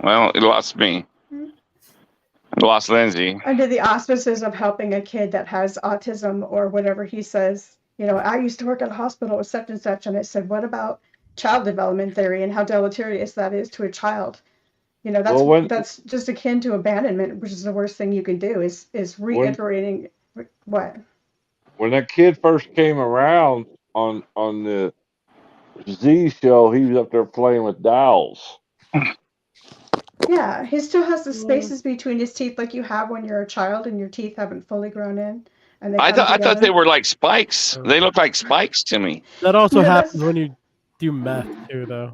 Well, it lost me. It lost Lindsay.
Under the auspices of helping a kid that has autism or whatever he says, I used to work at a hospital with such and such, and I said, what about child development theory and how deleterious that is to a child? You know,
Well,
that's just akin to abandonment, which is the worst thing you can do. Is reiterating what?
when that kid first came around on the Z show, he was up there playing with dolls.
Yeah, he still has the spaces between his teeth like you have when you're a child and your teeth haven't fully grown in, and they
I
come
thought they
together.
were like spikes. They look like spikes to me.
That also
No,
happens when you do meth too, though.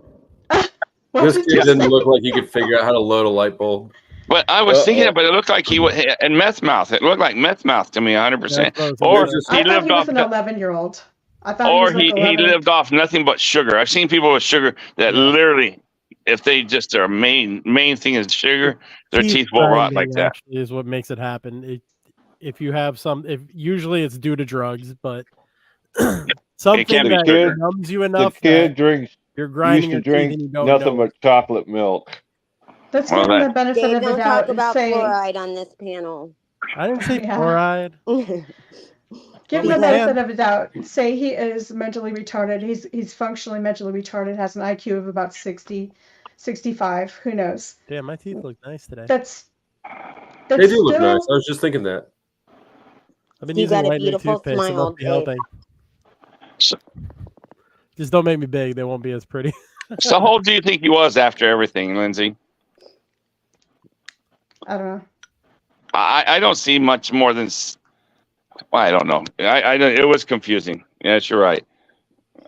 This kid didn't look like he could figure out how to load a light bulb.
But I was thinking it, but it looked like he was in meth mouth. It looked like meth mouth to me, 100%. Or
I
he
thought
lived
he was
off.
an 11-year-old. I thought
Or
he was like
he
11.
lived off nothing but sugar. I've seen people with sugar that literally, if they just their main thing is sugar, their teeth will rot like that.
Actually, is what makes it happen. If you have usually it's due to drugs, but something that numbs you enough.
The kid drinks.
You're grinding
used to
your teeth
drink
and you don't
nothing
know
but chocolate milk.
Let's give him the benefit
Dave,
of the
don't
doubt
talk
and
about
say
fluoride on this panel.
I didn't say
Yeah.
fluoride.
Give him the benefit of the doubt. Say he is mentally retarded. He's functionally mentally retarded. Has an IQ of about 60, 65. Who knows?
Damn, my teeth look nice today.
That's
They do look
still-
nice. I was just thinking that.
I've been
You
using
got a
lightning
beautiful
toothpaste. It
smile,
must be
Dave.
helping. Just don't make me big. They won't be as pretty.
So how old do you think he was after everything, Lindsay?
I don't know.
I don't see much more than. I don't know. I don't. It was confusing. Yes, you're right.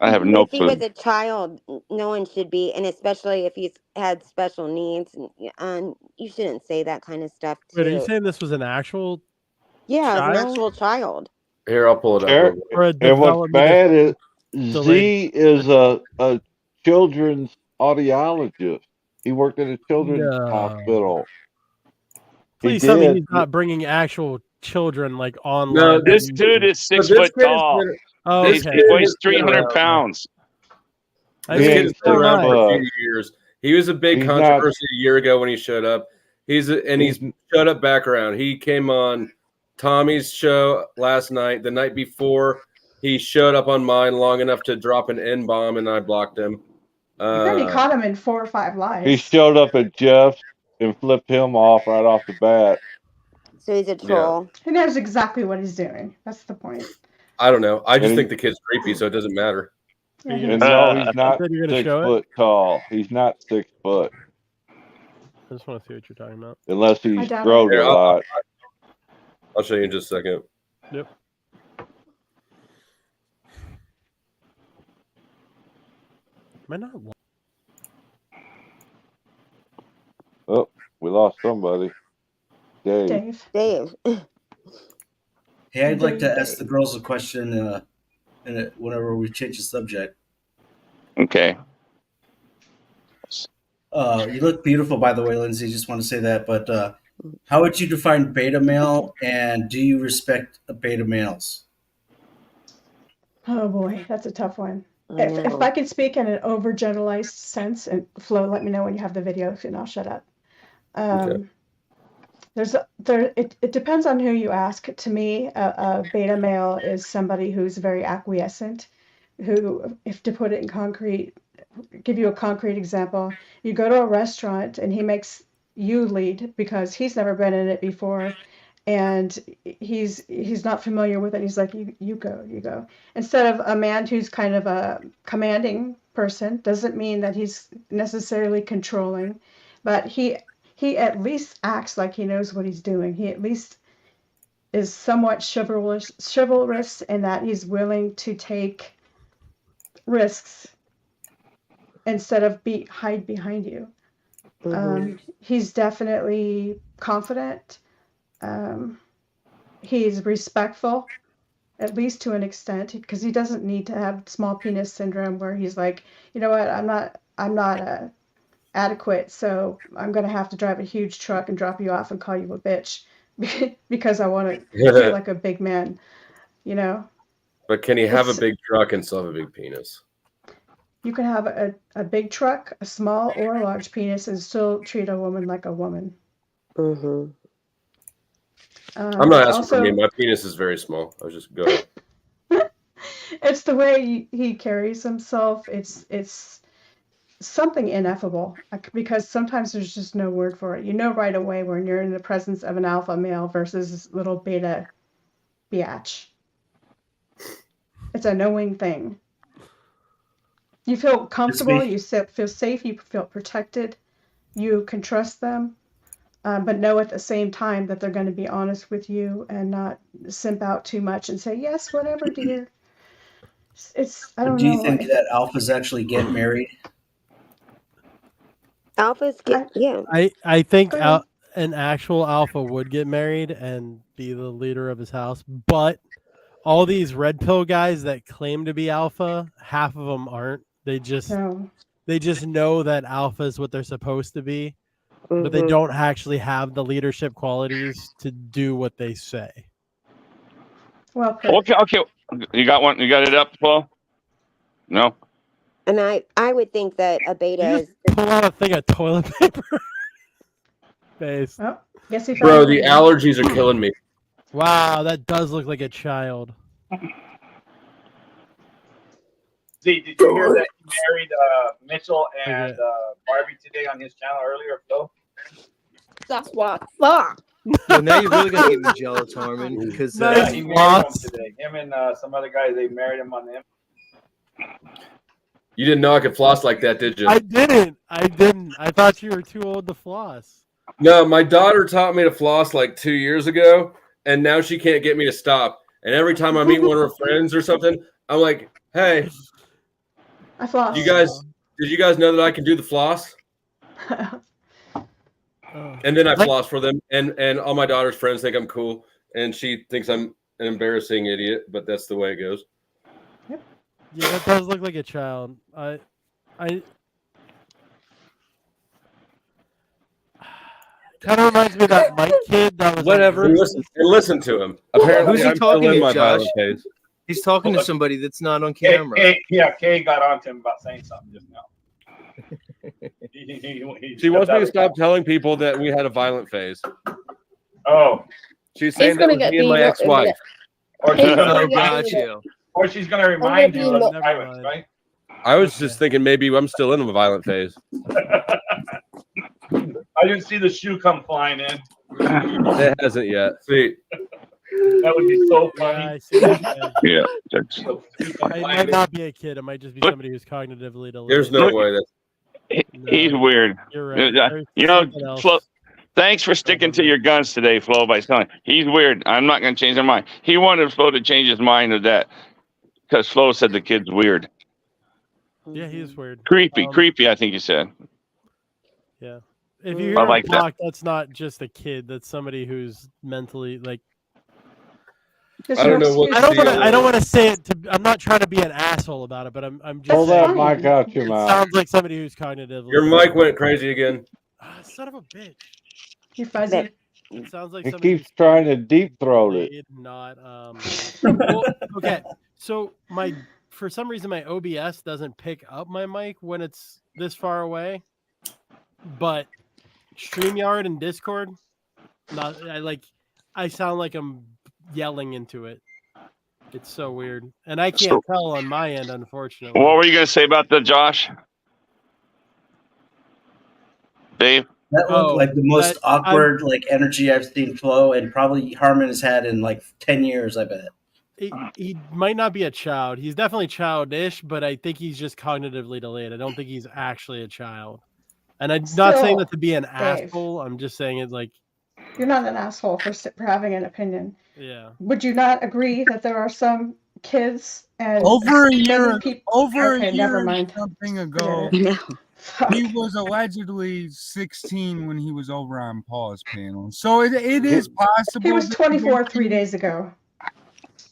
I have no
If he
clue.
was a child, no one should be, and especially if he's had special needs, and you shouldn't say that kind of stuff too.
Wait, are you saying this was an actual?
Yeah,
child?
as an actual child.
Here, I'll pull it up.
Or a
And what's bad is
delayed-
Z is a children's audiologist. He worked at a children's hospital.
Please
He
tell me
did.
he's not bringing actual children like online.
No, this dude is 6 foot tall.
Oh,
He
okay.
weighs 300 pounds.
This kid has been around for a
but
few years. He was a big
he's
controversy a year ago when he showed up. He's showed up back around. He came on Tommy's show last night. The night before, he showed up on mine long enough to drop an N-bomb, and I blocked him.
You already caught him in 4 or 5 lives.
He showed up at Jeff's and flipped him off right off the bat.
So he's a troll.
He knows exactly what he's doing. That's the point.
I don't know. I just
And
think the kid's creepy, so it doesn't matter.
And no, he's not
Said you're gonna
6
show it?
foot tall. He's not 6 foot
I just want to see what you're talking about.
unless
I
he's
doubt
grown
it.
a lot.
I'll show you in just a second.
Yep. Am I not?
Oh, we lost somebody. Dave.
Dave.
Hey, I'd like to ask the girls a question whenever we change the subject.
Okay.
You look beautiful, by the way, Lindsay. Just want to say that. But how would you define beta male, and do you respect beta males?
Oh boy, that's a tough one.
I
If
know.
I could speak in an overgeneralized sense, and Flo, let me know when you have the video, and I'll shut up.
Okay.
It depends on who you ask. To me, a beta male is somebody who's very acquiescent, who, if to put it in concrete, give you a concrete example, you go to a restaurant and he makes you lead because he's never been in it before, and he's not familiar with it. He's like, you go. Instead of a man who's kind of a commanding person, doesn't mean that he's necessarily controlling, but he at least acts like he knows what he's doing. He at least is somewhat chivalrous in that he's willing to take risks instead of hide behind you. He's definitely confident. He's respectful, at least to an extent, because he doesn't need to have small penis syndrome where he's like, you know what, I'm not adequate, so I'm gonna have to drive a huge truck and drop you off and call you a bitch because I want to feel like a big man, you know.
But can he have a big truck and still have a big penis?
You can have a big truck, a small or a large penis, and still treat a woman like a woman.
Mm-hmm.
I'm not asking for me. My penis is very small. I was just going.
It's the way he carries himself. It's something ineffable, because sometimes there's just no word for it. You know right away when you're in the presence of an alpha male versus this little beta biatch. It's a knowing thing. You feel comfortable, you feel safe, you feel protected, you can trust them, but know at the same time that they're going to be honest with you and not simp out too much and say, yes, whatever, dear. I don't know.
Do you think that alphas actually get married?
Alphas get, yeah.
I think an actual alpha would get married and be the leader of his house, but all these red pill guys that claim to be alpha, half of them aren't. They just know that alpha is what they're supposed to be, but they don't actually have the leadership qualities to do what they say.
Well,
okay. You got one? You got it up, Flo? No.
And I would think that a beta is
pull out a thing of toilet paper. Face.
Oh, guess he
Bro, the allergies are killing me.
Wow, that does look like a child.
Z, did you hear that he married Mitchell and Barbie today on his channel earlier, Flo?
That's what fuck.
Well, now you're really gonna get me jealous, Harmon, because
he married him today. Him and some other guy, they married him on them.
You didn't know I could floss like that, did you?
I didn't. I thought you were too old to floss.
No, my daughter taught me to floss like 2 years ago, and now she can't get me to stop. And every time I meet one of her friends or something, I'm like, "Hey,
I floss.
did you guys know that I can do the floss?" And then I floss for them, and all my daughter's friends think I'm cool, and she thinks I'm an embarrassing idiot, but that's the way it goes.
Yeah, that does look like a child. I kind of reminds me of that Mike kid that was
whatever. Listen to him. Apparently,
who's he
I'm still
talking
in
to,
my
Josh?
violent phase.
He's talking to somebody that's not on camera.
Kay got on to him about saying something just now.
She wants me to stop telling people that we had a violent phase.
Oh,
she's saying that was me and my ex-wife.
Or she's gonna
got you.
Or she's going to remind you of the violence, right?
I was just thinking maybe I'm still in a violent phase.
I didn't see the shoe come flying in.
It hasn't yet. See,
that would be so funny.
Yeah,
it might not be a kid. It might just be somebody who's cognitively delayed.
There's no way that
he's weird.
You're right.
You know, Flo, thanks for sticking to your guns today, Flo, by telling he's weird. I'm not going to change their mind. He wanted Flo to change his mind of that because Flo said the kid's weird.
Yeah, he's weird.
Creepy, I think you said.
Yeah. If you hear him talk, that's not just a kid. That's somebody who's mentally like.
I don't know what.
I don't want to say it. I'm not trying to be an asshole about it, but I'm just.
Pull that mic out your mouth.
Sounds like somebody who's cognitively.
Your mic went crazy again.
Son of a bitch.
You're fuzzy.
It sounds like
he
somebody
keeps trying to deep throat it.
Not well, okay. So for some reason my OBS doesn't pick up my mic when it's this far away, but StreamYard and Discord, I sound like I'm yelling into it. It's so weird, and I can't tell on my end, unfortunately.
What were you going to say about the Josh? Dave?
That looked like the most awkward energy I've seen Flo, and probably Harmon has had in like 10 years, I bet.
He might not be a child. He's definitely childish, but I think he's just cognitively delayed. I don't think he's actually a child. And I'm not saying that to be an asshole. I'm just saying it like...
You're not an asshole for having an opinion.
Yeah.
Would you not agree that there are some kids and
over a year
never mind.
Something ago, he was allegedly 16 when he was over on Paul's panel. So it is possible.
He was 24 3 days ago.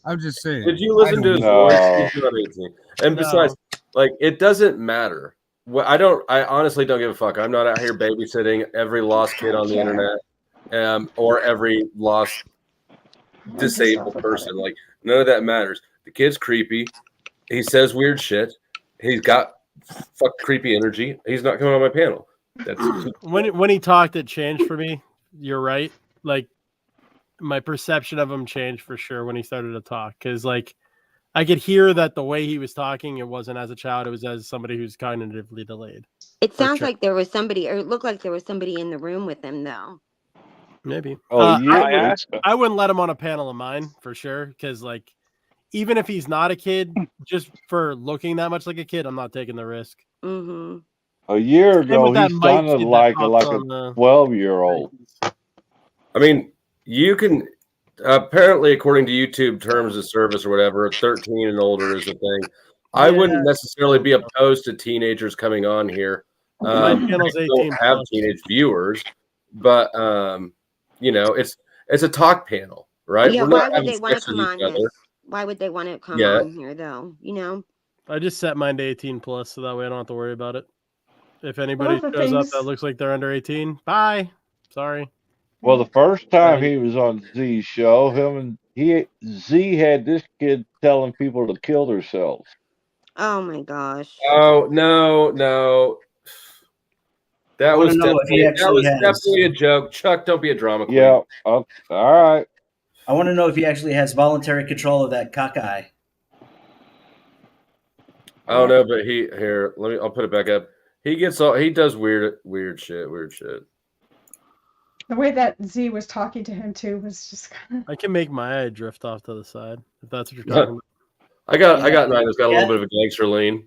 I'm just saying.
Did you listen to his voice? He's not 18. And besides, it doesn't matter. I honestly don't give a fuck. I'm not out here babysitting every lost kid on the internet, or every lost disabled person. Like, none of that matters. The kid's creepy. He says weird shit. He's got creepy energy. He's not coming on my panel. That's
when he talked, it changed for me. You're right. Like, my perception of him changed for sure when he started to talk, because I could hear that the way he was talking, it wasn't as a child, it was as somebody who's cognitively delayed.
It sounds like there was somebody, or it looked like there was somebody in the room with him, though.
Maybe.
Oh,
I wouldn't let him on a panel of mine for sure, because like, even if he's not a kid, just for looking that much like a kid, I'm not taking the risk.
Mm-hmm.
A year
Same
ago,
with that
he
Mike
sounded
kid that
like
popped
a
on the
12-year-old.
I mean, you can apparently, according to YouTube terms of service or whatever, 13 and older is the thing. I wouldn't necessarily be opposed to teenagers coming on here.
My channel's
I
18
don't have
plus.
teenage viewers, but you know, it's a talk panel, right?
Yeah,
We're
why
not
would
having
they want to
sex
come
with
on
each other.
this? Why would they want to come
Yeah.
on here, though? You know?
I just set mine to 18 plus, so that way I don't have to worry about it. If anybody
One of the
shows up
things-
that looks like they're under 18, bye. Sorry.
Well, the first time he was on Z's show, Z had this kid telling people to kill themselves.
Oh my gosh.
Oh no. That
wanna
was
know if he
definitely
has-
a joke. Chuck, don't be a drama queen.
Yeah. All right.
I want to know if he actually has voluntary control of that cockeye.
I don't know, but I'll put it back up. He does weird shit.
The way that Z was talking to him too was just kind of.
I can make my eye drift off to the side if that's what you're talking about.
I got mine that's got a little bit of a gangster lean.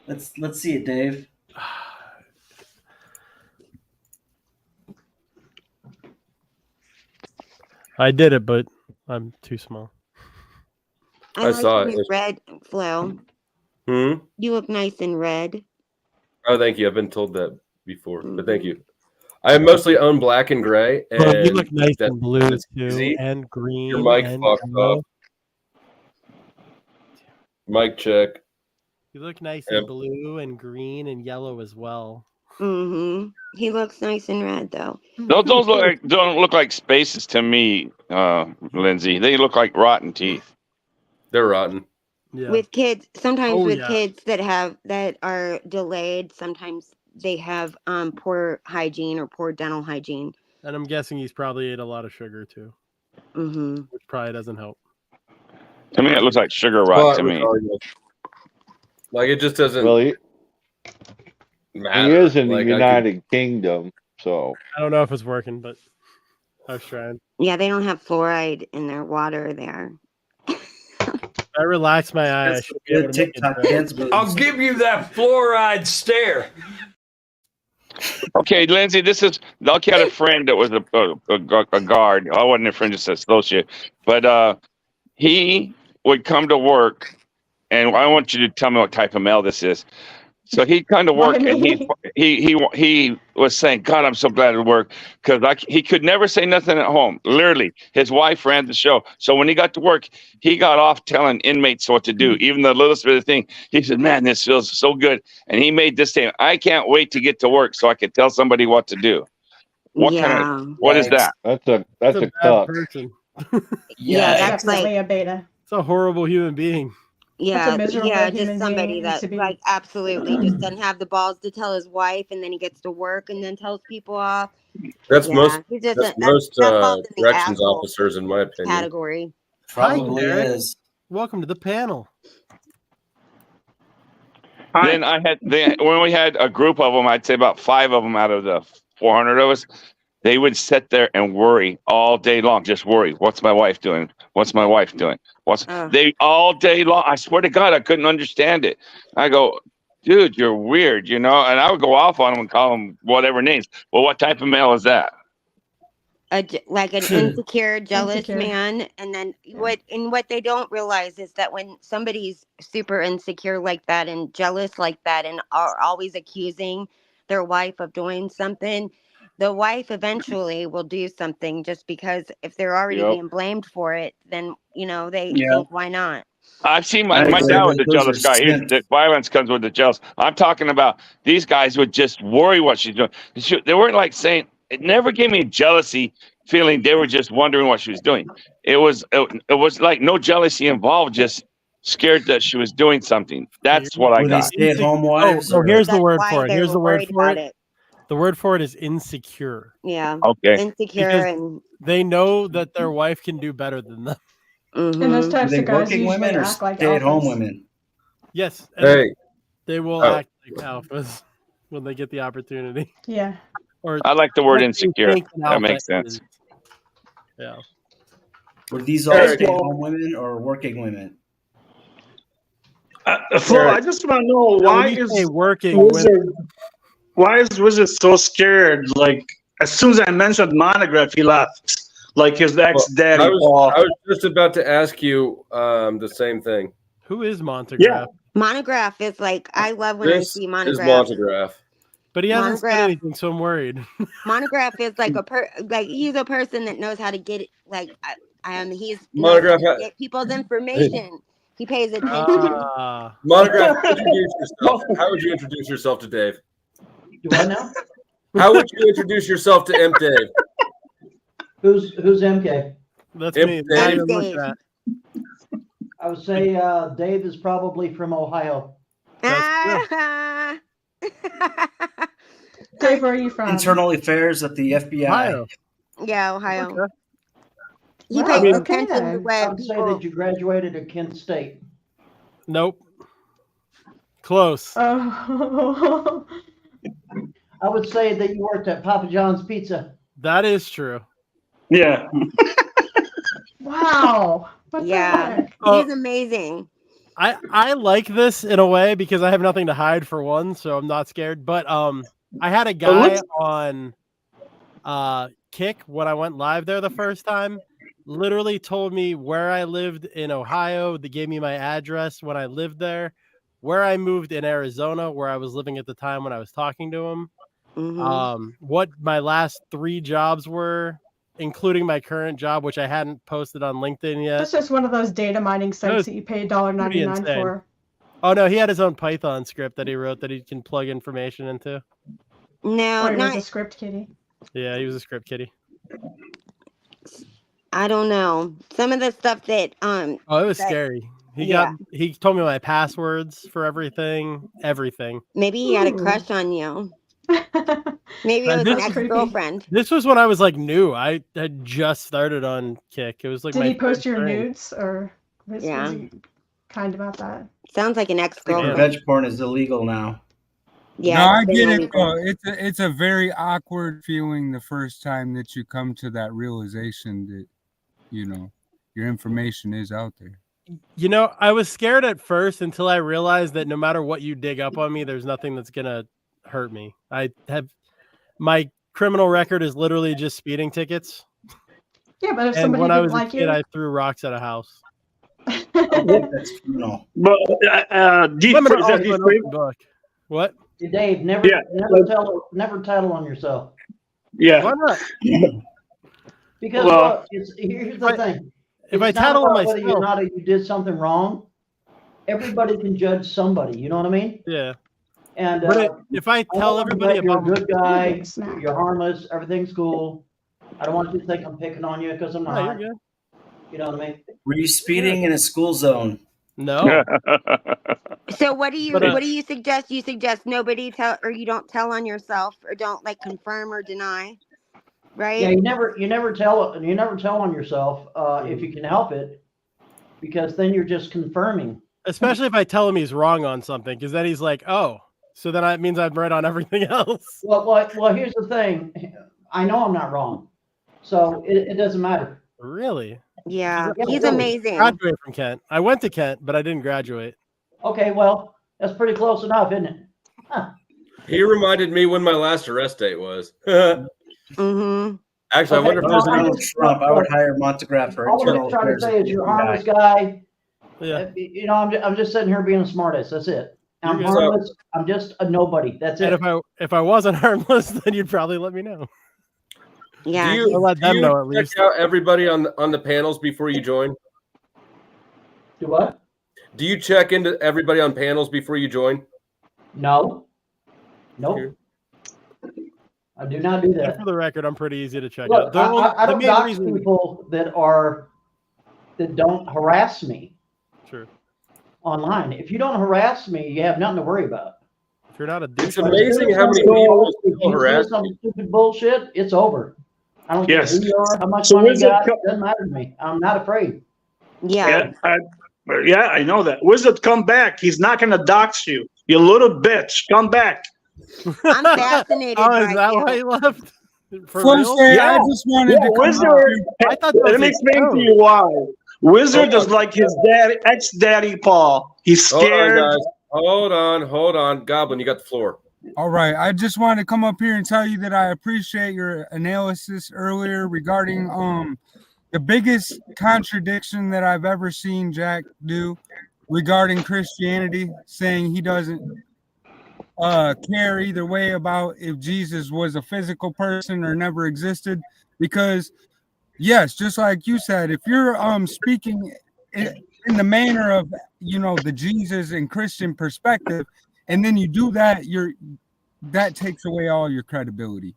Let's see it, Dave.
I did it, but I'm too small.
I saw
like
it.
your red, Flo. You look nice in red.
Oh, thank you. I've been told that before, but thank you. I mostly own black and gray. And
Bro, you look nice
that-
in blue
that's
too,
easy.
and green.
Your mic
and
fucked
yellow.
up. Mic check.
You look nice
Yep.
in blue and green and yellow as well.
Mm-hmm. He looks nice in red, though.
Those don't look like spaces to me, Lindsay. They look like rotten teeth.
They're rotten.
Yeah.
With kids, sometimes
Oh,
with
yeah.
kids that are delayed, sometimes they have poor hygiene or poor dental hygiene.
And I'm guessing he's probably ate a lot of sugar too,
Mm-hmm.
which probably doesn't help.
To me, it looks like sugar rock
Well,
to me.
Like it just doesn't
Well, he
matter.
is in the
Like,
United Kingdom, so
I don't know if it's working, but I was trying.
Yeah, they don't have fluoride in their water there.
I relaxed my eye. I
That's
should be able
good
to make it
TikTok
better.
dance moves.
I'll give you that fluoride stare.
Okay, Lindsay, Lucky had a friend that was a guard. I wasn't a friend, just an associate. But he would come to work, and I want you to tell me what type of male this is. So he'd come to work, and he was saying, "God, I'm so glad to work," because he could never say nothing at home. Literally, his wife ran the show. So when he got to work, he got off telling inmates what to do, even the littlest bit of thing. He said, "Man, this feels so good," and he made this statement: "I can't wait to get to work so I can tell somebody what to do." What is that?
That's a
bad
cuck.
person.
Yeah, that's
definitely
like
a beta.
It's a horrible human being.
yeah,
miserable
yeah,
human
just somebody
being
that
to be.
like absolutely just doesn't have the balls to tell his wife, and then he gets to work and then tells people off.
That's
Yeah,
most
he just-
that's
that-
most
that falls in the
corrections
asshole
officers, in my opinion.
Category.
Probably
Hi, Derek.
is.
Welcome to the panel.
Then when we had a group of them, I'd say about 5 of them out of the 400 of us, they would sit there and worry all day long. Just worry. What's my wife doing? What's my wife doing? They all day long? I swear to God, I couldn't understand it. I go, dude, you're weird, And I would go off on them and call them whatever names. Well, what type of male is that?
Like an insecure, jealous man, and then what they don't realize is that when somebody's super insecure like that and jealous like that and are always accusing their wife of doing something, the wife eventually will do something just because if they're already being blamed for it, then they think, why not?
I've seen my dad was a jealous guy. The violence comes with the jealous. I'm talking about these guys would just worry what she's doing. They weren't like saying, it never gave me a jealousy feeling. They were just wondering what she was doing. It was like no jealousy involved, just scared that she was doing something. That's what I
Were they
got.
stay-at-home wives?
So here's the
That's
word
why
for it.
they
Here's the
were
word
worried
for
about
it.
it.
The word for it is insecure.
Yeah.
Okay.
Insecure
Because
and
they know that their wife can do better than them.
And those
mhm.
types
Are they
of guys
working
usually
women or
act like
stay-at-home
alphas.
women?
Yes. And
Hey,
they will
Oh.
act like alphas when they get the opportunity.
Yeah.
Or
I like the word
what they
insecure.
think an
That
alpha
makes sense.
is. Yeah.
Were these all stay-at-home women or working women?
Flo, I just want to know why is
working
Wizard so scared? Like as soon as I mentioned Montagraph, he left. Like his ex-daddy.
I was just about to ask you the same thing.
Who is Montagraph?
Yeah.
Montagraph is like, I love when
This
I see
is
Montagraph.
Montagraph.
But he hasn't said
Montagraph.
anything, so I'm worried.
Montagraph is like he's a person that knows how to get it. Like he's
Montagraph.
get people's information. He pays attention.
Montagraph, introduce yourself. How would you introduce yourself to Dave?
Do I know?
How would you introduce yourself to Imp Dave?
Who's MK?
That's
Imp
me.
Dave.
Look at that.
I would say Dave is probably from Ohio.
Dave, where are you from?
Internal affairs at the FBI.
Ohio.
Yeah, Ohio.
Okay.
He
Wow,
pays
okay
attention to
then.
where
I would say that you graduated at Kent State.
Nope. Close.
Oh.
I would say that you worked at Papa John's Pizza.
That is true.
Yeah.
Wow. What the
Yeah,
heck?
he's amazing.
I like this in a way because I have nothing to hide for one, so I'm not scared. But I had a guy on Kick when I went live there the first time. Literally told me where I lived in Ohio. They gave me my address when I lived there, where I moved in Arizona, where I was living at the time when I was talking to him. What my last 3 jobs were, including my current job, which I hadn't posted on LinkedIn yet.
That's just one of those data mining sites that you pay $1.99
insane.
for.
Oh no, he had his own Python script that he wrote that he can plug information into.
No,
Or he was
not.
a script kiddie.
Yeah, he was a script kiddie.
I don't know. Some of the stuff that
Oh, it was
that-
scary.
Yeah.
He told me my passwords for everything.
Maybe he had a crush on you. Maybe it was an ex-girlfriend.
This was when I was like new. I had just started on Kick. It was like
Did
my
he post
first
your
thing.
nudes or was
Yeah.
he kind about that?
Sounds like an ex-girlfriend.
Revenge porn is illegal now.
Yeah,
no, I
it's been
get it.
illegal.
It's a very awkward feeling the first time that you come to that realization that your information is out there.
You know, I was scared at first until I realized that no matter what you dig up on me, there's nothing that's gonna hurt me. I have my criminal record is literally just speeding tickets.
Yeah, but if
And
somebody
when I
didn't
was a
like
kid,
you,
I threw rocks at a house.
That's criminal.
But
Women are also an open book. What?
Hey, Dave, never title on yourself.
Yeah.
Why not?
Because
Well,
look, here's the thing.
If I
It's not
title on
about whether
myself,
you did something wrong. Everybody can judge somebody. You know what I mean?
yeah.
And
But if I tell everybody
you're a
about
good guy, you're harmless, everything's cool. I don't want you to think I'm picking on you because I'm
No,
not.
you're good.
You know what I mean?
Were you speeding in a school zone?
No.
So what do you
But,
what do you suggest? You suggest nobody tell, or you don't tell on yourself, or don't like confirm or deny, right?
Yeah, you never tell on yourself if you can help it, because then you're just confirming.
Especially if I tell him he's wrong on something, because then he's like, oh, so then that means I'm right on everything else.
Well, here's the thing. I know I'm not wrong, so it doesn't matter.
Really?
Yeah,
Yeah,
he's
really.
amazing.
Graduate from Kent. I went to Kent, but I didn't graduate.
Okay, well, that's pretty close enough, isn't it? Huh.
He reminded me when my last arrest date was.
Mm-hmm.
Actually, I wonder if there's
Donald Trump. I would hire Montagraph for
All I'm
internal
trying to
affairs.
say is you're a harmless guy.
Yeah.
You know, I'm just sitting here being a smartass. That's it. I'm
You're good.
harmless. I'm just a nobody. That's it.
And if I wasn't harmless, then you'd probably let me know.
Yeah,
Do you,
I'll let
do
them
you
know at
check
least.
out everybody on the panels before you join?
Do what?
Do you check into everybody on panels before you join?
No. Nope. I do not do
And
that.
for the record, I'm pretty easy to check
Look,
out. The
I
the
don't
main
dox
reason-
people that don't harass me
True.
online. If you don't harass me, you have nothing to worry about.
If you're not a
It's
douche,
amazing how many people
If
still
you
harass
do some
me.
stupid bullshit, it's over. I don't
Yes.
care who you are, how much
So
money you
where's it
got.
co-
It doesn't matter to me. I'm not afraid.
yeah.
Yeah, I know that. Wizard, come back. He's not going to dox you. You little bitch. Come back.
I'm fascinated
Oh,
by
is that
you.
why he left? For
First,
real?
I just wanted to come
Wizard.
up here.
I thought that was
Let me
a
explain to
joke.
you why. Wizard
Hold
is
on.
like his dad, ex-daddy Paul. He's
Hold on,
scared.
guys. Hold on. Goblin, you got the floor.
All right, I just wanted to come up here and tell you that I appreciate your analysis earlier regarding the biggest contradiction that I've ever seen Jack do regarding Christianity, saying he doesn't care either way about if Jesus was a physical person or never existed, because yes, just like you said, if you're speaking in the manner of the Jesus and Christian perspective, and then you do that, that takes away all your credibility.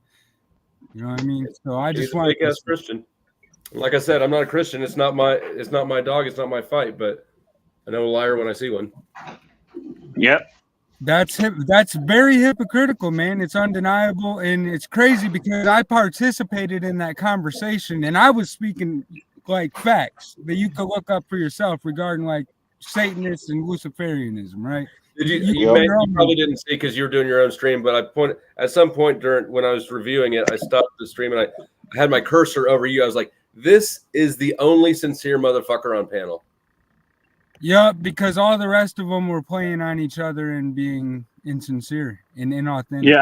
You know what I mean? So I just want
to Christian. Like I said, I'm not a Christian. It's not my dog. It's not my fight. But I know a liar when I see one.
Yep.
That's very hypocritical, man. It's undeniable, and it's crazy because I participated in that conversation, and I was speaking like facts that you could look up for yourself regarding like Satanists and Luciferianism, right?
You probably didn't see because you were doing your own stream, but at some point when I was reviewing it, I stopped the stream and I had my cursor over you. I was like, "This is the only sincere motherfucker on panel."
Yeah, because all the rest of them were playing on each other and being insincere and inauthentic.
Yeah,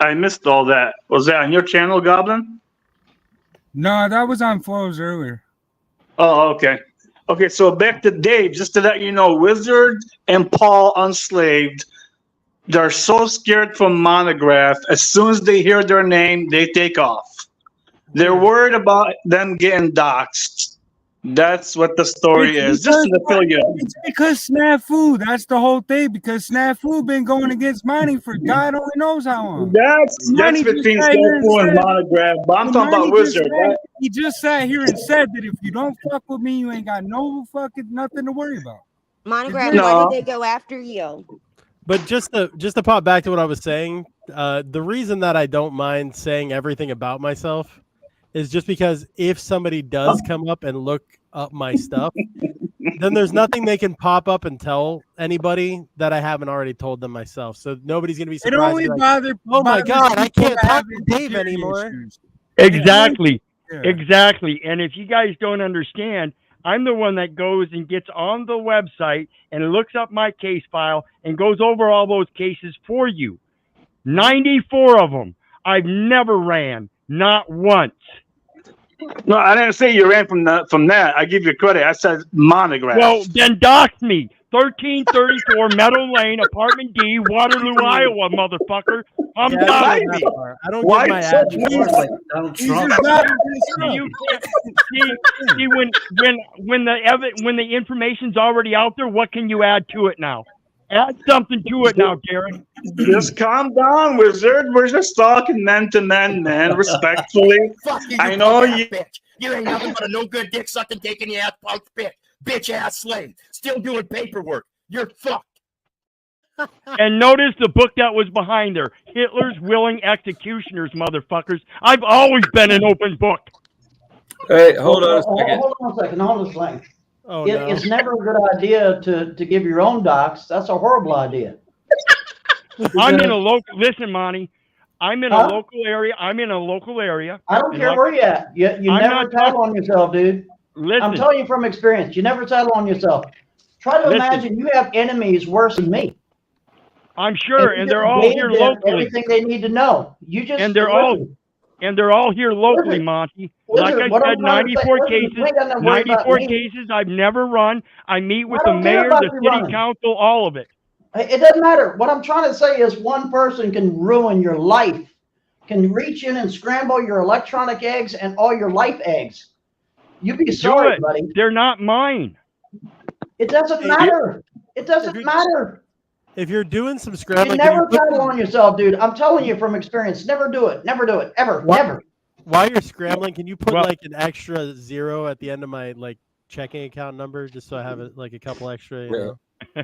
I missed all that. Was that on your channel, Goblin?
No, that was on Flows earlier.
Oh, okay. Okay, so back to Dave, just to let you know, Wizard and Paul Unslaved, they're so scared from Montagraph. As soon as they hear their name, they take off. They're worried about them getting doxxed. That's what the story is. Just to fill you in.
It's because Snafu. That's the whole thing. Because Snafu been going against Money for God only knows how long.
That's between Snafu and Montagraph. But I'm talking about Wizard. Right?
He just sat here and said that if you don't fuck with me, you ain't got no fucking nothing to worry about.
Montagraph, why did they go after you?
But just to pop back to what I was saying, the reason that I don't mind saying everything about myself is just because if somebody does come up and look up my stuff, then there's nothing they can pop up and tell anybody that I haven't already told them myself. So nobody's gonna be surprised.
It only
oh my God, I can't talk to Dave anymore.
Exactly. Exactly. And if you guys don't understand, I'm the one that goes and gets on the website and looks up my case file and goes over all those cases for you. 94 of them. I've never ran, not once.
No, I didn't say you ran from that. I give you credit. I said Montagraph.
Well, then dox me. 1334 Meadow Lane, Apartment D, Waterloo, Iowa, motherfucker. I'm doxing me.
I don't give my address.
Like Donald Trump.
You see when the information's already out there, what can you add to it now? Add something to it now, Darren.
Just calm down, Wizard. We're just talking men to men, man. Respectfully.
Fuck you,
I know you.
Bitch. You ain't nothing but a no good dick sucking, taking your ass punk bitch ass slave. Still doing paperwork. You're fucked.
And notice the book that was behind there. Hitler's Willing Executioners, motherfuckers. I've always been an open book.
Hey, hold on a second.
Hold on a second. Hold on a second.
Oh,
It's never a good idea to give your own docs. That's a horrible idea.
I'm in a local. Listen, Monty. I'm in a local area. I
don't care where you're at. You never tattle on yourself, dude.
Listen.
I'm telling you from experience. You never tattle on yourself. Try to imagine you have enemies worse than me.
I'm sure, and they're all here locally.
Everything they need to know. You just
and they're all here locally, Monty. Like I said, 94 cases. 94 cases. I've never run. I meet with the mayor, the city council, all of it.
It doesn't matter. What I'm trying to say is one person can ruin your life, can reach in and scramble your electronic eggs and all your life eggs. You'd be sorry, buddy.
They're not mine.
It doesn't matter. It doesn't matter.
If you're doing some scrambling,
you never tattle on yourself, dude. I'm telling you from experience. Never do it. Never do it. Ever. Never.
While you're scrambling, can you put like an extra 0 at the end of my checking account number just so I have like a couple extra? You know?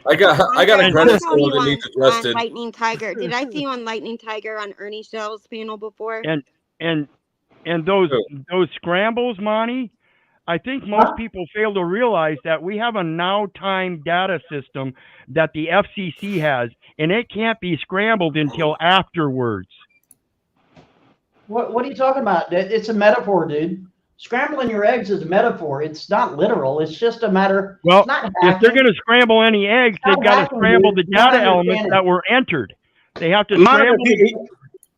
I got a credit score that needs adjusted.
Lightning Tiger. Did I see you on Lightning Tiger on Ernie Shell's panel before?
And those scrambles, Monty. I think most people fail to realize that we have a now time data system that the FCC has, and it can't be scrambled until afterwards.
What are you talking about? It's a metaphor, dude. Scrambling your eggs is a metaphor. It's not literal. It's just a matter.
Well,
it's not
if they're going to scramble any eggs, they've got to scramble the data elements that were entered. They have to scramble.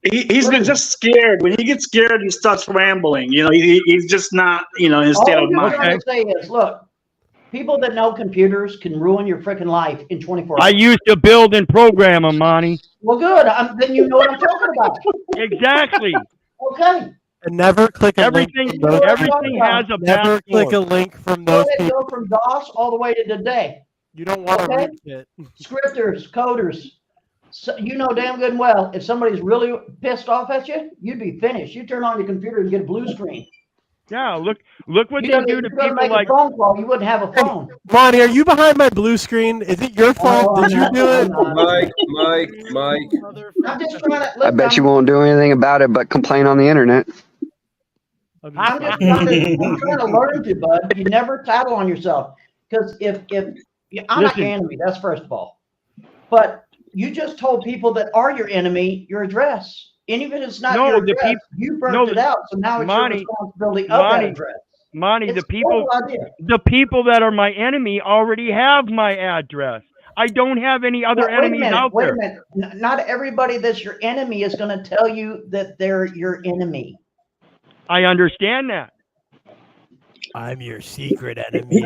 He's just scared. When he gets scared, he starts rambling. You know, he's just not, you know, in his state of mind.
All I'm trying to say is, look, people that know computers can ruin your freaking life in 24 hours.
I used to build and program them, Monty.
Well, good. Then you know what I'm talking about.
Exactly.
Okay.
And never click a link.
Everything has a
never click a link from those
Go
people.
from DOS all the way to today.
You don't want to read it.
Scripters, coders. So you know damn good and well, if somebody's really pissed off at you, you'd be finished. You turn on your computer and get a blue screen.
Yeah, look what they do to people
make
like.
a phone call, you wouldn't have a phone.
Monty, are you behind my blue screen? Is it your fault? Did you do it?
Mike.
I'm just trying to.
I bet you won't do anything about it but complain on the internet.
I'm just trying to learn to, bud. You never tattle on yourself, because if I'm not your enemy, that's first of all. But you just told people that are your enemy your address. And even if it's not your address, you burnt it out. So now it's your responsibility of that address.
Monty, the people that are my enemy already have my address. I don't have any other enemies out there.
Wait a minute. Not everybody that's your enemy is going to tell you that they're your enemy.
I understand that.
I'm your secret enemy.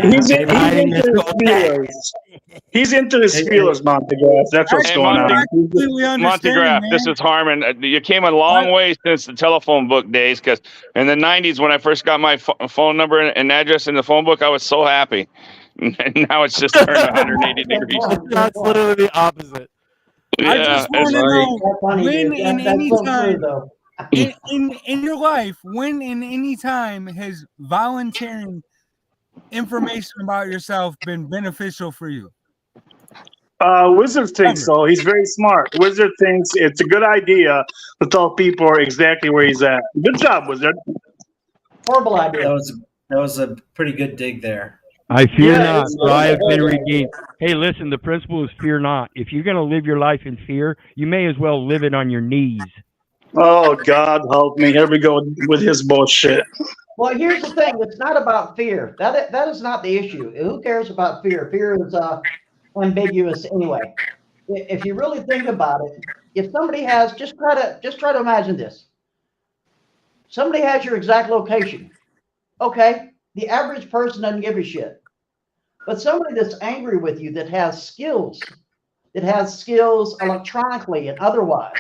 He's into his feelers, Montagraph. That's what's going on.
Montagraph, this is Harmon. You came a long way since the telephone book days, because in the 90s, when I first got my phone number and address in the phone book, I was so happy. And now it's just turned 180 degrees.
That's literally the opposite.
I just want to know when in any time in your life, when in any time has volunteering information about yourself been beneficial for you?
Wizard thinks so. He's very smart. Wizard thinks it's a good idea to tell people exactly where he's at. Good job, Wizard.
Horrible idea.
That was a pretty good dig there.
I fear not, for I have been redeemed. Hey, listen, the principle is fear not. If you're going to live your life in fear, you may as well live it on your knees.
Oh, God help me. Here we go with his bullshit.
Well, here's the thing. It's not about fear. That is not the issue. Who cares about fear? Fear is ambiguous anyway. If you really think about it, if somebody has, just try to imagine this. Somebody has your exact location. Okay, the average person doesn't give a shit. But somebody that's angry with you, that has skills electronically and otherwise,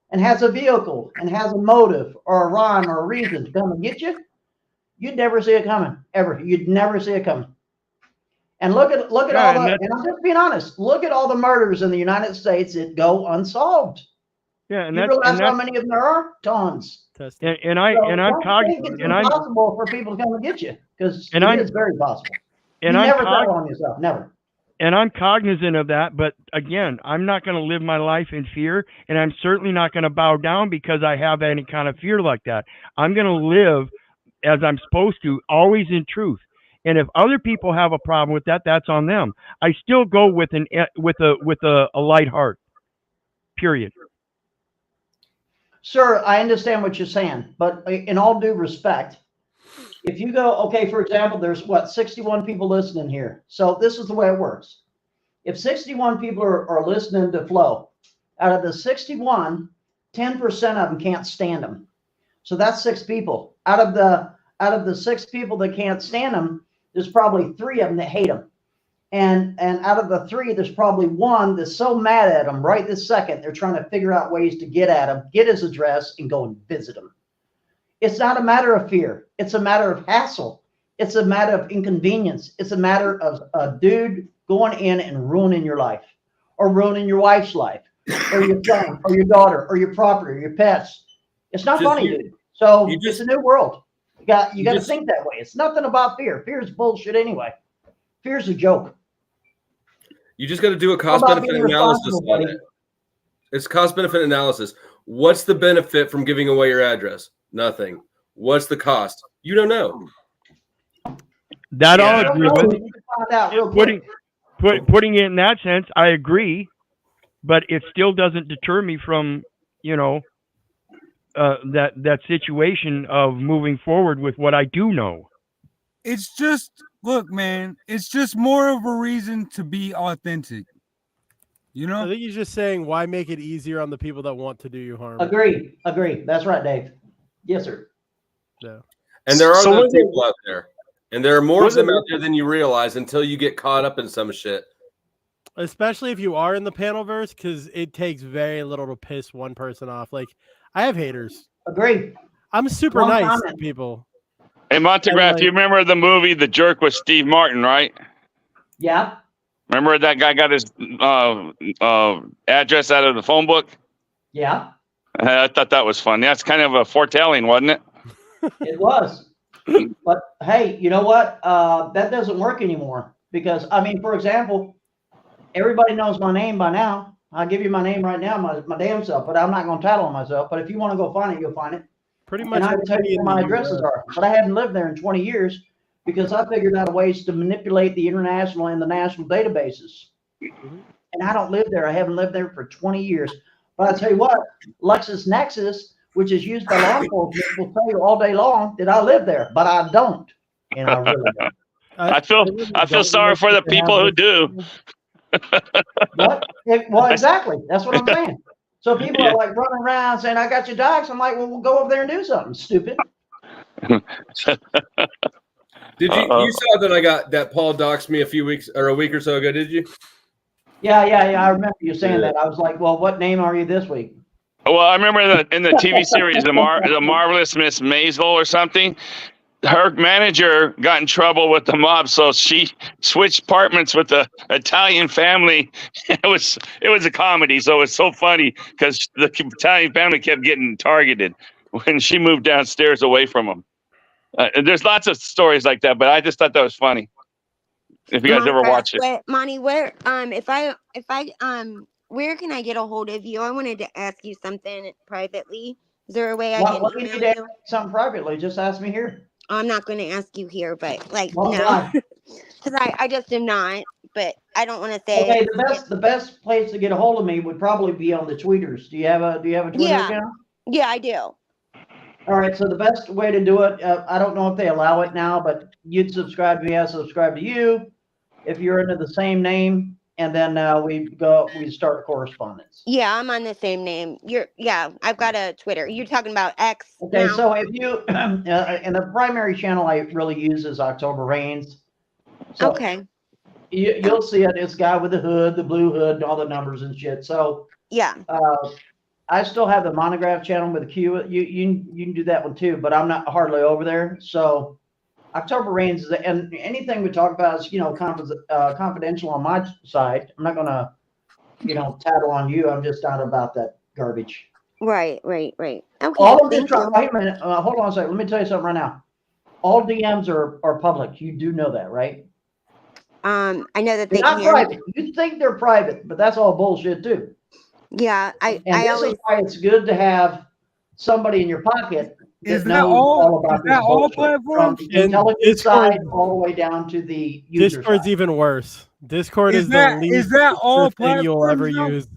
and has a vehicle and has a motive or a rhyme or a reason to come and get you, you'd never see it coming, ever. You'd never see it coming. And look at all the, and I'm just being honest, look at all the murders in the United States that go unsolved.
Yeah, and
you realize how many of them there are? Tons.
And I'm cognizant.
It's impossible for people to come and get you, because it's very possible.
And
you
I'm
never bet on yourself, never.
And I'm cognizant of that, but again, I'm not going to live my life in fear, and I'm certainly not going to bow down because I have any kind of fear like that. I'm going to live as I'm supposed to, always in truth. And if other people have a problem with that, that's on them. I still go with a light heart. Period.
Sir, I understand what you're saying, but in all due respect, if you go, okay, for example, there's 61 people listening here. So this is the way it works. If 61 people are listening to Flow, out of the 61, 10% of them can't stand them. So that's 6 people. Out of the 6 people that can't stand them, there's probably 3 of them that hate them. And out of the 3, there's probably 1 that's so mad at him right this second, they're trying to figure out ways to get at him, get his address, and go and visit him. It's not a matter of fear. It's a matter of hassle. It's a matter of inconvenience. It's a matter of a dude going in and ruining your life, or ruining your wife's life, or your son, or your daughter, or your property, or your pets. It's not funny, dude. So it's a new world. You got to think that way. It's nothing about fear. Fear is bullshit anyway. Fear's a joke.
You just got to do a cost-benefit analysis on it. It's cost-benefit analysis. What's the benefit from giving away your address? Nothing. What's the cost? You don't know.
That
Yeah.
I'll agree with.
You can find out real quick.
Putting it in that sense, I agree, but it still doesn't deter me from, that situation of moving forward with what I do know.
It's just, look, man, it's just more of a reason to be authentic.
I think he's just saying, why make it easier on the people that want to do you harm?
Agree. That's right, Dave. Yes, sir.
Yeah.
And there are
So
those
was it-
people out there. And there are more of
was it-
them out there than you realize until you get caught up in some shit.
Especially if you are in the panelverse, because it takes very little to piss one person off. Like, I have haters.
Agree.
I'm super
One
nice
comment.
to people.
Hey, Montagraph, you remember the movie The Jerk with Steve Martin, right?
Yeah.
Remember that guy got his address out of the phone book?
Yeah.
I thought that was fun. That's kind of a foretelling, wasn't it?
It was. But hey, you know what? That doesn't work anymore because, I mean, for example, everybody knows my name by now. I'll give you my name right now, my damn self, but I'm not going to tattle on myself. But if you want to go find it, you'll find it.
Pretty much.
And I can tell you where my addresses are. But I haven't lived there in 20 years because I figured out ways to manipulate the international and the national databases. And I don't live there. I haven't lived there for 20 years. But I tell you what, LexisNexis, which is used by law enforcement, will tell you all day long that I live there, but I don't. And I really don't.
I feel sorry for the people who do.
What? Well, exactly. That's what I'm saying. So people are like running around saying, I got your docs. I'm like, well, we'll go over there and do something, stupid.
Did you saw that I got that Paul doxed me a week or so ago, did you?
Yeah. I remember you saying that. I was like, well, what name are you this week?
Well, I remember in the TV series, the Marvelous Miss Maisel or something, her manager got in trouble with the mob, so she switched apartments with the Italian family. It was a comedy, so it was so funny because the Italian family kept getting targeted when she moved downstairs away from them. There's lots of stories like that, but I just thought that was funny. If you guys ever watch it,
Monty, where where can I get a hold of you? I wanted to ask you something privately. Is there a way I can email you?
Something privately? Just ask me here.
I'm not going to ask you here, but like
Well,
no, because I just am not. But I don't want to say.
Okay, the best place to get a hold of me would probably be on the tweeters. Do you have a Twitter account?
Yeah, I do.
All right, so the best way to do it, I don't know if they allow it now, but you'd subscribe to me, I subscribe to you. If you're into the same name, and then we start a correspondence.
Yeah, I'm on the same name. I've got a Twitter. You're talking about X.
Okay,
now?
so if you and the primary channel I really use is October Reigns. So
okay.
You'll see it. It's guy with the hood, the blue hood, and all the numbers and shit. So
yeah.
I still have the Montagraph channel with a Q. You can do that one too, but I'm not hardly over there. So October Reigns is, and anything we talk about is, confidential on my side. I'm not gonna, tattle on you. I'm just not about that garbage.
Right. Okay.
All of this, wait a minute. Hold on a second. Let me tell you something right now. All DMs are public. You do know that, right?
I know that
they're not private. You think they're private, but that's all bullshit too.
Yeah,
this is why it's good to have somebody in your pocket
Is that all platforms?
From the intelligence side all the way down to the user
Discord's
side.
even worse. Discord is
that-
the least
is that all
thing you'll ever
platforms, though?
use.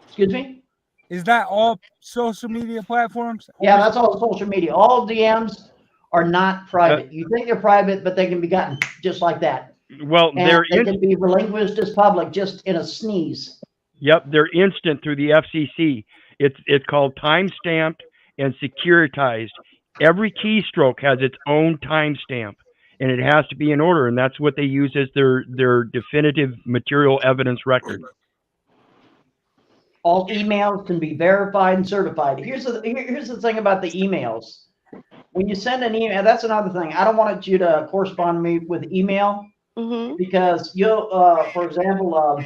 Excuse me?
Is that all social media platforms?
Yeah, that's all social media. All DMs are not private. You think they're private, but they can be gotten just like that.
Well,
And they can be relinquished as public just in a sneeze.
Yep, they're instant through the FCC. It's called time-stamped and securitized. Every keystroke has its own timestamp, and it has to be in order, and that's what they use as their definitive material evidence record.
All emails can be verified and certified. Here's the thing about the emails. When you send an email, that's another thing. I don't want you to correspond me with email because you'll, for example,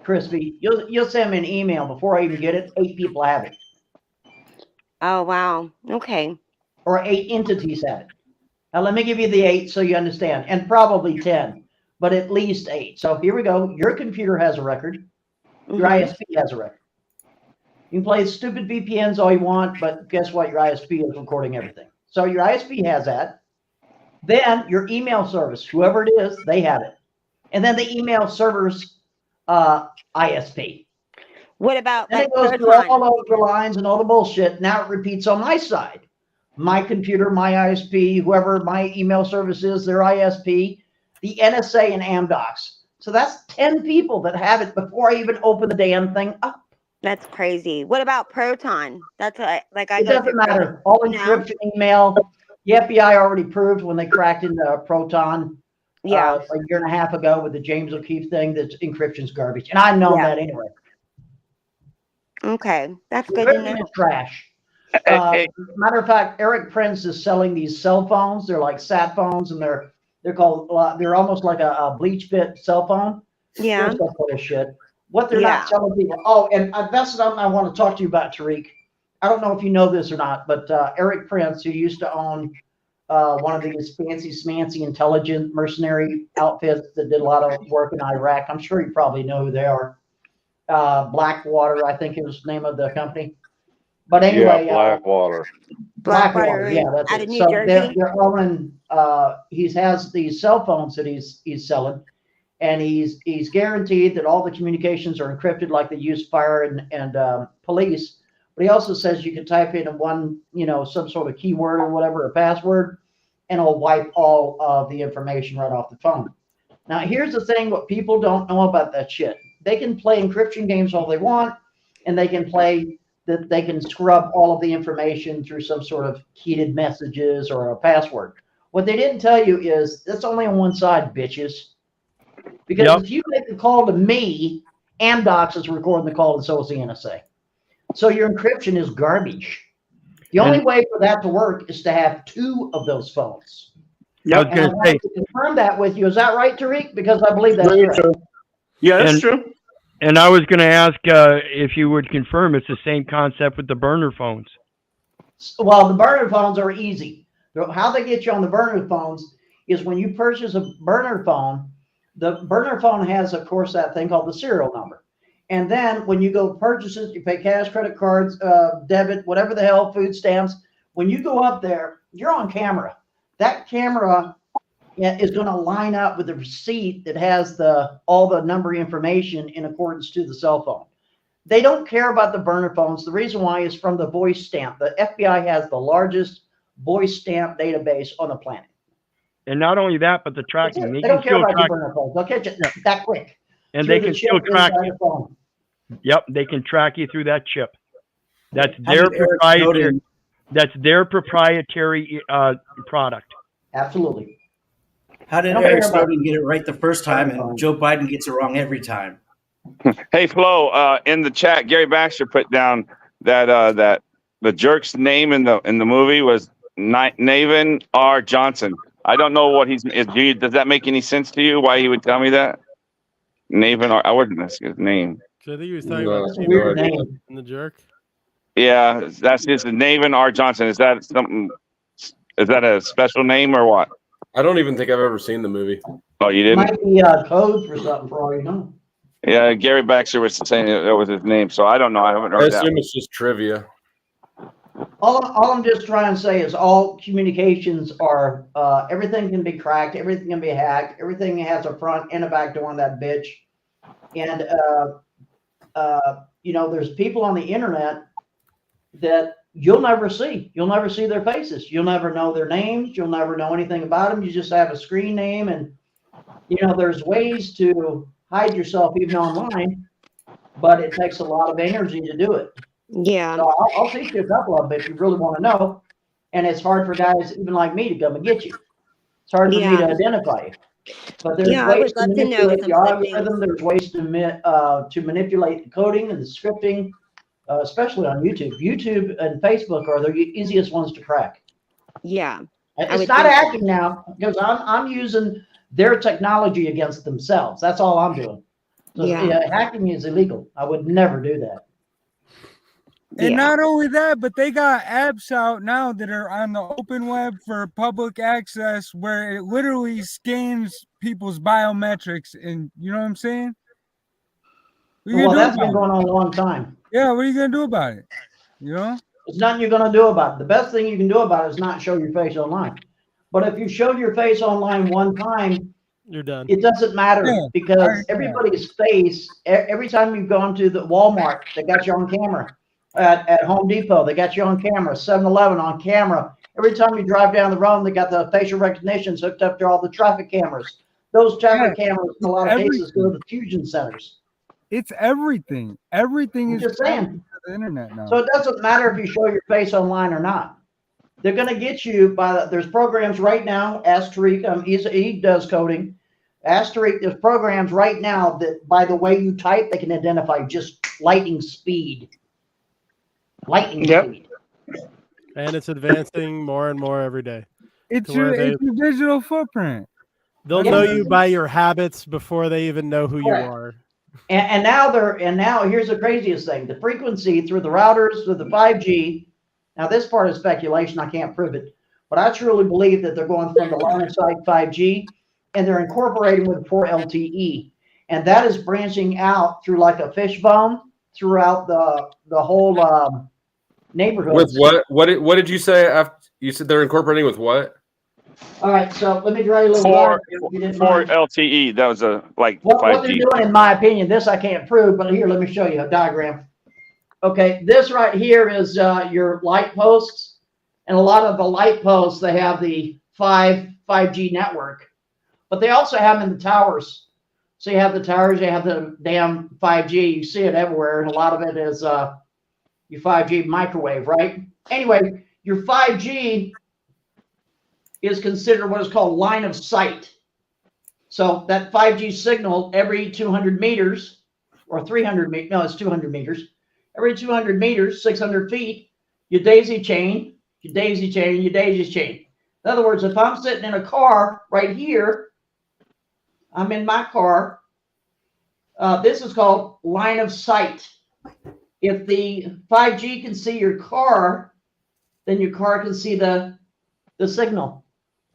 Crispy, you'll send me an email before I even get it. 8 people have it.
Oh wow. Okay.
Or 8 entities have it. Now let me give you the 8 so you understand, and probably 10, but at least 8. So here we go. Your computer has a record. Your ISP has a record. You can play stupid VPNs all you want, but guess what? Your ISP is recording everything. So your ISP has that. Then your email service, whoever it is, they have it. And then the email server's ISP.
What about
Then
like
it goes through
Proton?
all of the lines and all the bullshit. Now it repeats on my side. My computer, my ISP, whoever my email service is, their ISP, the NSA and Amdocs. So that's 10 people that have it before I even open the damn thing up.
That's crazy. What about Proton? That's like I
It doesn't matter. All encryption email. The FBI already proved when they cracked into Proton a year and a half ago with the James O'Keefe thing that encryption's garbage. And I've known that anyway.
Okay, that's good to know.
Encryption is trash. Matter of fact, Eric Prince is selling these cell phones. They're like sat phones, and they're called they're almost like a bleach fit cell phone.
Yeah.
They're so full of shit. What they're not telling people. Oh, and that's something I want to talk to you about, Tariq. I don't know if you know this or not, but Eric Prince, who used to own one of these fancy smancy intelligent mercenary outfits that did a lot of work in Iraq. I'm sure you probably know who they are. Blackwater, I think is the name of the company. But anyway,
Blackwater.
Blackwater, yeah, that's
out
it.
of New
So
Jersey?
they're owning. He has these cell phones that he's selling, and he's guaranteed that all the communications are encrypted, like they use fire and police. But he also says you can type in one, some sort of keyword or whatever, a password, and it'll wipe all of the information right off the phone. Now, here's the thing: what people don't know about that shit. They can play encryption games all they want, and they can play that they can scrub all of the information through some sort of keyed messages or a password. What they didn't tell you is that's only on one side, bitches. Because if you make a call to me, Amdocs is recording the call, and so is the NSA. So your encryption is garbage. The only way for that to work is to have two of those phones.
I was going to say,
to confirm that with you. Is that right, Tariq? Because I believe that's true.
Yeah, that's true.
And I was going to ask if you would confirm it's the same concept with the burner phones.
Well, the burner phones are easy. How they get you on the burner phones is when you purchase a burner phone, the burner phone has, of course, that thing called the serial number. And then when you go purchase it, you pay cash, credit cards, debit, whatever the hell, food stamps. When you go up there, you're on camera. That camera is going to line up with the receipt that has all the number information in accordance to the cell phone. They don't care about the burner phones. The reason why is from the voice stamp. The FBI has the largest voice stamp database on the planet.
And not only that, but the tracking.
They don't care about the burner phones. They'll catch it that quick.
And they can still track you. Yep, they can track you through that chip. That's their proprietary. That's their proprietary product.
Absolutely.
How did Eric Snowden get it right the first time, and Joe Biden gets it wrong every time?
Hey, Flo, in the chat, Gary Baxter put down that that the jerk's name in the movie was Navin R. Johnson. I don't know what does that make any sense to you? Why he would tell me that? Navin R. I wasn't his name.
So I think he was talking about the
weird name.
and the jerk.
Yeah, that's his Navin R. Johnson. Is that something? Is that a special name or what?
I don't even think I've ever seen the movie.
Oh, you didn't?
Might be code for something for all you know.
Yeah, Gary Baxter was saying that was his name, so I don't know. I haven't
I
heard that.
assume it's just trivia.
All I'm just trying to say is all communications are, everything can be cracked, everything can be hacked, everything has a front and a back door on that bitch. And, there's people on the internet that you'll never see. You'll never see their faces. You'll never know their names. You'll never know anything about them. You just have a screen name. And, there's ways to hide yourself even online, but it takes a lot of energy to do it.
Yeah.
So I'll teach you a couple of them if you really want to know. And it's hard for guys even like me to come and get you. It's hard for me to identify you. But there's ways to manipulate the algorithm. There's ways to manipulate the coding and the scripting, especially on YouTube. YouTube and Facebook are the easiest ones to crack.
Yeah.
It's not hacking now because I'm using their technology against themselves. That's all I'm doing. So hacking is illegal. I would never do that.
And not only that, but they got apps out now that are on the open web for public access where it literally scans people's biometrics. And you know what I'm saying?
Well, that's been going on a long time.
Yeah, what are you going to do about it? There's
nothing you're going to do about it. The best thing you can do about it is not show your face online. But if you showed your face online one time,
you're done.
it doesn't matter
Yeah,
because everybody's face, every time you've gone to the Walmart, they got you on camera. At Home Depot, they got you on camera. 7-Eleven on camera. Every time you drive down the road, they got the facial recognition hooked up to all the traffic cameras. Those traffic cameras, in a lot of cases, go to the fusion centers.
It's everything. Everything
I'm
is
just saying.
to the internet now.
So it doesn't matter if you show your face online or not. They're going to get you by there's programs right now. Ask Tariq, he does coding. Ask Tariq, there's programs right now that by the way you type, they can identify just lightning speed. Lightning speed.
And it's advancing more and more every day.
It's your digital footprint.
They'll know you by your habits before they even know who you are.
And now here's the craziest thing: the frequency through the routers, through the 5G. Now this part is speculation; I can't prove it, but I truly believe that they're going from the line of sight 5G, and they're incorporating with 4 LTE, and that is branching out through like a fishbone throughout the whole neighborhood.
With what? What did you say? After you said they're incorporating with what?
All right, so let me draw you a little
4
more.
LTE. That was like
What
5G.
they're doing, in my opinion, this I can't prove, but here, let me show you a diagram. Okay, this right here is your light posts, and a lot of the light posts, they have the 5G network, but they also have them in the towers. So you have the towers, you have the damn 5G, you see it everywhere, and a lot of it is your 5G microwave, right? Anyway, your 5G is considered what is called line of sight. So that 5G signal every 200 meters or 300 meters, no, it's 200 meters. Every 200 meters, 600 feet, you daisy chain, you daisy chain, you daisy chain. In other words, if I'm sitting in a car right here, I'm in my car, this is called line of sight. If the 5G can see your car, then your car can see the signal.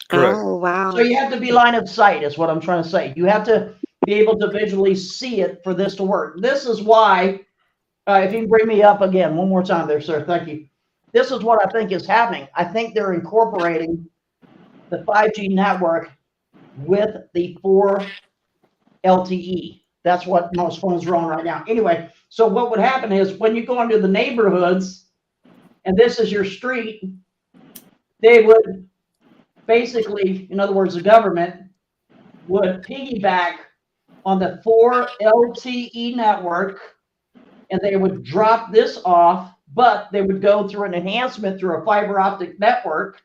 Correct.
Oh, wow.
So you have to be line of sight is what I'm trying to say. You have to be able to visually see it for this to work. This is why, if you can bring me up again one more time there, sir, thank you. This is what I think is happening. I think they're incorporating the 5G network with the 4 LTE. That's what most phones are on right now. Anyway, so what would happen is when you go into the neighborhoods, and this is your street, they would basically, in other words, the government would piggyback on the 4 LTE network, and they would drop this off, but they would go through an enhancement through a fiber optic network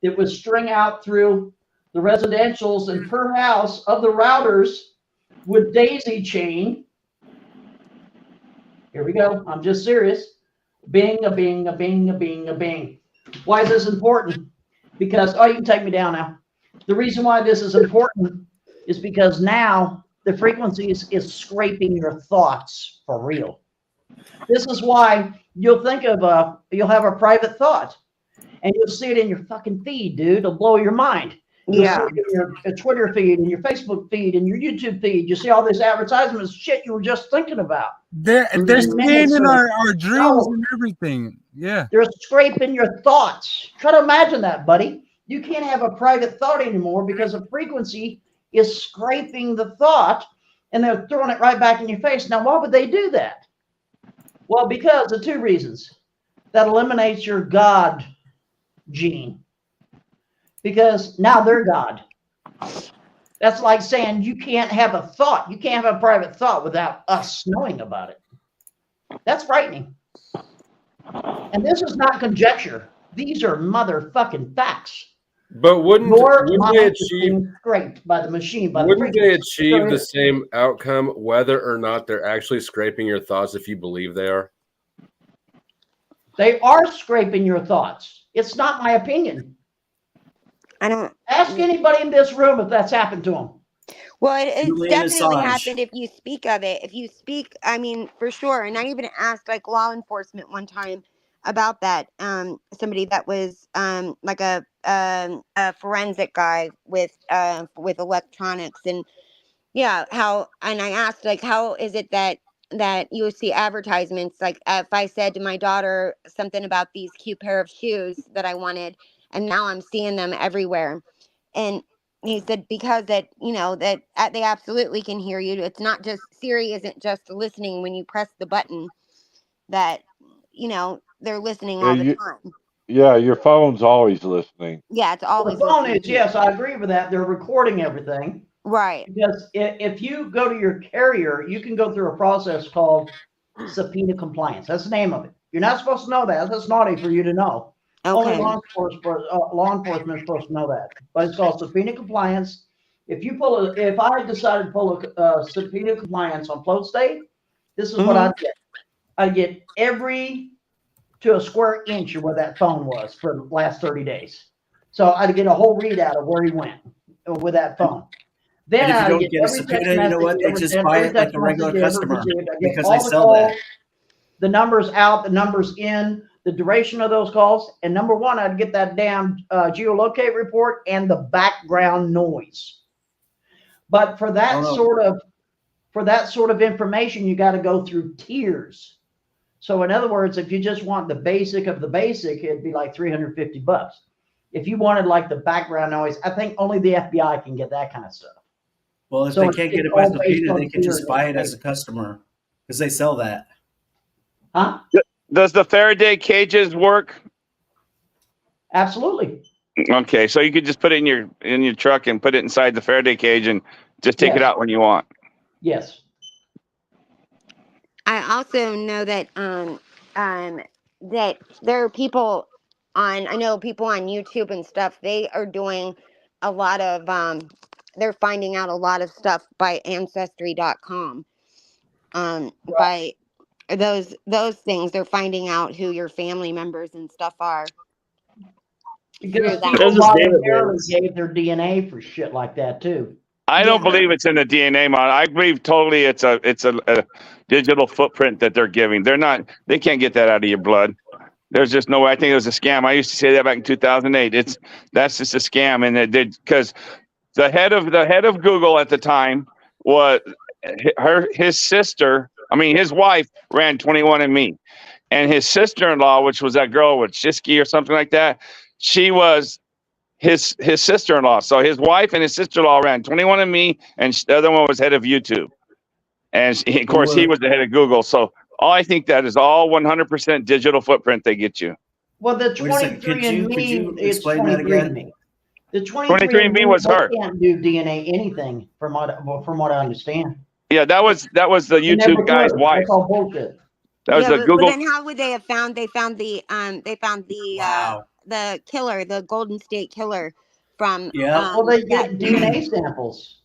that would string out through the residentials, and per house of the routers would daisy chain. Here we go. I'm just serious. Bing, a bing, a bing, a bing, a bing. Why is this important? Because, oh, you can take me down now. The reason why this is important is because now the frequency is scraping your thoughts for real. This is why you'll think of you'll have a private thought and you'll see it in your fucking feed, dude. It'll blow your mind. You'll see it in your Twitter feed and your Facebook feed and your YouTube feed. You see all this advertisements, shit you were just thinking about.
They're scanning our dreams and everything. Yeah.
They're scraping your thoughts. Try to imagine that, buddy. You can't have a private thought anymore because the frequency is scraping the thought and they're throwing it right back in your face. Now, why would they do that? Well, because of 2 reasons. That eliminates your God gene. Because now they're God. That's like saying you can't have a thought. You can't have a private thought without us knowing about it. That's frightening. And this is not conjecture. These are motherfucking facts.
But wouldn't they achieve
scraped by the machine?
Wouldn't they achieve the same outcome whether or not they're actually scraping your thoughts if you believe they are?
They are scraping your thoughts. It's not my opinion.
I don't
ask anybody in this room if that's happened to them.
Well, it's definitely happened if you speak of it. If you speak, I mean, for sure. And I even asked like law enforcement one time about that. Somebody that was like a forensic guy with electronics, and yeah, and I asked like, how is it that you see advertisements like if I said to my daughter something about these cute pair of shoes that I wanted, and now I'm seeing them everywhere. And he said because that they absolutely can hear you. It's not just Siri isn't just listening when you press the button. That they're listening all the time.
Yeah, your phone's always listening.
Yeah, it's always
the phone
listening.
is, yes, I agree with that. They're recording everything.
Right.
Because if you go to your carrier, you can go through a process called subpoena compliance. That's the name of it. You're not supposed to know that. That's naughty for you to know.
Okay.
Only law enforcement is supposed to know that. But it's called subpoena compliance. If I decided to pull a subpoena compliance on Float State, this is what I'd get. I'd get every to a square inch of where that phone was for the last 30 days. So I'd get a whole readout of where he went with that phone. Then
And if you
I'd
don't
get
get a
every
subpoena,
text
you know
message
what? They
ever
just
sent,
buy
every
it like
text
a regular
message ever
customer
received. I get
because
all
they
the
sell
calls,
that.
the numbers out, the numbers in, the duration of those calls, and number one, I'd get that damn geolocate report and the background noise. But for that sort of information, you got to go through tiers. So in other words, if you just want the basic of the basic, it'd be like $350. If you wanted like the background noise, I think only the FBI can get that kind of stuff.
Well, if
So
they can't get it
it's
by
all based
subpoena,
on
they can just
tiers.
buy it as a customer because they sell that.
Huh?
Does the Faraday cages work?
Absolutely.
Okay, so you could just put it in your truck and put it inside the Faraday cage and just take it
Yes.
out when you want.
Yes.
I also know that that there are people I know people on YouTube and stuff, they are doing a lot of they're finding out a lot of stuff by ancestry.com. By those things, they're finding out who your family members and stuff are.
Because people voluntarily gave their DNA for shit like that too.
I don't believe it's in the DNA model. I believe totally it's a digital footprint that they're giving. They can't get that out of your blood. There's just no way. I think it was a scam. I used to say that back in 2008. That's just a scam, and it did because the head of Google at the time was his sister. I mean, his wife ran 21andMe, and his sister-in-law, which was that girl with Shisky or something like that, she was his sister-in-law. So his wife and his sister-in-law ran 21andMe, and the other one was head of YouTube. And of course, he was the head of Google. So I think that is all 100% digital footprint they get you.
Well, the
Wait a second, could you
23andMe, it's
explain that again?
23andMe. The
23andMe was her.
They can't do DNA anything from what I understand.
Yeah, that was the
They never
YouTube guy's
could.
wife.
That's all bullshit.
That was the
but
Google.
then how would they have found? They found the the killer, the Golden State Killer from.
Well, they get DNA samples.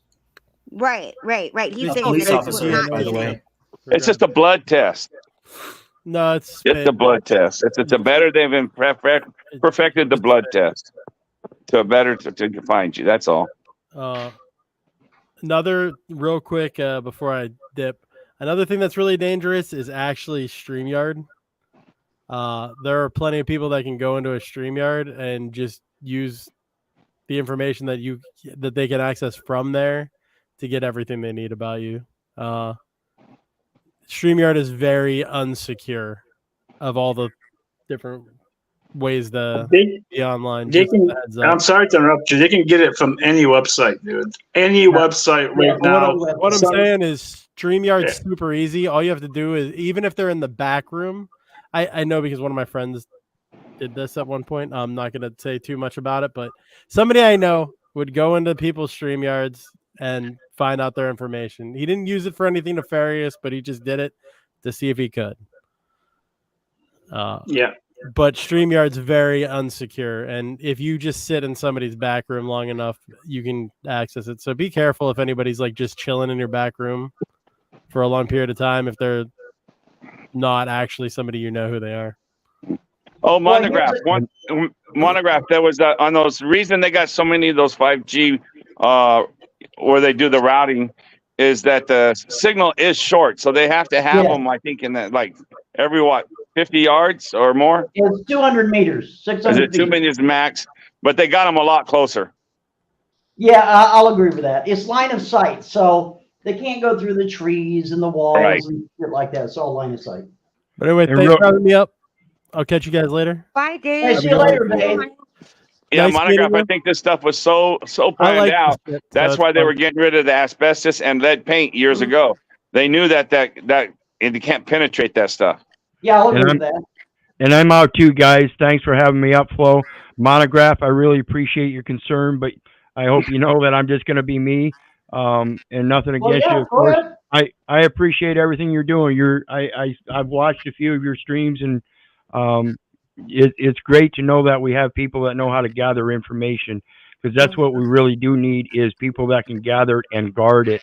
Right. He's saying
police
that
officer,
it's not
by the
DNA.
way.
It's just a blood test.
No, it's
a blood test. It's a better. They've been perfected the blood test to find you. That's all.
Another real quick before I dip. Another thing that's really dangerous is actually StreamYard. There are plenty of people that can go into a StreamYard and just use the information that they can access from there to get everything they need about you. StreamYard is very unsecure of all the different ways to be online.
I'm sorry to interrupt you. They can get it from any website, dude. Any website right now.
What I'm saying is StreamYard's super easy. All you have to do is, even if they're in the back room, I know because one of my friends did this at one point. I'm not going to say too much about it, but somebody I know would go into people's StreamYards and find out their information. He didn't use it for anything nefarious, but he just did it to see if he could. But StreamYard's very unsecure, and if you just sit in somebody's back room long enough, you can access it. So be careful if anybody's like just chilling in your back room for a long period of time if they're not actually somebody you know who they are.
Oh, Montagraph. Montagraph. There was on those reason they got so many of those 5G where they do the routing is that the signal is short, so they have to have them. I think in that like every 50 yards or more.
It's 200 meters, 600
Is it 2 meters max? But they got them a lot closer.
Yeah, I'll agree with that. It's line of sight, so they can't go through the trees and the walls and shit like that. It's all line of sight.
But anyway, thanks for having me up. I'll catch you guys later.
Bye, Dave.
Hey, see you later, Dave.
Yeah,
Nice
Montagraph.
meeting
I
you.
think this stuff was so
I
planned
like
out.
this shit, so
That's
it's
why they
fun.
were getting rid of the asbestos and lead paint years ago. They knew that you can't penetrate that stuff.
Yeah, I'll
And
agree
I'm
with that.
and I'm out too, guys. Thanks for having me up, Flo. Montagraph, I really appreciate your concern, but I hope you know that I'm just going to be me. And nothing
Well,
against
yeah,
you, of
go
course.
ahead.
I appreciate everything you're doing. I've watched a few of your streams, and it's great to know that we have people that know how to gather information, because that's what we really do need, is people that can gather it and guard it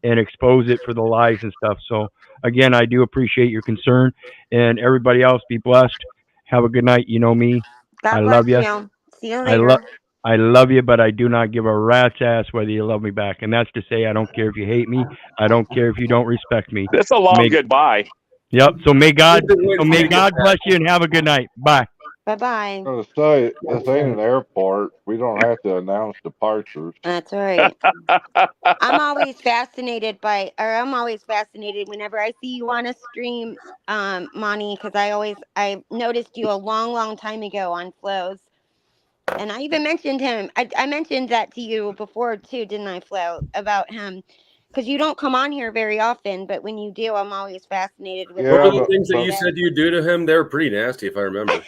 and expose it for the lies and stuff. So again, I do appreciate your concern, and everybody else, be blessed. Have a good night. You know me. I
God
love
bless
you.
you. See you
I
later.
love I love you, but I do not give a rat's ass whether you love me back. And that's to say, I don't care if you hate me. I don't care if you don't respect me.
That's a long
May,
goodbye.
yep. So may God
Get
bless you and have a good night. Bye.
Bye-bye.
I was gonna say, this ain't an airport. We don't have to announce departures.
That's right. I'm always fascinated whenever I see you on a stream, Monty, because I noticed you a long time ago on Flo's. And I even mentioned him. I mentioned that to you before too, didn't I, Flo, about him? Because you don't come on here very often, but when you do, I'm always fascinated with
What
Yeah,
were the things that
but
you said you do to him? They were pretty nasty, if I remember.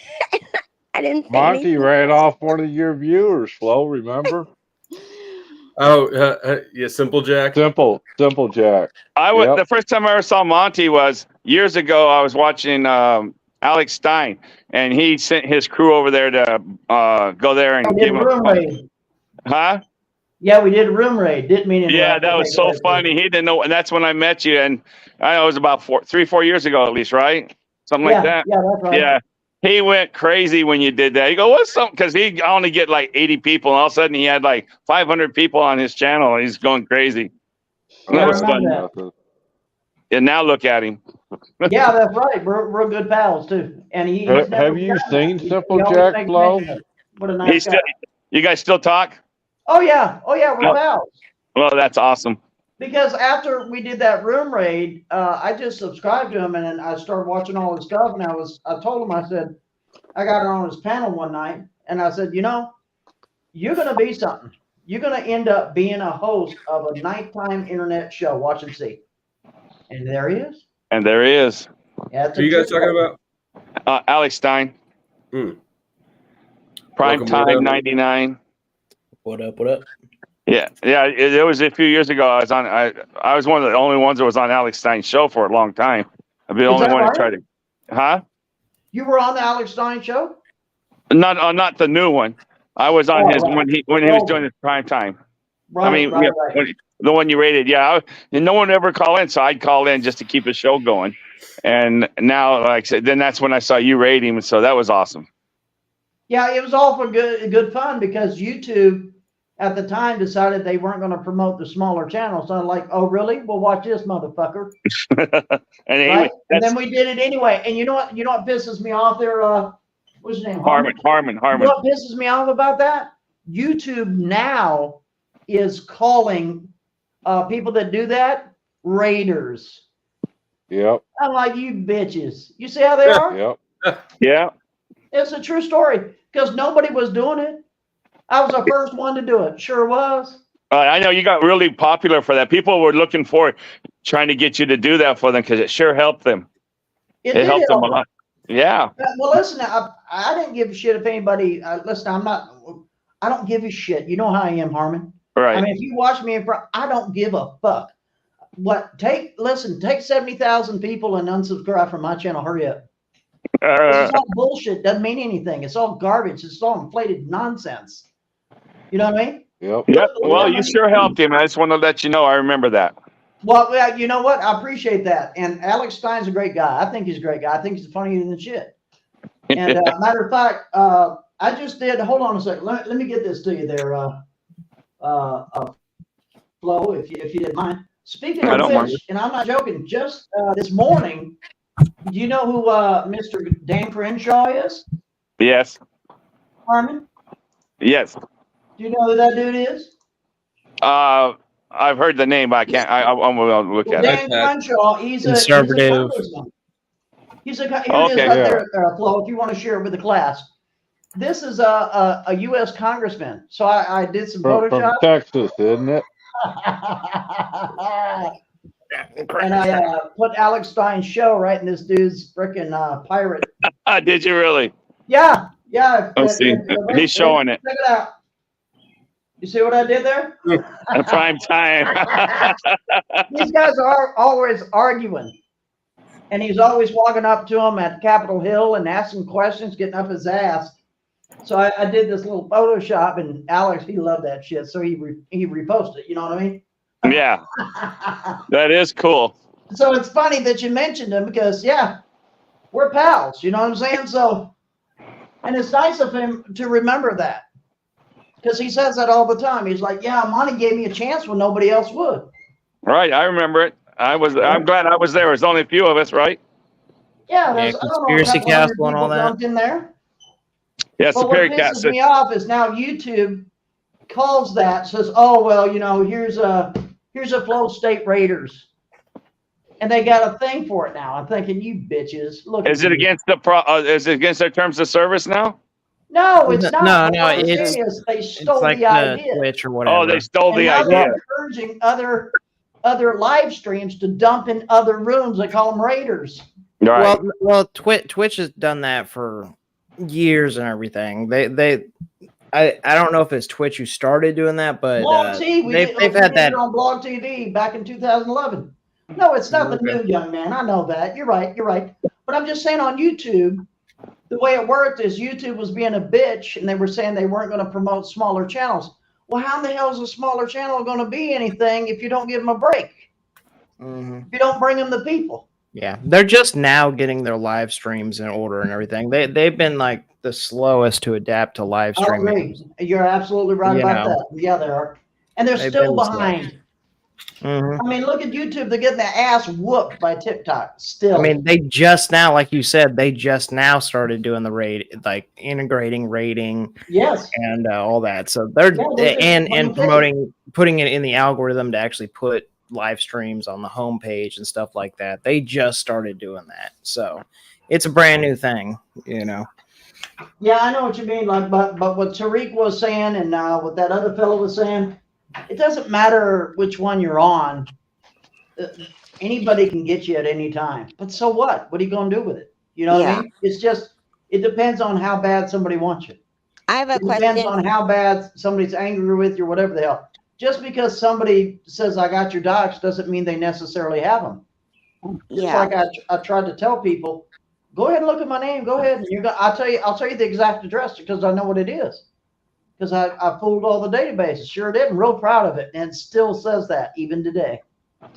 I didn't say
Monty
anything.
ran off one of your viewers, Flo, remember?
Oh, yeah, Simple Jack.
Simple Jack.
The
Yep.
first time I ever saw Monty was years ago. I was watching Alex Stein, and he sent his crew over there to go there and
We
give
did
him
a room raid.
Huh?
Yeah, we did a room raid. Didn't mean to
Yeah,
interrupt.
that
Okay,
was
go
so
ahead,
funny. He didn't know, and that's when I met you. And I know it was about 4 years ago, at least, right? Something like that.
Yeah, that's right.
Yeah. He went crazy when you did that. He go, what's something? Because he only get like 80 people, and all of a sudden he had like 500 people on his channel. And he's going crazy.
Yeah,
That
I
was fun.
remember that.
And now look at him.
Yeah, that's right. We're good pals too. And he's never
Have you
forgotten
seen
that.
Simple
He always
Jack,
makes
Flo?
mention of it. What a nice guy.
You guys still talk?
Oh yeah, we're pals.
Well, that's awesome.
Because after we did that room raid, I just subscribed to him and then I started watching all his stuff. And I told him, I said, I got her on his panel one night, and I said, you're gonna be something. You're gonna end up being a host of a nighttime internet show. Watch and see. And there he is.
And there he is.
Yeah,
Who you guys talking about?
Alex Stein. Prime
Welcome,
Time
what up?
99.
What up?
Yeah. It was a few years ago. I was one of the only ones that was on Alex Stein's show for a long time. I've been the
Is
only
that
one
right?
to try to. Huh?
You were on the Alex Stein show?
Not the new one. I was on his
right.
when he was doing his prime time.
Right,
I mean,
right.
the one you rated. Yeah. And no one ever called in, so I'd call in just to keep the show going. And now, like I said, then that's when I saw you rate him, and so that was awesome.
Yeah, it was all for good fun because YouTube at the time decided they weren't going to promote the smaller channels. So I'm like, oh really? Well, watch this, motherfucker.
And
then we did it anyway. And you know what? pisses me off there? What's his name?
Harmon.
You know what pisses me off about that? YouTube now is calling people that do that raiders.
Yep.
I'm like, you bitches. You see how they are?
Yep.
Yeah.
It's a true story because nobody was doing it. I was the first one to do it. Sure was.
I know you got really popular for that. People were looking for trying to get you to do that for them because it sure helped them. It
did
helped them a
help
lot. Yeah.
Well, listen, I didn't give a shit if anybody. Listen, I don't give a shit. You know how I am, Harmon.
Right.
I mean, if you watch me in front, I don't give a fuck. Take 70,000 people and unsubscribe from my channel. Hurry up. This is all bullshit. Doesn't mean anything. It's all garbage. It's all inflated nonsense. You know what I mean?
Yep.
Well, you sure helped him. I just want to let you know. I remember that.
Well, you know what? I appreciate that. And Alex Stein's a great guy. I think he's a great guy. I think he's funnier than shit. And matter of fact, I just did. Hold on a second. Let me get this to you there, Flo, if you didn't mind. Speaking of which, and I'm not joking, just this morning, do you know who Mr. Dan Crenshaw is?
Yes.
Harmon?
Yes.
Do you know who that dude is?
I've heard the name, but I can't. I'm going to look at
Dan
it.
Crenshaw, he's a
Conservative.
congressman. Here it is
Okay.
right there, Flo, if you want to share it with the class. This is a U.S. congressman. So I did some
From
Photoshop.
Texas, isn't it?
And I put Alex Stein's show right in this dude's freaking pirate.
Did you really?
Yeah, yeah.
Let's see. He's showing it.
Check it out. You see what I did there?
At prime time.
These guys are always arguing. And he's always walking up to him at Capitol Hill and asking questions, getting up his ass. So I did this little Photoshop, and Alex, he loved that shit. So he reposted it. You know what I mean?
Yeah. That is cool.
So it's funny that you mentioned him because, yeah, we're pals. You know what I'm saying? So, and it's nice of him to remember that because he says that all the time. He's like, yeah, Monty gave me a chance when nobody else would.
Right. I remember it. I'm glad I was there. There's only a few of us, right?
Yeah. There's
Conspiracy Castle and all that.
In there.
Yeah,
but what pisses me off is now YouTube calls that, says, oh, well, you know, here's a Flow State Raiders. And they got a thing for it now. I'm thinking, you bitches. Look.
Is it against is it against their terms of service now?
No, it's not.
No,
they stole
like
the idea.
Twitch or whatever.
Oh, they stole the
now
idea.
They're encouraging other live streams to dump in other rooms. They call them Raiders.
Right.
Well, Twitch has done that for years and everything. I don't know if it's Twitch who started doing that, but they've had that
on Blog TV back in 2011. No, it's nothing new, young man. I know that. You're right. But I'm just saying on YouTube, the way it worked is YouTube was being a bitch, and they were saying they weren't going to promote smaller channels. Well, how in the hell is a smaller channel going to be anything if you don't give them a break? If you don't bring them the people.
Yeah, they're just now getting their live streams in order and everything. They've been like the slowest to adapt to live streaming.
You're absolutely right about that. Yeah, they are. And they're still behind. I mean, look at YouTube. They're getting their ass whooped by TikTok still.
I mean, they just now, like you said, they just now started doing the integrating rating.
Yes.
And all that. So they're and promoting, putting it in the algorithm to actually put live streams on the homepage and stuff like that. They just started doing that. So it's a brand new thing, you know.
Yeah, I know what you mean. Like, but what Tariq was saying and what that other fellow was saying, it doesn't matter which one you're on. Anybody can get you at any time. But so what? What are you going to do with it? You know what I mean? It's just, it depends on how bad somebody wants you.
I have a question.
It depends on how bad somebody's angry with you or whatever the hell. Just because somebody says, I got your docs, doesn't mean they necessarily have them. Just like I tried to tell people, go ahead and look at my name. Go ahead. And I'll tell you the exact address because I know what it is. Because I fooled all the databases. Sure did. I'm real proud of it. And it still says that even today.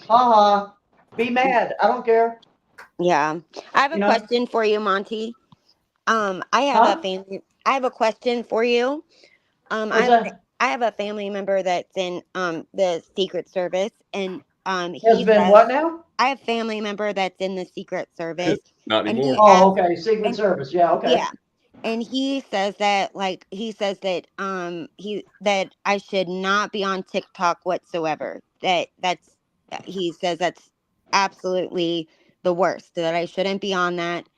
Ha. Be mad. I don't care.
Yeah. I have a question for you, Monty. I have a question for you. I have a family member that's in the Secret Service, and
has been what now?
I have a family member that's in the Secret Service.
Not anymore.
Okay, Secret Service. Yeah, okay.
Yeah. And he says that I should not be on TikTok whatsoever. He says that's absolutely the worst. That I shouldn't be on that.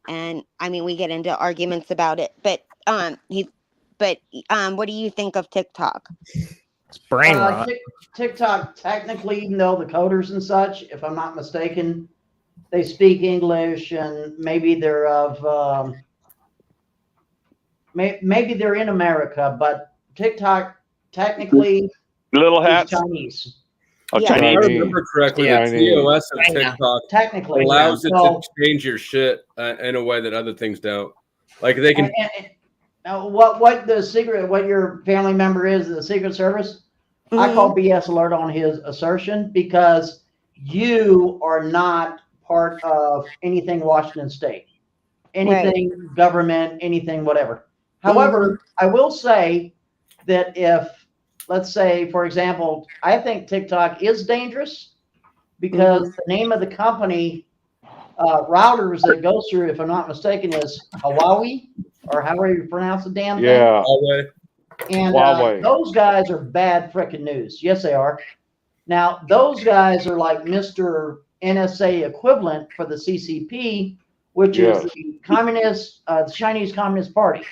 And I mean, we get into arguments about it. But what do you think of TikTok?
It's brain rot.
TikTok, technically, even though the coders and such, if I'm not mistaken, they speak English and maybe they're of. Maybe they're in America, but TikTok technically
Little Hats
Chinese.
Oh, Chinese.
If I remember correctly, the TOS of TikTok
technically
allows it to change your shit in a way that other things don't. Like they can.
What your family member is in the Secret Service? I call BS alert on his assertion because you are not part of anything Washington State, anything government, anything whatever. However, I will say that if, let's say, for example, I think TikTok is dangerous because the name of the company routers that it goes through, if I'm not mistaken, is Huawei, or however you pronounce the damn thing.
Yeah.
And those guys are bad freaking news. Yes, they are. Now, those guys are like Mr. NSA equivalent for the CCP, which is the Chinese Communist Party.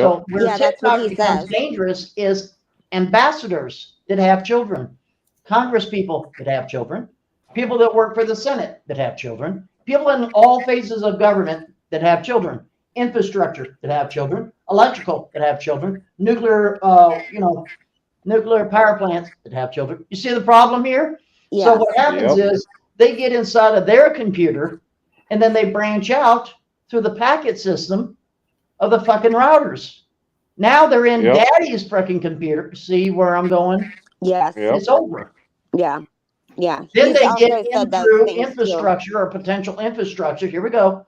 So where
Yeah, that's what
TikTok
he
becomes
says.
dangerous is ambassadors that have children, Congress people that have children, people that work for the Senate that have children, people in all phases of government that have children, infrastructure that have children, electrical that have children, nuclear, nuclear power plants that have children. You see the problem here?
Yes.
So what happens is they get inside of their computer and then they branch out through the packet system of the fucking routers. Now they're in daddy's freaking computer. See where I'm going?
Yes.
It's over.
Yeah. Yeah.
Then
He's
they
also
get
said
in
those
through
things, too.
infrastructure or potential infrastructure. Here we go.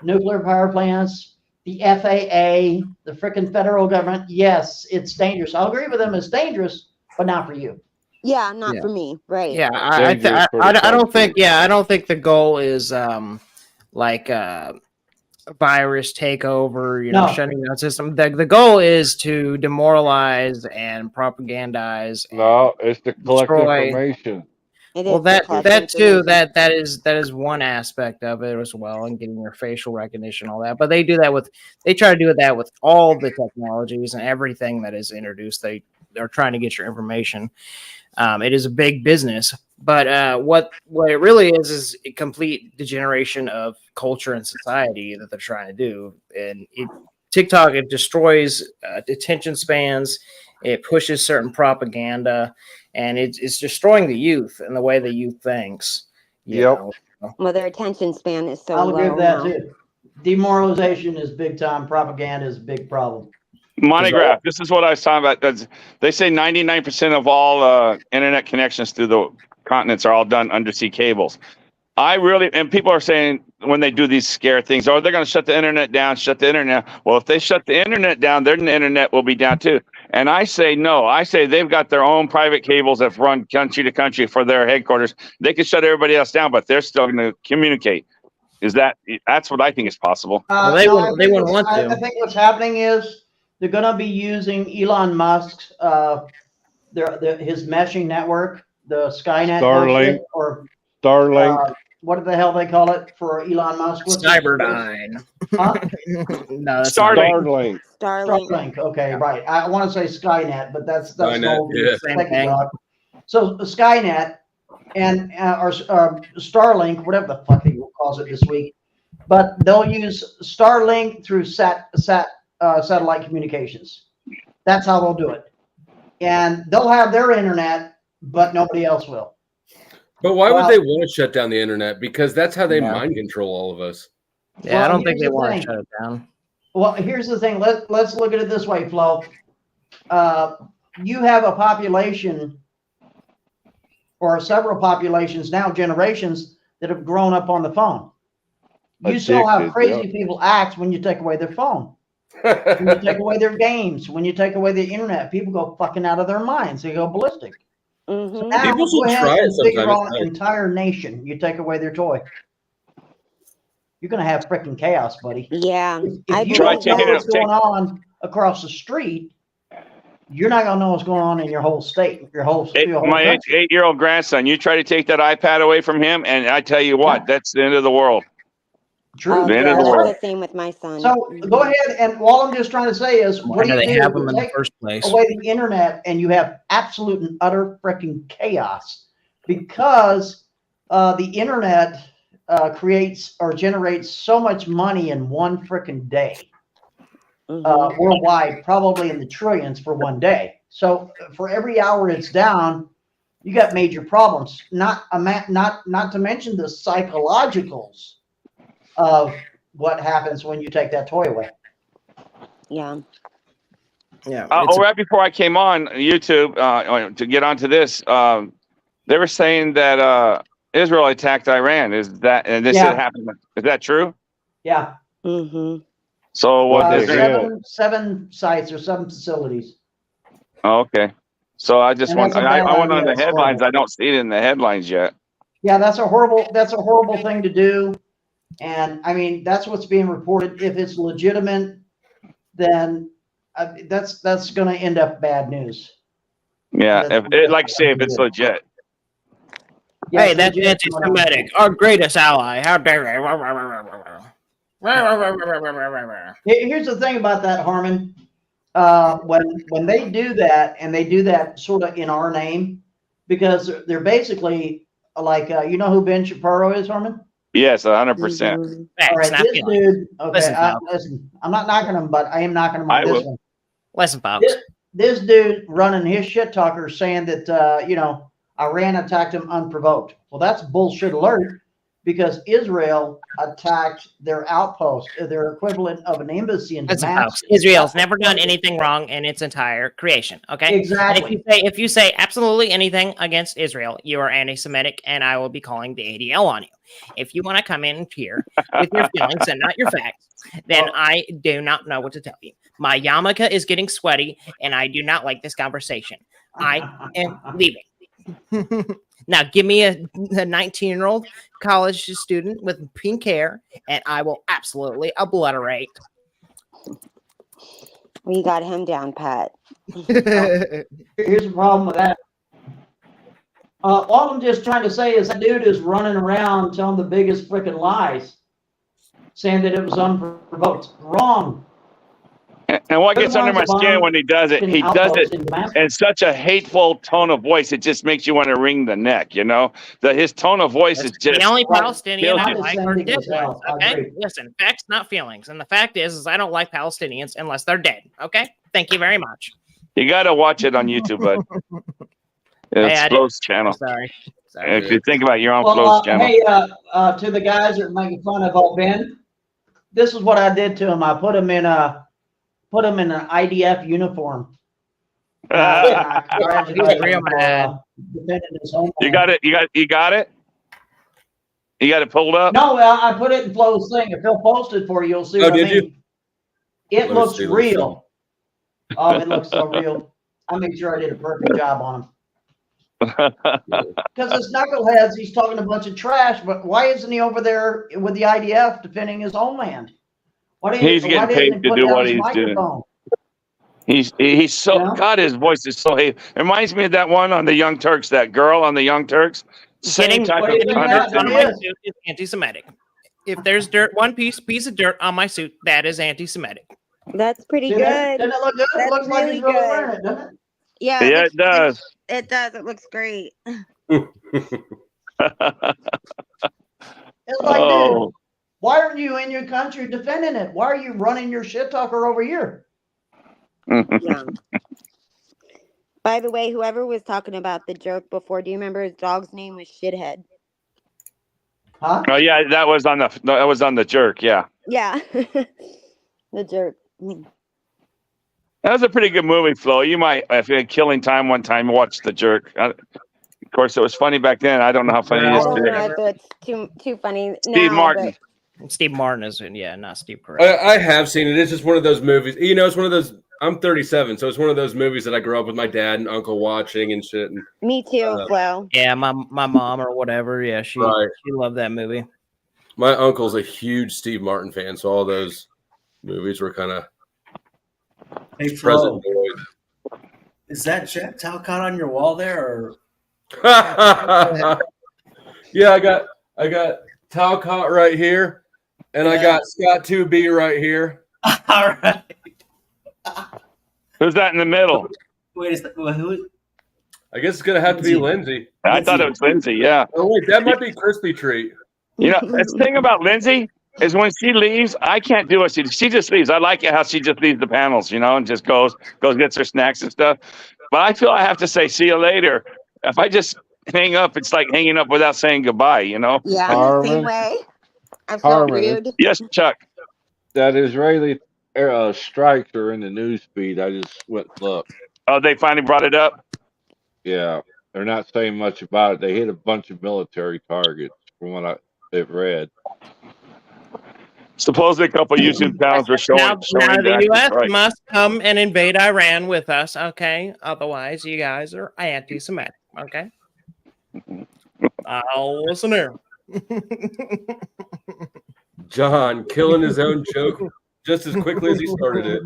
Nuclear power plants, the FAA, the freaking federal government. Yes, it's dangerous. I'll agree with them. It's dangerous, but not for you.
Yeah, not for me. Right.
Yeah, I don't think. Yeah, I don't think the goal is like a virus takeover. You know,
No.
shutting down system. The goal is to demoralize and propagandize.
No, it's to collect
destroy.
information.
Well, that too. That is one aspect of it as well, and getting your facial recognition, all that. But they do that with. They try to do that with all the technologies and everything that is introduced. They're trying to get your information. It is a big business, but what it really is a complete degeneration of culture and society that they're trying to do. And TikTok, it destroys attention spans. It pushes certain propaganda, and it's destroying the youth and the way the youth thinks. You know?
Well, their attention span is so
I'll
low
agree with that
now.
too. Demoralization is big time. Propaganda is a big problem.
Montagraph, this is what I was talking about. They say 99% of all internet connections through the continents are all done undersea cables. And people are saying when they do these scare things, they're going to shut the internet down, Well, if they shut the internet down, then the internet will be down too. And I say, no, I say they've got their own private cables that run country to country for their headquarters. They can shut everybody else down, but they're still going to communicate. That's what I think is possible.
They wouldn't want to.
I think what's happening is they're going to be using Elon Musk's his meshing network, the Skynet
Starlink,
or
Starlink.
What the hell they call it for Elon Musk?
Cyberdyne.
Huh?
No, that's
Starlink.
Starlink. Okay, right. I want to say Skynet, but that's
Skynet,
old.
yeah.
Same thing.
So Skynet and or Starlink, whatever the fuck he calls it this week, but they'll use Starlink through satellite communications. That's how they'll do it, and they'll have their internet, but nobody else will.
But why would they want to shut down the internet? Because that's how they mind control all of us.
Yeah, I don't think they want to shut it down.
Well, here's the thing. Let's look at it this way, Flo. You have a population or several populations now, generations that have grown up on the phone. You saw how crazy people act when you take away their phone. When you take away their games, when you take away the internet, people go fucking out of their minds. They go ballistic.
Mm-hmm.
So now
People should
go ahead
try it
and figure
sometimes.
out an entire nation. You take away their toy. You're gonna have freaking chaos, buddy.
Yeah.
If you don't know what's going on across the street, you're not gonna know what's going on in your whole state, your whole
My
country.
8-year-old grandson, you try to take that iPad away from him, and I tell you what, that's the end of the world.
True.
The end of the
That's
world.
the same with my son.
So go ahead, and all I'm just trying to say is,
Why
what
do
do
they
you
have
do?
them in the
Take
first place?
away the internet, and you have absolute and utter freaking chaos, because the internet creates or generates so much money in one freaking day. Worldwide, probably in the trillions for one day. So for every hour it's down, you got major problems. Not to mention the psychologicals of what happens when you take that toy away.
Yeah.
Yeah.
Right before I came on YouTube to get onto this, they were saying that Israel attacked Iran. Is that happened? Is that true?
Yeah.
Mm-hmm.
So what?
Seven sites or 7 facilities.
Oh, okay. So I just want. I went on the
That's
headlines.
horrible.
I don't see it in the headlines yet.
Yeah, that's a horrible thing to do. And I mean, that's what's being reported. If it's legitimate, then that's going to end up bad news.
Yeah, like say if it's legit.
Yeah,
hey, that's anti-Semitic. Our greatest ally. How dare you?
Here's the thing about that, Harmon. when they do that, and they do that sort of in our name, because they're basically like, you know who Ben Shapiro is, Herman?
Yes, 100%.
All right, this dude. Okay,
Listen,
listen. I'm not knocking him, but I am knocking him on
I
this
will.
one.
Listen, folks.
This dude running his shit talker saying that Iran attacked him unprovoked. Well, that's bullshit alert, because Israel attacked their outpost, their equivalent of an embassy in
Listen,
Damascus.
folks, Israel's never done anything wrong in its entire creation. Okay,
Exactly.
And if you say absolutely anything against Israel, you are anti-Semitic, and I will be calling the ADL on you. If you want to come in here with your feelings and not your facts, then I do not know what to tell you. My yarmulke is getting sweaty, and I do not like this conversation. I am leaving. Now, give me a 19-year-old college student with pink hair, and I will absolutely obliterate.
We got him down, Pat.
Here's the problem with that. All I'm just trying to say is that dude is running around telling the biggest freaking lies, saying that it was unprovoked. Wrong.
And what gets under my skin when he does it in such a hateful tone of voice, it just makes you want to wring the neck, you know? His tone of voice is just...
The only Palestinian I like are dead ones,
well.
okay? Listen, facts, not feelings. And the fact is I don't like Palestinians unless they're dead, okay? Thank you very much.
You got to watch it on YouTube, bud. It's Flo's channel.
Sorry.
If you think about your own
Well,
Flo's channel.
hey, to the guys that are making fun of Ben, this is what I did to him. I put him in an IDF uniform.
You got it. You got it. You got it pulled up.
No, I put it in Flo's thing. If he'll post it for you, you'll see what I mean. It looks real. Oh, it looks so real. I made sure I did a perfect job on him. Because it's knuckleheads, he's talking a bunch of trash, but why isn't he over there with the IDF defending his homeland?
He's getting paid to do what he's doing. He's so God. His voice is so hateful. It reminds me of that one on the Young Turks. That girl on the Young Turks. Same type of
on my suit is anti-Semitic. If there's one piece of dirt on my suit, that is anti-Semitic.
That's pretty good.
Doesn't it look good?
That's
It looks like he's really wearing it, doesn't it?
Yeah,
it does.
It does. It looks great.
It's like, dude, why aren't you in your country defending it? Why are you running your shit talker over here?
Yeah. By the way, whoever was talking about the jerk before, do you remember his dog's name was Shithead?
Huh?
Oh yeah, that was on the jerk. Yeah.
Yeah. The jerk.
That was a pretty good movie, Flo. You might, if you had Killing Time one time, watch The Jerk. Of course, it was funny back then. I don't know how funny it is today.
I don't know if it's too funny.
Steve Martin.
Steve Martin is not Steve Carell.
I have seen it. It's just one of those movies. You know, it's one of those. I'm 37, so it's one of those movies that I grew up with my dad and uncle watching and shit. And,
me too, Flo.
Yeah, my mom or whatever. Yeah, she loved that movie.
My uncle's a huge Steve Martin fan, so all those movies were kind of.
Hey, Flo, is that Jet Talcott on your wall there, or?
Yeah, I got Talcott right here, and I got Scott 2B right here.
All right.
Who's that in the middle?
Wait, is that who?
I guess it's gonna have to be Lindsay.
I thought it was Lindsay. Yeah.
Oh wait, that might be Crispy Treat.
You know, the thing about Lindsay is when she leaves, I can't do what she just leaves. I like it how she just leaves the panels, you know, and just goes gets her snacks and stuff. But I feel I have to say see you later. If I just hang up, it's like hanging up without saying goodbye, you know?
Yeah, I'm the same way. I'm so rude.
Yes, Chuck.
That Israeli strikes are in the news feed. I just went and looked.
Oh, they finally brought it up?
Yeah. They're not saying much about it. They hit a bunch of military targets from what I've read.
Supposedly a couple of YouTube channels were showing
Now the
that.
U.S.
Right.
must come and invade Iran with us, okay? Otherwise, you guys are anti-Semitic, okay? I'll listen here.
John killing his own joke just as quickly as he started it.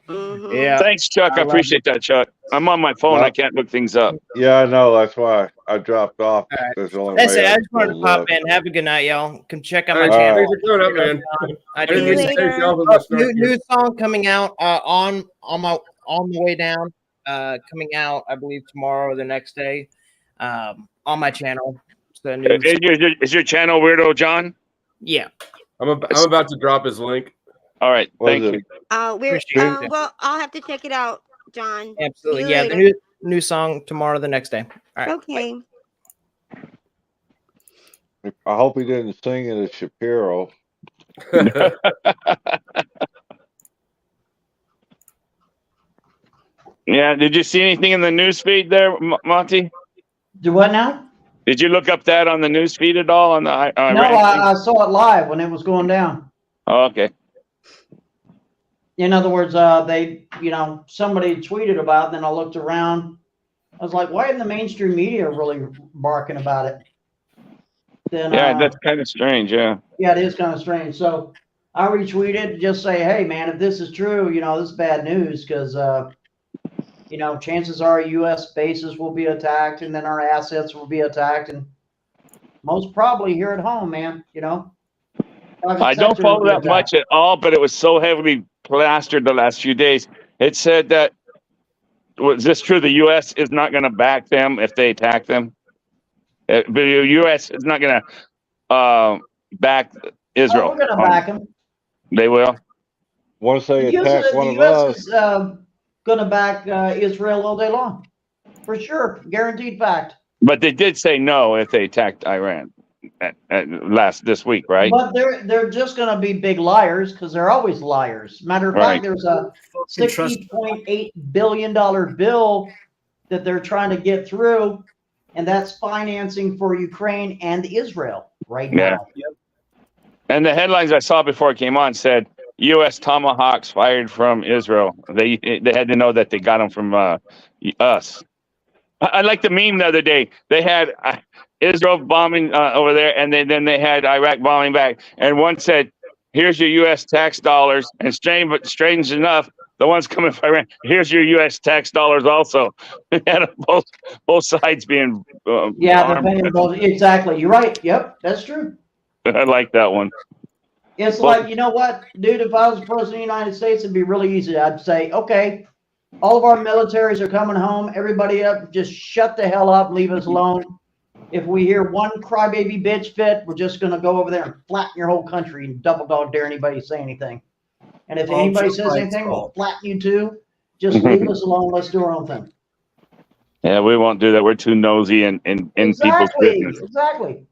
Yeah.
Thanks, Chuck. I
love
appreciate that, Chuck. I'm on my phone. I can't look things up.
Yeah, I know. That's why I dropped off.
All right.
That's the only
That's
way
it. I
I
just wanted to
could
pop
look.
in. Have a good night, y'all. Come check out my
Thanks-
channel.
thanks
for coming up, man.
I
See you
do
later.
new song coming out on the way down. Coming out, I believe tomorrow or the next day. On my channel. So new.
Is your channel Weirdo John?
Yeah.
I'm about to drop his link.
All right. Thank you.
Well, I'll have to check it out, John.
Absolutely.
See you
Yeah,
later.
the new song tomorrow, the next day. All right.
Okay.
I hope he didn't sing it as Shapiro.
Yeah. Did you see anything in the news feed there, Monty?
Do what now?
Did you look up that on the news feed at all? On the
No,
Iran thing?
I saw it live when it was going down.
Oh, okay.
In other words, they, somebody tweeted about it, and then I looked around. I was like, why isn't the mainstream media really barking about it? Then,
Yeah, that's kind of strange. Yeah.
yeah, it is kind of strange. So I retweeted to just say, hey, man, if this is true, this is bad news because, chances are U.S. bases will be attacked and then our assets will be attacked. And most probably here at home, man,
I don't follow that much at all, but it was so heavily plastered the last few days. It said that, was this true? The U.S. is not going to back them if they attack them. But the U.S. is not going to back Israel.
We're going to back them.
They will.
Once they attack one of
US
us,
is going to back Israel all day long, for sure, guaranteed fact.
But they did say no if they attacked Iran this week, right?
But they're just going to be big liars because they're always liars. Matter of fact, there's a $60.8 billion bill that they're trying to get through, and that's financing for Ukraine and Israel right now.
Yeah. And the headlines I saw before it came on said U.S. Tomahawks fired from Israel. They had to know that they got them from us. I like the meme the other day. They had Israel bombing over there, and then they had Iraq bombing back. And one said, "Here's your U.S. tax dollars." And strange enough, the ones coming from Iran, here's your U.S. tax dollars also. And both sides being
they're paying both. Exactly. You're right. Yep, that's true.
I like that one.
It's like, you know what, dude, if I was president of the United States, it'd be really easy. I'd say, okay, all of our militaries are coming home. Everybody up, just shut the hell up, leave us alone. If we hear one crybaby bitch fit, we're just going to go over there and flatten your whole country and double dog dare anybody to say anything. And if anybody says anything, we'll flatten you too. Just leave us alone. Let's do our own thing.
Yeah, we won't do that. We're too nosy in people's business.
Exactly.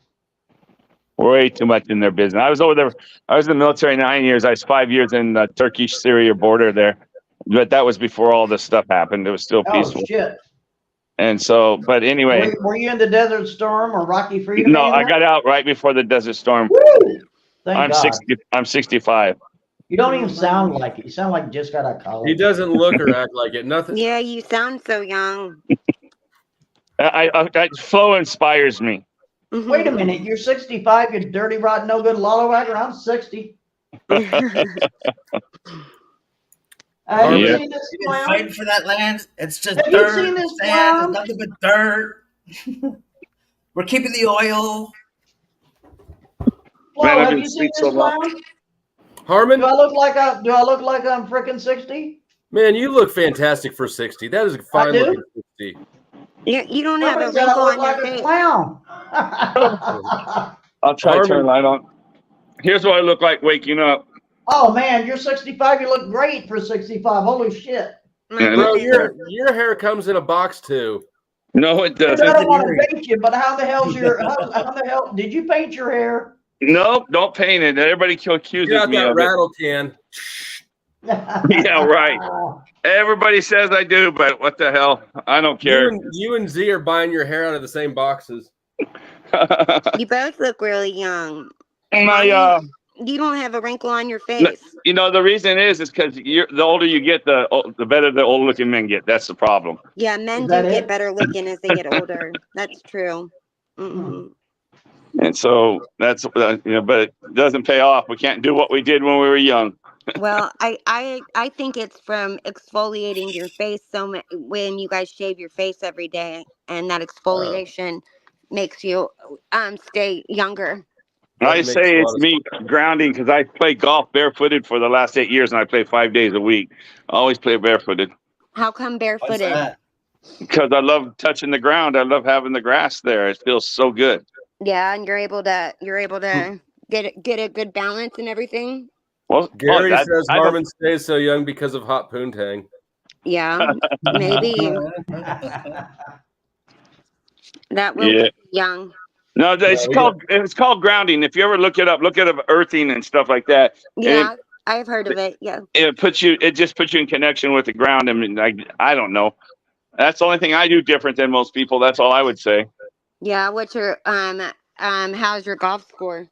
Way too much in their business. I was over there. I was in the military 9 years. I was 5 years in the Turkish-Syria border there. But that was before all this stuff happened. It was still peaceful.
Oh, shit.
And so, but anyway.
Were you in the Desert Storm or Rocky Freedom?
No, I got out right before the Desert Storm.
Woo! Thank God.
I'm 65.
You don't even sound like it. You sound like you just got out of college.
He doesn't look or act like it. Nothing.
Yeah, you sound so young.
Flo inspires me.
Wait a minute, you're 65, you dirty, rotten, no good lollywagger. I'm 60. Have you seen this clown?
Fighting for that land. It's just
Have
dirt,
you seen this
sand,
clown?
nothing but dirt. We're keeping the oil.
Flo, have you seen this clown?
Harmon?
Do I look like I'm freaking 60?
Man, you look fantastic for 60. That is a fine looking 60.
You don't have a
Somebody's gotta
wrinkle
look
on your
like a
face.
clown.
I'll try to turn light on. Here's what I look like waking up.
Oh man, you're 65. You look great for 65. Holy shit.
Bro, your hair comes in a box too.
No, it doesn't.
I don't want to bait you, but how the hell did you paint your hair?
No, don't paint it. Everybody accuses
You got
me
that
of
rattle can.
Yeah, right. Everybody says I do, but what the hell? I don't care.
You and Z are buying your hair out of the same boxes.
You both look really young. You don't have a wrinkle on your face.
You know, the reason is because the older you get, the better the old looking men get. That's the problem.
Yeah, men do get better looking as they get older. That's true.
And so that's but it doesn't pay off. We can't do what we did when we were young.
Well, I think it's from exfoliating your face when you guys shave your face every day, and that exfoliation makes you stay younger.
I say it's me grounding because I play golf barefooted for the last 8 years, and I play 5 days a week. I always play barefooted
How come barefooted?
because I love touching the ground. I love having the grass there. It feels so good.
Yeah, and you're able to get a good balance and everything.
Well,
Gary says Harmon stays so young because of hot poontang.
Yeah, maybe. That will
Yeah.
keep you young.
No, it's called grounding. If you ever look it up earthing and stuff like that.
Yeah, I've heard of it. Yeah.
It just puts you in connection with the ground. I mean, I don't know. That's the only thing I do different than most people. That's all I would say.
Yeah. What's your how's your golf score?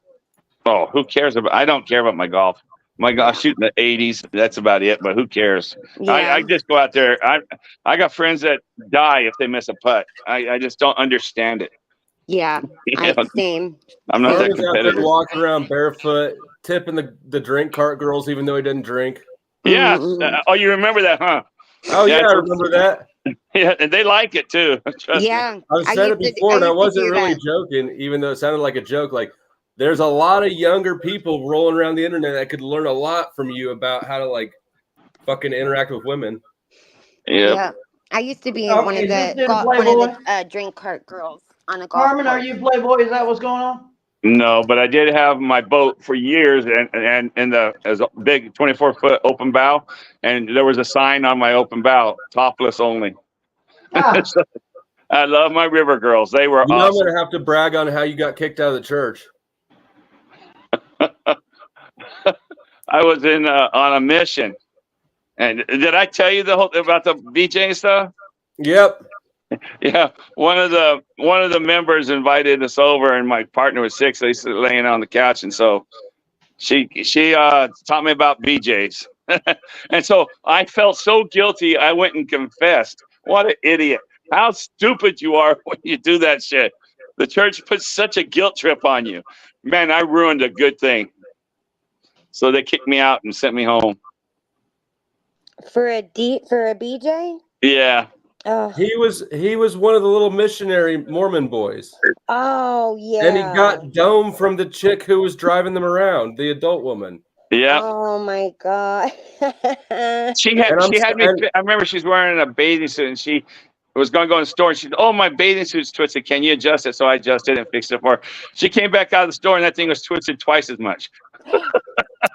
Oh, who cares about? I don't care about my golf. My golf shooting the 80s. That's about it. But who cares?
Yeah.
I just go out there. I got friends that die if they miss a putt. I just don't understand it.
Yeah. Same.
I'm not that
Harmon's out there
competitive.
walking around barefoot, tipping the drink cart girls, even though he doesn't drink.
Yeah. Oh, you remember that, huh?
Oh yeah, I remember that.
Yeah, and they like it too. Trust me.
I've said it before, and I wasn't really joking, even though it sounded like a joke. Like, there's a lot of younger people rolling around the internet that could learn a lot from you about how to like fucking interact with women.
Yeah. I used to be one of the drink cart girls on a golf
Harmon, are
course.
you Playboy? Is that what's going on?
No, but I did have my boat for years, and as a big 24-foot open bow, and there was a sign on my open bow, topless only. So, I love my river girls. They were
You know,
awesome.
I'm gonna have to brag on how you got kicked out of the church.
I was on a mission, and did I tell you about the BJ stuff?
Yep.
Yeah, one of the members invited us over, and my partner was sick, so he's laying on the couch, and so she taught me about BJ's, and so I felt so guilty. I went and confessed. What an idiot! How stupid you are when you do that shit. The church puts such a guilt trip on you. Man, I ruined a good thing. So they kicked me out and sent me home.
For a BJ?
Yeah.
Oh.
He was one of the little missionary Mormon boys.
Oh yeah.
And he got dome from the chick who was driving them around, the adult woman.
Yeah.
Oh my God.
She had me. I remember she's wearing a bathing suit, and she was going to go in the store, and she said, "Oh, my bathing suit's twisted. Can you adjust it?" So I adjusted and fixed it for her. She came back out of the store, and that thing was twisted twice as much.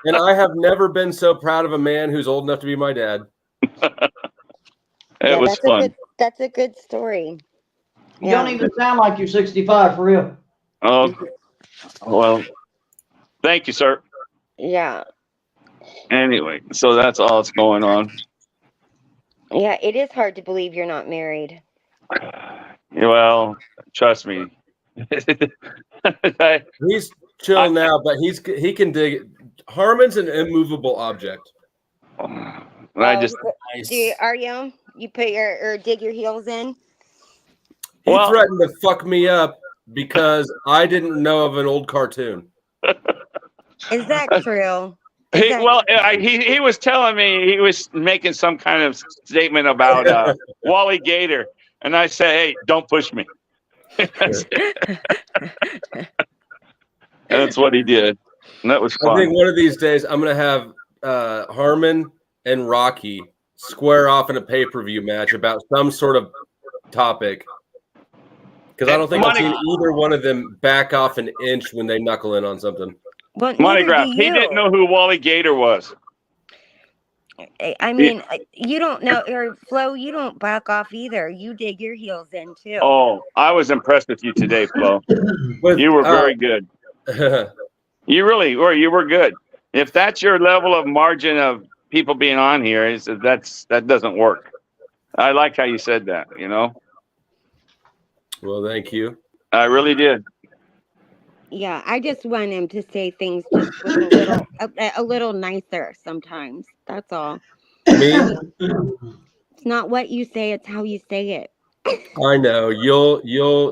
And I have never been so proud of a man who's old enough to be my dad.
It was fun.
That's a good story.
You don't even sound like you're 65 for real.
Oh, well, thank you, sir.
Yeah.
Anyway, so that's all that's going on.
Yeah, it is hard to believe you're not married.
Well, trust me.
He's chill now, but he can dig it. Harmon's an immovable object.
I just
You put or dig your heels in?
He threatened to fuck me up because I didn't know of an old cartoon.
Is that true?
He was telling me, he was making some kind of statement about Wally Gator, and I said, "Hey, don't push me." That's what he did. And that was fun.
I think one of these days I'm gonna have Harmon and Rocky square off in a pay-per-view match about some sort of topic. Because I don't think I've seen either one of them back off an inch when they knuckle in on something.
Montagraph, he didn't know who Wally Gator was.
I mean, you don't know, or Flo, you don't back off either. You dig your heels in too.
Oh, I was impressed with you today, Flo. You were very good. You really were. You were good. If that's your level of margin of people being on here, that doesn't work. I like how you said that, you know?
Well, thank you.
I really did.
Yeah, I just want him to say things just with a little nicer sometimes. That's all.
Me?
It's not what you say, it's how you say it.
I know. You'll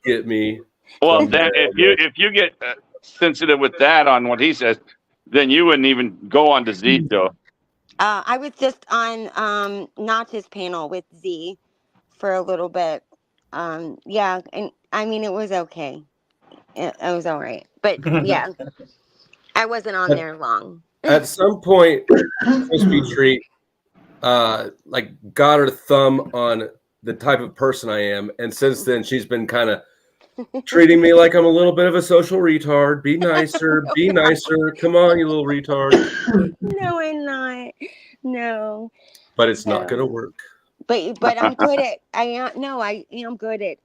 get me.
Well, then if you get sensitive with that on what he says, then you wouldn't even go on to Z show.
I was just on Notch's panel with Z for a little bit. Yeah, and I mean it was okay. It was all right, but yeah, I wasn't on there long.
At some point, Crispy Treat like got her thumb on the type of person I am, and since then she's been kind of treating me like I'm a little bit of a social retard. Be nicer, be nicer. Come on, you little retard.
No, I'm not. No.
But it's not gonna work.
But I'm good at I am good at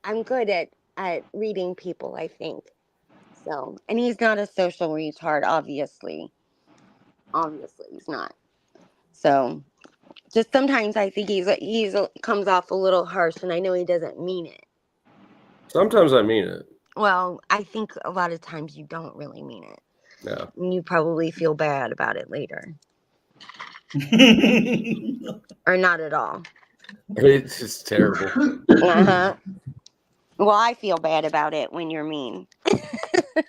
I'm good at reading people, I think. So, and he's not a social retard, obviously. Obviously, he's not. So, just sometimes I think he's comes off a little harsh, and I know he doesn't mean it.
Sometimes I mean it.
Well, I think a lot of times you don't really mean it.
No.
And you probably feel bad about it later. Or not at all.
It's just terrible.
Uh-huh. Well, I feel bad about it when you're mean.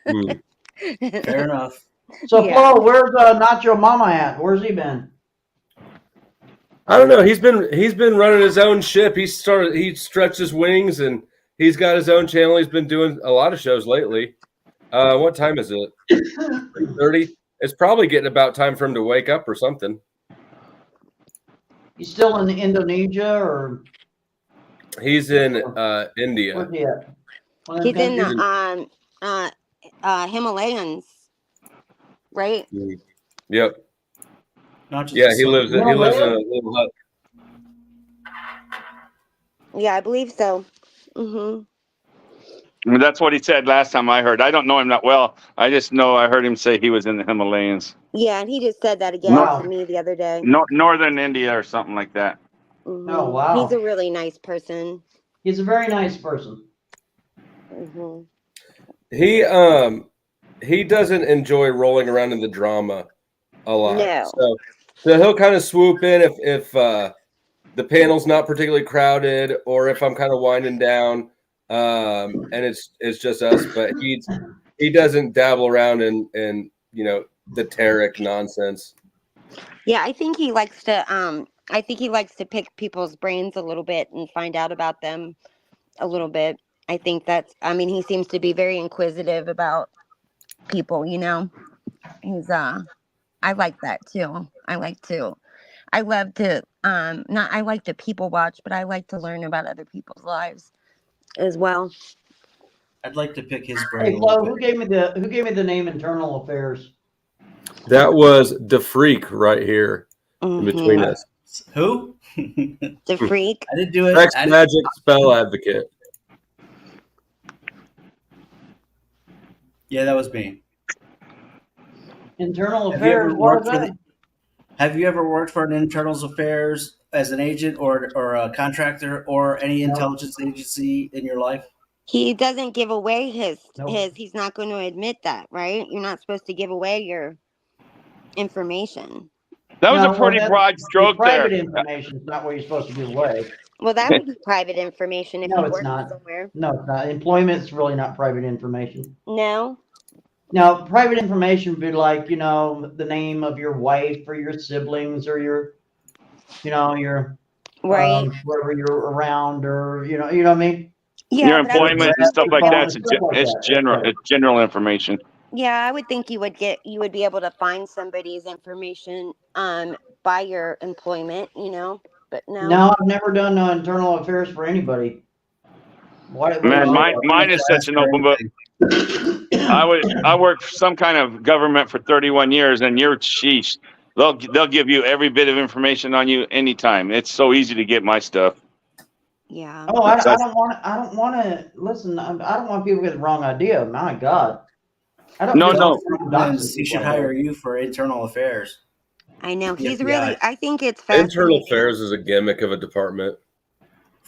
Fair enough.
So,
Yeah.
Flo, where's Nacho Mama at? Where's he been?
I don't know. He's been running his own ship. He stretched his wings and he's got his own channel. He's been doing a lot of shows lately. What time is it? 3:30. It's probably getting about time for him to wake up or something.
He's still in Indonesia or?
He's in India.
Where's he at?
He's in the Himalayas, right?
Yep.
Not just
Yeah, he lives in a little hut.
Yeah, I believe so. Mm-hmm.
I mean, that's what he said last time I heard. I don't know him that well. I just know I heard him say he was in the Himalayas.
Yeah, and he just said that again to me the other day.
Northern India or something like that.
Mhm.
Oh, wow.
He's a really nice person.
He's a very nice person.
Mm-hmm.
He doesn't enjoy rolling around in the drama a lot.
No.
So he'll kind of swoop in if the panel's not particularly crowded or if I'm kind of winding down and it's just us. But he doesn't dabble around in the Tarek nonsense.
Yeah, I think he likes to pick people's brains a little bit and find out about them a little bit. I think he seems to be very inquisitive about people, He's I like that too. I like to people watch, but I like to learn about other people's lives as well.
I'd like to pick his brain.
Hey, Flo, who gave me the name Internal Affairs?
That was the freak right here in between us.
Who?
The freak.
I didn't do it.
Sex magic spell advocate.
Yeah, that was me.
Internal Affairs. What was that?
Have you ever worked for an Internal Affairs as an agent or a contractor or any intelligence agency in your life?
He doesn't give away his. He's not going to admit that, right? You're not supposed to give away your information.
That was a pretty broad stroke there.
Private information is not what you're supposed to give away.
Well, that would be private information if you
it's
work
not.
somewhere.
No, it's not. Employment's really not private information.
No.
Now, private information would be like, the name of your wife or your siblings or your
right,
wherever you're around or you know what I mean.
Yeah,
your employment and stuff like that. It's general. It's general information.
Yeah, I would think you would be able to find somebody's information by your employment, but no.
No, I've never done internal affairs for anybody.
Man, mine is such an open book. I worked for some kind of government for 31 years, and sheesh, they'll give you every bit of information on you anytime. It's so easy to get my stuff.
Yeah.
Oh, I don't want to listen. I don't want people to get the wrong idea. My God.
No.
He should hire you for internal affairs.
I know he's really. I think it's fascinating.
Internal affairs is a gimmick of a department.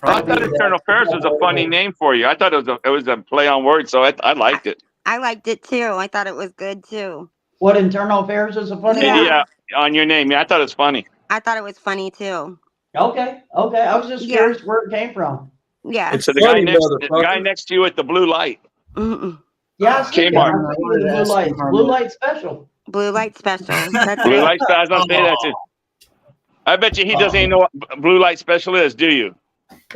I thought internal affairs was a funny name for you. I thought it was a play on words, so I liked it.
I liked it too. I thought it was good too.
What internal affairs is a funny name?
Yeah, on your name. Yeah, I thought it was funny.
I thought it was funny too.
Okay. I was just curious where it came from.
Yeah.
It's the guy next to you with the blue light.
Mm-mm.
Yeah, I see them.
Kmart.
I see the blue lights. Blue light special.
Blue light special. That's
Blue
it.
light special. I was gonna say that too. I bet you he doesn't even know what blue light special is, do you?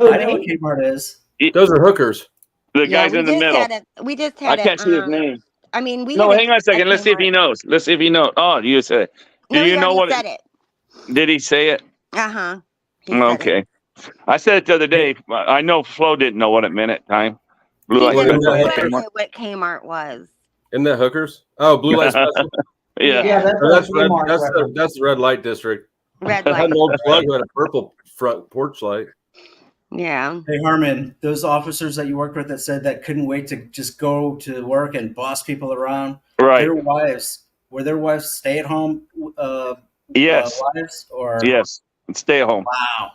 I know what Kmart is.
Those are hookers.
The guys
we
in the
just
middle.
we just
I
had
can't see his name.
I mean, we
No,
had
hang on a second. Let's see if he knows. Let's see if he knows. Oh, you said it. Do
No,
you
he
know
already
what?
said it.
Did he say it?
Uh-huh.
Okay. I said it the other day. I know Flo didn't know what it meant at time. Blue
He
light
didn't
special.
know
Kmart.
what Kmart was.
Isn't that hookers? Oh, blue light special.
Yeah.
That's red. That's the red light district.
Red
I had
light.
an old plug who had a purple front porch light.
Yeah.
Hey Harmon, those officers that you worked with that said that couldn't wait to just go to work and boss people around.
Right.
Their wives were their wives stay at home.
Yes.
Wives or
Yes. Stay at home.
Wow.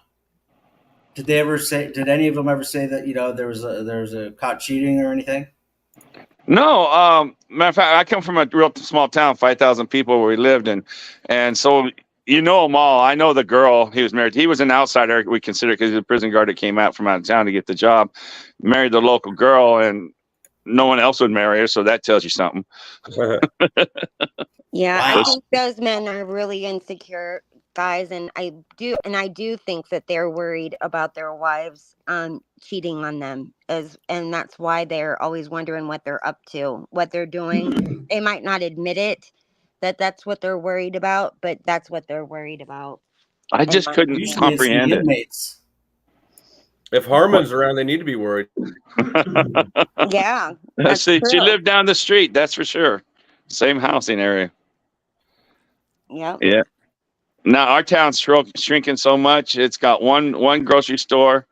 Did they ever say? Did any of them ever say that there was a caught cheating or anything?
No. Matter of fact, I come from a real small town, 5,000 people where we lived, and so you know them all. I know the girl he was married to. He was an outsider, we consider, because he was a prison guard that came out from out of town to get the job. Married the local girl, and no one else would marry her, so that tells you something.
Yeah,
Wow.
I think those men are really insecure guys, and I do think that they're worried about their wives cheating on them, and that's why they're always wondering what they're up to, what they're doing. They might not admit it that that's what they're worried about, but that's what they're worried about.
I just couldn't comprehend it.
Inmates.
If Harmon's around, they need to be worried.
Yeah.
She lived down the street, that's for sure. Same housing area.
Yep.
Yeah. Now our town's shrinking so much. It's got one grocery store.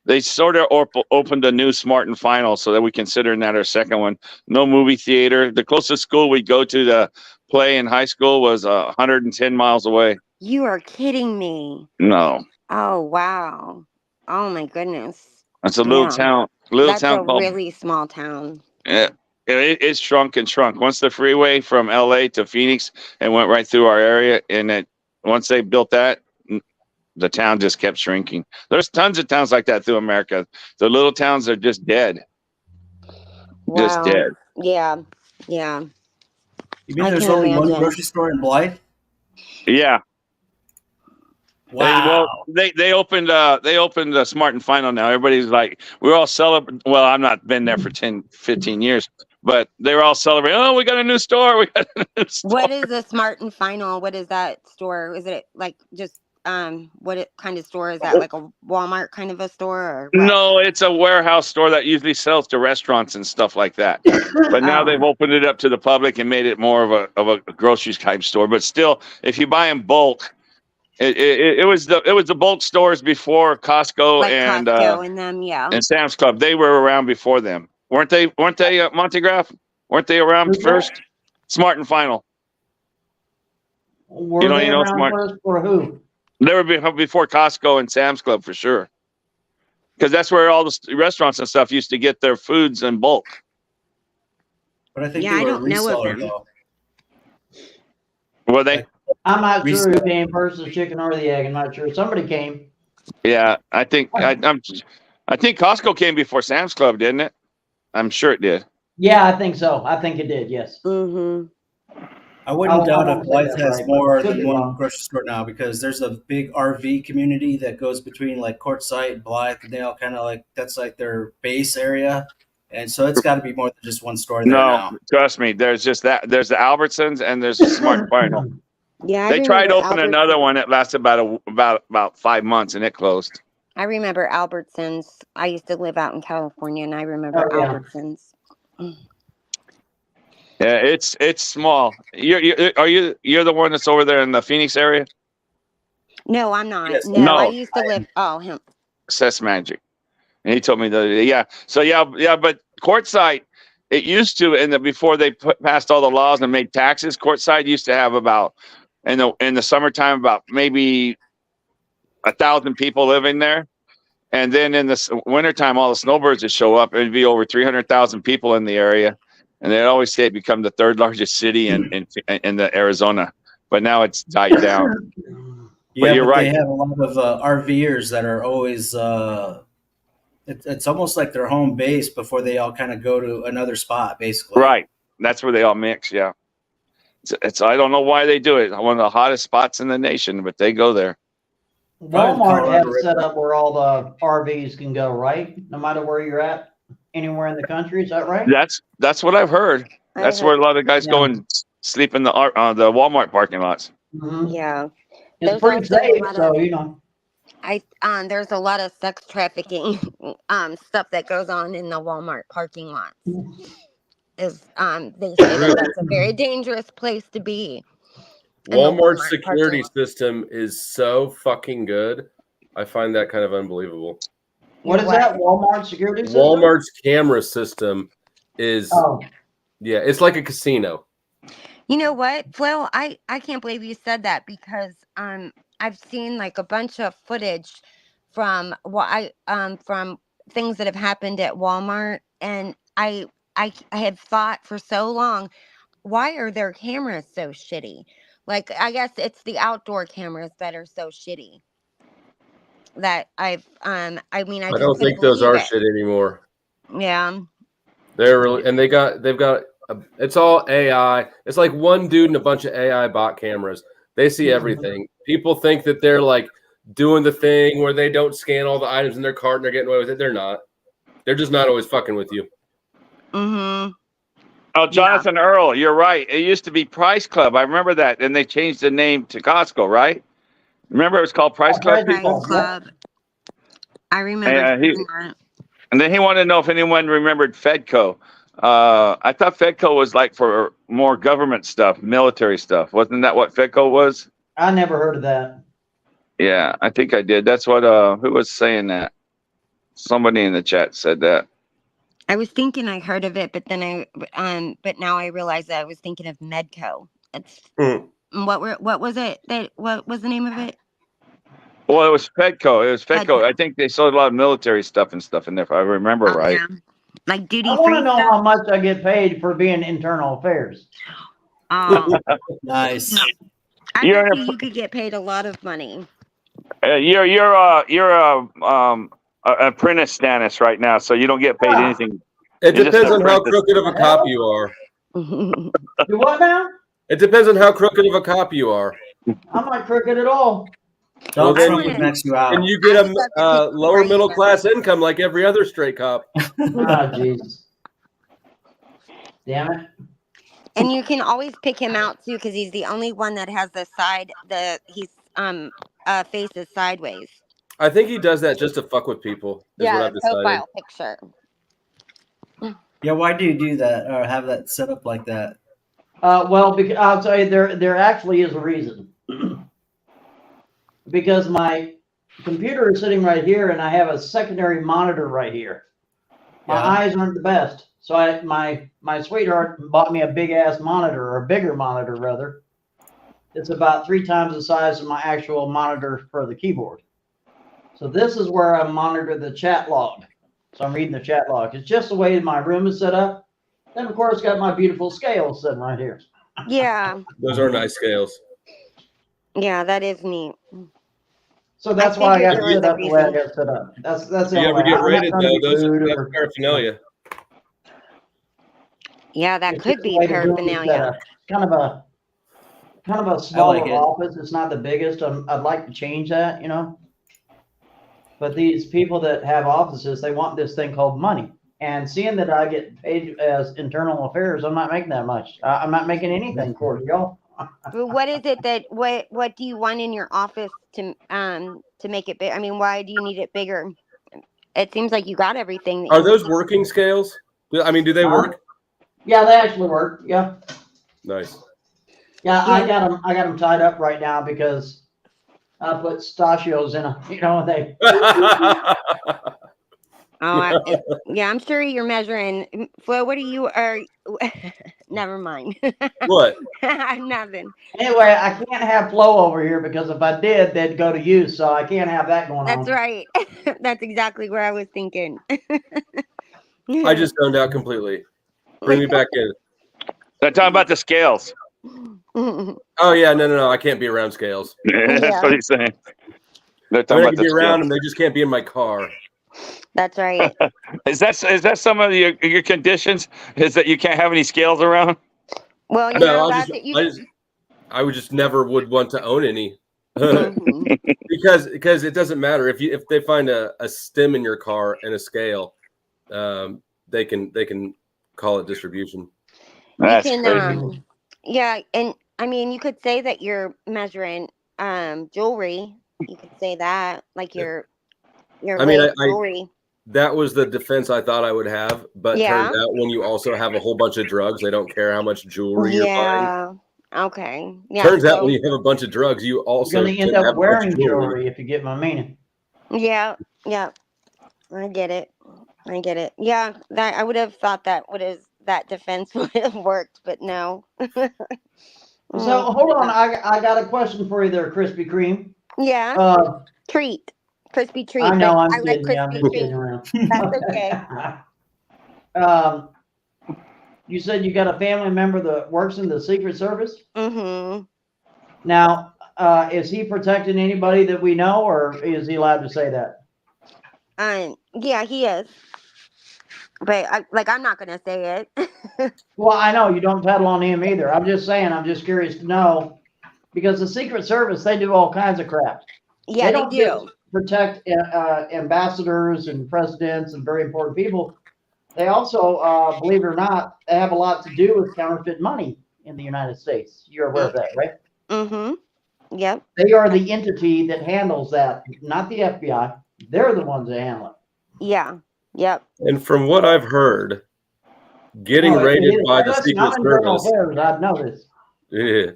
They sort of opened a new Smart and Final, so that we consider that our second one. No movie theater. The closest school we'd go to play in high school was 110 miles away.
You are kidding me.
No,
Oh wow. Oh my goodness.
it's a little town. That's
a
called.
really small town.
Yeah, it's shrunk and shrunk. Once the freeway from LA to Phoenix and went right through our area, and once they built that, the town just kept shrinking. There's tons of towns like that through America. The little towns are just dead.
Wow.
Just dead.
Yeah. Yeah.
You mean there's only one grocery store in Blythe?
Yeah.
Wow.
They opened a Smart and Final now. Everybody's like, we're all celebrating. Well, I've not been there for 10, 15 years, but they were all celebrating. Oh, we got a new store. We got a new store.
What is a Smart and Final? What is that store? Is it like just what kind of store is that? Like a Walmart kind of a store? Or what?
No, it's a warehouse store that usually sells to restaurants and stuff like that. But now they've opened it up to the public and made it more of a grocery type store. But still, if you buy in bulk, it was the bulk stores before Costco
Like
and
Costco and them, yeah.
and Sam's Club. They were around before them, weren't they? Montagraph? Weren't they around first? Smart and Final.
Were they around first for who?
They were before Costco and Sam's Club for sure, because that's where all the restaurants and stuff used to get their foods in bulk.
But I think
Yeah,
they
I
were
don't know of
reseller,
them.
though.
Were they?
I'm not sure who came first, the chicken or the egg. I'm not sure. Somebody came.
Yeah, I think I think Costco came before Sam's Club, didn't it? I'm sure it did.
Yeah, I think so. I think it did. Yes.
Mm-hmm.
I wouldn't doubt if
won't say
Blythe
that's
has
right,
more
but could
than
be
one
wrong.
grocery store now because there's a big RV community that goes between like Quartzsite, Blythe, and they all kind of like that's like their base area, and so it's got to be more than just one store there now.
No, trust me. There's just that. There's the Albertsons and there's the Smart and Final.
Yeah,
They tried to open another one that lasted about 5 months and it closed.
I remember Albertsons. I used to live out in California, and I remember
Oh, yeah.
Albertsons.
Yeah, it's small. You're the one that's over there in the Phoenix area?
No, I'm not.
Yes.
No,
No.
I used to live. Oh, him.
Cess Magic. And he told me the other day. Yeah. So yeah, but Quartzsite, it used to, before they passed all the laws and made taxes, Quartzsite used to have about in the summertime about maybe 1,000 people living there. And then in the wintertime, all the snowbirds would show up. It'd be over 300,000 people in the area. And they'd always say it become the third largest city in the Arizona. But now it's died down.
Yeah,
But you're right.
They have a lot of RVers that are always It's almost like their home base before they all kind of go to another spot, basically.
Right. That's where they all mix. Yeah. It's I don't know why they do it. One of the hottest spots in the nation, but they go there.
Walmart has set up where all the RVs can go, right? No matter where you're at, anywhere in the country. Is that right?
That's what I've heard. That's where a lot of guys go and sleep in the Walmart parking lots.
Mm-hmm.
Yeah.
It's pretty safe, so you know.
There's a lot of sex trafficking stuff that goes on in the Walmart parking lot. They say that that's a very dangerous place to be.
Walmart's security system is so fucking good. I find that kind of unbelievable.
What is that? Walmart security system?
Walmart's camera system is yeah, it's like a casino.
You know what, Flo? I can't believe you said that because I've seen like a bunch of footage from from things that have happened at Walmart, and I had thought for so long, why are their cameras so shitty? Like, I guess it's the outdoor cameras that are so shitty. That I
don't think those are shit anymore.
Yeah.
They're really, and they've got it's all AI. It's like one dude and a bunch of AI bot cameras. They see everything. People think that they're like doing the thing where they don't scan all the items in their cart and they're getting away with it. They're not. They're just not always fucking with you.
Mm-hmm.
Oh, Jonathan Earl, you're right. It used to be Price Club. I remember that. And they changed the name to Costco, right? Remember it was called Price Club?
Price Club. I remember.
And then he wanted to know if anyone remembered Fedco. I thought Fedco was like for more government stuff, military stuff. Wasn't that what Fedco was?
I never heard of that.
Yeah, I think I did. That's what who was saying that? Somebody in the chat said that.
I was thinking I heard of it, but then but now I realize that I was thinking of Medco. It's what was it? What was the name of it?
Well, it was Fedco. It was Fedco. I think they sold a lot of military stuff and stuff in there, if I remember right.
Yeah. Like duty
I
free.
want to know how much I get paid for being internal affairs.
Oh,
nice.
I bet you could get paid a lot of money.
You're apprentice status right now, so you don't get paid anything.
It depends on how crooked of a cop you are.
You what now?
It depends on how crooked of a cop you are.
I'm not crooked at all.
Well, then and you get a lower middle class income like every other straight cop.
Oh, Jesus. Damn it.
And you can always pick him out too, because he's the only one that has the side faces sideways.
I think he does that just to fuck with people.
Yeah, the profile picture.
Yeah, why do you do that or have that set up like that?
Well, because I'll tell you, there actually is a reason. Because my computer is sitting right here, and I have a secondary monitor right here. My eyes aren't the best, so my sweetheart bought me a big ass monitor, or a bigger monitor rather. It's about 3 times the size of my actual monitor for the keyboard. So this is where I monitor the chat log. So I'm reading the chat log. It's just the way my room is set up. Then of course got my beautiful scales sitting right here.
Yeah.
Those are nice scales.
Yeah, that is neat.
So that's why I got set up the way I got set up. That's the
you ever get rated though? That's
or
paraphernalia.
Yeah, that could be paraphernalia.
Kind of a smaller office. It's not the biggest. I'd like to change that, you know. But these people that have offices, they want this thing called money. And seeing that I get paid as internal affairs, I'm not making that much. I'm not making anything for y'all.
What is it that what do you want in your office to make it big? I mean, why do you need it bigger? It seems like you got everything.
Are those working scales? I mean, do they work?
Yeah, they actually work. Yeah.
Nice.
Yeah, I got them tied up right now because I put pistachios in them. You know, they.
Yeah, I'm sure you're measuring. Flo, what are you? Never mind.
What?
Nothing.
Anyway, I can't have Flo over here because if I did, they'd go to you. So I can't have that going on.
That's right. That's exactly where I was thinking.
I just zoned out completely. Bring me back in.
They're talking about the scales.
Oh yeah, no, I can't be around scales.
That's what he's saying. They're
I
talking
mean, I
about
can be
the
around
scales.
them. They just can't be in my car.
That's right.
Is that some of your conditions? Is that you can't have any scales around?
Well, you
No,
know,
I would just never would want to own any.
Mhm.
because it doesn't matter if they find a stem in your car and a scale, they can call it distribution.
That's
you can,
crazy.
yeah, and I mean, you could say that you're measuring jewelry. You could say that, like your
I mean,
weight jewelry.
that was the defense I thought I would have, but
Yeah.
turns out when you also have a whole bunch of drugs, they don't care how much jewelry you're buying.
Yeah. Okay. Yeah.
Turns out
so-
when you have a bunch of drugs, you
You're
also
going to end
can have
up
a bunch
wearing
of jewelry.
jewelry, if you get my meaning.
Yeah. Yeah. I get it. I get it. Yeah. That I would have thought that defense would have worked, but no.
So hold on, I got a question for you there, Krispy Kreme.
Yeah. Treat. Crispy treat.
I know,
but
I'm
I like
kidding. Yeah, I'm
crispy
just
treat.
kidding around.
That's okay.
You said you got a family member that works in the Secret Service?
Mm-hmm.
Now, is he protecting anybody that we know, or is he allowed to say that?
Yeah, he is. But I'm not gonna say it.
Well, I know you don't peddle on him either. I'm just saying, I'm just curious to know, because the Secret Service, they do all kinds of crap.
Yeah, they
don't
do.
just protect ambassadors and presidents and very important people. They also, believe it or not, they have a lot to do with counterfeit money in the United States. You're aware of that, right?
Mm-hmm. Yep.
They are the entity that handles that, not the FBI. They're the ones that handle it.
Yeah. Yep.
And from what I've heard, getting raided by the Secret Service.
I'd know this.
Yeah.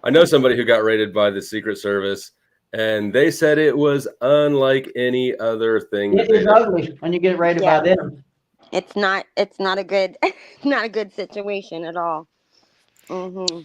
I know somebody who got raided by the Secret Service, and they said it was unlike any other thing.
It is ugly when you get raided by them.
It's not a good not a good situation at all. Mm-hmm.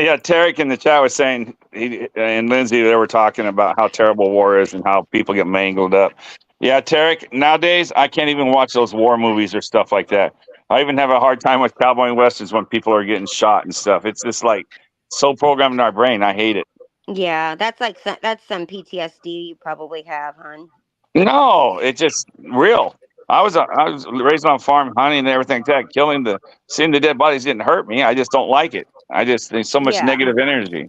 Yeah, Tarek in the chat was saying, and Lindsay, they were talking about how terrible war is and how people get mangled up. Yeah, Tarek, nowadays, I can't even watch those war movies or stuff like that. I even have a hard time with cowboy westerns when people are getting shot and stuff. It's just like so programmed in our brain. I hate it.
Yeah, that's some PTSD you probably have, hon.
No, it's just real. I was raised on a farm, hunting and everything like that. Seeing the dead bodies didn't hurt me. I just don't like it. I just think so much negative energy.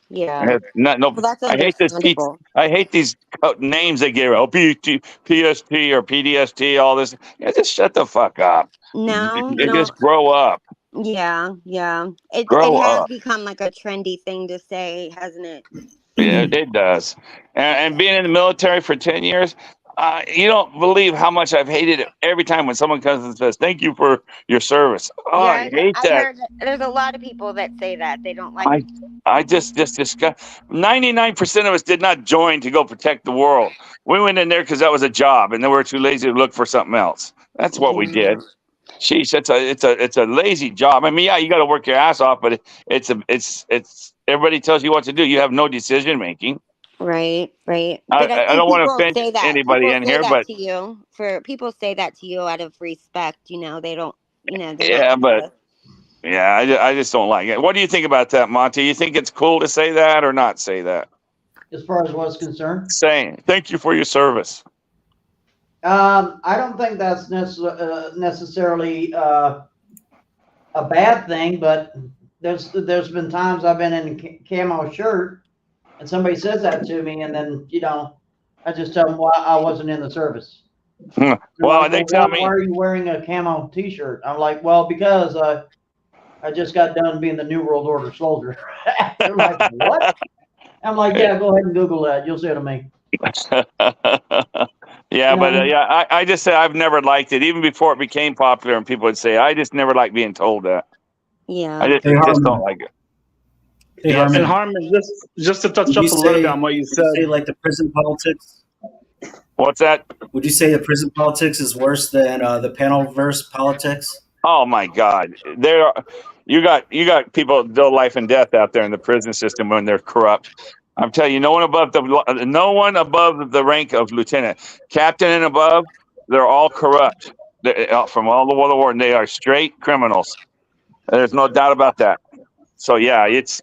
Yeah.
I hate this. I hate these names they give. Oh, PST or PDST, all this. Yeah, just shut the fuck up.
No,
Just grow up.
Yeah, yeah. It
Grow
has
up.
become like a trendy thing to say, hasn't it?
Yeah, it does. And being in the military for 10 years, you don't believe how much I've hated it every time when someone comes and says, "Thank you for your service." Oh, I hate
I've
that.
heard there's a lot of people that say that they don't like.
I just discuss. 99% of us did not join to go protect the world. We went in there because that was a job, and then we were too lazy to look for something else. That's what we did. Sheesh, it's a lazy job. I mean, yeah, you got to work your ass off, but it's everybody tells you what to do. You have no decision making.
Right.
I
But
don't want to
people
offend
say that.
anybody
People
in
say
here,
that
but
to you people say that to you out of respect. They don't.
yeah, but yeah, I just don't like it. What do you think about that, Monty? You think it's cool to say that or not say that?
As far as what's concerned,
Saying thank you for your service.
I don't think that's necessarily a bad thing, but there's been times I've been in a camo shirt and somebody says that to me, and then I just tell them why I wasn't in the service.
Well,
like,
they tell me,
why are you wearing a camo T-shirt? I'm like, well, because I just got done being the New World Order soldier. They're like, what? I'm like, yeah, go ahead and Google that. You'll see what I mean.
Yeah, but I just say I've never liked it, even before it became popular, and people would say I just never liked being told that.
Yeah,
I just don't like it.
Yes, and Harmon, just to touch up a little bit on what you said.
Say like the prison politics.
What's that?
Would you say the prison politics is worse than the panelverse politics?
Oh my God, you got people deal life and death out there in the prison system when they're corrupt. I'm telling you, no one above the rank of lieutenant, captain and above, they're all corrupt. From all over the world, and they are straight criminals. There's no doubt about that. So yeah, it's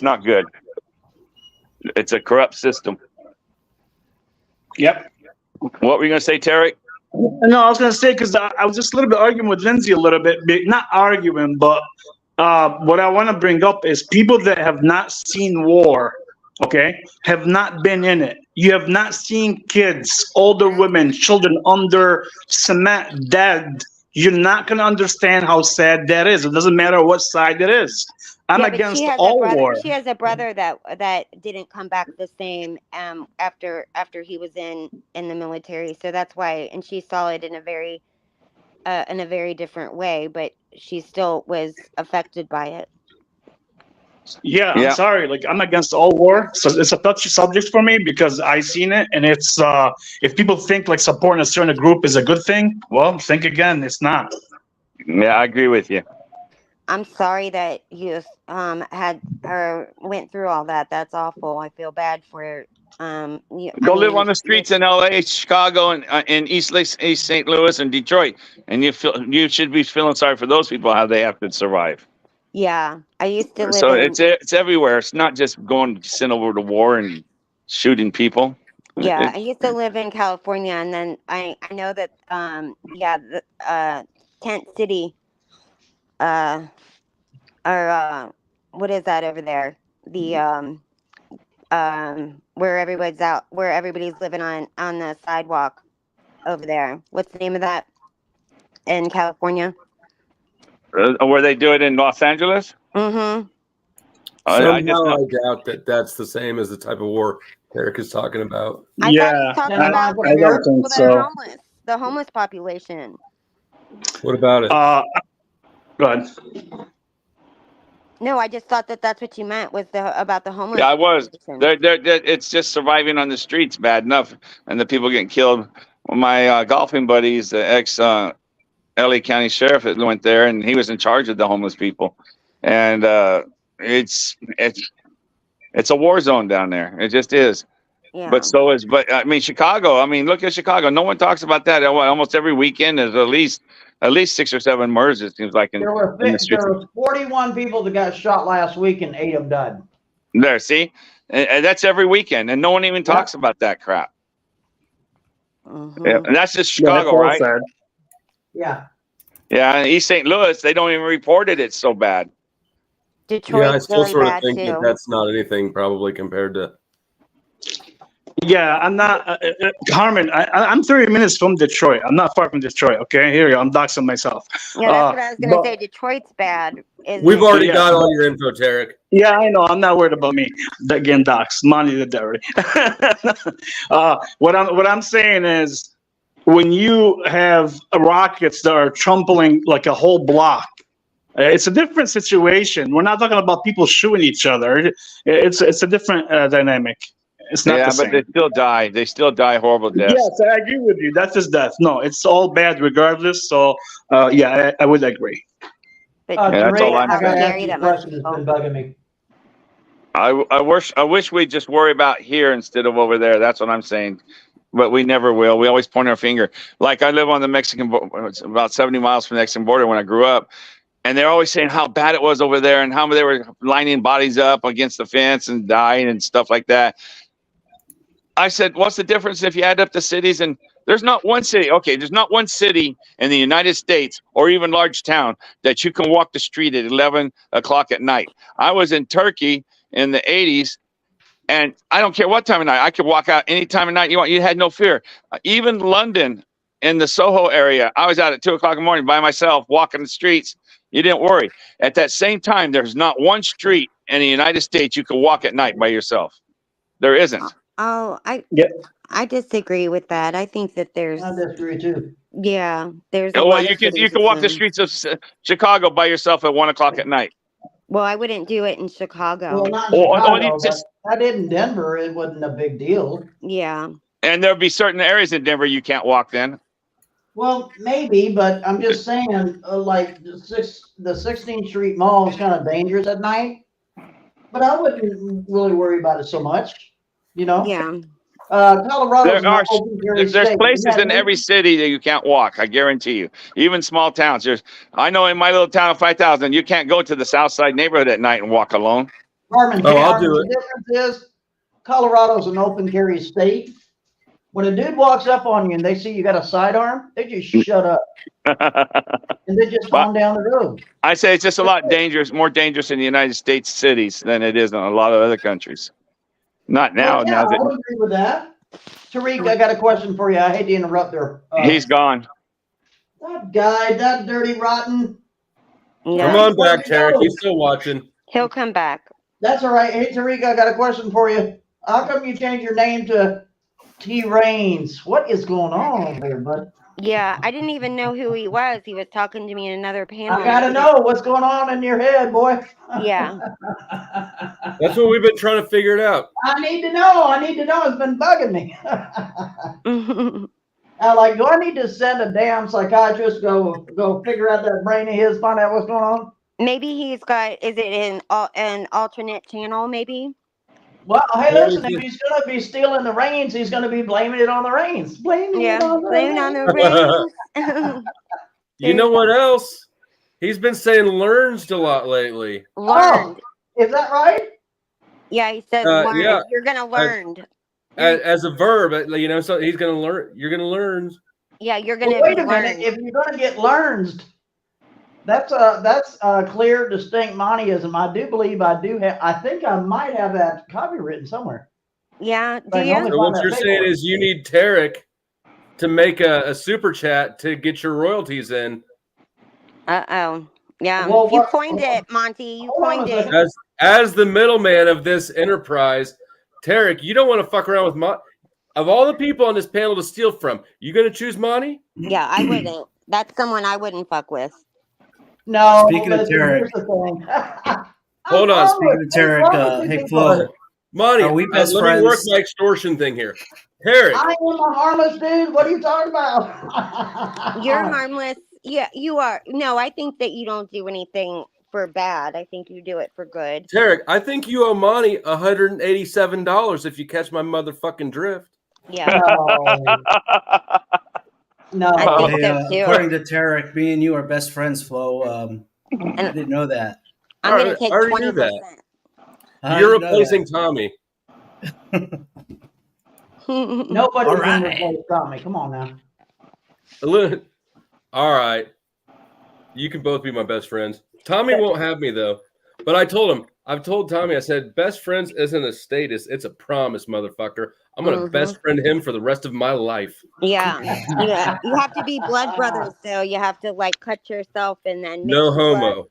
not good. It's a corrupt system.
Yep.
What were you going to say, Tarek?
No, I was going to say, because I was just a little bit arguing with Lindsay a little bit, not arguing, but what I want to bring up is people that have not seen war, okay, have not been in it. You have not seen kids, older women, children under cement dead. You're not going to understand how sad that is. It doesn't matter what side it is. I'm
Yeah, but
against
she has
all
a brother.
war.
She has a brother that didn't come back the same after he was in the military. So that's why, and she saw it in a very different way, but she still was affected by it.
Yeah, I'm sorry. Like, I'm against all war. So it's a touchy subject for me because I seen it, and it's if people think like supporting a certain group is a good thing, well, think again. It's not.
Yeah, I agree with you.
I'm sorry that you had or went through all that. That's awful. I feel bad for
Go live on the streets in LA, Chicago, and in East St. Louis and Detroit, and you should be feeling sorry for those people how they have to survive.
Yeah, I used to live
So
in.
it's everywhere. It's not just going sent over to war and shooting people.
Yeah, I used to live in California, and then I know that the Tent City, or what is that over there? The where everybody's living on the sidewalk over there. What's the name of that in California?
Where they do it in Los Angeles?
Mm-hmm.
Somehow I doubt that that's the same as the type of war Eric is talking about.
I thought he was talking about
I don't think
people that
so.
are homeless, the homeless population.
What about it?
Go ahead.
No, I just thought that that's what you meant was about the homeless.
Yeah, I was.
population.
It's just surviving on the streets bad enough, and the people getting killed. My golfing buddies, the ex LA County Sheriff, went there, and he was in charge of the homeless people, and it's a war zone down there. It just is.
Yeah.
But I mean, Chicago. I mean, look at Chicago. No one talks about that. Almost every weekend there's at least 6 or 7 murders. It seems like in the streets.
There were 41 people that got shot last week, and 8 of them died.
There, see, and that's every weekend, and no one even talks about that crap.
Mm-hmm.
Yeah, and that's just Chicago, right?
Sad.
Yeah.
Yeah, in East St. Louis, they don't even report it. It's so bad.
Detroit's
I still
really
sort of
bad
think
too.
that that's not anything probably compared to.
Yeah, I'm not Harmon. I'm 30 minutes from Detroit. I'm not far from Detroit. Okay, here you go. I'm doxing myself.
Yeah, that's what I was going to say. Detroit's bad.
We've already got all your info, Tarek.
Yeah, I know. I'm not worried about me getting doxed. Money to dairy. What I'm saying is, when you have rockets that are trampling like a whole block, it's a different situation. We're not talking about people shooting each other. It's a different dynamic. It's not the same.
But they still die. They still die horrible deaths.
Yes, I agree with you. That's just death. No, it's all bad regardless. So, yeah, I would agree.
But
that's all I'm
I got to
saying.
ask you a question that's been bugging me.
I wish we'd just worry about here instead of over there. That's what I'm saying. But we never will. We always point our finger. Like, I live on the Mexican border, about 70 miles from the Mexican border when I grew up. And they're always saying how bad it was over there and how they were lining bodies up against the fence and dying and stuff like that. I said, what's the difference if you add up the cities? And there's not one city. Okay, there's not one city in the United States or even large town that you can walk the street at 11 o'clock at night. I was in Turkey in the 80s, and I don't care what time of night. I could walk out any time of night you want. You had no fear. Even London in the Soho area, I was out at 2 o'clock in the morning by myself walking the streets. You didn't worry. At that same time, there's not one street in the United States you can walk at night by yourself. There isn't.
Oh, I disagree with that. I think that there's.
I disagree too.
Yeah, there's.
Well, you can walk the streets of Chicago by yourself at 1 o'clock at night.
Well, I wouldn't do it in Chicago.
Well, not in Chicago, but I did in Denver. It wasn't a big deal.
Yeah.
And there'll be certain areas in Denver you can't walk then.
Well, maybe, but I'm just saying, like the 16th Street Mall is kind of dangerous at night. But I wouldn't really worry about it so much, you know.
Yeah.
Colorado.
There's places in every city that you can't walk. I guarantee you. Even small towns. I know in my little town of 5,000, you can't go to the South Side neighborhood at night and walk alone.
I'll do it. The difference is Colorado's an open carry state. When a dude walks up on you and they see you got a sidearm, they just shut up and they just on down the road.
I say it's just a lot dangerous, more dangerous in the United States cities than it is in a lot of other countries. Not now.
Well, yeah, I would agree with that. Tariq, I got a question for you. I hate to interrupt there.
He's gone.
That guy, that dirty rotten.
Yeah.
Come on back, Tarek. He's still watching.
He'll come back.
That's all right. Hey, Tariq, I got a question for you. How come you changed your name to T Reigns? What is going on over there, bud?
Yeah, I didn't even know who he was. He was talking to me in another panel.
I gotta know what's going on in your head, boy.
Yeah.
That's what we've been trying to figure it out.
I need to know. I need to know. It's been bugging me. Like, do I need to send a damn psychiatrist go figure out that brain of his, find out what's going on?
Maybe he's got. Is it an alternate channel? Maybe.
Well, hey, listen. If he's gonna be stealing the reins, he's gonna be blaming it on the reins. Blaming it on the reins.
You know what else? He's been saying learned a lot lately.
Learned.
Is that right?
Yeah, he said learned.
Yeah.
You're gonna learn.
As a verb, you know, so he's gonna learn. You're gonna learn.
Yeah, you're gonna.
Well, wait
be
a minute.
learned.
If you're gonna get learned, that's a clear, distinct monoism. I do believe I do have. I think I might have that copywritten somewhere.
Yeah.
Do you?
So what you're saying is you need Tarek to make a super chat to get your royalties in.
Uh-oh. Yeah.
Well,
you coined it, Monty. You coined it.
As the middleman of this enterprise, Tarek, you don't want to fuck around with of all the people on this panel to steal from. You gonna choose Monty?
Yeah, I wouldn't. That's someone I wouldn't fuck with.
No.
Speaking of Tarek,
hold on.
Speaking of Tarek, hey Flo,
Monty,
are we best
let
friends?
me work my extortion thing here. Tarek,
I am a harmless dude. What are you talking about?
You're harmless. Yeah, you are. No, I think that you don't do anything for bad. I think you do it for good.
Tarek, I think you owe Monty $187 if you catch my motherfucking drift.
Yeah.
No.
I think so too.
According to Tarek, me and you are best friends, Flo. I didn't know that.
I'm gonna take
I already knew
20%.
that. You're replacing Tommy.
Nobody's
All
gonna
right.
replace Tommy. Come on now.
All right. You can both be my best friends. Tommy won't have me though. But I've told Tommy, I said, best friends isn't a status, it's a promise, motherfucker. I'm gonna best friend him for the rest of my life.
Yeah. Yeah. You have to be blood brothers, so you have to like cut yourself and then
No homo.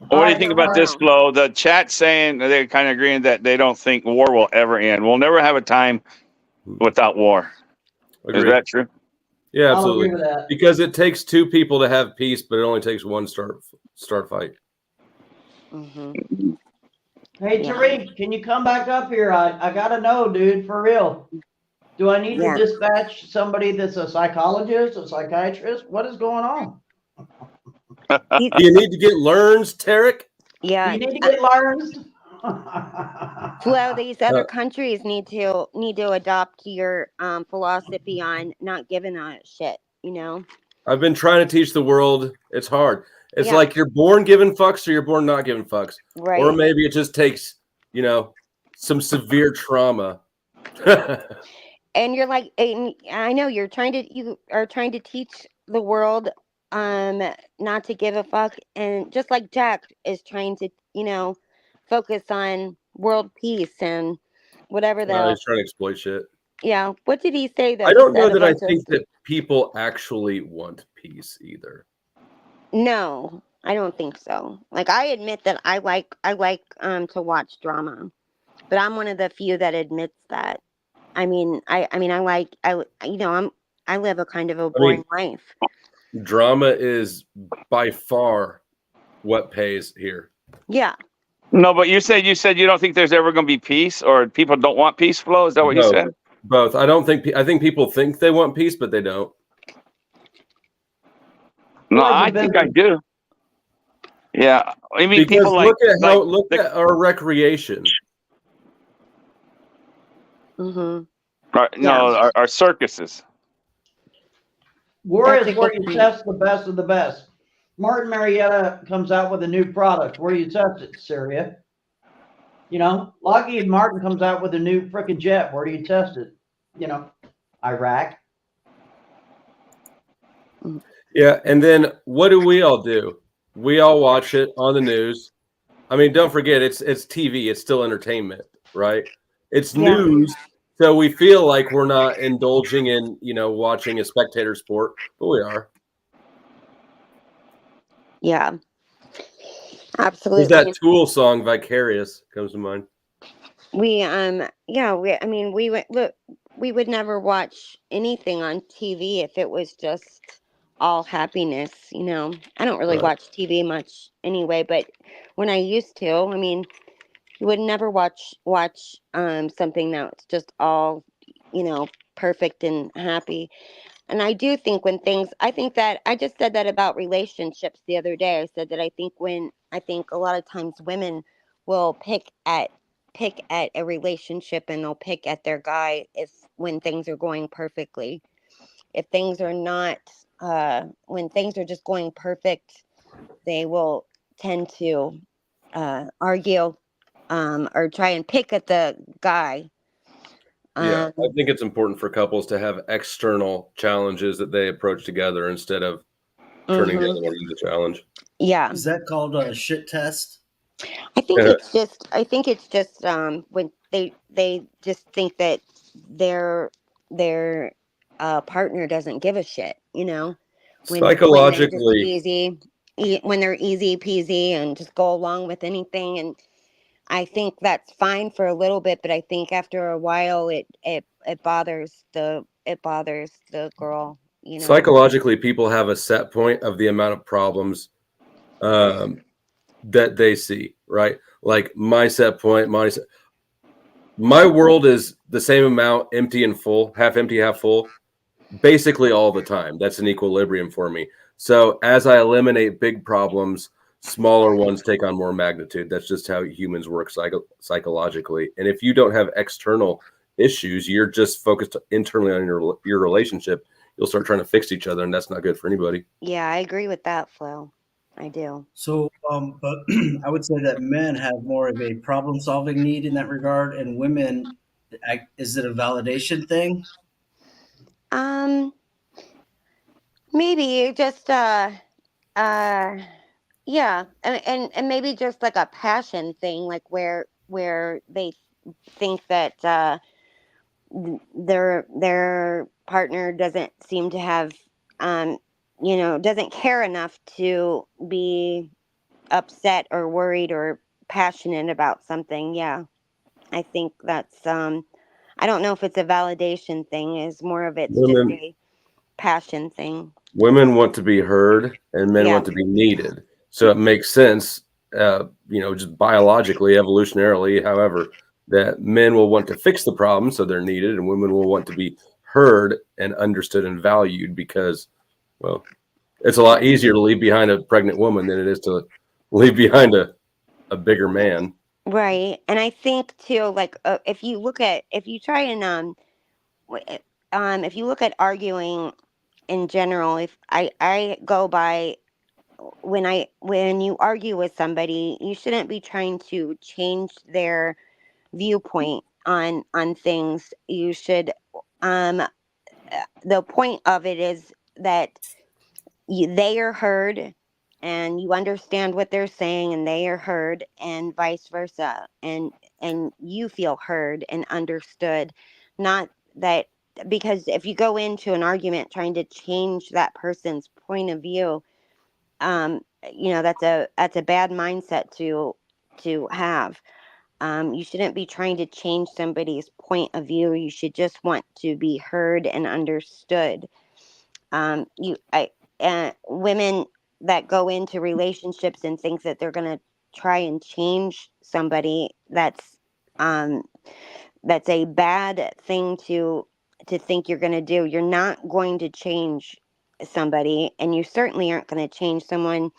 What do you think about this, Flo? The chat saying they're kind of agreeing that they don't think war will ever end. We'll never have a time without war.
Agreed.
Is that true?
Yeah,
I'll
absolutely.
agree with that.
Because it takes two people to have peace, but it only takes one start fight.
Hey, Tariq, can you come back up here? I gotta know, dude, for real. Do I need to dispatch somebody that's a psychologist, a psychiatrist? What is going on?
Do you need to get learns, Tarek?
Yeah.
You need to get learned.
Well, these other countries need to adopt your philosophy on not giving a shit, you know?
I've been trying to teach the world. It's hard. It's
Yeah.
like you're born giving fucks or you're born not giving fucks.
Right.
Or maybe it just takes, some severe trauma.
And you're like, and I know you are trying to teach the world not to give a fuck, and just like Jack is trying to, focus on world peace and whatever the
He's trying to exploit shit.
yeah. What did he say though?
I
He
don't know
said a
that I
bunch of
think
stuff.
that people actually want peace either.
No, I don't think so. Like I admit that I like to watch drama, but I'm one of the few that admits that. I live a kind of a boring life.
Drama is by far what pays here.
Yeah.
No, but you said you don't think there's ever going to be peace, or people don't want peace, Flo? Is that what you said?
Both. I think people think they want peace, but they don't.
No, I think I do. Yeah, I mean,
Because
people
look at our recreation.
Our circuses.
War is where you test the best of the best. Martin Marietta comes out with a new product. Where do you test it, Syria? Lockheed Martin comes out with a new freaking jet. Where do you test it? Iraq.
Yeah, and then what do? We all watch it on the news. I mean, don't forget it's TV. It's still entertainment, right? It's news, so we feel like we're not indulging in watching a spectator sport, but we are.
Yeah,
There's
absolutely.
that Tool song, "Vicarious," comes to mind.
We I mean we would never watch anything on TV if it was just all happiness, you know. I don't really
Right.
watch TV much anyway, but when I used to, I mean, you would never watch something that's just all, you know, perfect and happy. And I do think I think that I just said that about relationships the other day. I said that I think a lot of times women will pick at a relationship, and they'll pick at their guy when things are going perfectly. If things are not, when things are just going perfect, they will tend to argue or try and pick at the guy.
Yeah, I think it's important for couples to have external challenges that they approach together instead of turning the other one into a challenge.
Yeah.
Is that called a shit test?
I think it's just when they just think that their partner doesn't give a shit, you know,
Psychologically,
when they're easy peasy and just go along with anything. And I think that's fine for a little bit, but I think after a while it bothers the girl, you know.
psychologically, people have a set point of the amount of problems that they see, right? Like my set point, my world is the same amount empty and full, half empty, half full, basically all the time. That's an equilibrium for me. So as I eliminate big problems, smaller ones take on more magnitude. That's just how humans work psychologically. And if you don't have external issues, you're just focused internally on your relationship, you'll start trying to fix each other, and that's not good for anybody.
Yeah, I agree with that, Flo. I do.
So, but I would say that men have more of a problem-solving need in that regard, and women, is it a validation thing?
Maybe just yeah, and maybe just like a passion thing, like where they think that their partner doesn't seem to have you know, doesn't care enough to be upset or worried or passionate about something. Yeah, I think that's I don't know if it's a validation thing, is more of it's just a passion thing.
Women want to be heard and men want to be needed. So it makes sense, just biologically, evolutionarily, however, that men will want to fix the problem so they're needed, and women will want to be heard and understood and valued because, well, it's a lot easier to leave behind a pregnant woman than it is to leave behind a bigger man.
Right. And I think too, like if you look at arguing in general, if I go by when you argue with somebody, you shouldn't be trying to change their viewpoint on things. You should the point of it is that they are heard and you understand what they're saying, and they are heard, and vice versa, and you feel heard and understood. Not that, because if you go into an argument trying to change that person's point of view, that's a bad mindset to have. You shouldn't be trying to change somebody's point of view. You should just want to be heard and understood. Women that go into relationships and think that they're going to try and change somebody, that's a bad thing to think you're going to do. You're not going to change somebody, and you certainly aren't going to change someone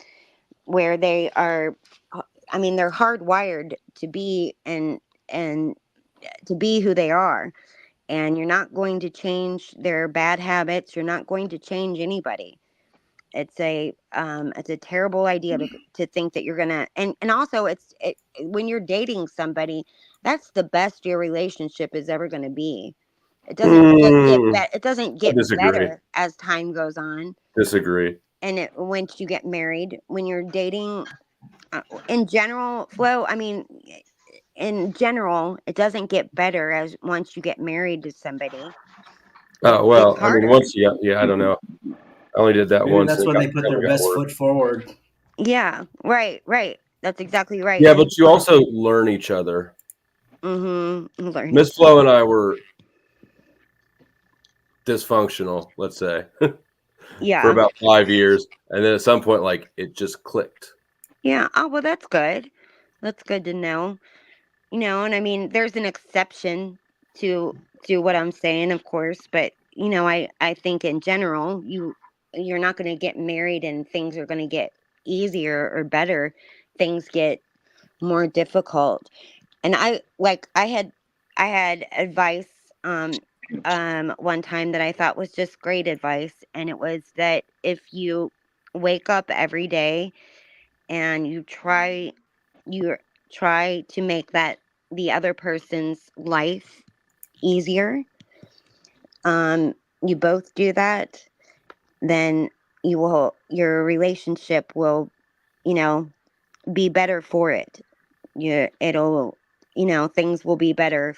where they are, I mean, they're hardwired to be and to be who they are, and you're not going to change their bad habits. You're not going to change anybody. It's a terrible idea to think that you're gonna, and also when you're dating somebody, that's the best your relationship is ever going to be. It doesn't just get better. It doesn't get
disagree.
better as time goes on.
Disagree.
And once you get married, when you're dating, in general, Flo, I mean, in general, it doesn't get better as once you get married to somebody.
Oh well,
It's
I mean,
harder.
once I don't know. I only did that
Maybe
once.
that's
and it
when they
got-
put
it
their
got
best
worse.
foot forward.
Yeah, right. That's exactly right.
Yeah, but you also learn each other.
Learn.
Miss Flo and I were dysfunctional, let's say,
Yeah.
for about 5 years, and then at some point, like it just clicked.
Yeah. Oh, well, that's good. That's good to know. And I mean, there's an exception to what I'm saying, of course, but I think in general, you're not going to get married and things are going to get easier or better. Things get more difficult. And I had advice one time that I thought was just great advice, and it was that if you wake up every day and you try to make that the other person's life easier, you both do that, then your relationship will be better for it. It'll things will be better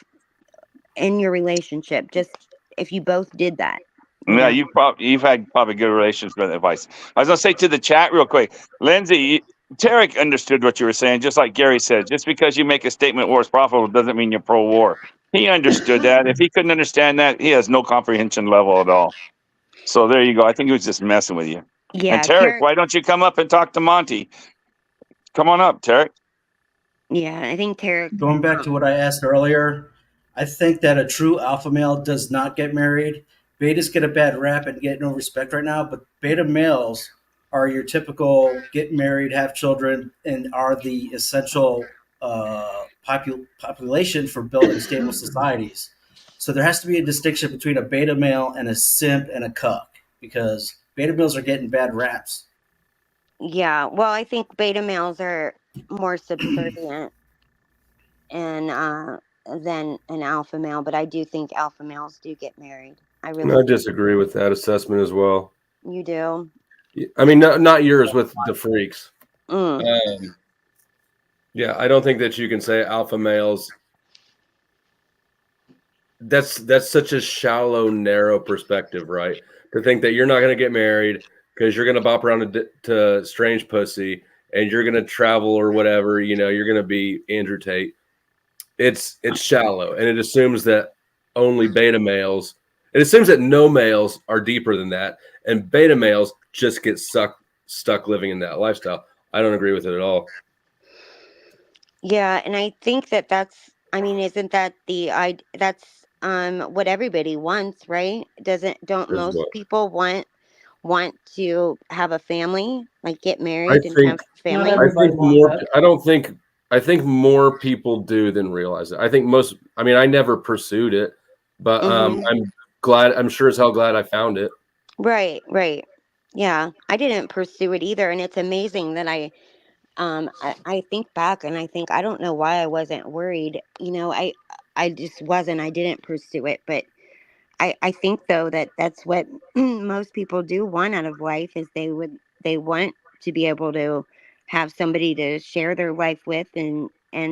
in your relationship just if you both did that.
Yeah, you've had probably good relations with advice. I was gonna say to the chat real quick, Lindsay, Tarek understood what you were saying, just like Gary said. Just because you make a statement war is profitable doesn't mean you're pro-war. He understood that. If he couldn't understand that, he has no comprehension level at all. So there you go. I think he was just messing with you.
Yeah,
And Tarek, why don't you come up and talk to Monty? Come on up, Tarek.
Yeah, I think Tarek.
Going back to what I asked earlier, I think that a true alpha male does not get married. Betas get a bad rap and get no respect right now, but beta males are your typical get married, have children, and are the essential population for building stable societies. So there has to be a distinction between a beta male and a simp and a cuck, because beta males are getting bad raps.
Yeah, well, I think beta males are more subservient and than an alpha male, but I do think alpha males do get married. I really
I disagree with that assessment as well.
You do.
I mean, not yours with the freaks.
Mm.
Yeah, I don't think that you can say alpha males. That's such a shallow, narrow perspective, right? To think that you're not going to get married because you're going to bop around to strange pussy and you're going to travel or whatever. You're going to be Andrew Tate. It's shallow, and it assumes that only beta males. It assumes that no males are deeper than that, and beta males just get stuck living in that lifestyle. I don't agree with it at all.
Yeah, and I think that's. I mean, isn't that that's what everybody wants, right? Don't most people want to have a family, like get married and have a family?
I think more people do than realize it. I think most. I mean, I never pursued it, but I'm sure as hell glad I found it.
Right. Yeah, I didn't pursue it either, and it's amazing that I think back and I think I don't know why I wasn't worried. I just wasn't. I didn't pursue it, but I think though that's what most people do want out of life is they want to be able to have somebody to share their life with and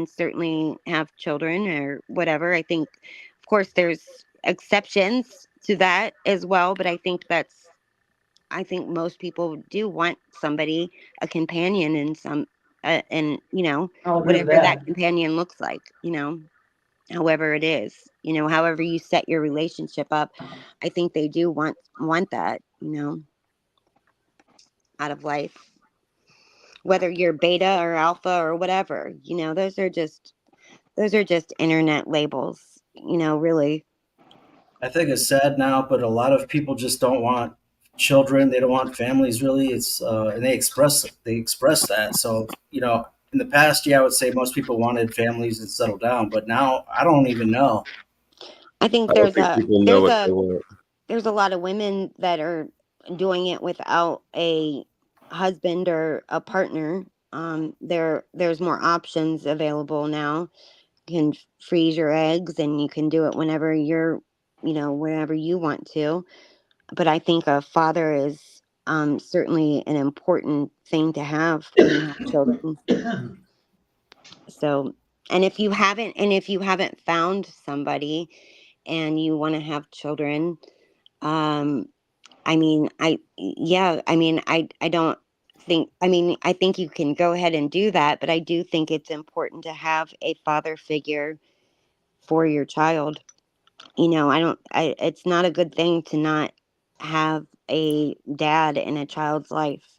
certainly have children or whatever. I think of course there's exceptions to that as well, but I think most people do want somebody, a companion in some and
I'll agree with
whatever that
that.
companion looks like, however it is, however you set your relationship up. I think they do want that, out of life, whether you're beta or alpha or whatever. Those are just internet labels, really.
I think it's sad now, but a lot of people just don't want children. They don't want families, really. It's and they express that. So in the past, I would say most people wanted families and settle down, but now I don't even know.
I think
I don't think people know what they want.
There's a lot of women that are doing it without a husband or a partner. There's more options available now. You can freeze your eggs and you can do it whenever you're wherever you want to. But I think a father is certainly an important thing to have when you have children. So, and if you haven't found somebody and you want to have children, I don't think, I think you can go ahead and do that, but I do think it's important to have a father figure for your child. It's not a good thing to not have a dad in a child's life,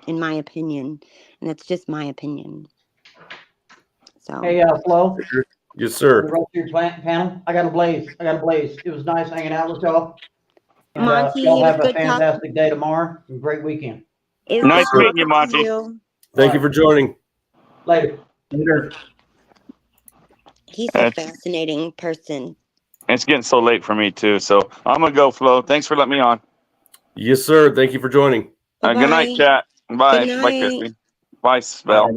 in my opinion. And that's just my opinion. So,
Hey, Flo.
Yes, sir.
The rest of your panel. I got a blaze. It was nice hanging out with y'all. And
Monty,
y'all
it was
have a
good talking.
fantastic day tomorrow. And a great weekend.
Nice meeting you, Monty.
Thank you for joining.
Later.
He's a fascinating person.
It's getting so late for me too, so I'm gonna go, Flo. Thanks for letting me on.
Yes, sir. Thank you for joining.
Good night, chat. Bye. Bye, Christy. Bye, Spell.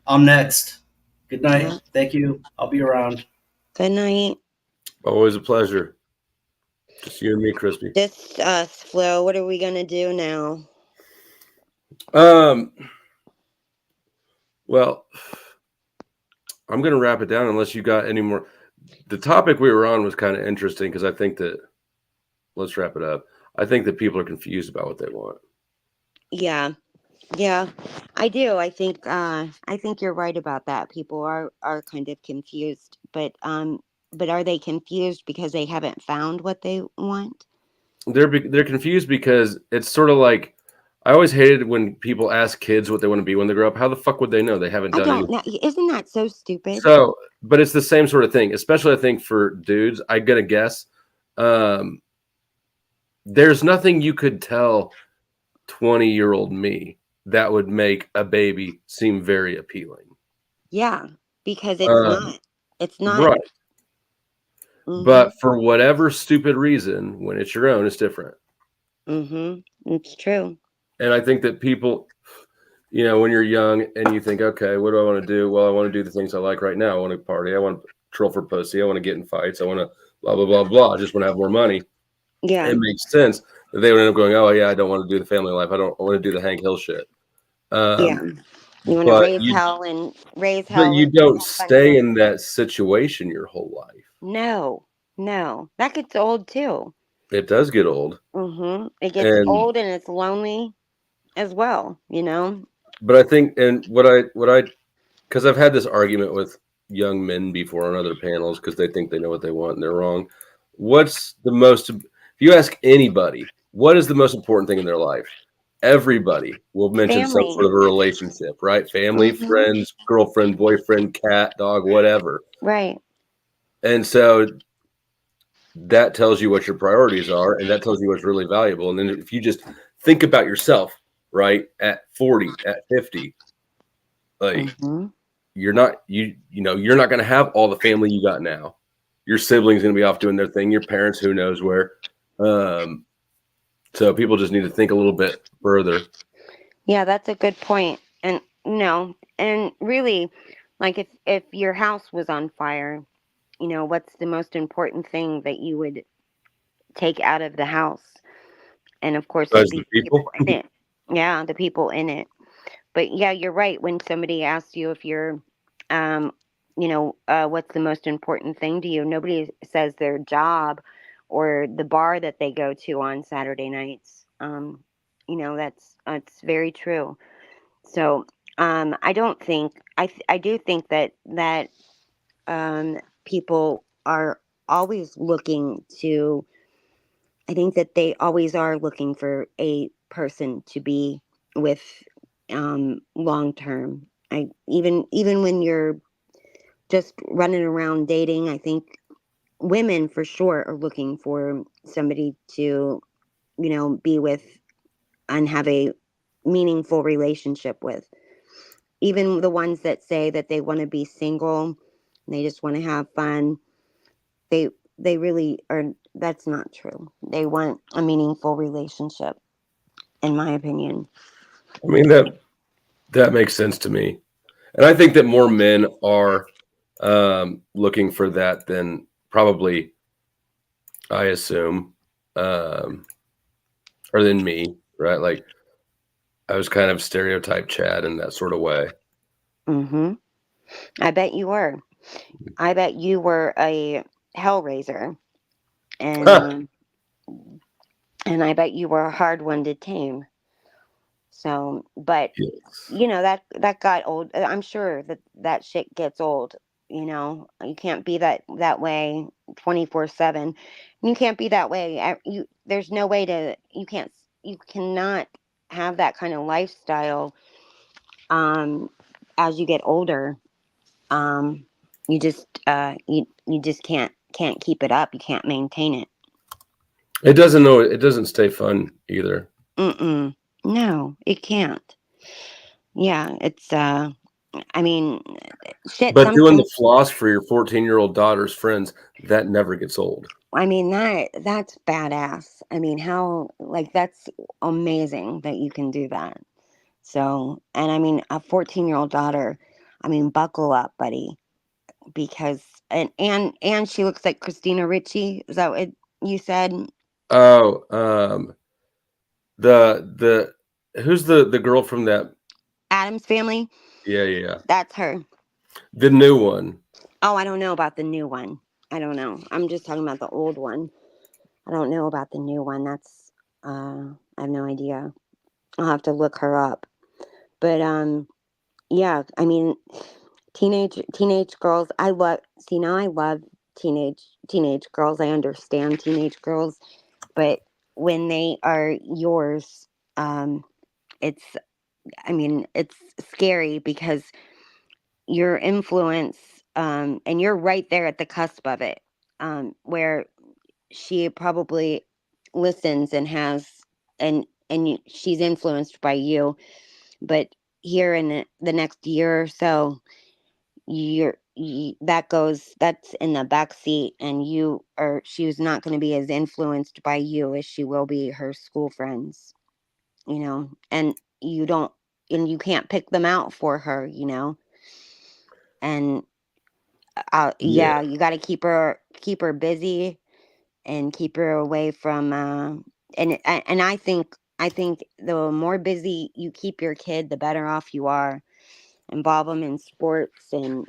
I'm next. Good night. Thank you. I'll be around.
Good night.
Always a pleasure. Just you and me, Crispy.
Just us, Flo. What are we gonna do now?
Well, I'm going to wrap it down unless you got any more. The topic we were on was kind of interesting because I think that, let's wrap it up. I think that people are confused about what they want.
Yeah, I do. I think you're right about that. People are kind of confused, but are they confused because they haven't found what they want?
They're confused because it's sort of like, I always hated when people ask kids what they want to be when they grow up. How the fuck would they know? They haven't done anything.
Know. Isn't that so stupid?
So, but it's the same sort of thing, especially I think for dudes. I'm gonna guess there's nothing you could tell 20-year-old me that would make a baby seem very appealing.
Yeah, because it's not
right. Mm-hmm. But for whatever stupid reason, when it's your own, it's different.
It's true.
And I think that people, when you're young and you think, okay, what do I want to do? Well, I want to do the things I like right now. I want to party. I want to troll for pussy. I want to get in fights. I want to blah, blah, blah, blah. I just want to have more money.
Yeah.
It makes sense that they would end up going, oh, yeah, I don't want to do the family life. I want to do the Hank Hill shit.
Yeah. You want to raise hell.
But you don't stay in that situation your whole life.
No. That gets old too.
It does get old.
It gets old and it's lonely as well,
But I think, and because I've had this argument with young men before on other panels because they think they know what they want and they're wrong. If you ask anybody, what is the most important thing in their life? Everybody will mention some sort of a relationship, right? Family, friends, girlfriend, boyfriend, cat, dog, whatever.
Right.
And so that tells you what your priorities are, and that tells you what's really valuable. And then if you just think about yourself, right, at 40, at 50, like you're not going to have all the family you got now. Your siblings going to be off doing their thing. Your parents, who knows where. So people just need to think a little bit further.
Yeah, that's a good point. And and really, like if your house was on fire, what's the most important thing that you would take out of the house? And of course, the people in it. Yeah, the people in it. But yeah, you're right. When somebody asks you if you're, what's the most important thing to you? Nobody says their job or the bar that they go to on Saturday nights. That's very true. So I do think that people are always looking to. I think that they always are looking for a person to be with long term. Even when you're just running around dating, I think women for sure are looking for somebody to, be with and have a meaningful relationship with. Even the ones that say that they want to be single, and they just want to have fun, they really are. That's not true. They want a meaningful relationship, in my opinion.
I mean, that makes sense to me. And I think that more men are looking for that than probably, I assume, or than me, right? Like I was kind of stereotype Chad in that sort of way.
Mm-hmm. I bet you were. I bet you were a hellraiser, and I bet you were a hard one to tame. So, but you know that got old. I'm sure that shit gets old. You know, you can't be that way 24/7. You can't be that way. There's no way to. You cannot have that kind of lifestyle. As you get older, you just you just can't keep it up. You can't maintain it.
It doesn't stay fun either.
No, it can't. Yeah, it's I mean, shit.
But doing the floss for your 14-year-old daughter's friends, that never gets old.
I mean, that's badass. I mean, how, like, that's amazing that you can do that. So, and I mean, a 14-year-old daughter, I mean, buckle up, buddy, because and she looks like Christina Ricci. Is that what you said?
Oh, the who's the girl from that
Addams Family?
Yeah.
That's her.
The new one.
Oh, I don't know about the new one. I don't know. I'm just talking about the old one. I don't know about the new one. That's I have no idea. I'll have to look her up. But yeah, I mean, teenage girls. I love teenage girls. I understand teenage girls, but when they are yours, it's scary because your influence, and you're right there at the cusp of it, where she probably listens and has, she's influenced by you, but here in the next year or so, that's in the back seat, and she's not going to be as influenced by you as she will be her school friends, you know, and you can't pick them out for her, you know, and yeah, you got to keep her busy and keep her away from and I think the more busy you keep your kid, the better off you are. Involve them in sports and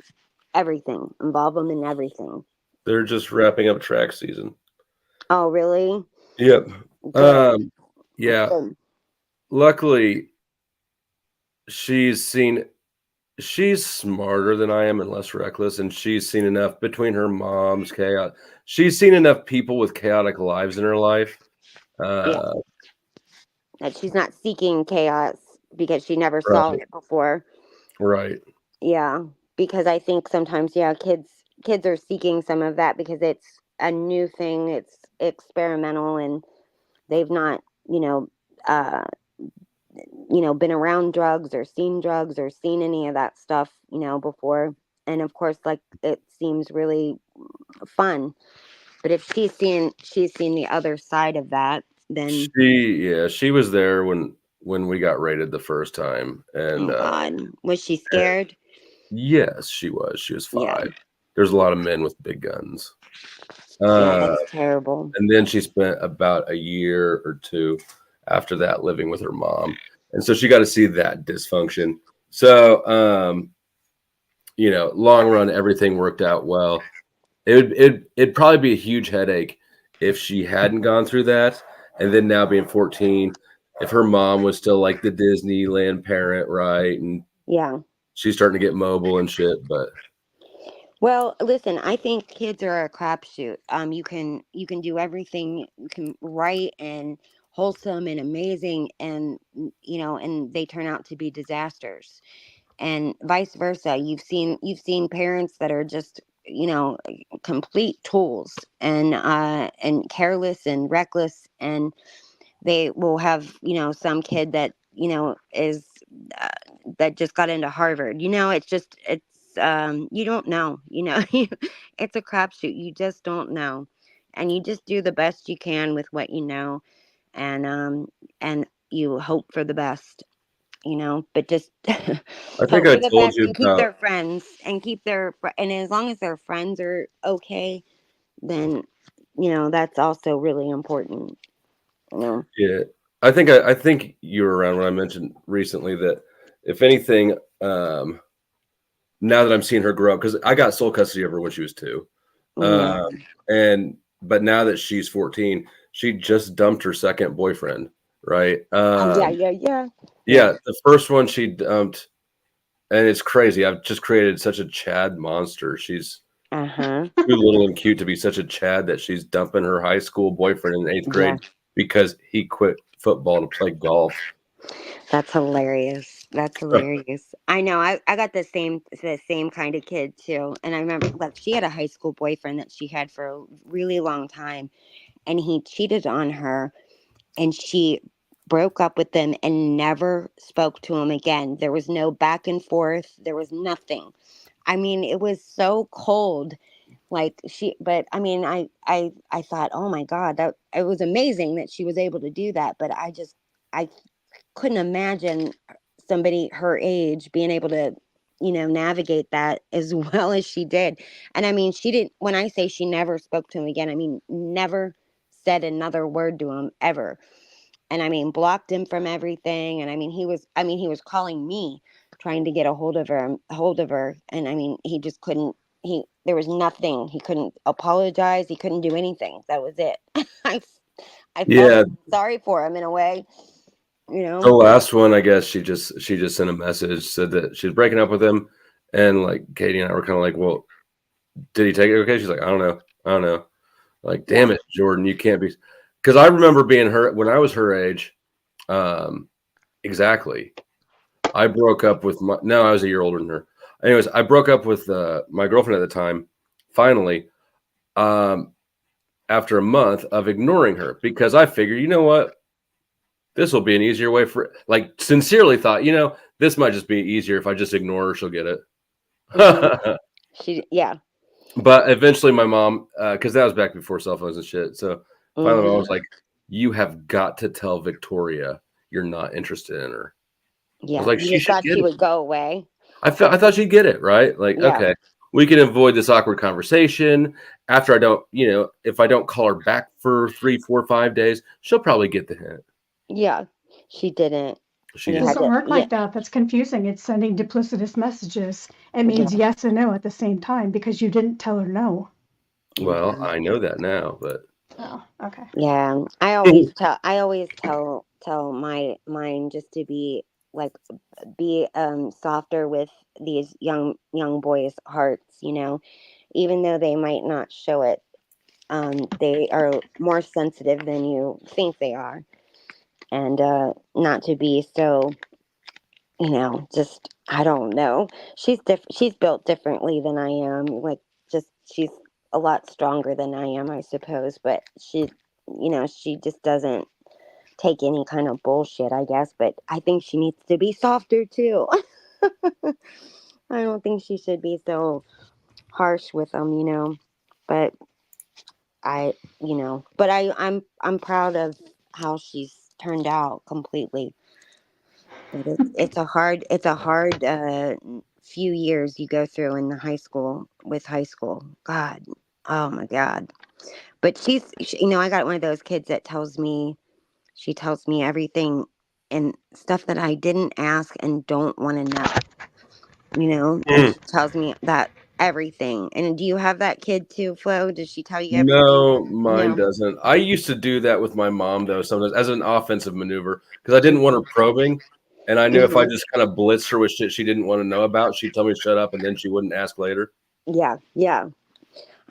everything. Involve them in everything.
They're just wrapping up track season.
Oh, really?
Yep.
Good.
Yeah.
Good.
Luckily, she's smarter than I am and less reckless, and she's seen enough between her mom's chaos. She's seen enough people with chaotic lives in her life.
That she's not seeking chaos because she never saw it before.
Right.
Yeah, because I think sometimes, kids are seeking some of that because it's a new thing, it's experimental, and they've not, been around drugs or seen any of that stuff, before. And of course, like, it seems really fun. But if she's seen the other side of that, then
she was there when we got raided the first time. And
oh God, was she scared?
Yes, she was. She was 5.
Yeah.
There's a lot of men with big guns.
Yeah, that's terrible.
And then she spent about a year or 2 after that living with her mom. And so she got to see that dysfunction. So, long run, everything worked out well. It'd probably be a huge headache if she hadn't gone through that. And then now being 14, if her mom was still like the Disneyland parent, right? And
yeah,
she's starting to get mobile and shit, but.
Well, listen, I think kids are a crapshoot. You can do everything. You can right and wholesome and amazing, and and they turn out to be disasters, and vice versa. You've seen parents that are just complete tools and careless and reckless, and they will have some kid that is that just got into Harvard. It's you don't know, it's a crapshoot. You just don't know, and you just do the best you can with what you know, and you hope for the best. you know, but just
I
hope
think
for
I
the
told
best
you
and keep
about.
their friends and and as long as their friends are okay, then, you know, that's also really important, you know.
Yeah, I think you were around when I mentioned recently that if anything, now that I'm seeing her grow up, because I got sole custody of her when she was 2,
Yeah.
but now that she's 14, she just dumped her second boyfriend, right?
Yeah.
Yeah, the first one she dumped, and it's crazy. I've just created such a Chad monster. She's too little and cute to be such a Chad that she's dumping her high school boyfriend in 8th grade because he quit football to play golf.
That's hilarious. That's hilarious. I know. I got the same kind of kid too. And I remember, like, she had a high school boyfriend that she had for a really long time, and he cheated on her, and she broke up with him and never spoke to him again. There was no back and forth. There was nothing. I mean, it was so cold. Like, but I mean, I thought, oh my God, that it was amazing that she was able to do that. But I couldn't imagine somebody her age being able to, you know, navigate that as well as she did. And I mean, she didn't, when I say she never spoke to him again, I mean, never said another word to him ever. And I mean, blocked him from everything. And I mean, he was calling me, trying to get a hold of her. And I mean, he just couldn't, there was nothing. He couldn't apologize. He couldn't do anything. That was it. I felt sorry for him in a way, you know.
The last one, I guess she just sent a message, said that she's breaking up with him, and like Katie and I were kind of like, well, did he take it okay? She's like, I don't know. Like, damn it, Jordan, you can't be, because I remember being her when I was her age. Exactly. I broke up with I was a year older than her. Anyways, I broke up with my girlfriend at the time, finally, after a month of ignoring her, because I figured, you know what? This will be an easier way for, like, sincerely thought, you know, this might just be easier if I just ignore her, she'll get it. But eventually my mom, because that was back before cell phones and shit. So finally my mom was like, you have got to tell Victoria you're not interested in her.
Yeah.
I was like,
you just thought she would go away.
I thought she'd get it, right? Like, okay, we can avoid this awkward conversation. After I don't, you know, if I don't call her back for 3, 4, 5 days, she'll probably get the hint.
Yeah, she didn't.
It doesn't work like that. That's confusing. It's sending duplicitous messages. It means yes and no at the same time because you didn't tell her no.
Well, I know that now, but.
Oh, okay.
Yeah, I always tell mine just to be softer with these young boys' hearts, you know, even though they might not show it. They are more sensitive than you think they are, and not to be so, you know, just, I don't know. She's built differently than I am. Like, just, she's a lot stronger than I am, I suppose, but she, you know, she just doesn't take any kind of bullshit, I guess, but I think she needs to be softer too. I don't think she should be so harsh with them, you know, but I'm proud of how she's turned out completely. But it's a hard few years you go through in the high school. God, oh my God. But you know, I got one of those kids that tells me everything and stuff that I didn't ask and don't want to know. You know, and she tells me that everything. And do you have that kid too, Flo? Does she tell you everything?
No, mine doesn't. I used to do that with my mom, though, sometimes as an offensive maneuver, because I didn't want her probing. And I knew if I just kind of blitzed her with shit she didn't want to know about, she'd tell me to shut up, and then she wouldn't ask later.
Yeah.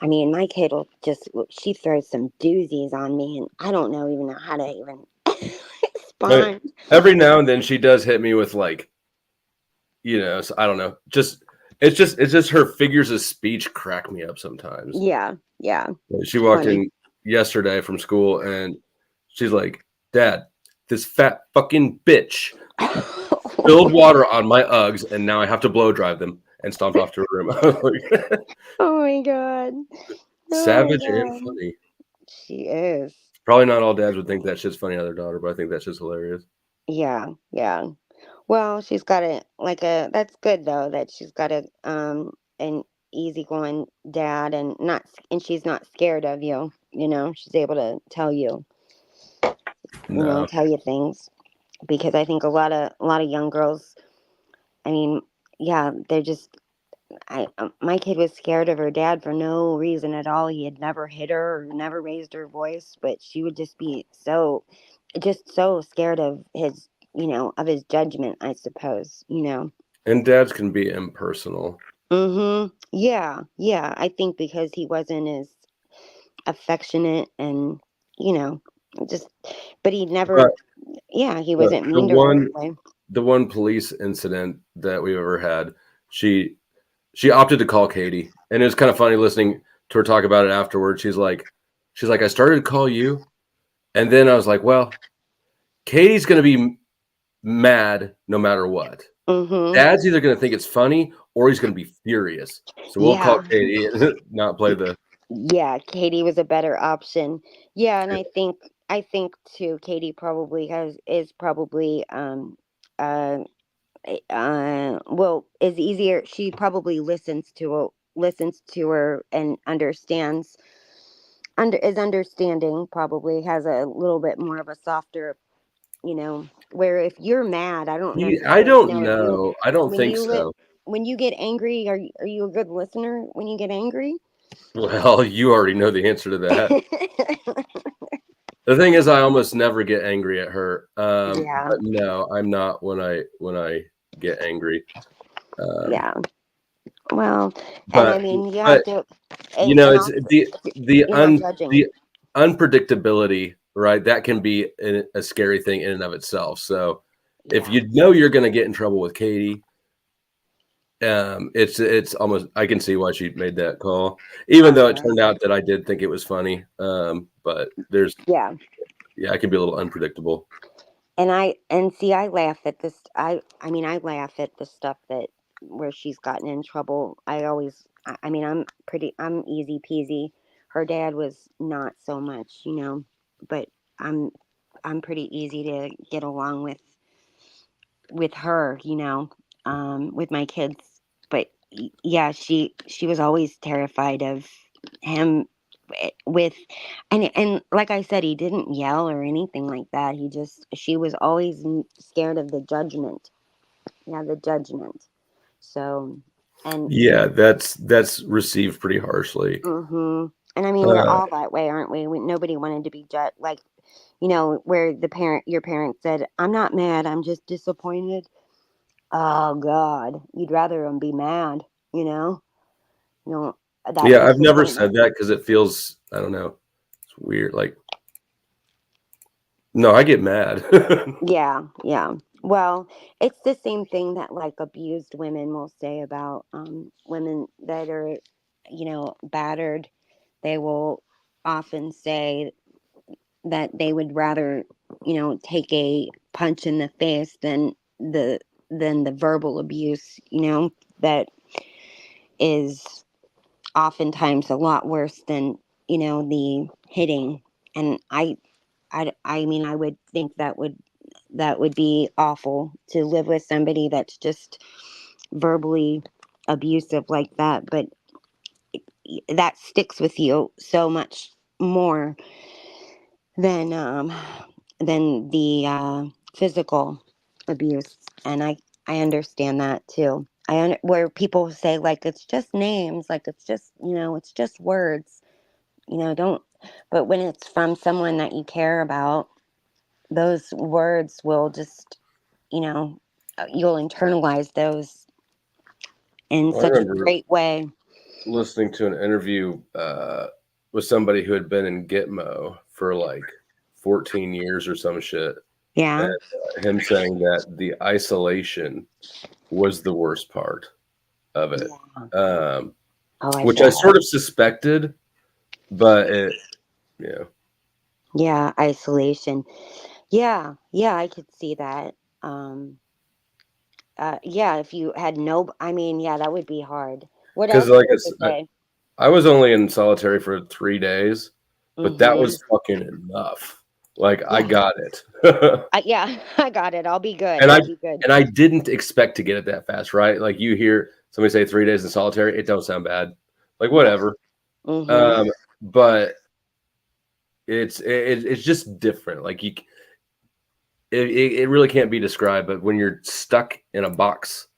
I mean, my kid she throws some doozies on me, and I don't even know how to even respond.
Every now and then she does hit me with, like, you know, so I don't know. It's just her figures of speech crack me up sometimes.
Yeah.
She walked in yesterday from school and she's like, Dad, this fat fucking bitch spilled water on my Uggs and now I have to blow dry them, and stomped off to her room.
Oh my God.
Savage and funny.
She is.
Probably not all dads would think that shit's funny on their daughter, but I think that's just hilarious.
Yeah. Well, she's got that's good though, that she's got an easygoing dad and she's not scared of you, she's able to tell you,
No.
tell you things, because I think a lot of young girls, I mean, yeah, they're just, my kid was scared of her dad for no reason at all. He had never hit her or never raised her voice, but she would just be so scared of his, of his judgment, I suppose,
And dads can be impersonal.
Yeah. I think because he wasn't as affectionate and, just, but he never, he wasn't mean to her anyway.
The one police incident that we've ever had, she opted to call Katie, and it was kind of funny listening to her talk about it afterwards. She's like, I started to call you, and then I was like, well, Katie's going to be mad no matter what. Dad's either going to think it's funny or he's going to be furious. So we'll call Katie and not play the.
Yeah, Katie was a better option. Yeah, and I think too, Katie probably is easier. She probably listens to her and understands, is understanding, probably has a little bit more of a softer, where if you're mad, I don't
I don't
know.
know. I don't think so.
When you get angry, are you a good listener when you get angry?
Well, you already know the answer to that. The thing is, I almost never get angry at her. But no, I'm not when I get angry.
Yeah. Well,
but,
and I mean, you have to.
It's the
judging.
unpredictability, right? That can be a scary thing in and of itself. So, if you know you're going to get in trouble with Katie, it's almost, I can see why she made that call, even though it turned out that I did think it was funny. But there's it can be a little unpredictable.
And I laugh at this. I laugh at the stuff that where she's gotten in trouble. I'm easy peasy. Her dad was not so much, but I'm pretty easy to get along with her, with my kids. But yeah, she was always terrified of him and like I said, he didn't yell or anything like that. She was always scared of the judgment. Yeah, the judgment. So, and
that's received pretty harshly.
And I mean, we're all that way, aren't we? Nobody wanted to be judged, like, where your parent said, "I'm not mad, I'm just disappointed." Oh God, you'd rather them be mad,
I've never said that because it feels, I don't know, it's weird. Like, no, I get mad.
Yeah. Well, it's the same thing that like abused women will say about women that are, battered. They will often say that they would rather, take a punch in the face than the verbal abuse, that is oftentimes a lot worse than, the hitting. And I mean, I would think that would be awful to live with somebody that's just verbally abusive like that. But that sticks with you so much more than the physical abuse. And I understand that too. Where people say like it's just names, like it's just it's just words, don't. But when it's from someone that you care about, those words will just, you'll internalize those in such a great way.
Listening to an interview with somebody who had been in Gitmo for like 14 years or some shit.
Yeah.
And, him saying that the isolation was the worst part of it. Which I sort of suspected, but
Yeah, isolation. Yeah, I could see that. If you had that would be hard. What else?
Like I was only in solitary for 3 days, but that was fucking enough. Like I
Yeah.
got it.
Yeah, I got it. I'll be good.
and
I'll be good.
I didn't expect to get it that fast, right? Like you hear somebody say 3 days in solitary, it don't sound bad. Like whatever.
Mhm.
But it's just different. Like it really can't be described. But when you're stuck in a box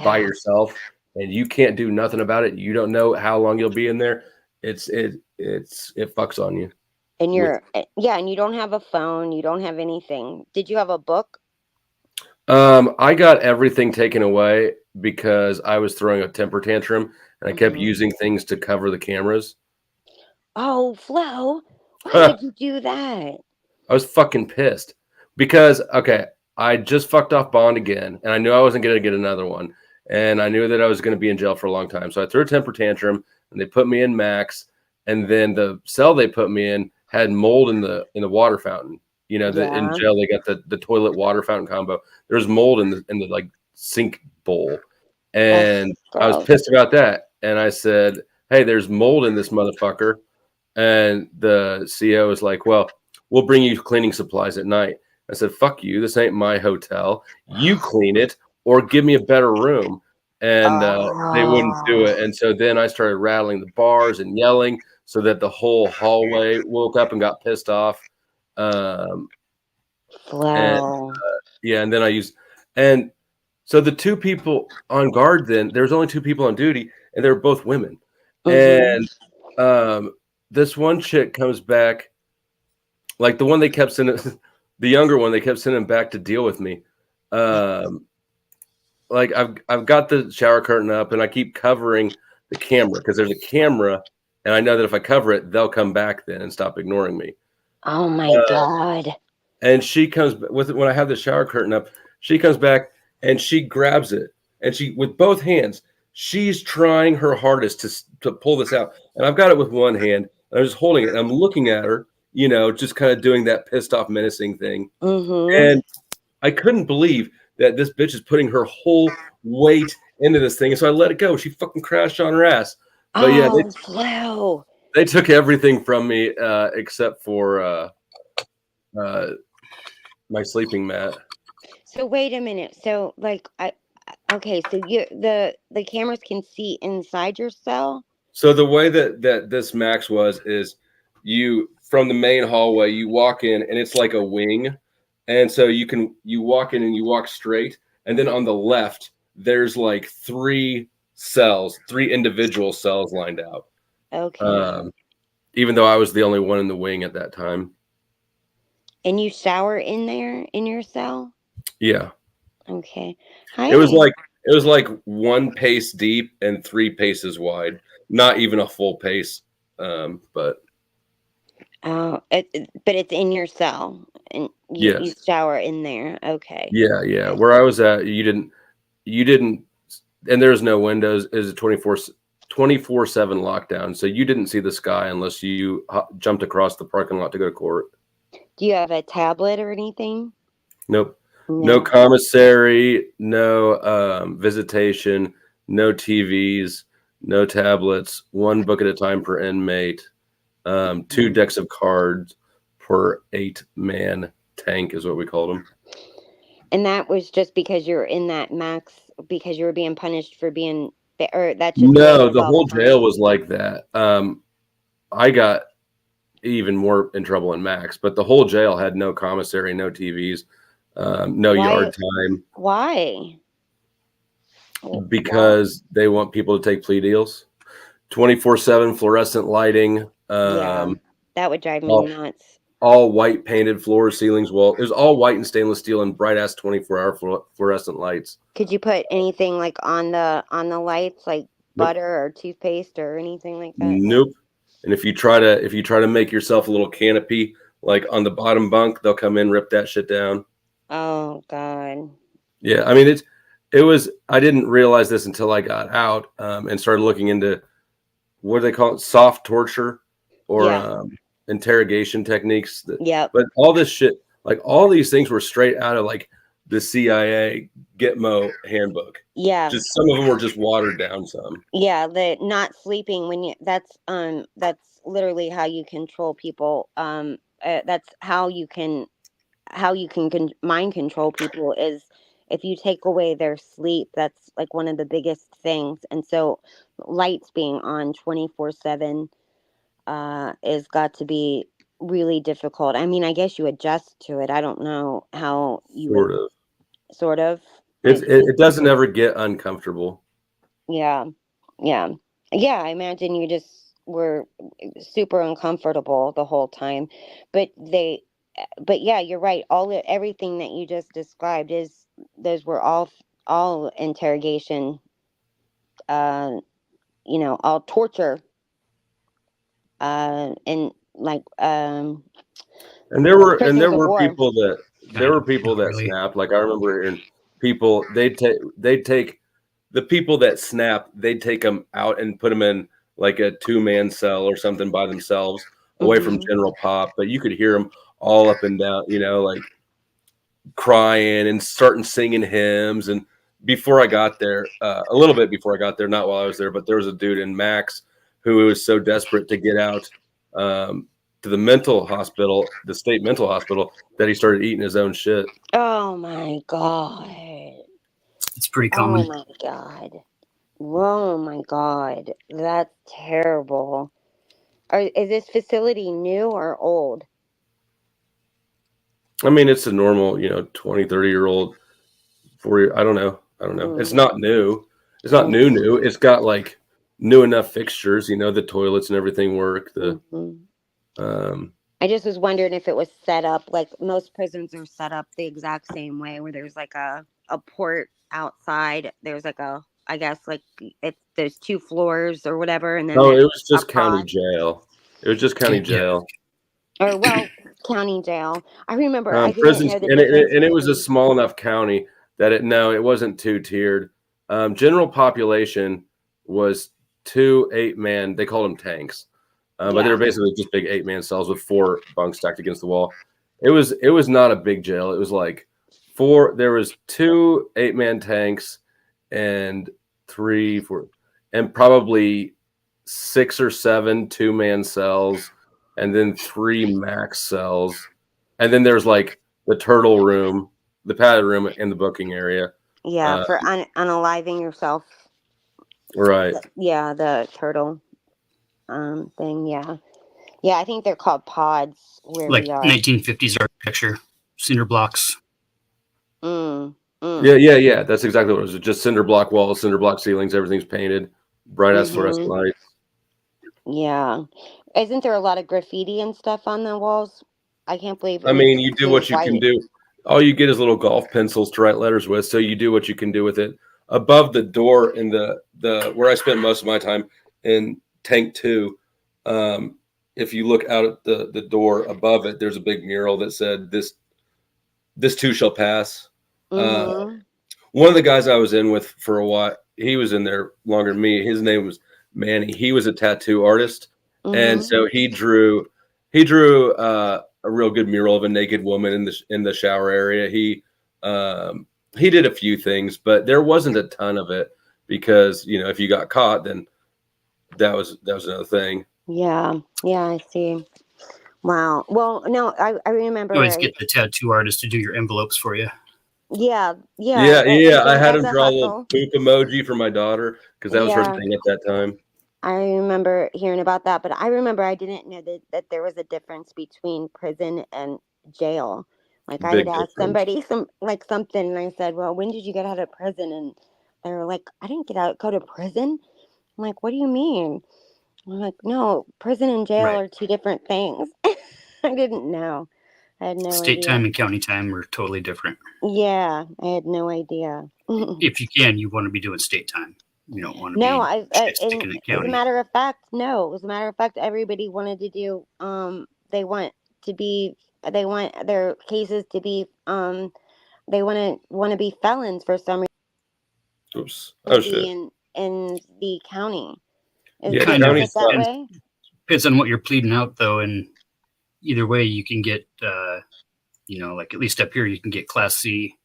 by yourself and you can't do nothing about it, you don't know how long you'll be in there. It fucks on you.
And and you don't have a phone, you don't have anything. Did you have a book?
I got everything taken away because I was throwing a temper tantrum and I kept using things to cover the cameras.
Oh, Flo, why would you do that?
I was fucking pissed because, okay, I just fucked off bond again and I knew I wasn't going to get another one. And I knew that I was going to be in jail for a long time. So I threw a temper tantrum and they put me in max. And then the cell they put me in had mold in the water fountain. You know, in jail they got the toilet water fountain combo. There's mold in the like sink bowl, and I was pissed about that. And I said, "Hey, there's mold in this motherfucker." And the CO was like, "Well, we'll bring you cleaning supplies at night." I said, "Fuck you! This ain't my hotel. You clean it or give me a better room." And they wouldn't do it. And so then I started rattling the bars and yelling so that the whole hallway woke up and got pissed off. And then I used, and so the two people on guard, then there's only two people on duty and they're both women. And this one chick comes back, like the one they kept sending, the younger one, they kept sending back to deal with me. Like I've got the shower curtain up and I keep covering the camera because there's a camera and I know that if I cover it, they'll come back then and stop ignoring me.
Oh my God.
And she comes with it when I have the shower curtain up, she comes back and she grabs it and she, with both hands, she's trying her hardest to pull this out. And I've got it with one hand and I'm just holding it and I'm looking at her, you know, just kind of doing that pissed off menacing thing. And I couldn't believe that this bitch is putting her whole weight into this thing. And so I let it go. She fucking crashed on her ass. But they took everything from me except for my sleeping mat.
So wait a minute. So like okay, so the cameras can see inside your cell?
So the way that this max was is you from the main hallway, you walk in and it's like a wing. And so you walk in and you walk straight. And then on the left, there's like three individual cells lined out.
Okay.
Even though I was the only one in the wing at that time.
And you shower in there in your cell?
Yeah.
Okay.
It was like 1 pace deep and 3 paces wide. Not even a full pace. But
it's in your cell and you shower in there. Okay.
Yeah. Where I was at, you didn't, and there's no windows. Is a 24/7 lockdown. So you didn't see the sky unless you jumped across the parking lot to go to court.
Do you have a tablet or anything?
Nope. No commissary, no visitation, no TVs, no tablets, 1 book at a time per inmate, 2 decks of cards per 8-man tank is what we called them.
And that was just because you're in that max, because you were being punished for being, or that's just
no, the whole jail was like that. I got even more in trouble in max, but the whole jail had no commissary, no TVs, no yard time.
Why?
Because they want people to take plea deals. 24/7 fluorescent lighting.
That would drive me nuts.
All white painted floors, ceilings, wall. It was all white and stainless steel and bright ass 24-hour fluorescent lights.
Could you put anything like on the lights, like butter or toothpaste or anything like that?
Nope. And if you try to make yourself a little canopy, like on the bottom bunk, they'll come in, rip that shit down.
Oh God.
Yeah, I mean it was. I didn't realize this until I got out and started looking into what do they call it, soft torture or interrogation techniques. But all this shit, like all these things, were straight out of like the CIA Gitmo handbook.
Yeah.
Just some of them were just watered down some.
Yeah, the not sleeping when you that's literally how you control people that's how you can mind control people, is if you take away their sleep. That's like one of the biggest things. And so lights being on 24/7 is got to be really difficult. I mean, I guess you adjust to it. I don't know how you sort of.
It doesn't ever get uncomfortable.
Yeah. I imagine you just were super uncomfortable the whole time, but yeah, you're right. Everything that you just described those were all interrogation, all torture, and like
And there were
war.
people that snapped. Like I remember hearing people they'd take the people that snap, they'd take them out and put them in like a 2-man cell or something by themselves, away from general pop. But you could hear them all up and down, like crying and starting singing hymns. And before I got there, a little bit before I got there, not while I was there, but there was a dude in Max who was so desperate to get out to the mental hospital, the state mental hospital, that he started eating his own shit.
Oh my God.
It's pretty common.
Oh my God. Oh my God. That's terrible. Is this facility new or old?
I mean, it's a normal, 20, 30-year-old, 40. I don't know. It's not new. It's not new. It's got like new enough fixtures, the toilets and everything work.
I just was wondering if it was set up like most prisons are set up the exact same way, where there's like a port outside. There's like I guess like there's 2 floors or whatever, and then
it was just county jail. It was just county jail.
Or county jail. I remember I didn't
prisons,
know the
and
difference
it was a
between-
small enough county that it wasn't 2-tiered. General population was 2 8-man. They called them tanks, but they were basically just big 8-man cells with 4 bunks stacked against the wall. It was not a big jail. It was like 4. There was 2 8-man tanks and 3, 4, and probably 6 or 7 2-man cells, and then 3 max cells, and then there's like the turtle room, the padded room, and the booking area.
Yeah, for unaliving yourself.
Right.
Yeah, the turtle thing. Yeah. I think they're called pods. Where
Like
we are.
1950s architecture, cinder blocks.
Yeah. That's exactly what it was. Just cinder block walls, cinder block ceilings. Everything's painted, bright ass fluorescent lights.
Yeah. Isn't there a lot of graffiti and stuff on the walls? I can't believe.
I mean, you do what you can do. All you get is little golf pencils to write letters with. So you do what you can do with it. Above the door in the where I spent most of my time in Tank 2, if you look out at the door above it, there's a big mural that said this too shall pass. One of the guys I was in with for a while, he was in there longer than me. His name was Manny. He was a tattoo artist, and so he drew a real good mural of a naked woman in the shower area. He did a few things, but there wasn't a ton of it because if you got caught, then that was another thing.
Yeah, I see. Wow. Well, no, I remember.
You always get the tattoo artist to do your envelopes for you.
Yeah.
I had him draw a little poop emoji for my daughter because that was her thing at that time.
I remember hearing about that, but I remember I didn't know that there was a difference between prison and jail. Like I had asked somebody something, and I said, "Well, when did you get out of prison?" And they were like, "I didn't go to prison." I'm like, "What do you mean?" I'm like, "No, prison and jail are 2 different things." I didn't know. I had no idea.
State time and county time are totally different.
Yeah, I had no idea.
If you can, you want to be doing state time. You don't want to
be
sticking in
as a matter of fact, everybody wanted to do they want their cases to be they want to be felons for some reason.
Oops. Oh shit.
In the county.
Kind of that way? Depends on what you're pleading out though, and either way you can get like at least up here you can get Class C.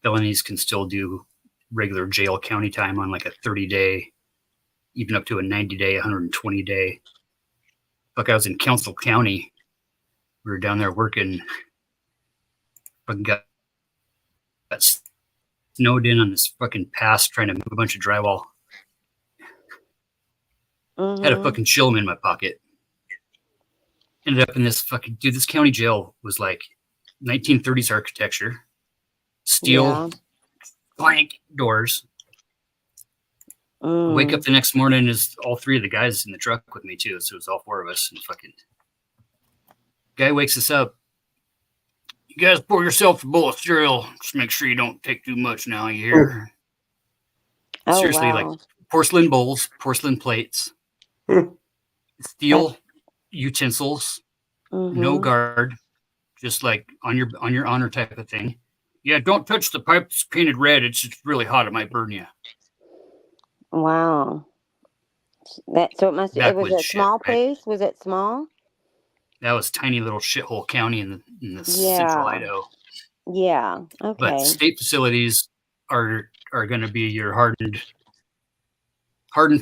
Felonies can still do regular jail county time on like a 30-day, even up to a 90-day, 120-day. Like I was in Council County We were down there working. Fucking got snowed in on this fucking pass trying to move a bunch of drywall. Had a fucking chillum in my pocket. Ended up in this fucking dude. This county jail was like 1930s architecture, steel plank doors. Wake up the next morning is all three of the guys in the truck with me too. So it was all four of us. And fucking guy wakes us up. You guys pour yourself a bowl of cereal. Just make sure you don't take too much now. You hear?
Oh,
Seriously,
wow.
like porcelain bowls, porcelain plates, steel utensils, no guard, just like on your honor type of thing. Yeah, don't touch the pipe that's painted red. It's just really hot. It might burn you.
Wow. It was a small place. Was it small?
That was tiny little shithole county in the central Idaho.
Yeah. Okay.
But state facilities are going to be your hardened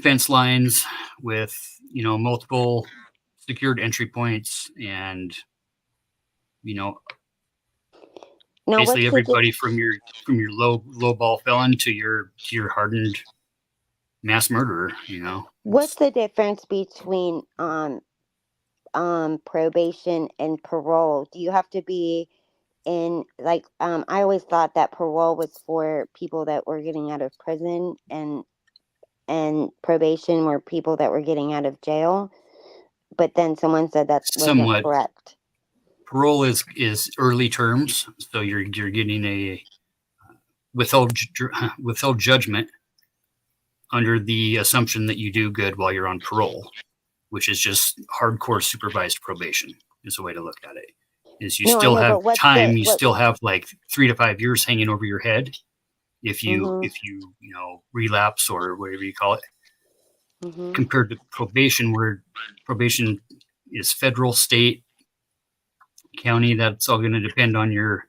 fence lines with multiple secured entry points, and basically everybody from your low ball felon to your hardened mass murderer.
What's the difference between probation and parole? Do you have to be in I always thought that parole was for people that were getting out of prison, and probation were people that were getting out of jail. But then someone said that wasn't correct.
Parole is early terms, so you're getting a withheld judgment under the assumption that you do good while you're on parole, which is just hardcore supervised probation is a way to look at it. Is you still have time, you still have like 3 to 5 years hanging over your head if you relapse or whatever you call it. Compared to probation, where probation is federal, state, county, that's all going to depend on your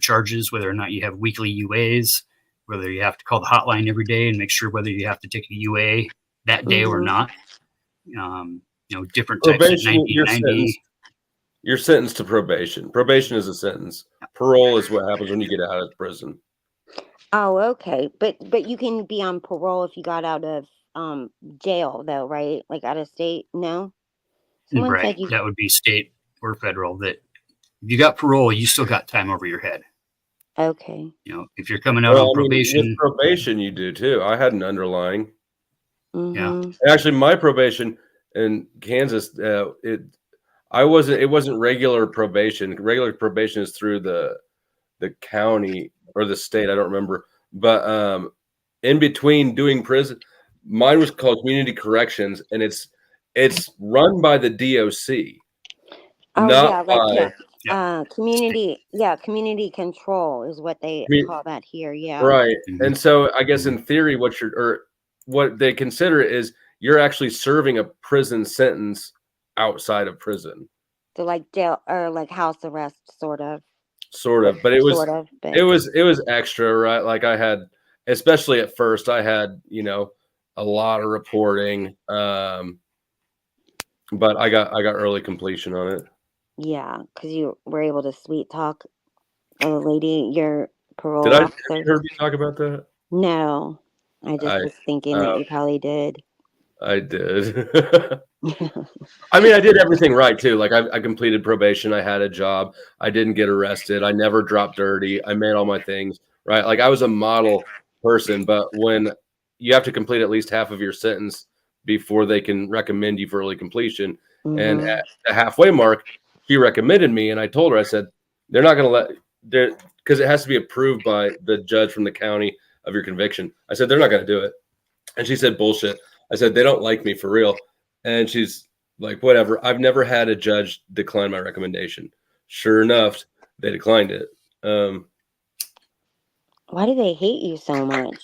charges, whether or not you have weekly UAs, whether you have to call the hotline every day and make sure whether you have to take a UA that day or not. Different types of 90.
You're sentenced to probation. Probation is a sentence. Parole is what happens when you get out of prison.
Oh, okay. But you can be on parole if you got out of jail, though, right? Like out of state? No?
Right. That would be state or federal. That if you got parole, you still got time over your head.
Okay.
If you're coming out on probation.
With probation, you do too. I had an underlying.
Yeah.
Actually, my probation in Kansas, it wasn't regular probation. Regular probation is through the county or the state. I don't remember. But in between doing prison, mine was called community corrections, and it's run by the DOC.
Community control is what they call that here. Yeah.
Right. And so I guess in theory, what they consider is you're actually serving a prison sentence outside of prison.
So like jail or like house arrest, sort of.
But it was extra, right? Like I had, especially at first, I had a lot of reporting, but I got early completion on it.
Yeah, because you were able to sweet talk a lady, your parole
officer.
Have you
heard me talk about that?
No, I was thinking that you probably did.
I did. I mean, I did everything right too. Like I completed probation. I had a job. I didn't get arrested. I never dropped dirty. I made all my things right. Like I was a model person, but when you have to complete at least half of your sentence before they can recommend you for early completion. And at the halfway mark, she recommended me. And I told her, I said, they're not going to because it has to be approved by the judge from the county of your conviction. I said, they're not going to do it. And she said, bullshit. I said, they don't like me for real. And she's like, whatever. I've never had a judge decline my recommendation. Sure enough, they declined it.
Why do they hate you so much?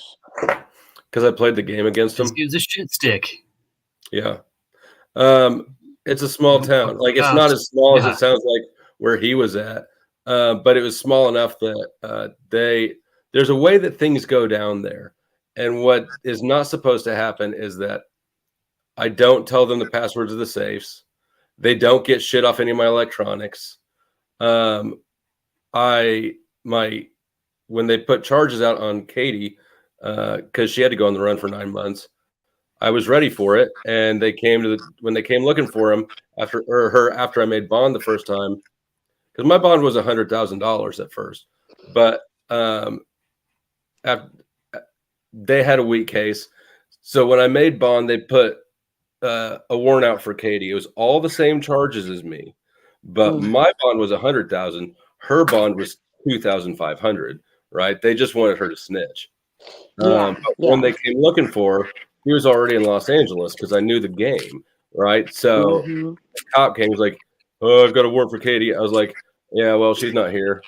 Because I played the game against them.
It was a shit stick.
Yeah. It's a small town. Like it's not as small as it sounds like where he was at. But it was small enough that there's a way that things go down there. And what is not supposed to happen is that I don't tell them the passwords of the safes. They don't get shit off any of my electronics. When they put charges out on Katie, because she had to go on the run for 9 months, I was ready for it, and when they came looking for him after I made bond the first time, because my bond was $100,000 at first, but they had a weak case, so when I made bond, they put a warrant out for Katie. It was all the same charges as me, but my bond was $100,000. Her bond was $2,500. Right? They just wanted her to snitch. But when they came looking for her, he was already in Los Angeles because I knew the game. Right? So the cop came. He was like, "Oh, I've got a warrant for Katie." I was like, "Yeah, well, she's not here."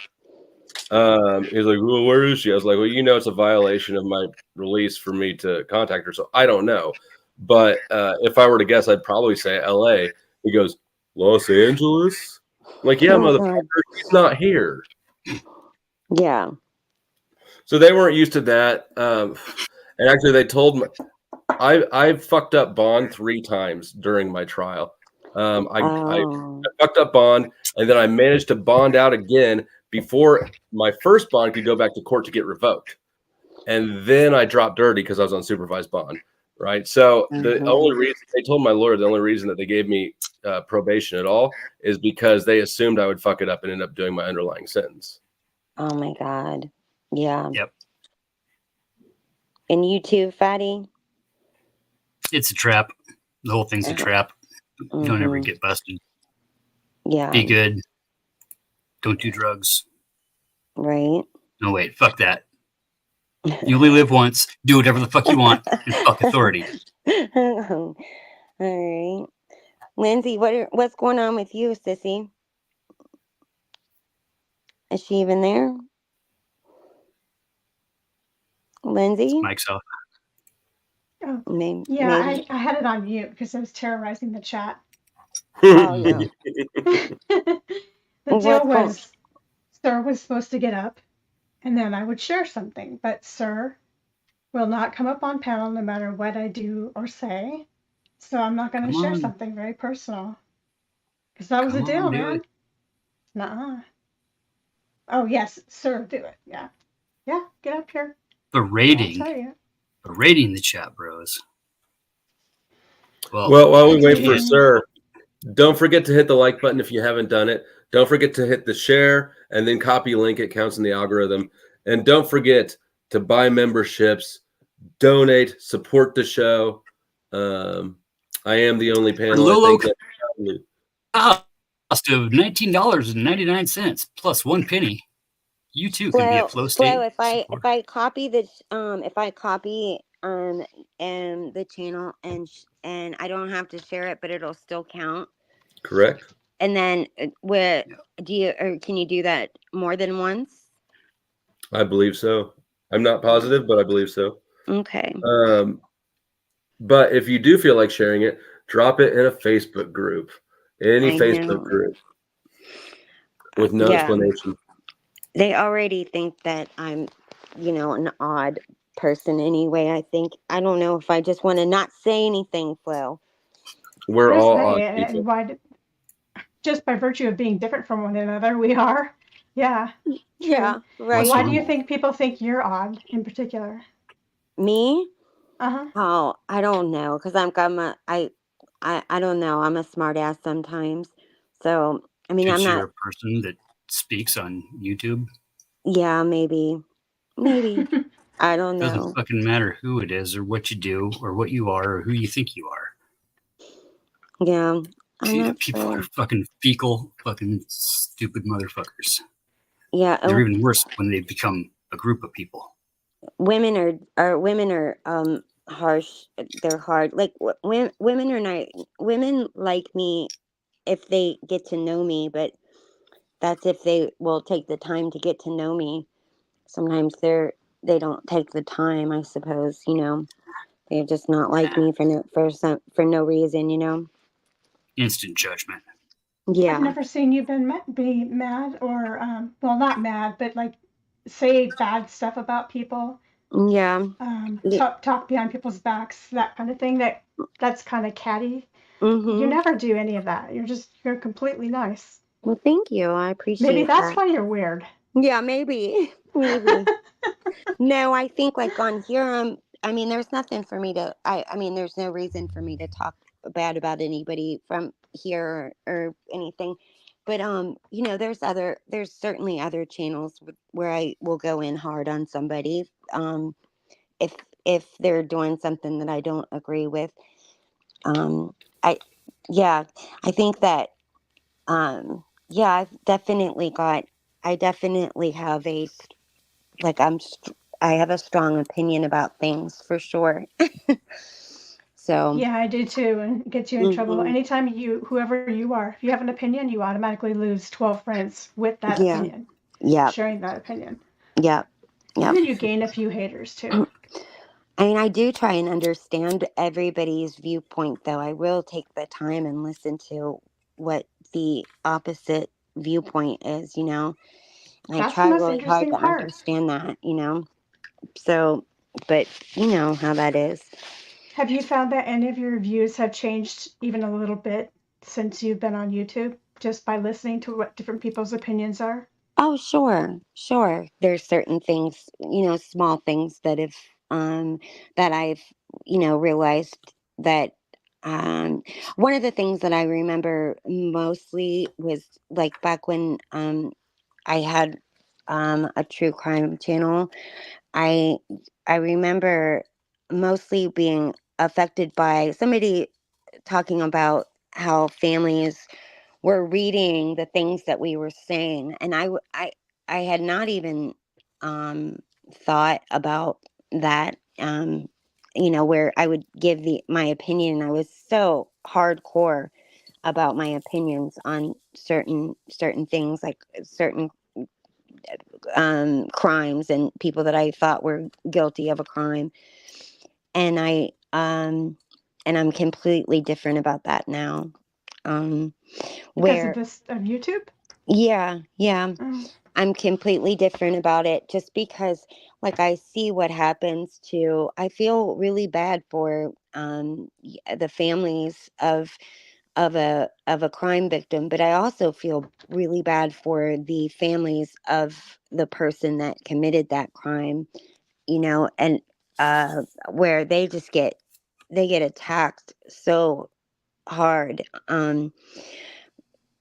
He was like, "Well, where is she?" I was like, "Well, it's a violation of my release for me to contact her, so I don't know." But if I were to guess, I'd probably say LA. He goes, "Los Angeles?" I'm like, yeah, motherfucker, he's not here.
Yeah.
So they weren't used to that. And actually, they told me I fucked up bond 3 times during my trial. I fucked up bond, and then I managed to bond out again before my first bond could go back to court to get revoked. And then I dropped dirty because I was on supervised bond. Right. So the only reason they told my lawyer, the only reason that they gave me probation at all is because they assumed I would fuck it up and end up doing my underlying sentence.
Oh my God. Yeah.
Yep.
And you too, Fatty?
It's a trap. The whole thing's a trap. You don't ever get busted.
Yeah.
Be good. Don't do drugs.
Right.
No, wait. Fuck that. You only live once. Do whatever the fuck you want and fuck authority.
All right. Lindsay, what's going on with you, sissy? Is she even there? Lindsay?
Mike's off.
Oh,
maybe.
I had it on mute because I was terrorizing the chat.
Oh, yeah.
The deal was, Sir was supposed to get up, and then I would share something, but Sir will not come up on panel no matter what I do or say. So I'm not going to share something very personal. Because that was the deal, man. Nuh-uh. Oh, yes, Sir, do it. Yeah. Yeah, get up here.
The rating.
I'll tell you.
The rating in the chat, bros.
Well, while we wait for Sir, don't forget to hit the like button if you haven't done it. Don't forget to hit the share and then copy link. It counts in the algorithm. And don't forget to buy memberships, donate, support the show. I am the only panelist.
Cost of $19.99 plus 1 penny. You too can be a flow state.
So if I copy this, if I copy and the channel and I don't have to share it, but it'll still count.
Correct.
And then can you do that more than once?
I believe so. I'm not positive, but I believe so.
Okay.
But if you do feel like sharing it, drop it in a Facebook group. Any Facebook group. With no explanation.
They already think that I'm, an odd person anyway. I don't know if I just want to not say anything, Flo.
We're all odd people.
Why just by virtue of being different from one another, we are. Yeah.
Yeah, right.
Why do you think people think you're odd in particular?
Me?
Uh-huh.
Oh, I don't know, because I don't know. I'm a smart ass sometimes. So, I mean, I'm not
a person that speaks on YouTube.
Yeah, maybe. I don't know.
Doesn't fucking matter who it is or what you do or what you are or who you think you are.
Yeah.
People are fucking fecal, fucking stupid motherfuckers.
Yeah.
They're even worse when they become a group of people.
Women are harsh. They're hard. Like women are not. Women like me if they get to know me, but that's if they will take the time to get to know me. Sometimes they don't take the time, I suppose. They're just not like me for no reason.
Instant judgment.
Yeah.
I've never seen you be mad or not mad, but like say bad stuff about people.
Yeah.
Talk behind people's backs, that kind of thing. That's kind of catty.
Mm-hmm.
You never do any of that. You're completely nice.
Well, thank you. I
Maybe
appreciate
that's
that.
why you're weird.
Yeah, maybe. Maybe. No, I think like on here, I mean, there's nothing for me to, I mean, there's no reason for me to talk bad about anybody from here or anything. But, you know, there's certainly other channels where I will go in hard on somebody, if, if they're doing something that I don't agree with. I, yeah, I think that, yeah, I definitely have like I have a strong opinion about things for sure. So
Yeah, I do too, and it gets you in trouble.
mhm.
Anytime whoever you are, if you have an opinion, you automatically lose 12 friends with that
Yeah,
opinion,
yep,
sharing that opinion.
yep,
And
yep.
then you gain a few haters too.
I mean, I do try and understand everybody's viewpoint, though. I will take the time and listen to what the opposite viewpoint is, you know. And I
That's the
try
most
really hard
interesting
to
part.
understand that, you know. So, but you know how that is.
Have you found that any of your views have changed even a little bit since you've been on YouTube, just by listening to what different people's opinions are?
Oh, sure, sure. There's certain things, you know, small things um that I've, you know, realized that one of the things that I remember mostly was like back when I had a true crime channel. I I remember mostly being affected by somebody talking about how families were reading the things that we were saying, and I had not even thought about that, you know, where I would give my opinion. I was so hardcore about my opinions on certain things, like certain crimes and people that I thought were guilty of a crime, and I'm completely different about that now. Um,
Because of
where
this of YouTube?
Yeah, yeah.
Oh.
I'm completely different about it just because like I see what happens to I feel really bad for the families of a crime victim, but I also feel really bad for the families of the person that committed that crime, you know, and where they get attacked so hard.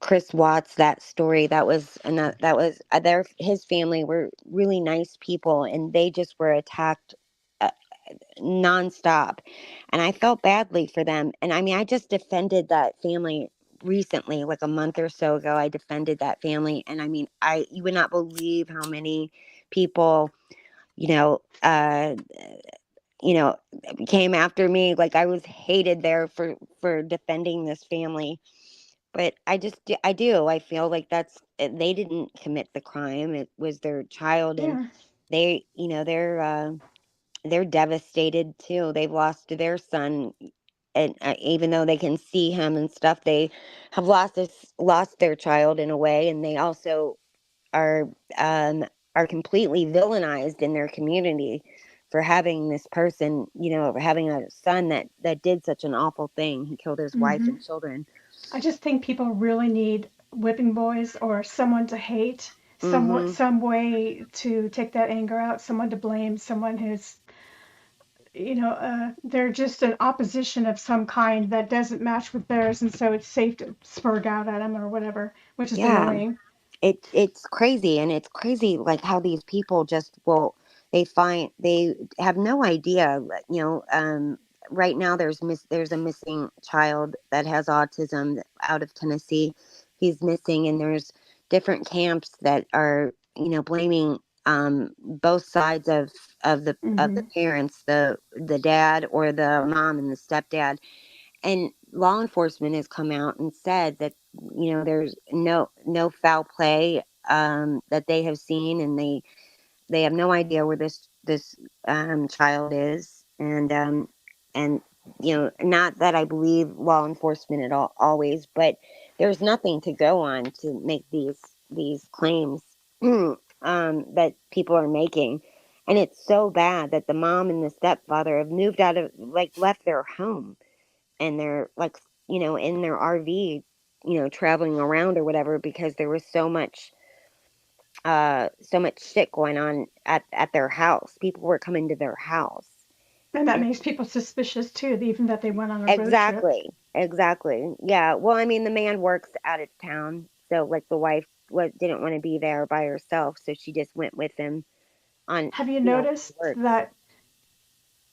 Chris Watts, that story, that was his family were really nice people, and they just were attacked uh, nonstop, and I felt badly for them. And I mean, I just defended that family recently, like a month or so ago. I defended that family, and I mean, you would not believe how many people, you know, you know, came after me. Like I was hated there for defending this family. But I do. I feel like they didn't commit the crime. It was their child, and
Yeah.
they, you know, they're devastated too. They've lost their son, and even though they can see him and stuff, they have lost their child in a way, and they also are um, are completely villainized in their community for having this person, you know, having a son that did such an awful thing. He killed his wife
Hmm.
and children.
I just think people really need whipping boys or someone to hate,
Mm-hmm.
some way to take that anger out, someone to blame, someone who's, they're just an opposition of some kind that doesn't match with theirs, and so it's safe to spurg out at them or whatever, which is
Yeah.
annoying.
It's crazy, and it's crazy like how these people just will they have no idea, you know. Right now there's a missing child that has autism out of Tennessee. He's missing, and there's different camps that are, you know, blaming both sides of the
Hmm.
parents, the dad or the mom and the stepdad. And law enforcement has come out and said that, you know, there's no foul play that they have seen, and they have no idea where this child is. And you know, not that I believe law enforcement at all always, but there's nothing to go on to make these claims that people are making. And it's so bad that the mom and the stepfather have moved out of, like, left their home, and they're like, you know, in their RV traveling around or whatever, because there was so much shit going on at their house. People were coming to their house.
And that makes people suspicious too, even that they went on a road trip.
Exactly. Yeah. Well, I mean, the man works out of town, so like the wife didn't want to be there by herself, so she just went with him.
Have you noticed that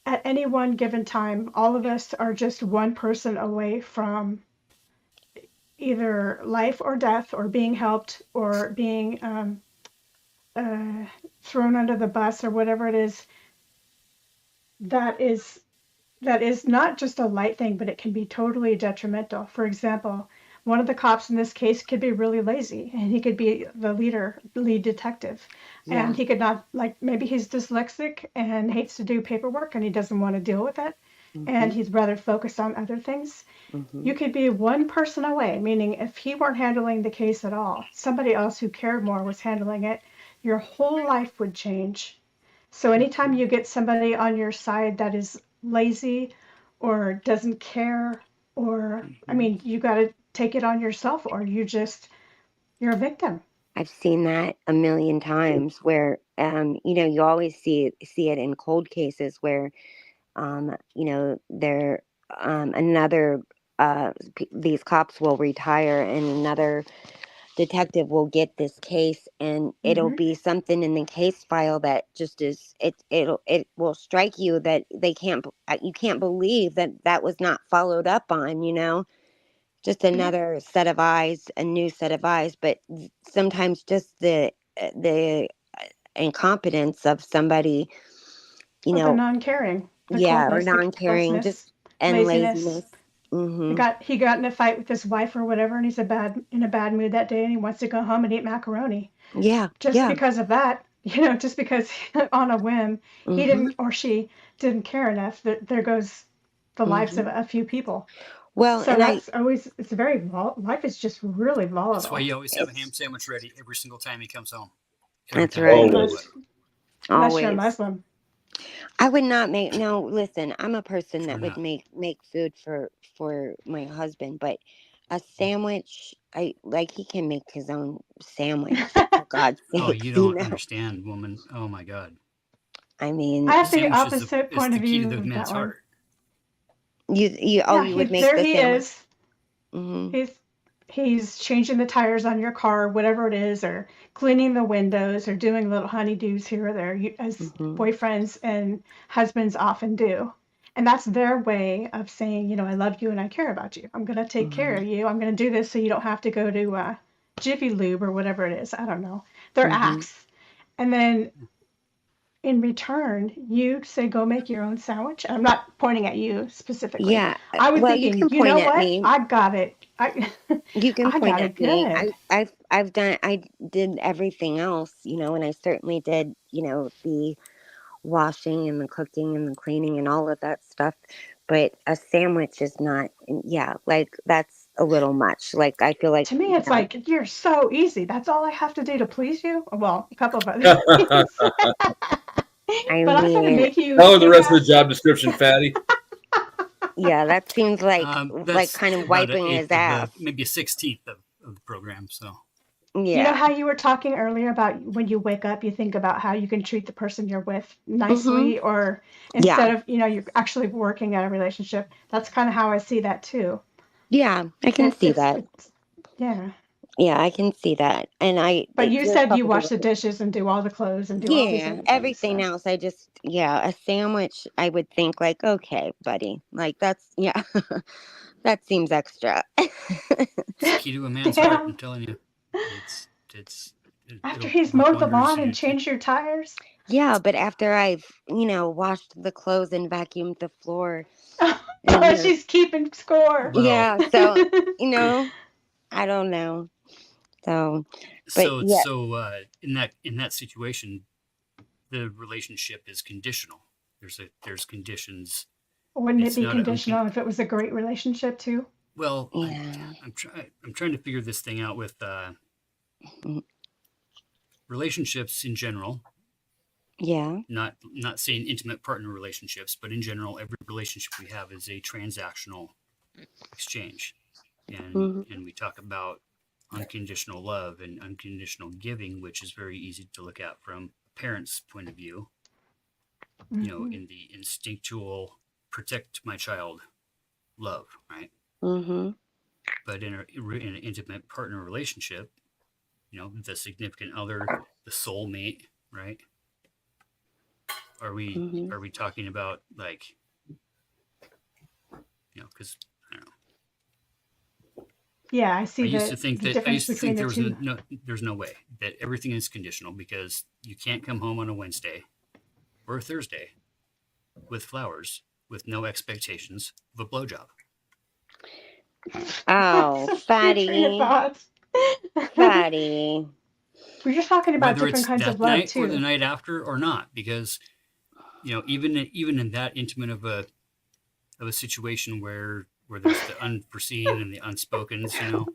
at any one given time, all of us are just one person away from either life or death, or being helped, or being thrown under the bus, or whatever it is? That is not just a light thing, but it can be totally detrimental. For example, one of the cops in this case could be really lazy, and he could be the lead detective.
Yeah.
And he could not, like, maybe he's dyslexic and hates to do paperwork and he doesn't want to deal with it. And he's rather focused on other things. You could be one person away, meaning if he weren't handling the case at all, somebody else who cared more was handling it, your whole life would change. So anytime you get somebody on your side that is lazy or doesn't care, or, I mean, you got to take it on yourself, or you're a victim.
I've seen that a million times where, you always see it in cold cases where, they're, these cops will retire and another detective will get this case, and it'll be something in the case file that just is, it will strike you that you can't believe that was not followed up on, just another set of eyes, a new set of eyes. But sometimes just the incompetence of somebody,
Or the non-caring, the
or
coldness,
non-caring,
the
just and laziness.
He got in a fight with his wife or whatever, and he's in a bad mood that day, and he wants to go home and eat macaroni. Just because of that, just because on a whim he didn't, or she didn't care enough, that there goes the lives of a few people.
Well,
so
and
that's always, it's very life is just really volatile.
That's why you always have a ham sandwich ready every single time he comes home.
That's right.
Unless you're a Muslim.
I would not make, no, listen, I'm a person that would make food for my husband, but a sandwich, he can make his own sandwich, for God's sake.
Oh, you don't understand, woman. Oh my God.
I mean,
I have the opposite point of view of that one.
You would make
there
the
he
sandwich.
is. He's changing the tires on your car, whatever it is, or cleaning the windows, or doing little honeydews here or there, as boyfriends and husbands often do. And that's their way of saying, I love you and I care about you. I'm going to take care of you. I'm going to do this so you don't have to go to Jiffy Lube or whatever it is. I don't know. They're acts. And then in return, you say, go make your own sandwich. I'm not pointing at you specifically.
Yeah.
I was thinking,
you can point at
what?
me.
I got it.
You can
I
point
got
at
it
me.
good.
I did everything else, and I certainly did, the washing and the cooking and the cleaning and all of that stuff. But a sandwich is not, that's a little much. I feel like,
to me, it's like, you're so easy. That's all I have to do to please you. Well, a couple of other things. I'm going to make you.
Oh, the rest of the job description, fatty.
Yeah, that seems like kind of wiping his ass.
Maybe a 16th of the program. So.
Yeah.
You know how you were talking earlier about when you wake up, you think about how you can treat the person you're with nicely, or instead of, you're actually working at a relationship. That's kind of how I see that too.
Yeah, I can see that.
Yeah.
Yeah, I can see that. And
but you said you wash the dishes and do all the clothes and do all these other
everything
things,
else. A sandwich, I would think okay, buddy, that's, that seems extra.
It's key to a man's heart, I'm telling you.
After he's mowed the lawn and changed your tires.
Yeah, but after I've, washed the clothes and vacuumed the floor.
She's keeping score.
Well, yeah, so, I don't know. So, but
in that situation, the relationship is conditional. There's conditions.
Wouldn't it be conditional if it was a great relationship too?
Well, yeah. I'm trying to figure this thing out with relationships in general.
Yeah.
Not saying intimate partner relationships, but in general, every relationship we have is a transactional exchange. and we talk about unconditional love and unconditional giving, which is very easy to look at from a parent's point of view. You know, in the instinctual protect my child love, right? But in an intimate partner relationship, you know, the significant other, the soulmate, right? Are we talking about, like, you know, because I don't know.
Yeah, I see.
I used to think
the
that
difference between the two.
there's no way that everything is conditional, because you can't come home on a Wednesday or a Thursday with flowers with no expectations of a blowjob.
Oh,
Train of thought.
Fatty.
We're just talking about
Whether
different
it's
kinds
that
of love
night
too.
or the night after or not, because, you know, even in that intimate of a situation where there's the unforeseen and the unspoken, you know,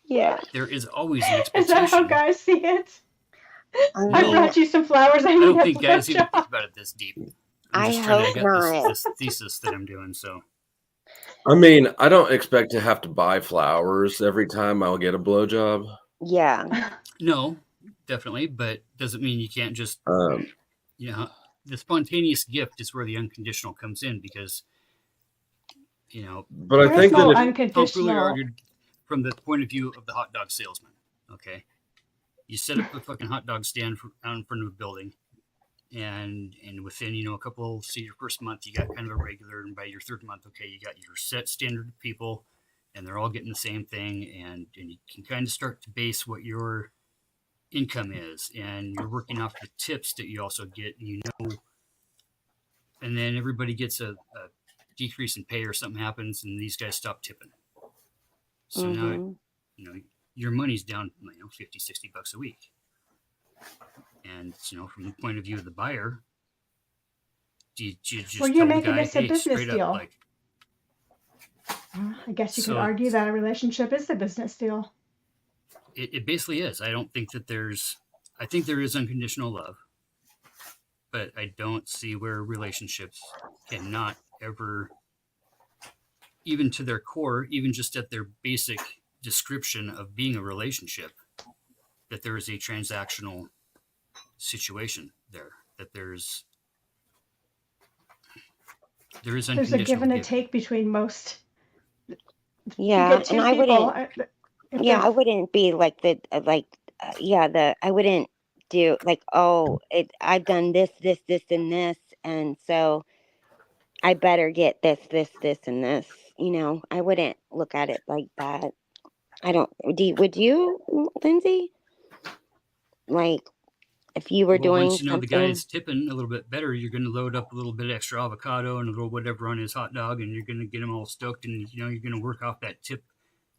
Yeah,
there is always an
Is that how
expectation.
guys see it? I
No,
brought you some flowers. I
I
need
don't
a
think guys even
blowjob.
think about it this deep. I'm
I
just trying to
hope
get
not.
this thesis that I'm doing. So
I mean, I don't expect to have to buy flowers every time I'll get a blowjob.
Yeah.
no, definitely, but doesn't mean you can't just, you know, the spontaneous gift is where the unconditional comes in, because, you know,
But I think that if
popularly argued from the point of view of the hot dog salesman. Okay, you set up a fucking hot dog stand out in front of a building, and within, you know, a couple, see, your first month you got kind of a regular, and by your third month, okay, you got your set standard of people, and they're all getting the same thing, and you can kind of start to base what your income is, and you're working off the tips that you also get, you know, and then everybody gets a decrease in pay or something happens and these guys stop tipping. So now, you know, your money's down, you know, 50, 60 bucks a week. And, you know, from the point of view of the buyer, do you just
Well,
tell
you're
the
making
guy,
this a
hey,
business
straight
deal.
up, like,
I guess you could
So-
argue that a relationship is a business deal.
it basically is. I don't think that I think there is unconditional love, but I don't see where relationships cannot ever, even to their core, even just at their basic description of being a relationship, that there is a transactional situation there, that there's
There's a
unconditional
give and a
giving.
take between most.
Yeah,
You get two
and I
people.
wouldn't.
If
Yeah,
they're-
I wouldn't be like I wouldn't do like, oh, I've done this, and this, and so I better get this, and this. You know, I wouldn't look at it like that. I don't. Would you, Lindsay? Like, if you were
Well,
doing
once you know the
something.
guy's tipping a little bit better, you're going to load up a little bit extra avocado and a little whatever on his hot dog, and you're going to get him all stoked, and, you know, you're going to work off that tip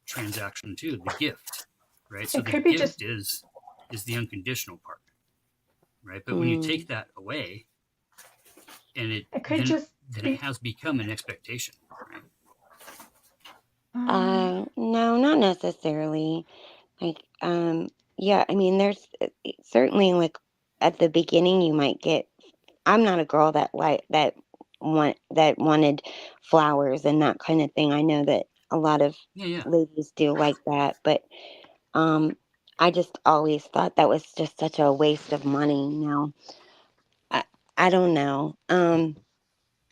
transaction too, the gift, right? So
It
the
could be
gift is the unconditional part, right? But when you take that away, and
It could
Mm-hmm.
then it has become an expectation, right?
No, not necessarily. Like, yeah, I mean, there's certainly, like, at the beginning you might get. I'm not a girl that wanted flowers and that kind of thing. I know that a lot of ladies do like that, but I just always thought that was just such a waste of money. You know, I don't know.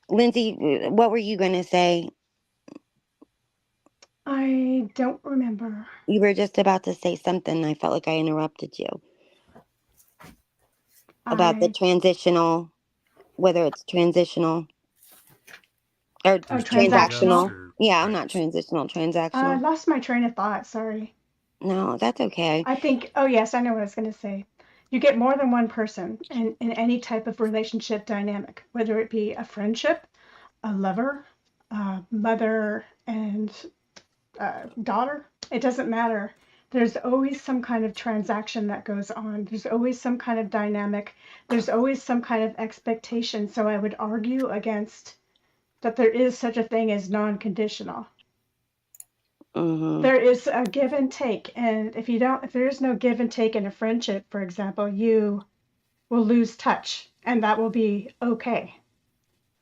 Lindsay, what were you gonna say?
I don't remember.
You were just about to say something. I felt like I interrupted you about the transitional, whether it's transitional or transactional. Yeah, I'm not transitional,
I
transactional.
lost my train of thought. Sorry.
No, that's okay.
I think. Oh yes, I know what I was going to say. You get more than one person in any type of relationship dynamic, whether it be a friendship, a lover, mother and daughter. It doesn't matter. There's always some kind of transaction that goes on. There's always some kind of dynamic. There's always some kind of expectation. So I would argue against that there is such a thing as non-conditional.
Mm-hmm.
There is a give and take, and if there is no give and take in a friendship, for example, you will lose touch, and that will be okay.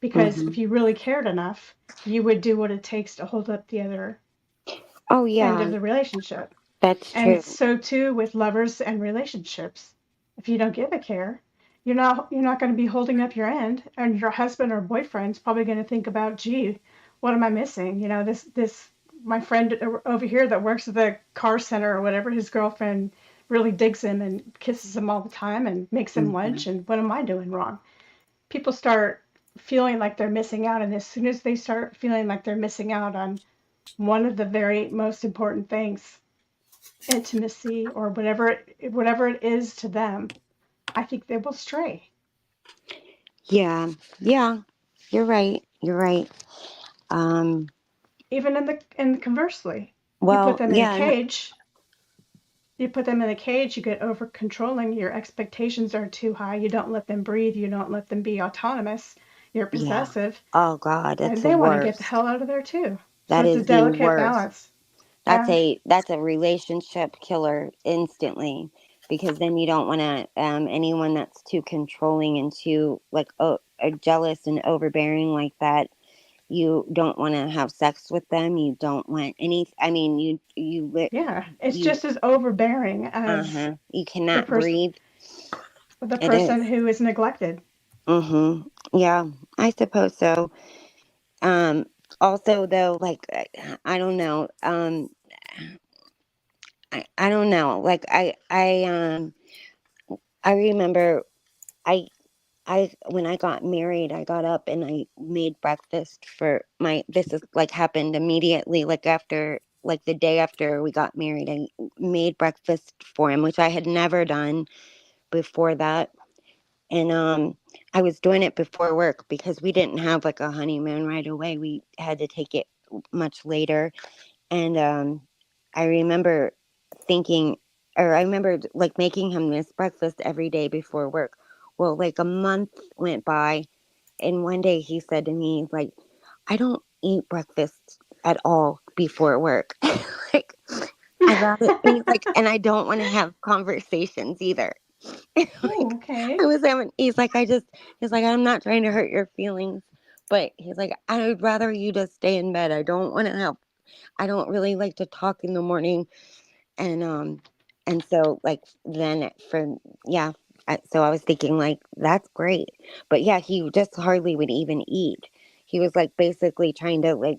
Because if you really cared enough, you would do what it takes to hold up the other
Oh
end of
yeah,
the relationship.
that's
And
true.
so too with lovers and relationships. If you don't give a care, you're not going to be holding up your end, and your husband or boyfriend's probably going to think about, gee, what am I missing? This my friend over here that works at the car center or whatever, his girlfriend really digs him and kisses him all the time and makes him lunch, and what am I doing wrong? People start feeling like they're missing out, and as soon as they start feeling like they're missing out on one of the very most important things, intimacy or whatever it is to them, I think they will stray.
Yeah, yeah, you're right. You're right. Um,
Even in conversely, you put
well,
them in a
yeah,
cage. You put them in a cage. You get over controlling. Your expectations are too high. You don't let them breathe. You don't let them be autonomous. You're
yeah.
possessive,
Oh God, it's
and
the
they want to get the
worst.
hell out of there too. So
That
it's a
is the
delicate
worst.
balance. Yeah.
That's a relationship killer instantly, because then you don't want to anyone that's too controlling and too like jealous and overbearing like that. You don't want to have sex with them. You don't want any. I mean,
Yeah, it's
you
just as overbearing as
you
the
cannot
person
breathe.
the
It is.
person who is neglected.
Yeah, I suppose so. Also though, like I don't know. I don't know. Like I remember I when I got married, I got up and I made breakfast for this is like happened immediately, like after, like the day after we got married. I made breakfast for him, which I had never done before that. And I was doing it before work because we didn't have like a honeymoon right away. We had to take it much later. And I remember thinking, or I remember like making him this breakfast every day before work. Well, like a month went by, and one day he said to me, like, I don't eat breakfast at all before work. Like, I'd rather eat, like, and I don't want to have conversations either.
Oh, okay.
He's like, I'm not trying to hurt your feelings, but he's like, I would rather you just stay in bed. I don't really like to talk in the morning. And so like then so I was thinking like, that's great. But yeah, he just hardly would even eat. He was like basically trying to like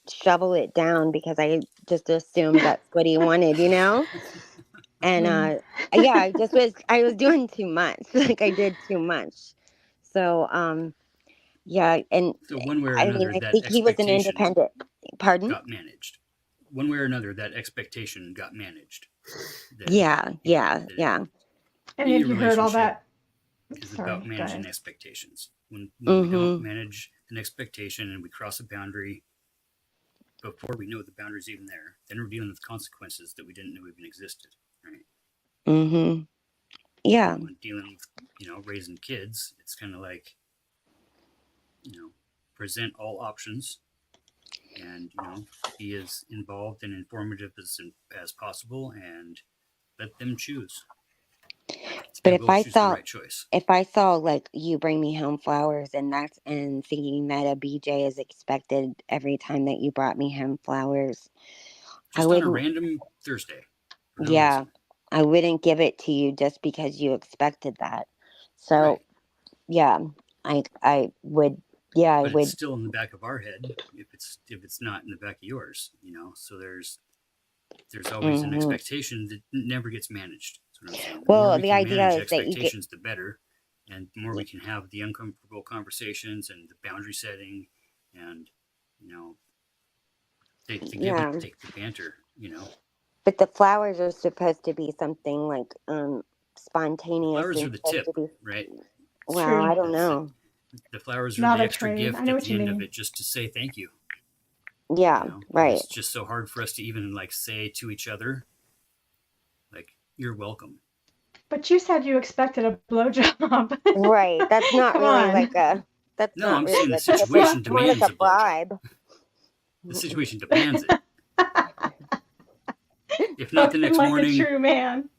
shovel it down because I just assumed that's what he wanted, you know? And yeah, I was doing too much. Like I did too much. So yeah, and
So one way or
I mean,
another,
I
that
think he was an
expectation
independent. Pardon?
got managed. One way or another, that expectation got managed.
Yeah.
And
Any
have you heard all
relationship
that?
is
Sorry,
about
go
managing
ahead.
expectations. When we don't manage an expectation and we cross a boundary before we know the boundary's even there, then we're dealing with consequences that we didn't know even existed. Right?
Yeah.
When dealing with, raising kids, it's kind of like, present all options and, be as involved and informative as possible and let them choose.
But
They will choose the right choice.
if I saw like you bring me home flowers and thinking that a BJ is expected every time that you brought me home flowers,
just on a random Thursday.
Yeah, I wouldn't give it to you just because you expected that. So yeah, I would. Yeah, I
But
would.
it's still in the back of our head if it's not in the back of yours, So there's always an expectation that never gets managed. That's what I'm saying. The more we
the
can
idea
manage
is that you get.
expectations, the better, and the more we can have the uncomfortable conversations and the boundary setting, and take the give and take the banter.
But the flowers are supposed to be something like spontaneous.
Flowers
and
are the
supposed
tip,
to be,
right?
Well, I don't know.
The flowers are
Not
the
a
extra
trade.
gift
I know
at
what
the
you
end of
mean.
it, just to say thank you.
Yeah, right.
It's just so hard for us to even like say to each other, like, "You're welcome."
But you said you expected a blowjob.
Right. That's not
Come
really
on.
like a. That's
No,
not
I'm
really
saying the
a tip.
situation
It's more like
demands
a
a blowjob.
bribe.
The situation demands it. If not the
Spoken
next
like
morning,
a true man.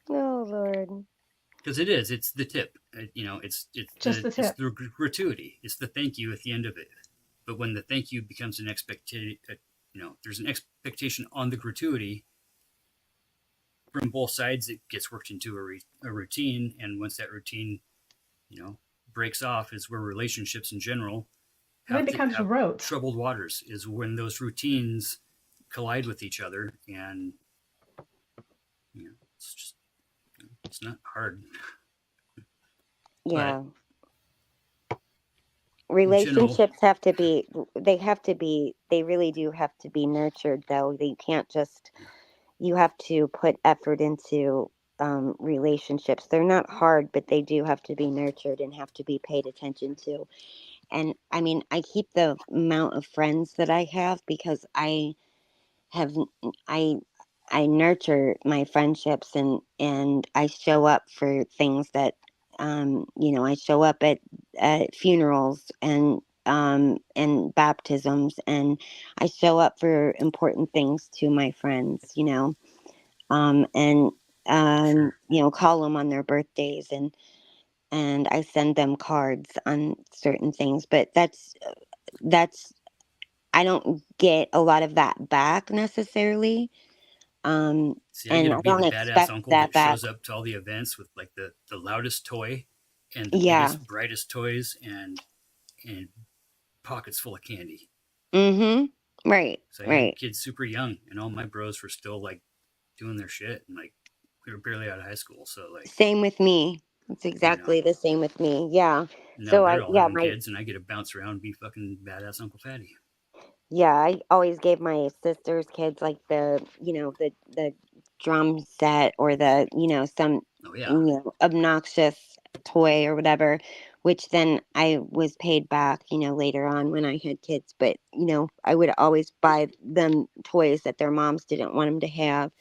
Oh Lord.
Because it's the tip. It's
Just the tip.
the gratuity. It's the thank you at the end of it. But when the thank you becomes an expectation, there's an expectation on the gratuity from both sides. It gets worked into a routine, and once that routine, breaks off, is where relationships in general
Then it becomes rote.
Troubled waters is when those routines collide with each other, and it's just it's not hard.
Yeah.
But
relationships have to be they really do have to be nurtured, though. They can't just, you have to put effort into relationships. They're not hard, but they do have to be nurtured and have to be paid attention to. And I mean, I keep the amount of friends that I have because I nurture my friendships, and I show up for things that I show up at funerals and baptisms, and I show up for important things to my friends, and call them on their birthdays, and I send them cards on certain things. But that's I don't get a lot of that back necessarily.
See, I
And
get
I
to be
don't
the badass
expect
uncle
that
that
back.
shows up to all the events with like the loudest toy and the
Yeah.
biggest, brightest toys and pockets full of candy.
Mm-hmm. Right.
So I
Right.
had kids super young, and all my bros were still like doing their shit, and like we were barely out of high school. So like,
Same with me. It's exactly the same with me. Yeah.
now
So
they're all having kids, and I get to bounce around and be fucking badass Uncle Fatty.
Yeah, I always gave my sister's kids like the drum set, or some obnoxious toy or whatever, which then I was paid back, later on when I had kids. But, I would always buy them toys that their moms didn't want them to have.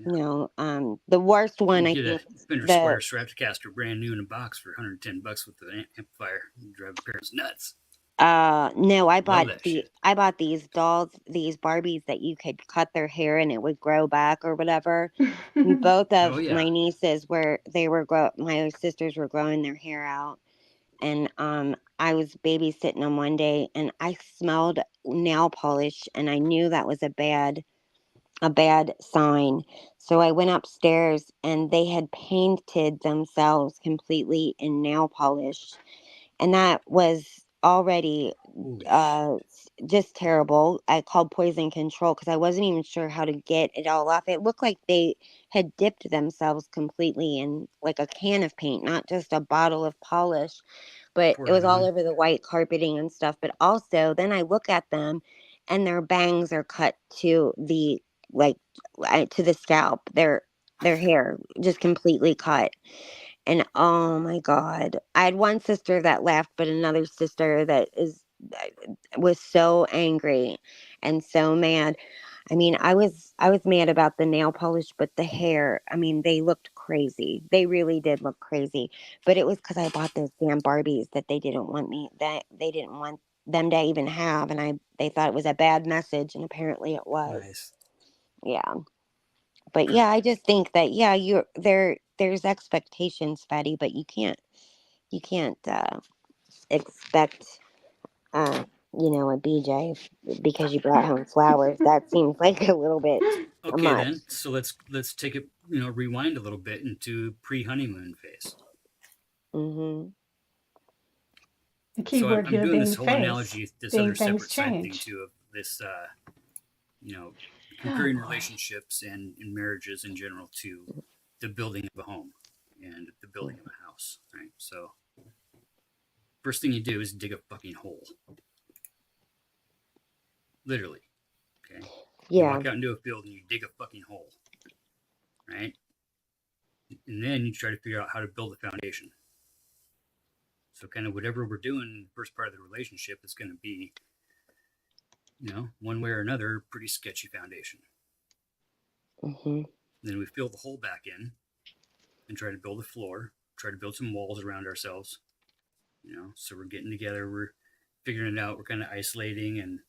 The worst one, I
Get
think,
a Fender Squire Stratocaster brand new in a box for $110 with an amplifier. You drive your parents nuts.
No, I bought
that shit.
I bought these dolls, these Barbies that you could cut their hair and it would grow back or whatever. And both of my nieces my sisters were growing their hair out, and I was babysitting them one day, and I smelled nail polish, and I knew that was a bad sign. So I went upstairs, and they had painted themselves completely in nail polish. And that was already just terrible. I called poison control because I wasn't even sure how to get it all off. It looked like they had dipped themselves completely in like a can of paint, not just a bottle of polish, but it was all over the white carpeting and stuff. But also then I look at them, and their bangs are cut to the to the scalp. Their hair just completely cut. And oh my God, I had one sister that laughed, but another sister that was so angry and so mad. I mean, I was mad about the nail polish, but the hair, I mean, they looked crazy. They really did look crazy. But it was because I bought those damn Barbies that they didn't want them to even have, and they thought it was a bad message, and apparently it was.
Nice.
Yeah. But yeah, I just think that there's expectations, Fatty, but you can't expect a BJ because you brought home flowers. That seems like a little bit
Okay,
much.
then. So let's take it, rewind a little bit into pre-honeymoon phase.
Mm-hmm.
The key word
I'm
here
doing
being
this whole
phase,
analogy, this
being
other separate
things
side thing
change.
too, of this, comparing relationships and marriages in general to the building of a home and the building of a house, right? So first thing you do is dig a fucking hole. Literally. Okay.
Yeah.
You walk out into a field and you dig a fucking hole. Right? And then you try to figure out how to build a foundation. So kind of whatever we're doing in the first part of the relationship is going to be, one way or another, pretty sketchy foundation.
Mm-hmm.
Then we fill the hole back in and try to build a floor, try to build some walls around ourselves. So we're getting together, we're figuring it out, we're kind of isolating and,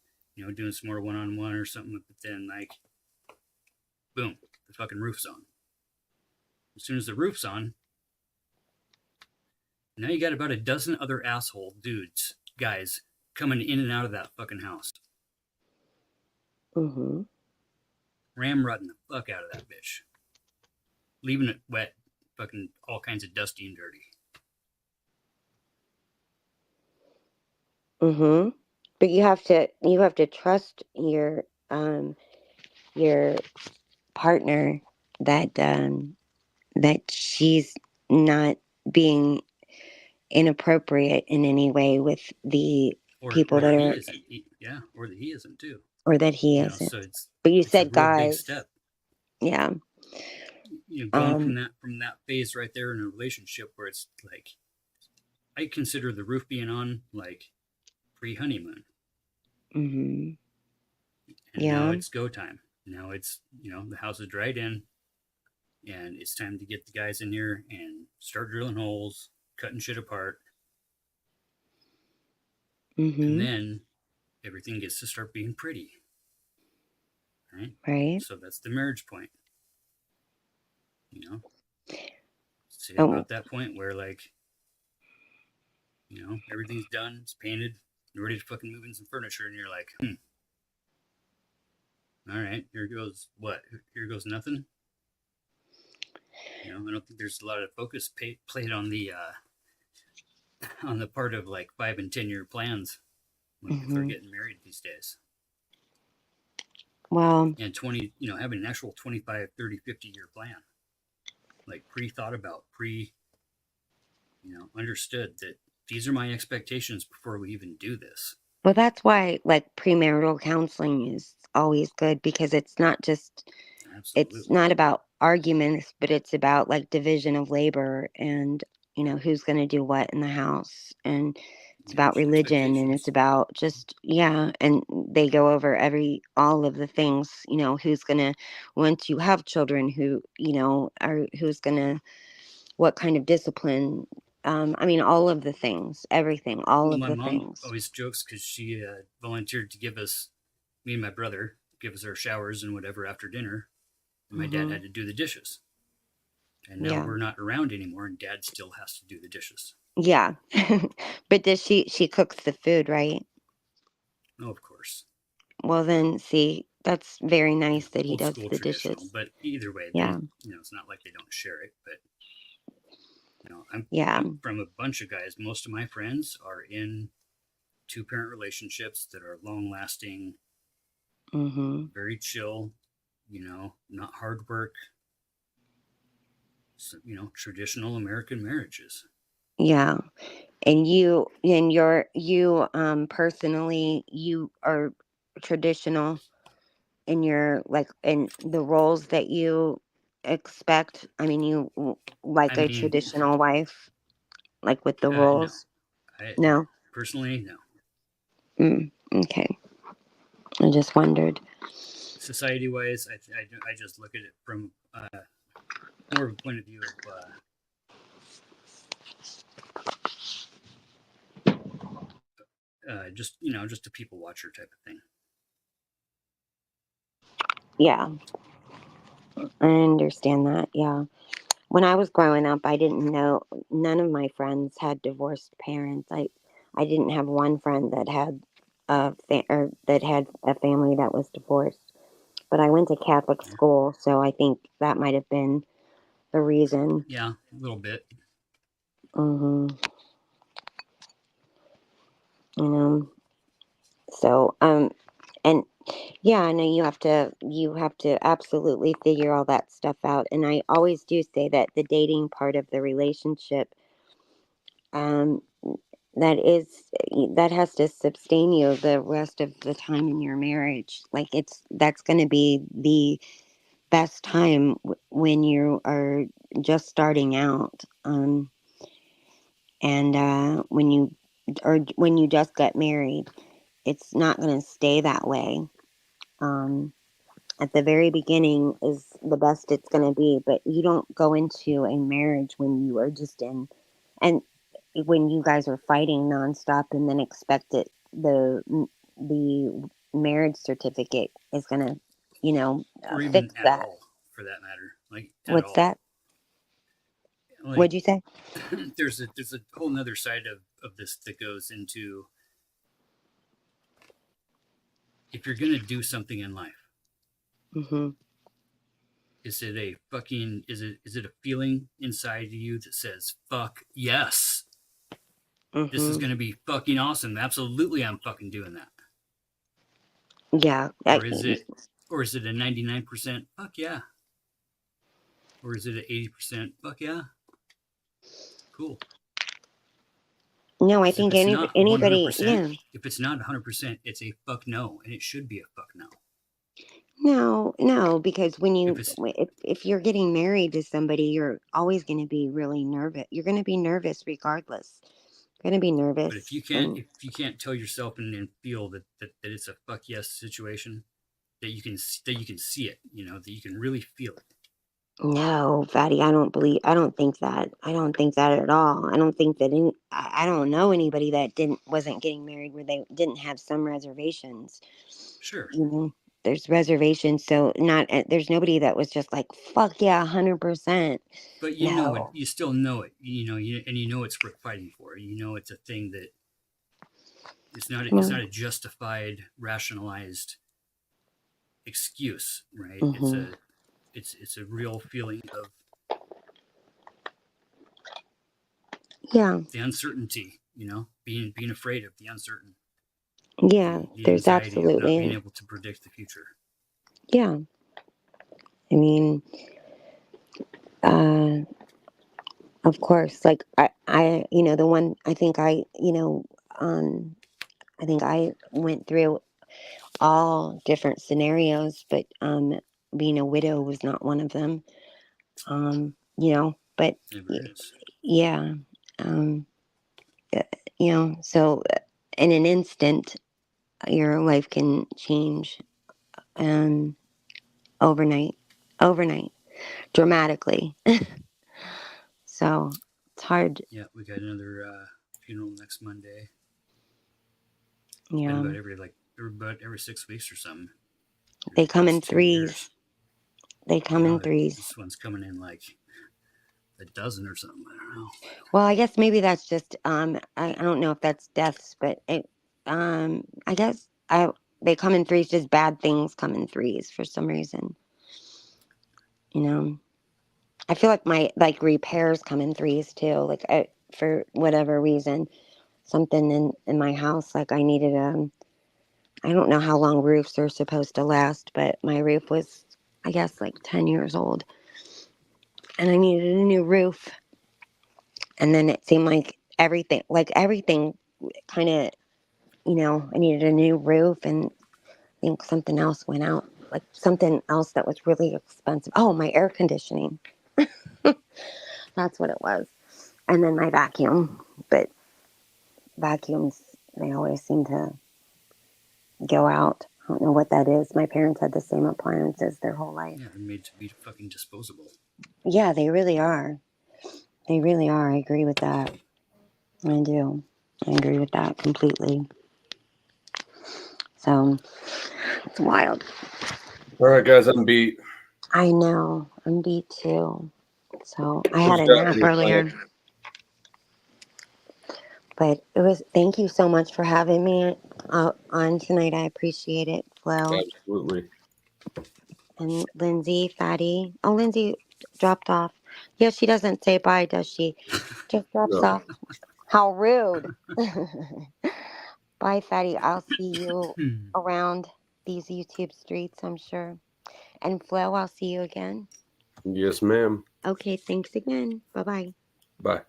doing some more one-on-one or something. But then boom, the fucking roof's on. As soon as the roof's on, now you got about a dozen other asshole dudes, guys, coming in and out of that fucking house.
Mm-hmm.
Ramrodding the fuck out of that bitch. Leaving it wet, fucking all kinds of dusty and dirty.
Mm-hmm. But you have to trust your partner that that she's not being inappropriate in any way with the people that are,
Or that he isn't too.
or that he
You know,
isn't.
so it's
But you
it's
said
a real big
guys.
step.
Yeah.
You know, going from that phase right there in a relationship where it's like, I consider the roof being on like pre-honeymoon.
Mm-hmm.
And now it's go time. Now it's, you know, the house is dried in and it's time to get the guys in here and start drilling holes, cutting shit apart.
Mm-hmm.
And then everything gets to start being pretty. Right?
Right.
So that's the marriage point. You know? Say about that point where, like, you know, everything's done, it's painted, you're ready to fucking move in some furniture, and you're like, all right, here goes what? Here goes nothing. You know, I don't think there's a lot of focus played on the part of like 5 and 10 year plans when people are getting married these days.
Well,
and 20, you know, having an actual 25, 30, 50 year plan, like pre-thought about, you know, understood that these are my expectations before we even do this.
Well, that's why like premarital counseling is always good, because it's not just, it's not about arguments, but it's about like division of labor and, you know, who's going to do what in the house. And it's about religion, and it's about just, and they go over all of the things, you know, who's going to, once you have children, who, you know, who's going to, what kind of discipline. I mean, all of the things, everything, all of the things.
My mom always jokes because she volunteered to give us, me and my brother, give us our showers and whatever after dinner. And my dad had to do the dishes. And now we're not around anymore, and Dad still has to do the dishes.
Yeah. But does she cooks the food, right?
Oh, of course.
Well, then, see, that's very nice that he
Old
does
school
the
traditional,
dishes.
but either way,
Yeah.
you know, it's not like they don't share it, but you know, I'm from a bunch of guys. Most of my friends are in 2-parent relationships that are long lasting, very chill, you know, not hard work. So, you know, traditional American marriages.
Yeah. And personally, you are traditional in your, like, in the roles that you expect. I mean, you like a traditional wife, like with the roles? No.
Personally, no.
Okay. I just wondered.
Society wise, I just look at it from more of a point of view of just, you know, just a people watcher type of thing.
Yeah. I understand that. Yeah. When I was growing up, I didn't know, none of my friends had divorced parents. I didn't have one friend that had that had a family that was divorced. But I went to Catholic school, so I think that might have been the reason.
Yeah, a little bit.
You know. So and yeah, I know you have to absolutely figure all that stuff out. And I always do say that the dating part of the relationship, that has to sustain you the rest of the time in your marriage. Like that's going to be the best time when you are just starting out, and when you just get married. It's not going to stay that way. At the very beginning is the best it's going to be, but you don't go into a marriage when you are just in, and when you guys are fighting nonstop, and then expect it, the marriage certificate is going to, you know,
or even
fix
at
that.
all, for that matter. Like,
What's that?
Like,
What'd you say?
There's a whole nother side of this that goes into if you're gonna do something in life,
Mm-hmm.
is it a feeling inside of you that says fuck yes, this is
Mm-hmm.
gonna be fucking awesome, absolutely, I'm fucking doing that?
Yeah.
Or is it a 99% fuck yeah? Or is it an 80% fuck yeah? Cool.
No, I think anybody, yeah.
If it's not 100%, it's a fuck no, and it should be a fuck no.
No, because when if you're getting married to somebody, you're always going to be really nervous. You're going to be nervous regardless. You're going to be nervous.
But if you can't tell yourself and feel that it's a fuck yes situation, that you can see it, that you can really feel it.
No, Fatty, I don't think that. I don't think that at all. I don't think that I don't know anybody that wasn't getting married where they didn't have some reservations.
Sure.
There's reservations, so there's nobody that was just like, fuck yeah, 100%.
But you know it, you still know it, and you know it's worth fighting for. It's a thing that it's not a justified, rationalized excuse, right?
Mm-hmm.
It's a real feeling of
the
uncertainty, being afraid of the uncertain.
Yeah, there's absolutely
of not being able to predict the future.
Yeah. I mean, of course, like I the one I think I went through all different scenarios, but being a widow was not one of them. But yeah, so in an instant, your life can change overnight, dramatically. So it's hard.
Yeah, we got another funeral next Monday.
Yeah.
And about every 6 weeks or something.
They come in threes.
This one's coming in like a dozen or something. I don't know.
Well, I guess maybe that's just I don't know if that's deaths, but I guess they come in threes. Just bad things come in threes for some reason. I feel like my repairs come in threes too. Like for whatever reason, something in my house, like I needed I don't know how long roofs are supposed to last, but my roof was, I guess, like 10 years old, and I needed a new roof. And then it seemed like everything kind of, I needed a new roof, and I think something else went out, like something else that was really expensive. Oh, my air conditioning. That's what it was. And then my vacuum, but vacuums, they always seem to go out. I don't know what that is. My parents had the same appliances their whole life.
Yeah, they're made to be fucking disposable.
Yeah, they really are. They really are. I agree with that. I do. I agree with that completely. So it's wild.
All right, guys, I'm beat.
I know. I'm beat too. So I had a nap earlier. But thank you so much for having me on tonight. I appreciate it, Flo.
Absolutely.
And Lindsay, Fatty. Oh, Lindsay dropped off. Yeah, she doesn't say bye, does she? Just drops off. How rude. Bye, Fatty. I'll see you around these YouTube streets, I'm sure. And Flo, I'll see you again.
Yes, ma'am.
Okay, thanks again. Bye-bye.
Bye.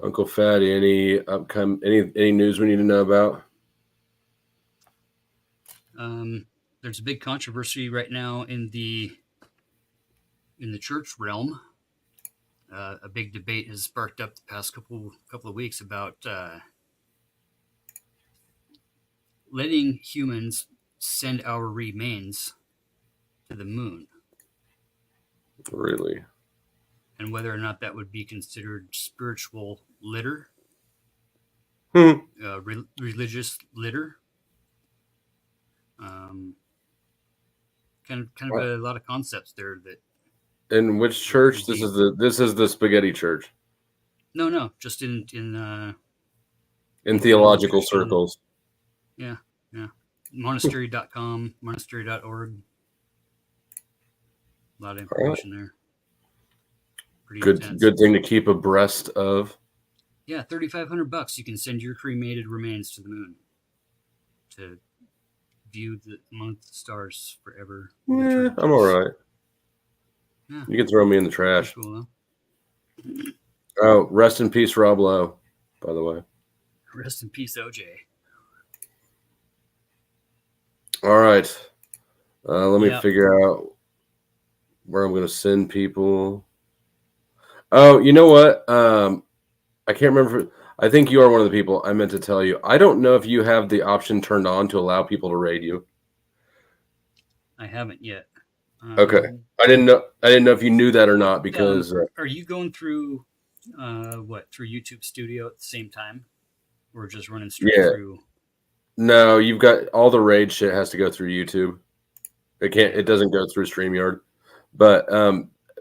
Uncle Fatty, any news we need to know about?
There's a big controversy right now in the church realm. A big debate has sparked up the past couple of weeks about letting humans send our remains to the moon.
Really?
And whether or not that would be considered spiritual litter, religious litter. Kind of a lot of concepts there that.
In which church? This is the spaghetti church.
No, just in
theological circles.
Yeah. Monastery.com, monastery.org. A lot of information there. Pretty intense.
Good thing to keep abreast of.
Yeah, $3,500. You can send your cremated remains to the moon to view among the stars forever.
Yeah, I'm all right.
Yeah.
You can throw me in the trash.
Cool, huh?
Oh, rest in peace, Rob Lowe, by the way.
Rest in peace, OJ.
All right. Let me figure out where I'm going to send people. Oh, you know what? I can't remember. I think you are one of the people I meant to tell you. I don't know if you have the option turned on to allow people to raid you.
I haven't yet.
Okay. I didn't know if you knew that or not because.
Are you going through through YouTube Studio at the same time, or just running straight through?
No, you've got all the raid shit has to go through YouTube. It doesn't go through StreamYard. But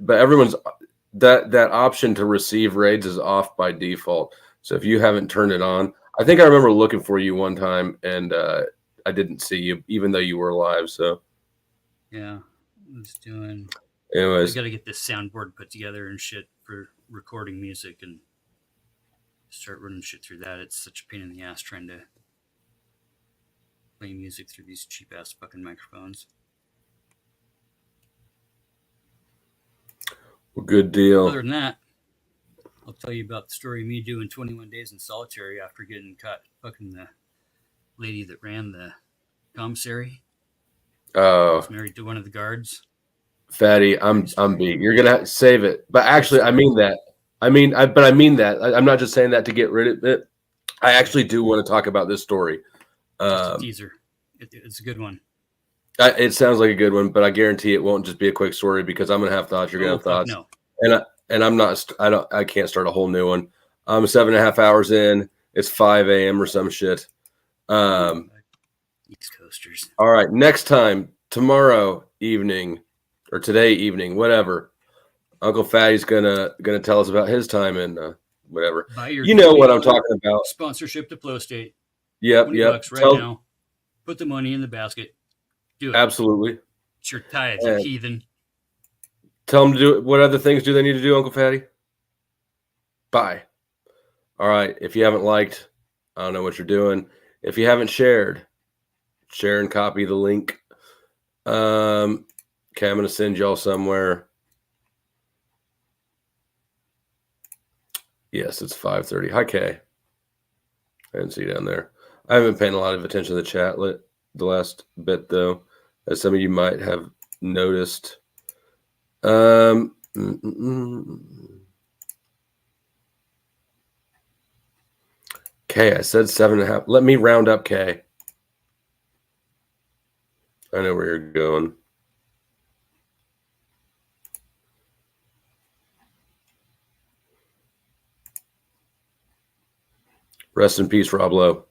everyone's that option to receive raids is off by default. So if you haven't turned it on, I think I remember looking for you one time and I didn't see you even though you were live. So
yeah, I was doing.
Anyways,
I got to get this soundboard put together and shit for recording music and start running shit through that. It's such a pain in the ass trying to play music through these cheap ass fucking microphones.
Well, good deal.
Other than that, I'll tell you about the story of me doing 21 days in solitary after getting caught fucking the lady that ran the commissary.
Oh,
was married to one of the guards.
Fatty, I'm beat. You're gonna save it, but actually, I mean that. I mean that. I'm not just saying that to get rid of it. I actually do want to talk about this story.
Just a teaser. It's a good one.
It sounds like a good one, but I guarantee it won't just be a quick story because I'm gonna have thoughts. You're gonna have thoughts.
No.
And I'm not. I can't start a whole new one. I'm 7.5 hours in. It's 5 a.m. or some shit.
East Coasters.
All right. Next time, tomorrow evening or today evening, whatever. Uncle Fatty's gonna tell us about his time and whatever. You know what I'm talking about.
Sponsorship to Flow State.
Yep.
$20 right now. Put the money in the basket. Do it.
Absolutely.
It's your tithes, you heathen.
Tell them to do it. What other things do they need to do, Uncle Fatty? Bye. All right. If you haven't liked, I don't know what you're doing. If you haven't shared, share and copy the link. Okay, I'm going to send y'all somewhere. Yes, it's 5:30. Hi, Kay. I didn't see you down there. I haven't been paying a lot of attention to the chat the last bit, though, as some of you might have noticed. Okay, I said 7.5. Let me round up, Kay. I know where you're going. Rest in peace, Rob Lowe.